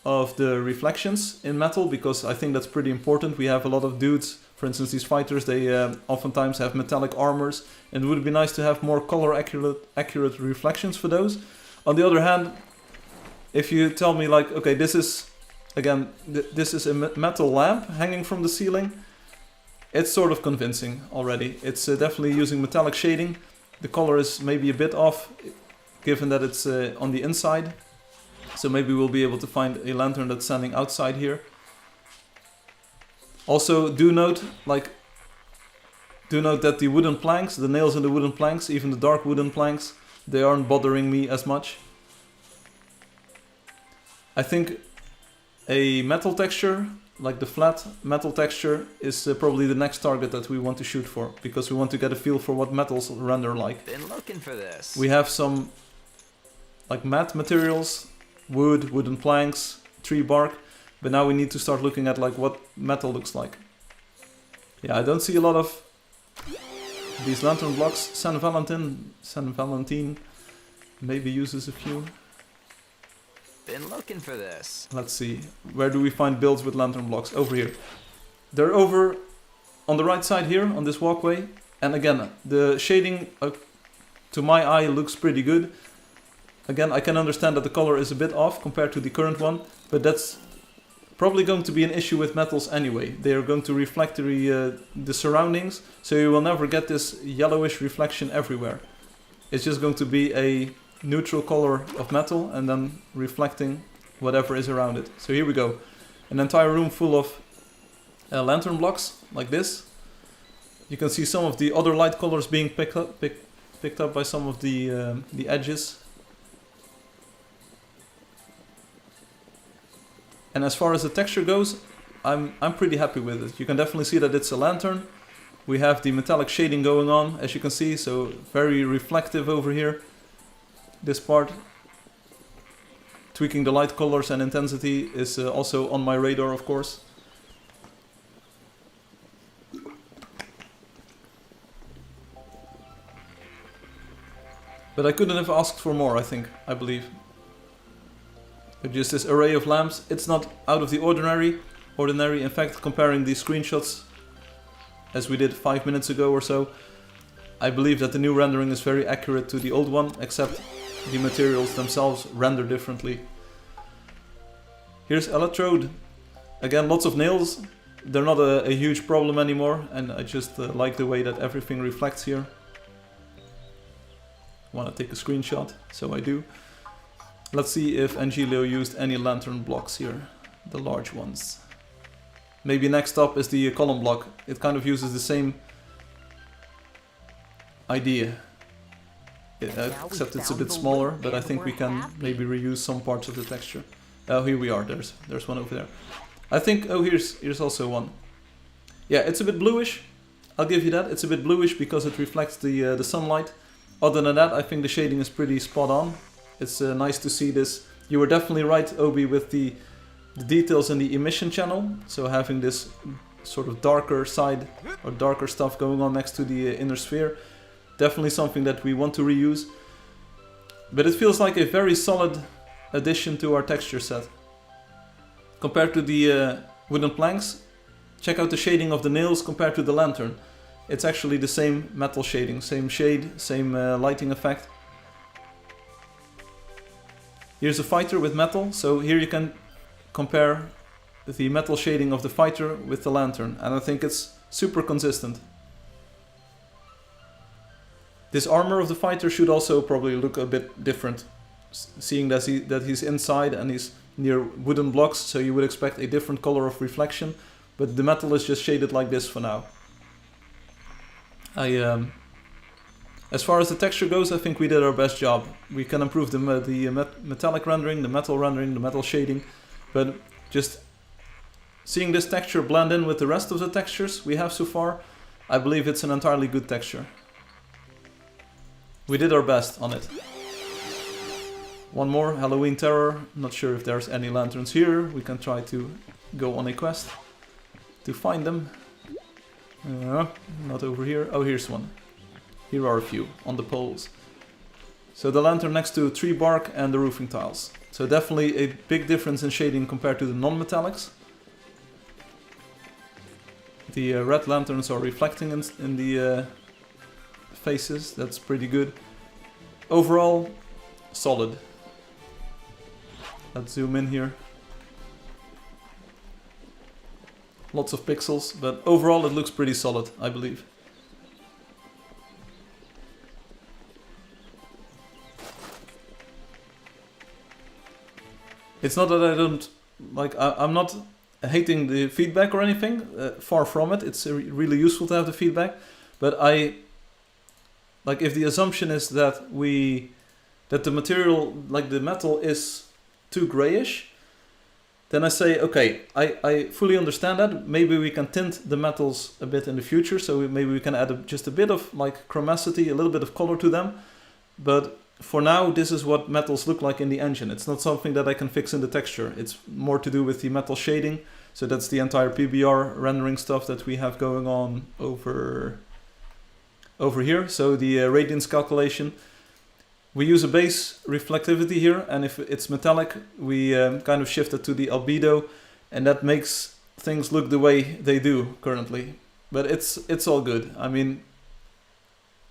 Speaker 1: of the reflections in metal, because I think that's pretty important. We have a lot of dudes, for instance these fighters, they oftentimes have metallic armors, and it would be nice to have more color accurate reflections for those. On the other hand, if you tell me like, okay, this is, again, this is a metal lamp hanging from the ceiling, it's sort of convincing already. It's definitely using metallic shading. The color is maybe a bit off, given that it's on the inside. So maybe we'll be able to find a lantern that's standing outside here. Also, do note that the wooden planks, the nails in the wooden planks, even the dark wooden planks, they aren't bothering me as much. I think a metal texture, like the flat metal texture, is probably the next target that we want to shoot for, because we want to get a feel for what metals render like.
Speaker 2: Been looking for this.
Speaker 1: We have some like matte materials, wood, wooden planks, tree bark, but now we need to start looking at like what metal looks like. Yeah, I don't see a lot of these lantern blocks. San Valentin maybe uses a few.
Speaker 2: Been looking for this.
Speaker 1: Let's see, where do we find builds with lantern blocks? Over here. They're over on the right side here, on this walkway. And again, the shading to my eye looks pretty good. Again, I can understand that the color is a bit off compared to the current one, but that's probably going to be an issue with metals anyway. They are going to reflect the surroundings, so you will never get this yellowish reflection everywhere. It's just going to be a neutral color of metal and then reflecting whatever is around it. So here we go. An entire room full of lantern blocks, like this. You can see some of the other light colors being picked up by some of the edges. And as far as the texture goes, I'm pretty happy with it. You can definitely see that it's a lantern. We have the metallic shading going on, as you can see, so very reflective over here. This part. Tweaking the light colors and intensity is also on my radar, of course. But I couldn't have asked for more, I believe. Just this array of lamps, it's not out of the ordinary. In fact, comparing these screenshots as we did 5 minutes ago or so, I believe that the new rendering is very accurate to the old one, except the materials themselves render differently. Here's electrode. Again, lots of nails. They're not a huge problem anymore, and I just like the way that everything reflects here. Want to take a screenshot, so I do. Let's see if Angelo used any lantern blocks here, the large ones. Maybe next up is the column block. It kind of uses the same idea, except it's a bit smaller, but I think we can maybe reuse some parts of the texture. Oh, here we are. There's one over there. I think, oh, here's also one. Yeah, it's a bit bluish. I'll give you that. It's a bit bluish because it reflects the sunlight. Other than that, I think the shading is pretty spot on. It's nice to see this. You were definitely right, Obi, with the details in the emission channel. So having this sort of darker side or darker stuff going on next to the inner sphere. Definitely something that we want to reuse. But it feels like a very solid addition to our texture set. Compared to the wooden planks, check out the shading of the nails compared to the lantern. It's actually the same metal shading, same shade, same lighting effect. Here's a fighter with metal, so here you can compare the metal shading of the fighter with the lantern, and I think it's super consistent. This armor of the fighter should also probably look a bit different, seeing that he's inside and he's near wooden blocks, so you would expect a different color of reflection, but the metal is just shaded like this for now. As far as the texture goes, I think we did our best job. We can improve the metallic rendering, the metal shading, but just seeing this texture blend in with the rest of the textures we have so far, I believe it's an entirely good texture. We did our best on it. One more, Halloween Terror. Not sure if there's any lanterns here. We can try to go on a quest to find them. Not over here. Oh, here's one. Here are a few on the poles. So the lantern next to tree bark and the roofing tiles. So definitely a big difference in shading compared to the non-metallics. The red lanterns are reflecting in the faces. That's pretty good. Overall, solid. Let's zoom in here. Lots of pixels, but overall it looks pretty solid, I believe. It's not that I don't like. I'm not hating the feedback or anything. Far from it. It's really useful to have the feedback. But I like if the assumption is that the material, like the metal, is too grayish, then I say, okay, I fully understand that. Maybe we can tint the metals a bit in the future. So maybe we can add just a bit of like chromacity, a little bit of color to them. But for now, this is what metals look like in the engine. It's not something that I can fix in the texture. It's more to do with the metal shading. So that's the entire PBR rendering stuff that we have going on over here. So the radiance calculation. We use a base reflectivity here, and if it's metallic, we kind of shift it to the albedo, and that makes things look the way they do currently. But it's all good. I mean,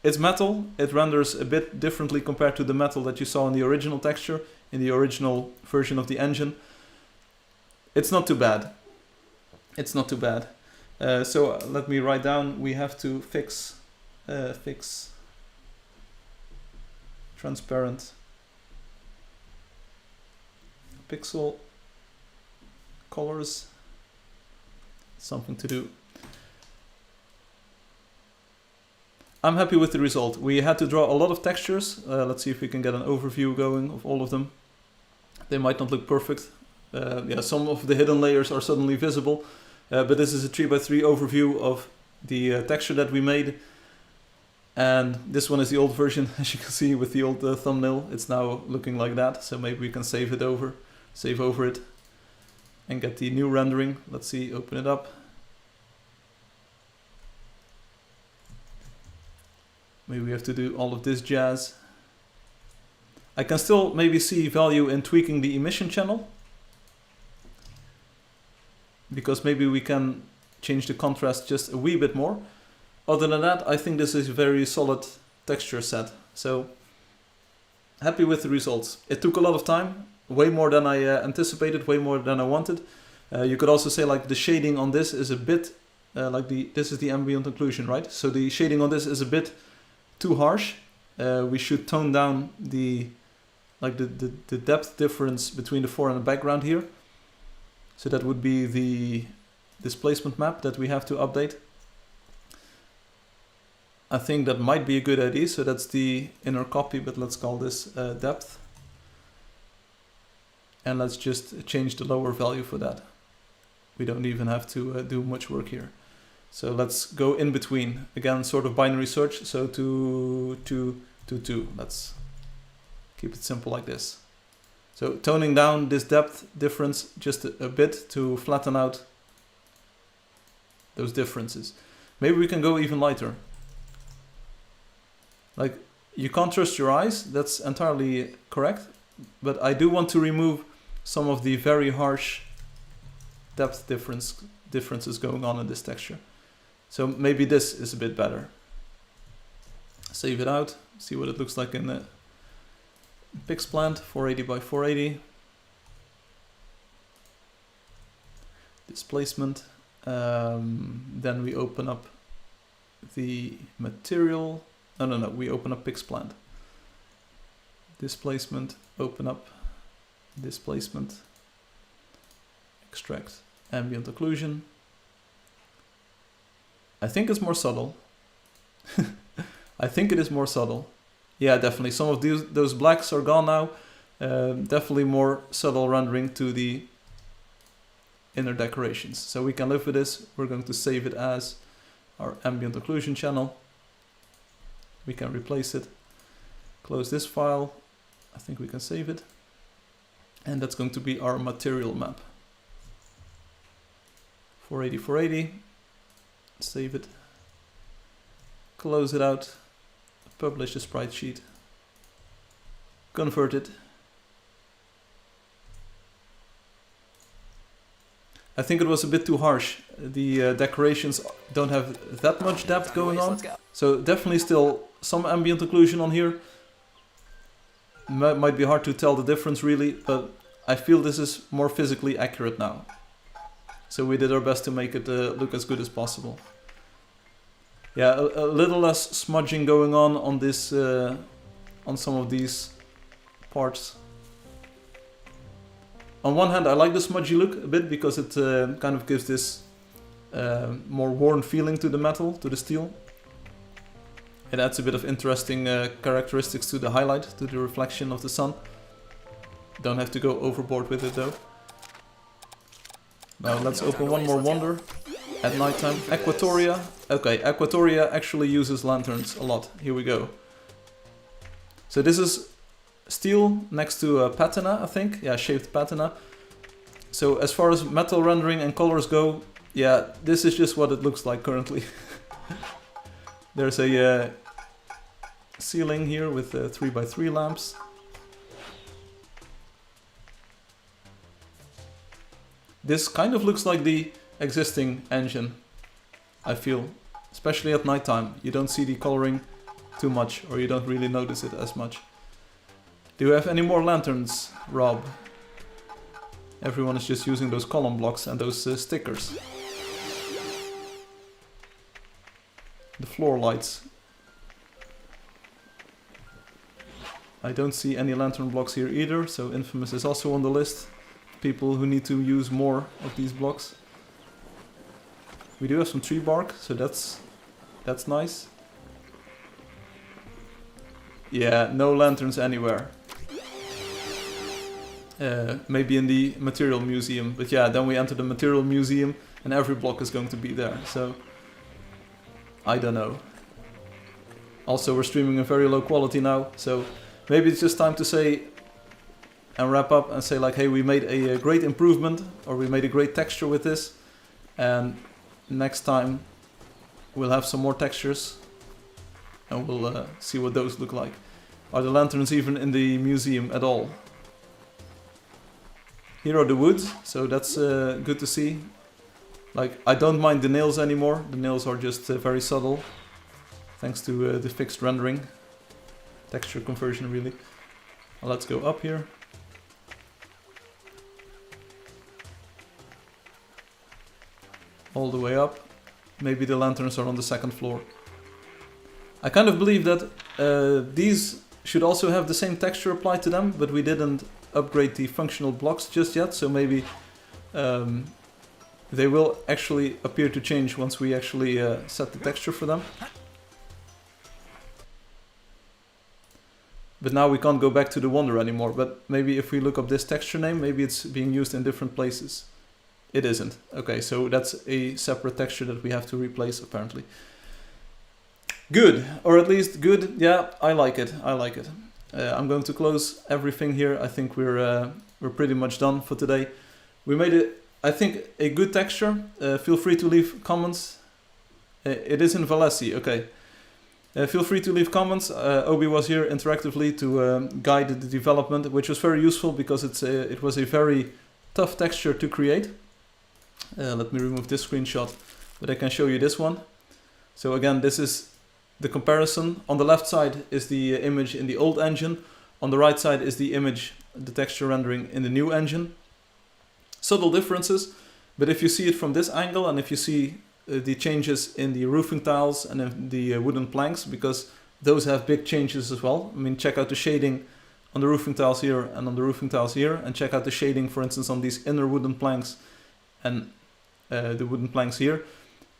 Speaker 1: it's metal. It renders a bit differently compared to the metal that you saw in the original texture, in the original version of the engine. It's not too bad. It's not too bad. So let me write down. We have to fix transparent pixel colors. Something to do. I'm happy with the result. We had to draw a lot of textures. Let's see if we can get an overview going of all of them. They might not look perfect. Yeah, some of the hidden layers are suddenly visible. But this is a 3x3 overview of the texture that we made. And this one is the old version, as you can see with the old thumbnail. It's now looking like that. So maybe we can save over it, and get the new rendering. Let's see, open it up. Maybe we have to do all of this jazz. I can still maybe see value in tweaking the emission channel, because maybe we can change the contrast just a wee bit more. Other than that, I think this is a very solid texture set. So happy with the results. It took a lot of time, way more than I anticipated, way more than I wanted. You could also say like the shading on this is a bit this is the ambient occlusion, right? So the shading on this is a bit too harsh. We should tone down the depth difference between the fore and the background here. So that would be the displacement map that we have to update. I think that might be a good idea. So that's the inner copy, but let's call this depth. And let's just change the lower value for that. We don't even have to do much work here. So let's go in between. Again, sort of binary search. So 2, 2, 2, 2. Let's keep it simple like this. So toning down this depth difference just a bit to flatten out those differences. Maybe we can go even lighter. Like, you can't trust your eyes, that's entirely correct. But I do want to remove some of the very harsh depth differences going on in this texture. So maybe this is a bit better. Save it out, see what it looks like in the PixPlant, 480 by 480. Displacement. Then we open up the material. No, we open up PixPlant. Displacement, open up displacement, extract ambient occlusion. I think it's more subtle. I think it is more subtle. Yeah, definitely. Some of those blacks are gone now. Definitely more subtle rendering to the inner decorations. So we can live with this. We're going to save it as our ambient occlusion channel. We can replace it. Close this file. I think we can save it. And that's going to be our material map. 480, 480. Save it. Close it out. Publish the sprite sheet. Convert it. I think it was a bit too harsh. The decorations don't have that much depth going on. So definitely still some ambient occlusion on here. Might be hard to tell the difference really, but I feel this is more physically accurate now. So we did our best to make it look as good as possible. Yeah, a little less smudging going on this, on some of these parts. On one hand, I like the smudgy look a bit because it kind of gives this more worn feeling to the metal, to the steel. It adds a bit of interesting characteristics to the highlight, to the reflection of the sun. Don't have to go overboard with it though. Now let's open one more wonder at nighttime. Equatoria. Okay, Equatoria actually uses lanterns a lot. Here we go. So this is steel next to patina, I think. Yeah, shaped patina. So as far as metal rendering and colors go, yeah, this is just what it looks like currently. There's a ceiling here with 3x3 lamps. This kind of looks like the existing engine, I feel. Especially at nighttime. You don't see the coloring too much, or you don't really notice it as much. Do you have any more lanterns, Rob? Everyone is just using those column blocks and those stickers. The floor lights. I don't see any lantern blocks here either, so Infamous is also on the list. People who need to use more of these blocks. We do have some tree bark, so that's nice. Yeah, no lanterns anywhere. Maybe in the material museum, but yeah, then we enter the material museum and every block is going to be there, so I don't know. Also, we're streaming in very low quality now, so maybe it's just time to say and wrap up and say like, hey, we made a great improvement, or we made a great texture with this, and next time we'll have some more textures and we'll see what those look like. Are the lanterns even in the museum at all? Here are the woods, so that's good to see. Like, I don't mind the nails anymore. The nails are just very subtle, thanks to the fixed rendering. Texture conversion, really. Well, let's go up here. all the way up. Maybe the lanterns are on the second floor. I kind of believe that these should also have the same texture applied to them, but we didn't upgrade the functional blocks just yet, so maybe they will actually appear to change once we actually set the texture for them. But now we can't go back to the Wonder anymore, but maybe if we look up this texture name, maybe it's being used in different places. It isn't. Okay, so that's a separate texture that we have to replace apparently. Good, or at least good. Yeah, I like it. I like it. I'm going to close everything here. I think we're pretty much done for today. We made it, I think, a good texture. Feel free to leave comments. It is in Valesi. Okay. Feel free to leave comments. Obi was here interactively to guide the development, which was very useful because it was a very tough texture to create. Let me remove this screenshot, but I can show you this one. So again, this is the comparison. On the left side is the image in the old engine. On the right side is the image, the texture rendering in the new engine. Subtle differences, but if you see it from this angle and if you see the changes in the roofing tiles and in the wooden planks, because those have big changes as well. I mean, check out the shading on the roofing tiles here and on the roofing tiles here, and check out the shading, for instance, on these inner wooden planks and the wooden planks here.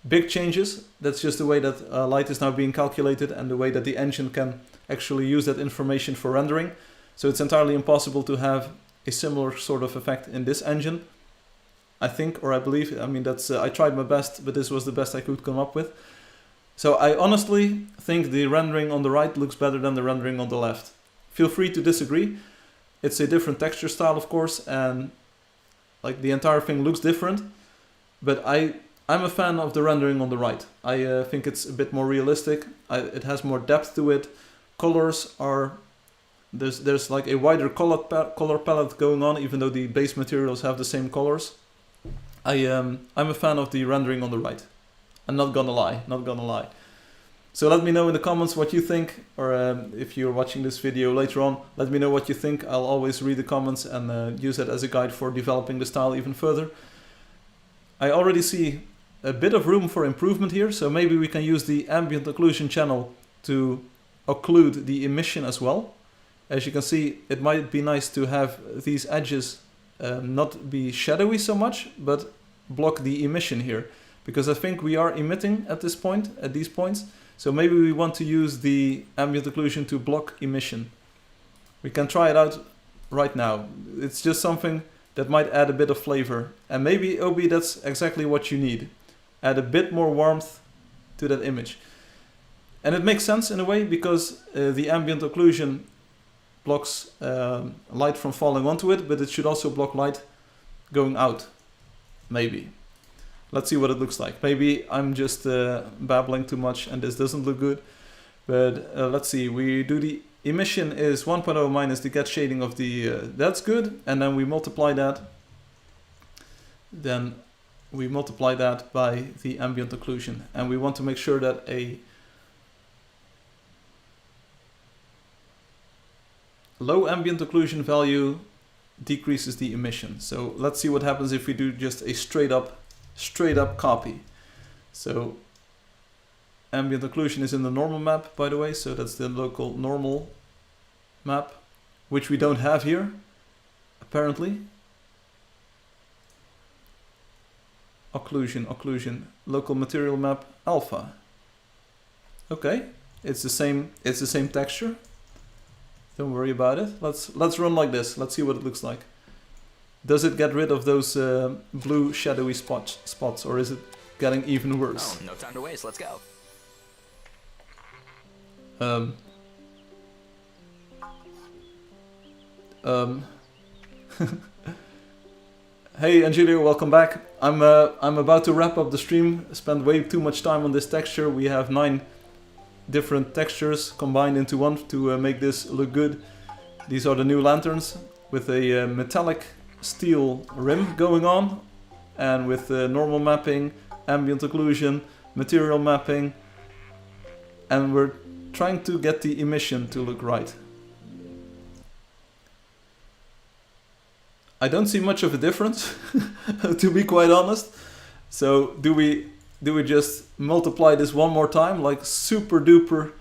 Speaker 1: Big changes. That's just the way that light is now being calculated and the way that the engine can actually use that information for rendering. So it's entirely impossible to have a similar sort of effect in this engine, I think, or I believe. I mean, that's I tried my best, but this was the best I could come up with. So I honestly think the rendering on the right looks better than the rendering on the left. Feel free to disagree. It's a different texture style, of course, and like the entire thing looks different, but I'm a fan of the rendering on the right. I think it's a bit more realistic. It has more depth to it. Colors are... There's like a wider color palette going on, even though the base materials have the same colors. I'm a fan of the rendering on the right. I'm not gonna lie. So let me know in the comments what you think, or if you're watching this video later on, let me know what you think. I'll always read the comments and use it as a guide for developing the style even further. I already see a bit of room for improvement here, so maybe we can use the ambient occlusion channel to occlude the emission as well. As you can see, it might be nice to have these edges not be shadowy so much, but block the emission here, because I think we are emitting at this point, at these points. So maybe we want to use the ambient occlusion to block emission. We can try it out right now. It's just something that might add a bit of flavor, and maybe Obi, that's exactly what you need. Add a bit more warmth to that image. And it makes sense in a way, because the ambient occlusion blocks light from falling onto it, but it should also block light going out. Maybe. Let's see what it looks like. Maybe I'm just babbling too much and this doesn't look good. But let's see. We do the emission is 1.0 minus the get shading of the... that's good. And then we multiply that. Then we multiply that by the ambient occlusion. And we want to make sure that a low ambient occlusion value decreases the emission. So let's see what happens if we do just a straight up copy. So ambient occlusion is in the normal map, by the way, so that's the local normal map, which we don't have here apparently. Occlusion, local material map alpha. Okay, it's the same texture. Don't worry about it. Let's run like this. Let's see what it looks like. Does it get rid of those blue shadowy spots, or is it getting even worse?
Speaker 2: Oh, no time to waste. Let's go.
Speaker 1: Hey Angelio, welcome back. I'm about to wrap up the stream. Spent way too much time on this texture. We have 9 different textures combined into one to make this look good. These are the new lanterns with a metallic steel rim going on, and with normal mapping, ambient occlusion, material mapping, and we're trying to get the emission to look right. I don't see much of a difference, to be quite honest. So do we just multiply this one more time, like super duper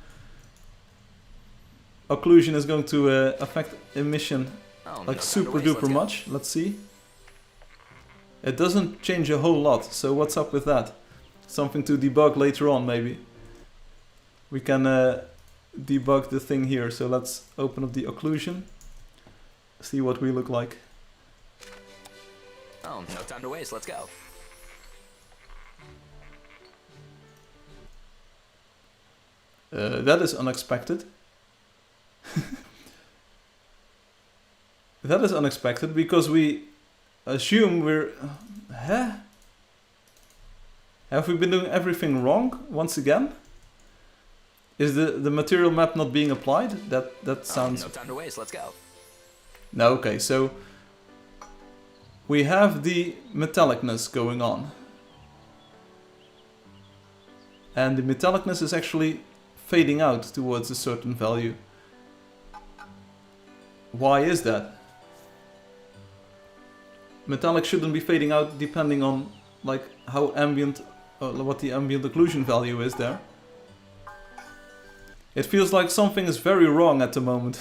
Speaker 1: occlusion is going to affect emission like super duper much? Let's see. It doesn't change a whole lot, so what's up with that? Something to debug later on, maybe. We can debug the thing here, so let's open up the occlusion. See what we look like.
Speaker 2: Oh, no time to waste, let's go.
Speaker 1: That is unexpected. That is unexpected because we assume we're... Huh? Have we been doing everything wrong once again? Is the material map not being applied? That sounds...
Speaker 2: no time to waste, let's go.
Speaker 1: No, okay, so we have the metallicness going on. And the metallicness is actually fading out towards a certain value. Why is that? Metallic shouldn't be fading out depending on like how ambient, what the ambient occlusion value is there. It feels like something is very wrong at the moment.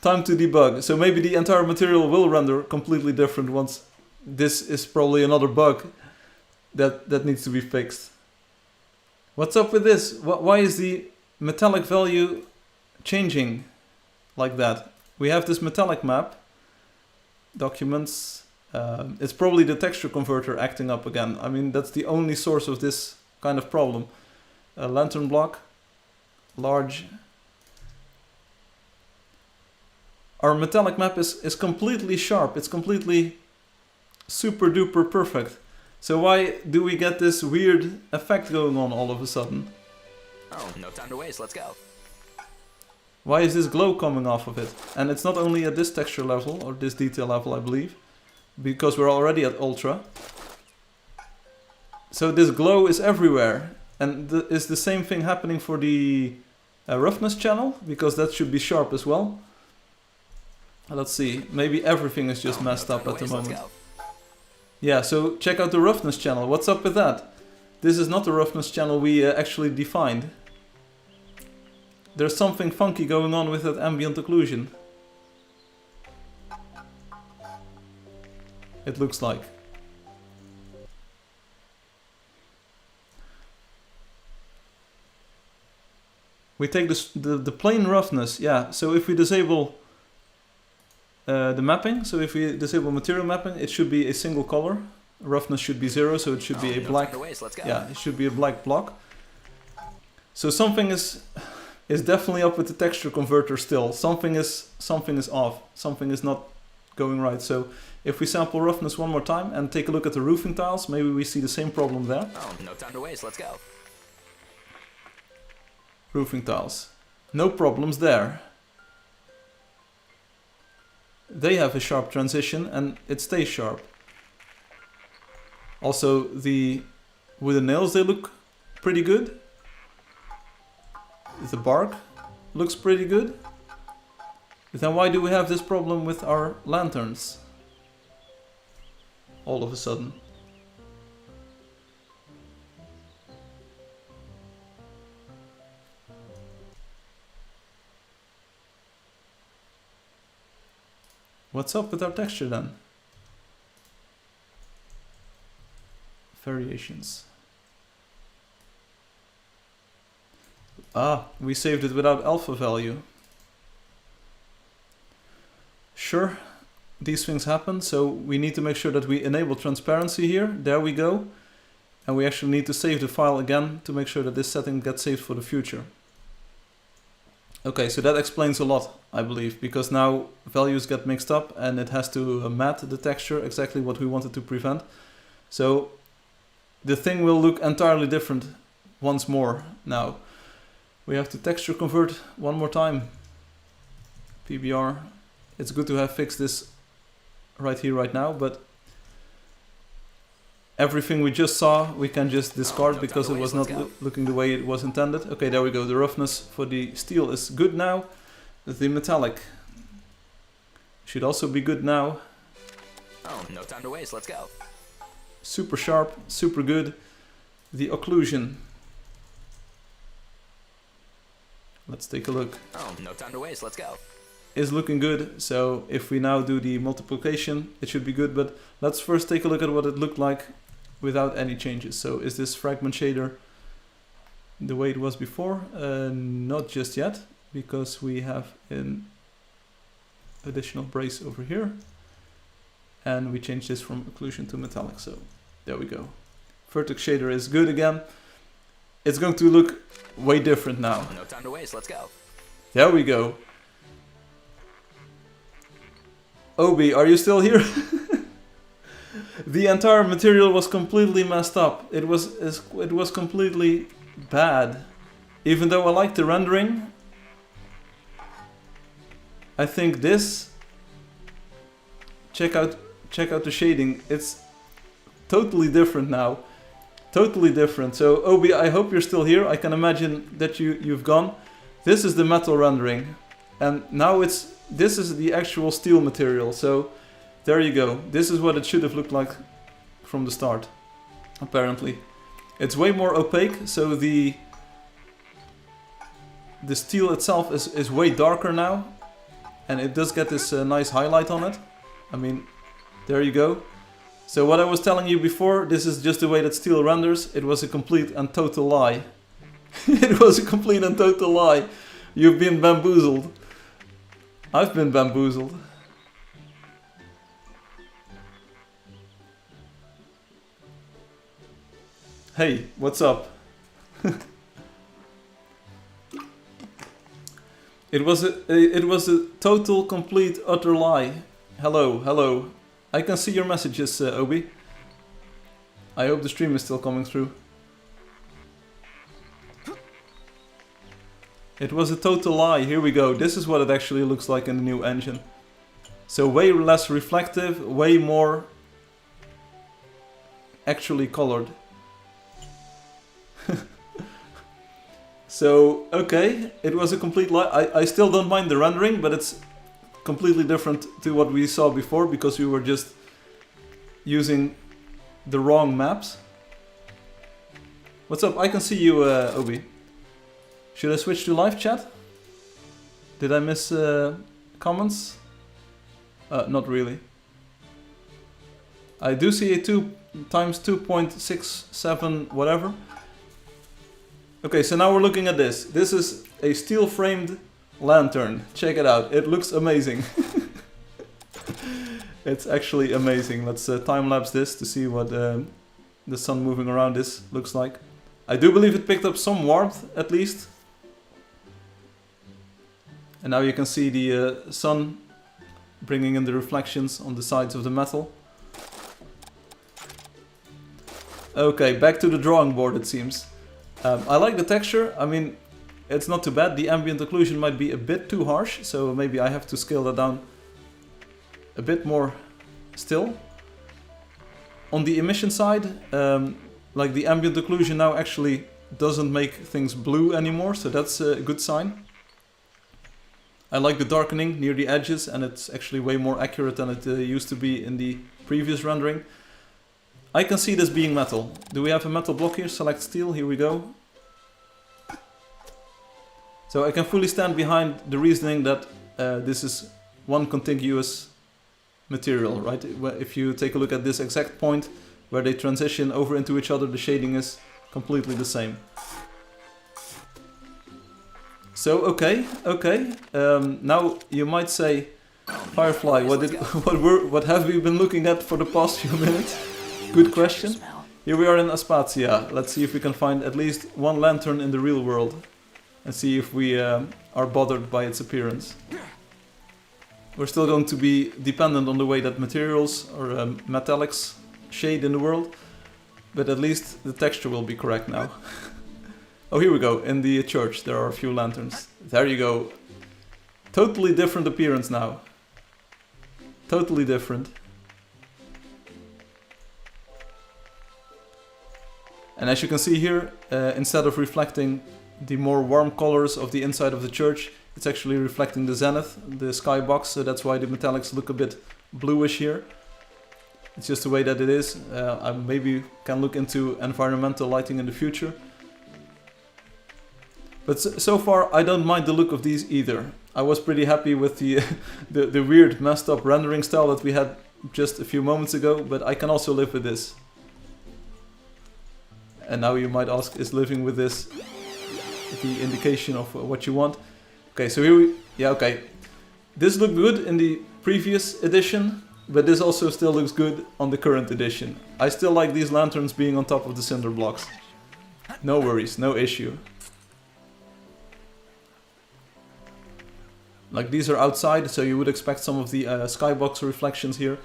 Speaker 1: Time to debug. So maybe the entire material will render completely different once this is probably another bug that needs to be fixed. What's up with this? Why is the metallic value changing like that? We have this metallic map. Documents. It's probably the texture converter acting up again. I mean, that's the only source of this kind of problem. A lantern block. Large. Our metallic map is completely sharp. It's completely super duper perfect. So why do we get this weird effect going on all of a sudden?
Speaker 2: Oh, no time to waste, let's go.
Speaker 1: Why is this glow coming off of it? And it's not only at this texture level or this detail level, I believe, because we're already at ultra. So this glow is everywhere. And is the same thing happening for the roughness channel? Because that should be sharp as well. Let's see, maybe everything is just messed up at the moment. Yeah, so check out the roughness channel. What's up with that? This is not the roughness channel we actually defined. There's something funky going on with that ambient occlusion. It looks like. We take this, the plain roughness, yeah, so if we disable the mapping, so if we disable material mapping, it should be a single color. Roughness should be 0, so it should be a black. Yeah, it should be a black block. So something is definitely up with the texture converter still. Something is off. Something is not going right. So if we sample roughness one more time and take a look at the roofing tiles, maybe we see the same problem there.
Speaker 2: Oh, no time to waste, let's go.
Speaker 1: Roofing tiles. No problems there. They have a sharp transition and it stays sharp. Also the wooden nails, they look pretty good. The bark looks pretty good. Then why do we have this problem with our lanterns? All of a sudden. What's up with our texture then? Variations. Ah, we saved it without alpha value. Sure, these things happen, so we need to make sure that we enable transparency here. There we go. And we actually need to save the file again to make sure that this setting gets saved for the future. Okay, so that explains a lot, I believe, because now values get mixed up and it has to matte the texture, exactly what we wanted to prevent. So the thing will look entirely different once more now. We have to texture convert one more time. PBR. It's good to have fixed this right here, right now, but everything we just saw we can just discard because it was not looking the way it was intended. Okay, there we go. The roughness for the steel is good now. The metallic should also be good now.
Speaker 2: Oh, no time to waste. Let's go.
Speaker 1: super sharp, super good. The occlusion. Let's take a look.
Speaker 2: Oh, no time to waste, let's go.
Speaker 1: Is looking good, so if we now do the multiplication, it should be good, but let's first take a look at what it looked like without any changes. So is this fragment shader the way it was before? Not just yet, because we have an additional brace over here, and we change this from occlusion to metallic, so there we go. Vertex shader is good again. It's going to look way different now.
Speaker 2: No time to waste, let's go.
Speaker 1: There we go. Obi, are you still here? The entire material was completely messed up. It was completely bad. Even though I like the rendering, I think this, check out the shading. It's totally different now. Totally different. So Obi, I hope you're still here. I can imagine that you've gone. This is the metal rendering, and now this is the actual steel material. So there you go. This is what it should have looked like from the start. Apparently, it's way more opaque. So the steel itself is way darker now, and it does get this nice highlight on it. I mean, there you go. So what I was telling you before, this is just the way that steel renders. It was a complete and total lie. It was a complete and total lie. You've been bamboozled. I've been bamboozled. Hey, what's up? It was a total, complete, utter lie. Hello, hello. I can see your messages, Obi. I hope the stream is still coming through. It was a total lie. Here we go. This is what it actually looks like in the new engine. So way less reflective, way more actually colored. So, okay, it was a complete lie. I still don't mind the rendering, but it's completely different to what we saw before, because we were just using the wrong maps. What's up? I can see you, Obi. Should I switch to live chat? Did I miss comments? Not really. I do see a 2 times 2.67 whatever. Okay, so now we're looking at this. This is a steel framed lantern. Check it out. It looks amazing. It's actually amazing. Let's time-lapse this to see what the sun moving around this looks like. I do believe it picked up some warmth, at least. And now you can see the sun bringing in the reflections on the sides of the metal. Okay, back to the drawing board, it seems. I like the texture. I mean, it's not too bad. The ambient occlusion might be a bit too harsh, so maybe I have to scale that down a bit more still. On the emission side, like the ambient occlusion now actually doesn't make things blue anymore, so that's a good sign. I like the darkening near the edges, and it's actually way more accurate than it used to be in the previous rendering. I can see this being metal. Do we have a metal block here? Select steel, here we go. So I can fully stand behind the reasoning that this is one contiguous material, right? If you take a look at this exact point where they transition over into each other, the shading is completely the same. So okay. Now you might say, Firefly, what have we been looking at for the past few minutes? Good question. Here we are in Aspatia. Let's see if we can find at least one lantern in the real world and see if we are bothered by its appearance. We're still going to be dependent on the way that materials or metallics shade in the world, but at least the texture will be correct now. Oh, here we go. In the church there are a few lanterns. There you go. Totally different appearance now. Totally different. And as you can see here, instead of reflecting the more warm colors of the inside of the church, it's actually reflecting the zenith, the skybox, so that's why the metallics look a bit bluish here. It's just the way that it is. I maybe can look into environmental lighting in the future. But so far, I don't mind the look of these either. I was pretty happy with the, the weird messed up rendering style that we had just a few moments ago, but I can also live with this. And now you might ask, is living with this the indication of what you want? Okay, so here we... Yeah, okay. This looked good in the previous edition, but this also still looks good on the current edition. I still like these lanterns being on top of the cinder blocks. No worries, no issue. Like these are outside, so you would expect some of the skybox reflections here.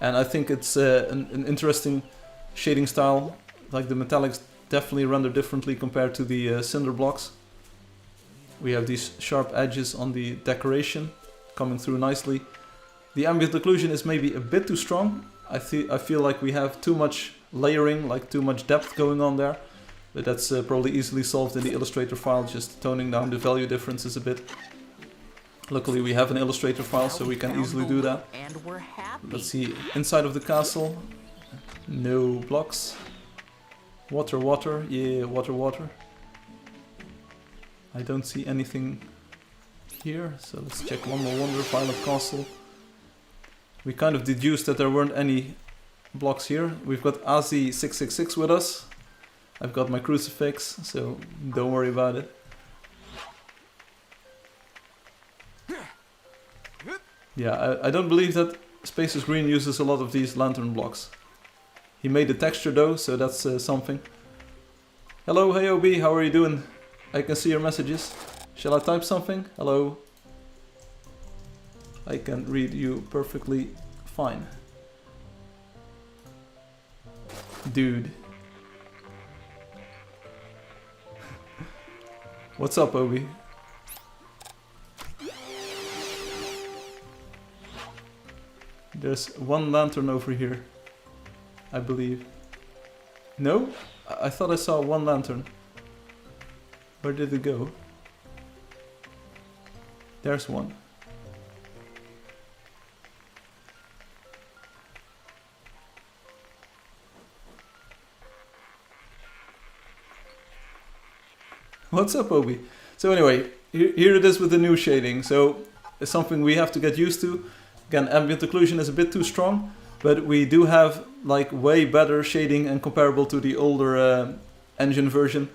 Speaker 1: And I think it's an interesting shading style. Like the metallics definitely render differently compared to the cinder blocks. We have these sharp edges on the decoration coming through nicely. The ambient occlusion is maybe a bit too strong. I feel like we have too much layering, like too much depth going on there. But that's probably easily solved in the Illustrator file, just toning down the value differences a bit. Luckily we have an Illustrator file, so we can easily do that.
Speaker 2: And we're happy.
Speaker 1: Let's see, inside of the castle, no blocks. Water, water, yeah, water, water. I don't see anything here, so let's check one more wonder, Violet Castle. We kind of deduced that there weren't any blocks here. We've got Azi666 with us. I've got my crucifix, so don't worry about it. Yeah, I don't believe that Spaces Green uses a lot of these lantern blocks. He made the texture though, so that's something. Hello, hey OB, how are you doing? I can see your messages. Shall I type something? Hello. I can read you perfectly fine. Dude. What's up, Obi? There's one lantern over here, I believe. No? I thought I saw one lantern. Where did it go? There's one. What's up, Obi? So anyway, here it is with the new shading. So it's something we have to get used to. Again, ambient occlusion is a bit too strong, but we do have like way better shading and comparable to the older engine version.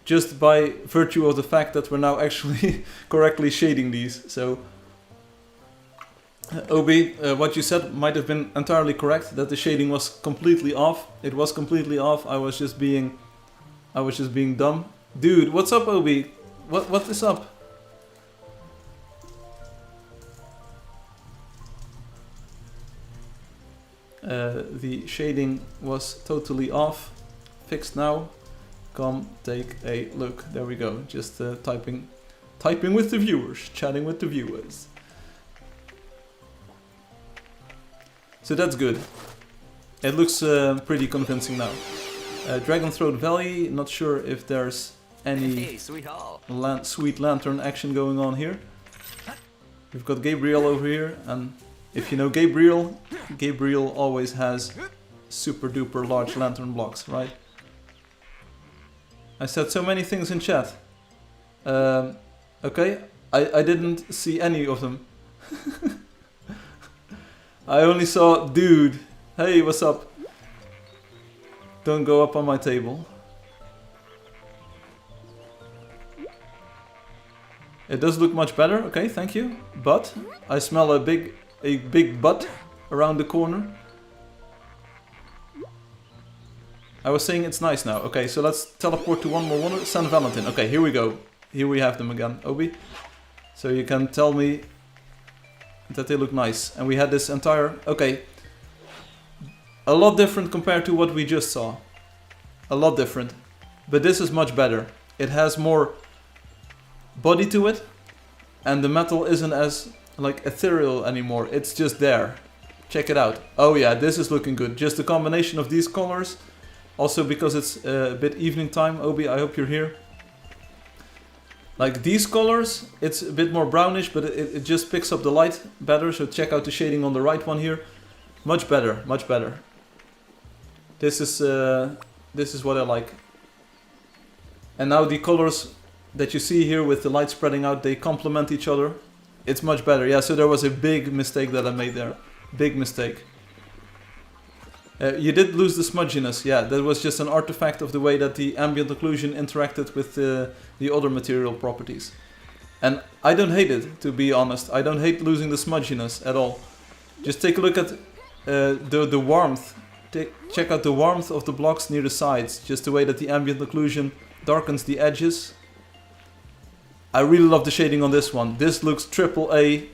Speaker 1: Just by virtue of the fact that we're now actually correctly shading these. So, Obi, what you said might have been entirely correct, that the shading was completely off. It was completely off. I was just being dumb. Dude, what's up, Obi? What is up? The shading was totally off. Fixed now. Come take a look. There we go. Just typing with the viewers, chatting with the viewers. So that's good. It looks pretty convincing now. Dragon Throat Valley. Not sure if there's any sweet lantern action going on here. We've got Gabriel over here, and if you know Gabriel, Gabriel always has super duper large lantern blocks, right? I said so many things in chat. Okay, I didn't see any of them. I only saw dude. Hey, what's up? Don't go up on my table. It does look much better. Okay, thank you. But I smell a big butt around the corner. I was saying it's nice now. Okay, so let's teleport to one more wonder. San Valentin. Okay, here we go. Here we have them again, Obi. So you can tell me that they look nice. And we had this entire... Okay. A lot different compared to what we just saw. A lot different. But this is much better. It has more body to it. And the metal isn't as like ethereal anymore. It's just there. Check it out. Oh yeah, this is looking good. Just the combination of these colors. Also because it's a bit evening time. Obi, I hope you're here. Like these colors, it's a bit more brownish, but it just picks up the light better. So check out the shading on the right one here. Much better, much better. This is what I like. And now the colors that you see here with the light spreading out, they complement each other. It's much better. Yeah, so there was a big mistake that I made there. Big mistake. You did lose the smudginess. Yeah, that was just an artifact of the way that the ambient occlusion interacted with the other material properties. And I don't hate it, to be honest. I don't hate losing the smudginess at all. Just take a look at the warmth. Check out the warmth of the blocks near the sides. Just the way that the ambient occlusion darkens the edges. I really love the shading on this one. This looks triple A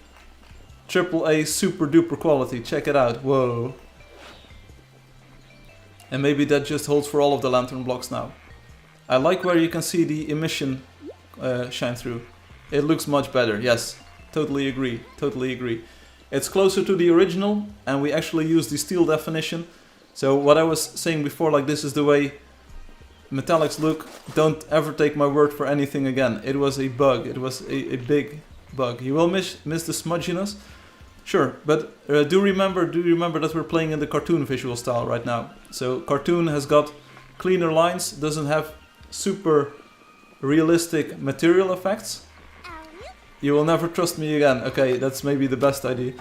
Speaker 1: super duper quality. Check it out. Whoa. And maybe that just holds for all of the lantern blocks now. I like where you can see the emission shine through. It looks much better. Yes, totally agree. Totally agree. It's closer to the original, and we actually use the steel definition. So what I was saying before, like this is the way metallics look. Don't ever take my word for anything again. It was a bug. It was a big bug. You will miss the smudginess. Sure, but do remember that we're playing in the cartoon visual style right now. So cartoon has got cleaner lines, doesn't have super realistic material effects. You will never trust me again. Okay, that's maybe the best idea.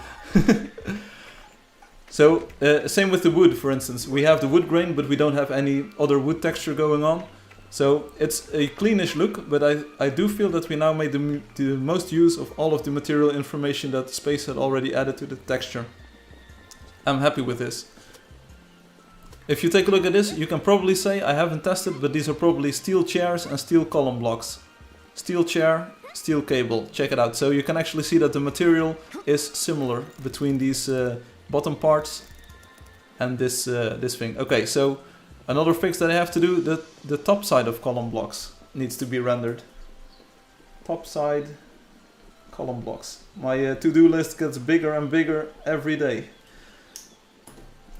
Speaker 1: So, same with the wood, for instance. We have the wood grain, but we don't have any other wood texture going on. So, it's a cleanish look, but I do feel that we now made the most use of all of the material information that Space had already added to the texture. I'm happy with this. If you take a look at this, you can probably say, I haven't tested, but these are probably steel chairs and steel column blocks. Steel chair, steel cable. Check it out. So you can actually see that the material is similar between these bottom parts and this thing. Okay, so another fix that I have to do, the top side of column blocks needs to be rendered. Top side column blocks. My to-do list gets bigger and bigger every day.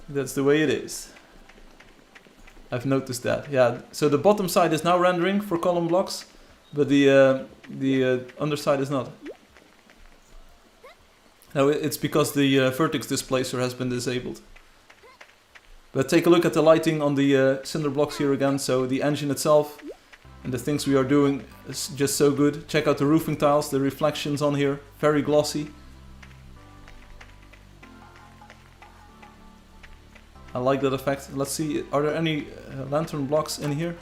Speaker 1: That's the way it is. I've noticed that. Yeah, so the bottom side is now rendering for column blocks, but the underside is not. No, it's because the vertex displacer has been disabled. But take a look at the lighting on the cinder blocks here again. So the engine itself and the things we are doing is just so good. Check out the roofing tiles, the reflections on here, very glossy. I like that effect. Let's see, are there any lantern blocks in here?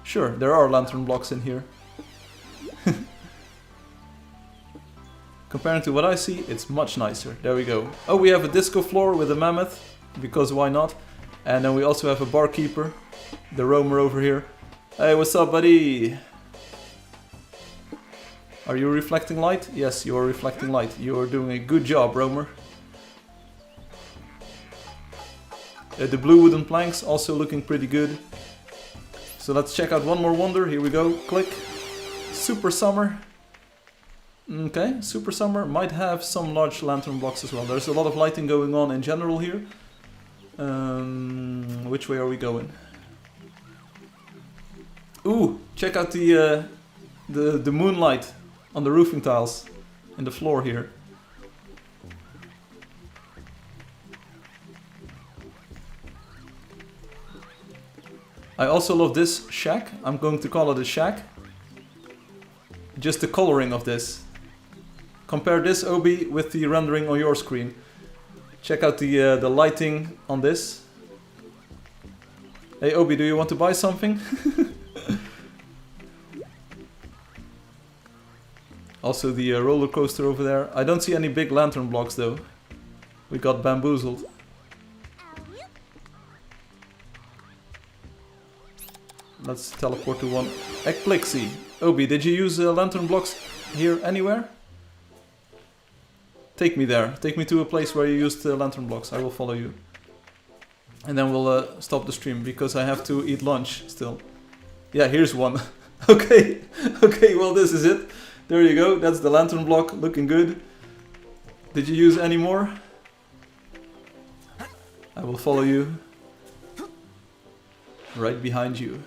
Speaker 1: Sure, there are lantern blocks in here. Comparing to what I see, it's much nicer. There we go. Oh, we have a disco floor with a mammoth, because why not? And then we also have a barkeeper, the roamer over here. Hey, what's up, buddy? Are you reflecting light? Yes, you are reflecting light. You are doing a good job, roamer. The blue wooden planks also looking pretty good. So let's check out one more wonder. Here we go. Click. Super Summer. Okay, Super Summer might have some large lantern blocks as well. There's a lot of lighting going on in general here. Which way are we going? Ooh, check out the moonlight on the roofing tiles in the floor here. I also love this shack. I'm going to call it a shack. Just the coloring of this. Compare this, Obi, with the rendering on your screen. Check out the lighting on this. Hey, Obi, do you want to buy something? Also the roller coaster over there. I don't see any big lantern blocks though. We got bamboozled. Let's teleport to one. Ekplexi. Obi, did you use lantern blocks here anywhere? Take me there. Take me to a place where you used lantern blocks. I will follow you. And then we'll stop the stream because I have to eat lunch still. Yeah, here's one. Okay. Okay, well this is it. There you go. That's the lantern block. Looking good. Did you use any more? I will follow you. Right behind you.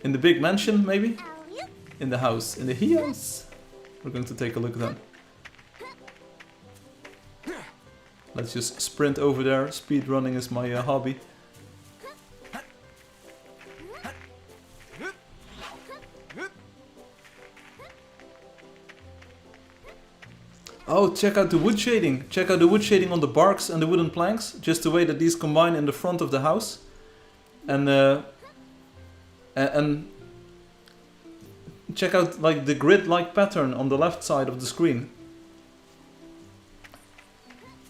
Speaker 1: In the big mansion, maybe? In the house. In the house. We're going to take a look then. Let's just sprint over there. Speed running is my hobby. Oh, check out the wood shading. Check out the wood shading on the barks and the wooden planks. Just the way that these combine in the front of the house. And check out like the grid-like pattern on the left side of the screen.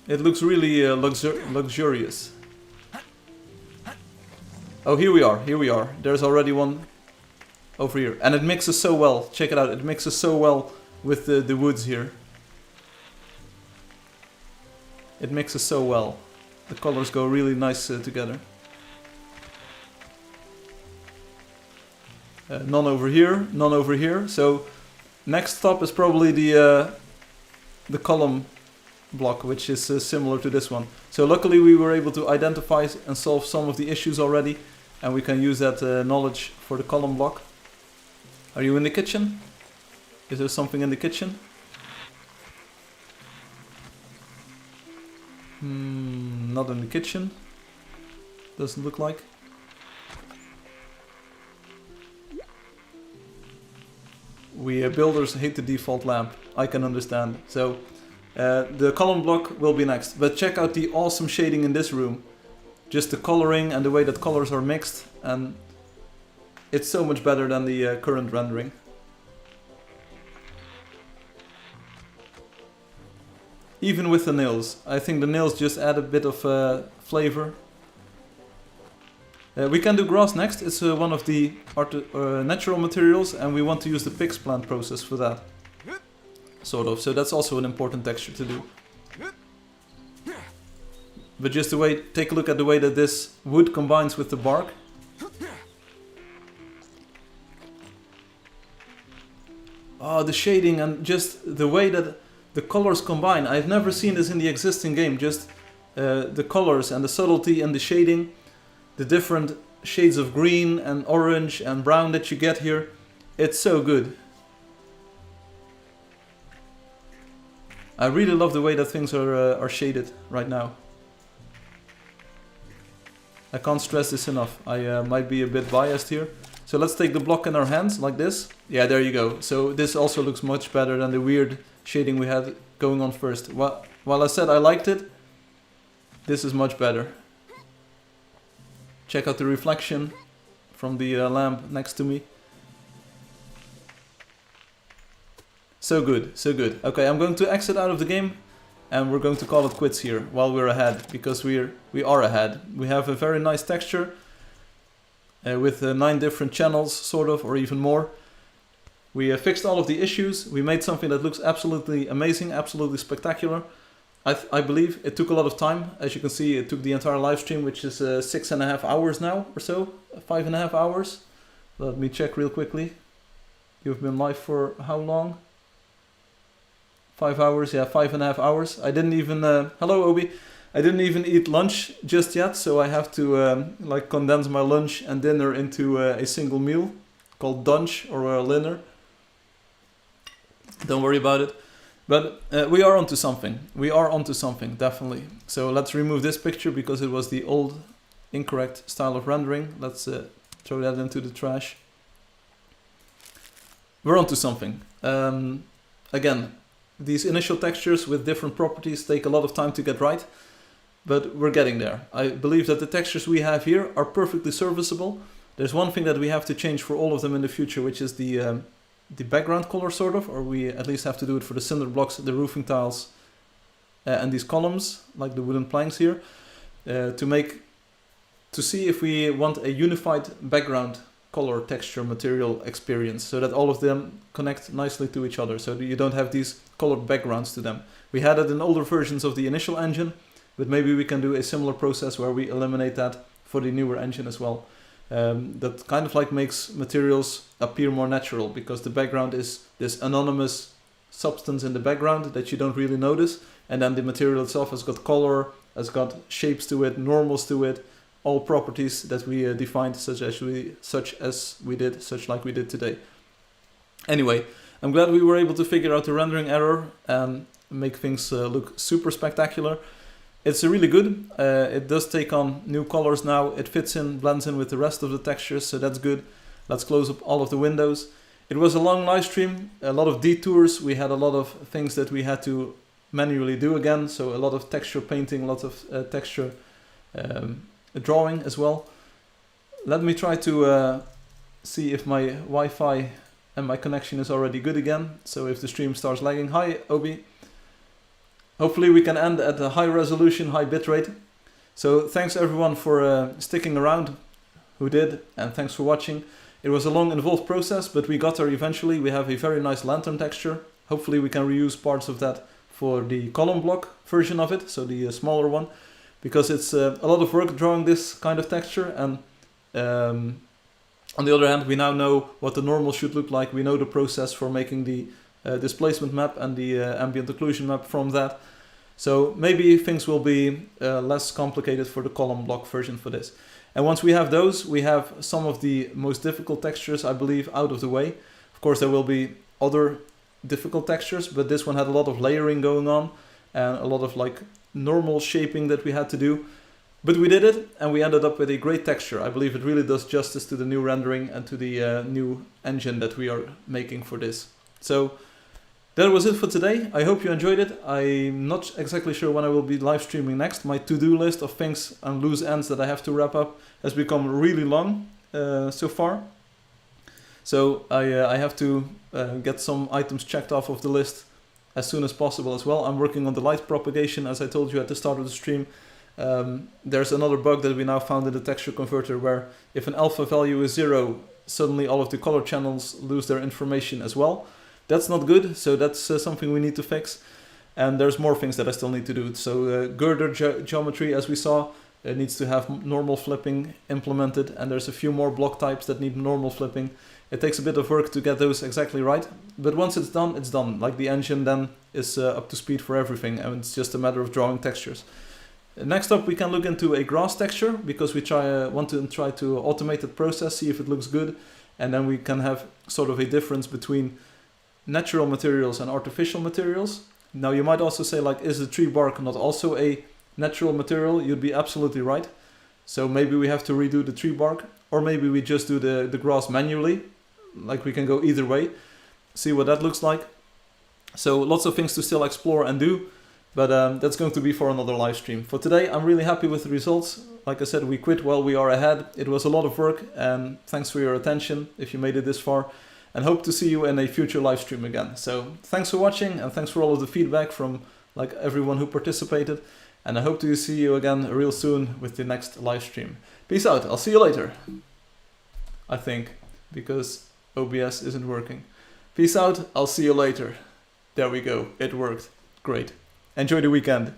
Speaker 1: It looks really luxurious. Oh, here we are, here we are. There's already one over here. And it mixes so well. Check it out, it mixes so well with the woods here. It mixes so well. The colors go really nice together. None over here, none over here. So next stop is probably the column block, which is similar to this one. So luckily we were able to identify and solve some of the issues already, and we can use that knowledge for the column block. Are you in the kitchen? Is there something in the kitchen? Not in the kitchen. Doesn't look like. We builders hate the default lamp. I can understand. So the column block will be next. But check out the awesome shading in this room. Just the coloring and the way that colors are mixed. And it's so much better than the current rendering. Even with the nails. I think the nails just add a bit of flavor. We can do grass next. It's one of the natural materials, and we want to use the pix plant process for that. Sort of. So that's also an important texture to do. But just the way, take a look at the way that this wood combines with the bark. Oh, the shading and just the way that the colors combine. I've never seen this in the existing game. Just the colors and the subtlety and the shading. The different shades of green and orange and brown that you get here. It's so good. I really love the way that things are shaded right now. I can't stress this enough. I might be a bit biased here. So let's take the block in our hands like this. Yeah, there you go. So this also looks much better than the weird shading we had going on first. While I said I liked it, this is much better. Check out the reflection from the lamp next to me. So good, so good. Okay, I'm going to exit out of the game and we're going to call it quits here while we're ahead, because we are ahead. We have a very nice texture with 9 different channels, sort of, or even more. We fixed all of the issues. We made something that looks absolutely amazing, absolutely spectacular. I believe it took a lot of time. As you can see, it took the entire live stream, which is 6.5 hours now or so, 5.5 hours. Let me check real quickly. You've been live for how long? 5 hours, yeah, 5.5 hours. I didn't even, hello Obi. I didn't even eat lunch just yet, so I have to like condense my lunch and dinner into a single meal called dunch or linner. Don't worry about it. But we are onto something. We are onto something, definitely. So let's remove this picture because it was the old, incorrect style of rendering. Let's throw that into the trash. We're onto something. Again, these initial textures with different properties take a lot of time to get right, but we're getting there. I believe that the textures we have here are perfectly serviceable. There's one thing that we have to change for all of them in the future, which is the background color, sort of, or we at least have to do it for the cinder blocks, the roofing tiles, and these columns, like the wooden planks here, to see if we want a unified background color, texture, material experience, so that all of them connect nicely to each other, so that you don't have these colored backgrounds to them. We had it in older versions of the initial engine, but maybe we can do a similar process where we eliminate that for the newer engine as well. That kind of like makes materials appear more natural, because the background is this anonymous substance in the background that you don't really notice, and then the material itself has got color, has got shapes to it, normals to it, all properties that we defined such like we did today. Anyway, I'm glad we were able to figure out the rendering error and make things look super spectacular. It's really good. It does take on new colors now. It fits in, blends in with the rest of the textures, so that's good. Let's close up all of the windows. It was a long live stream, a lot of detours. We had a lot of things that we had to manually do again, so a lot of texture painting, a lot of texture drawing as well. Let me try to see if my Wi-Fi and my connection is already good again. So if the stream starts lagging, hi Obi. Hopefully we can end at a high resolution, high bitrate. So thanks everyone for sticking around, who did, and thanks for watching. It was a long involved process, but we got there eventually. We have a very nice lantern texture. Hopefully we can reuse parts of that for the column block version of it, so the smaller one, because it's a lot of work drawing this kind of texture, and on the other hand, we now know what the normal should look like. We know the process for making the displacement map and the ambient occlusion map from that. So maybe things will be less complicated for the column block version for this. And once we have those, we have some of the most difficult textures, I believe, out of the way. Of course, there will be other difficult textures, but this one had a lot of layering going on and a lot of like normal shaping that we had to do. But we did it, and we ended up with a great texture. I believe it really does justice to the new rendering and to the new engine that we are making for this. So that was it for today. I hope you enjoyed it. I'm not exactly sure when I will be live streaming next. My to-do list of things and loose ends that I have to wrap up has become really long so far. So I have to get some items checked off of the list as soon as possible as well. I'm working on the light propagation, as I told you at the start of the stream. There's another bug that we now found in the texture converter where if an alpha value is 0, suddenly all of the color channels lose their information as well. That's not good, so that's something we need to fix. And there's more things that I still need to do. So girder geometry, as we saw, needs to have normal flipping implemented, and there's a few more block types that need normal flipping. It takes a bit of work to get those exactly right, but once it's done, it's done. Like the engine then is up to speed for everything, and it's just a matter of drawing textures. Next up, we can look into a grass texture, because we want to try to automate the process, see if it looks good, and then we can have sort of a difference between natural materials and artificial materials. Now you might also say, like, is the tree bark not also a natural material? You'd be absolutely right. So maybe we have to redo the tree bark, or maybe we just do the grass manually. Like, we can go either way, see what that looks like. So lots of things to still explore and do, but that's going to be for another live stream. For today, I'm really happy with the results. Like I said, we quit while we are ahead. It was a lot of work, and thanks for your attention if you made it this far, and hope to see you in a future live stream again. So thanks for watching, and thanks for all of the feedback from like everyone who participated, and I hope to see you again real soon with the next live stream. Peace out, I'll see you later. I think, because OBS isn't working. Peace out, I'll see you later. There we go, it worked. Great. Enjoy the weekend.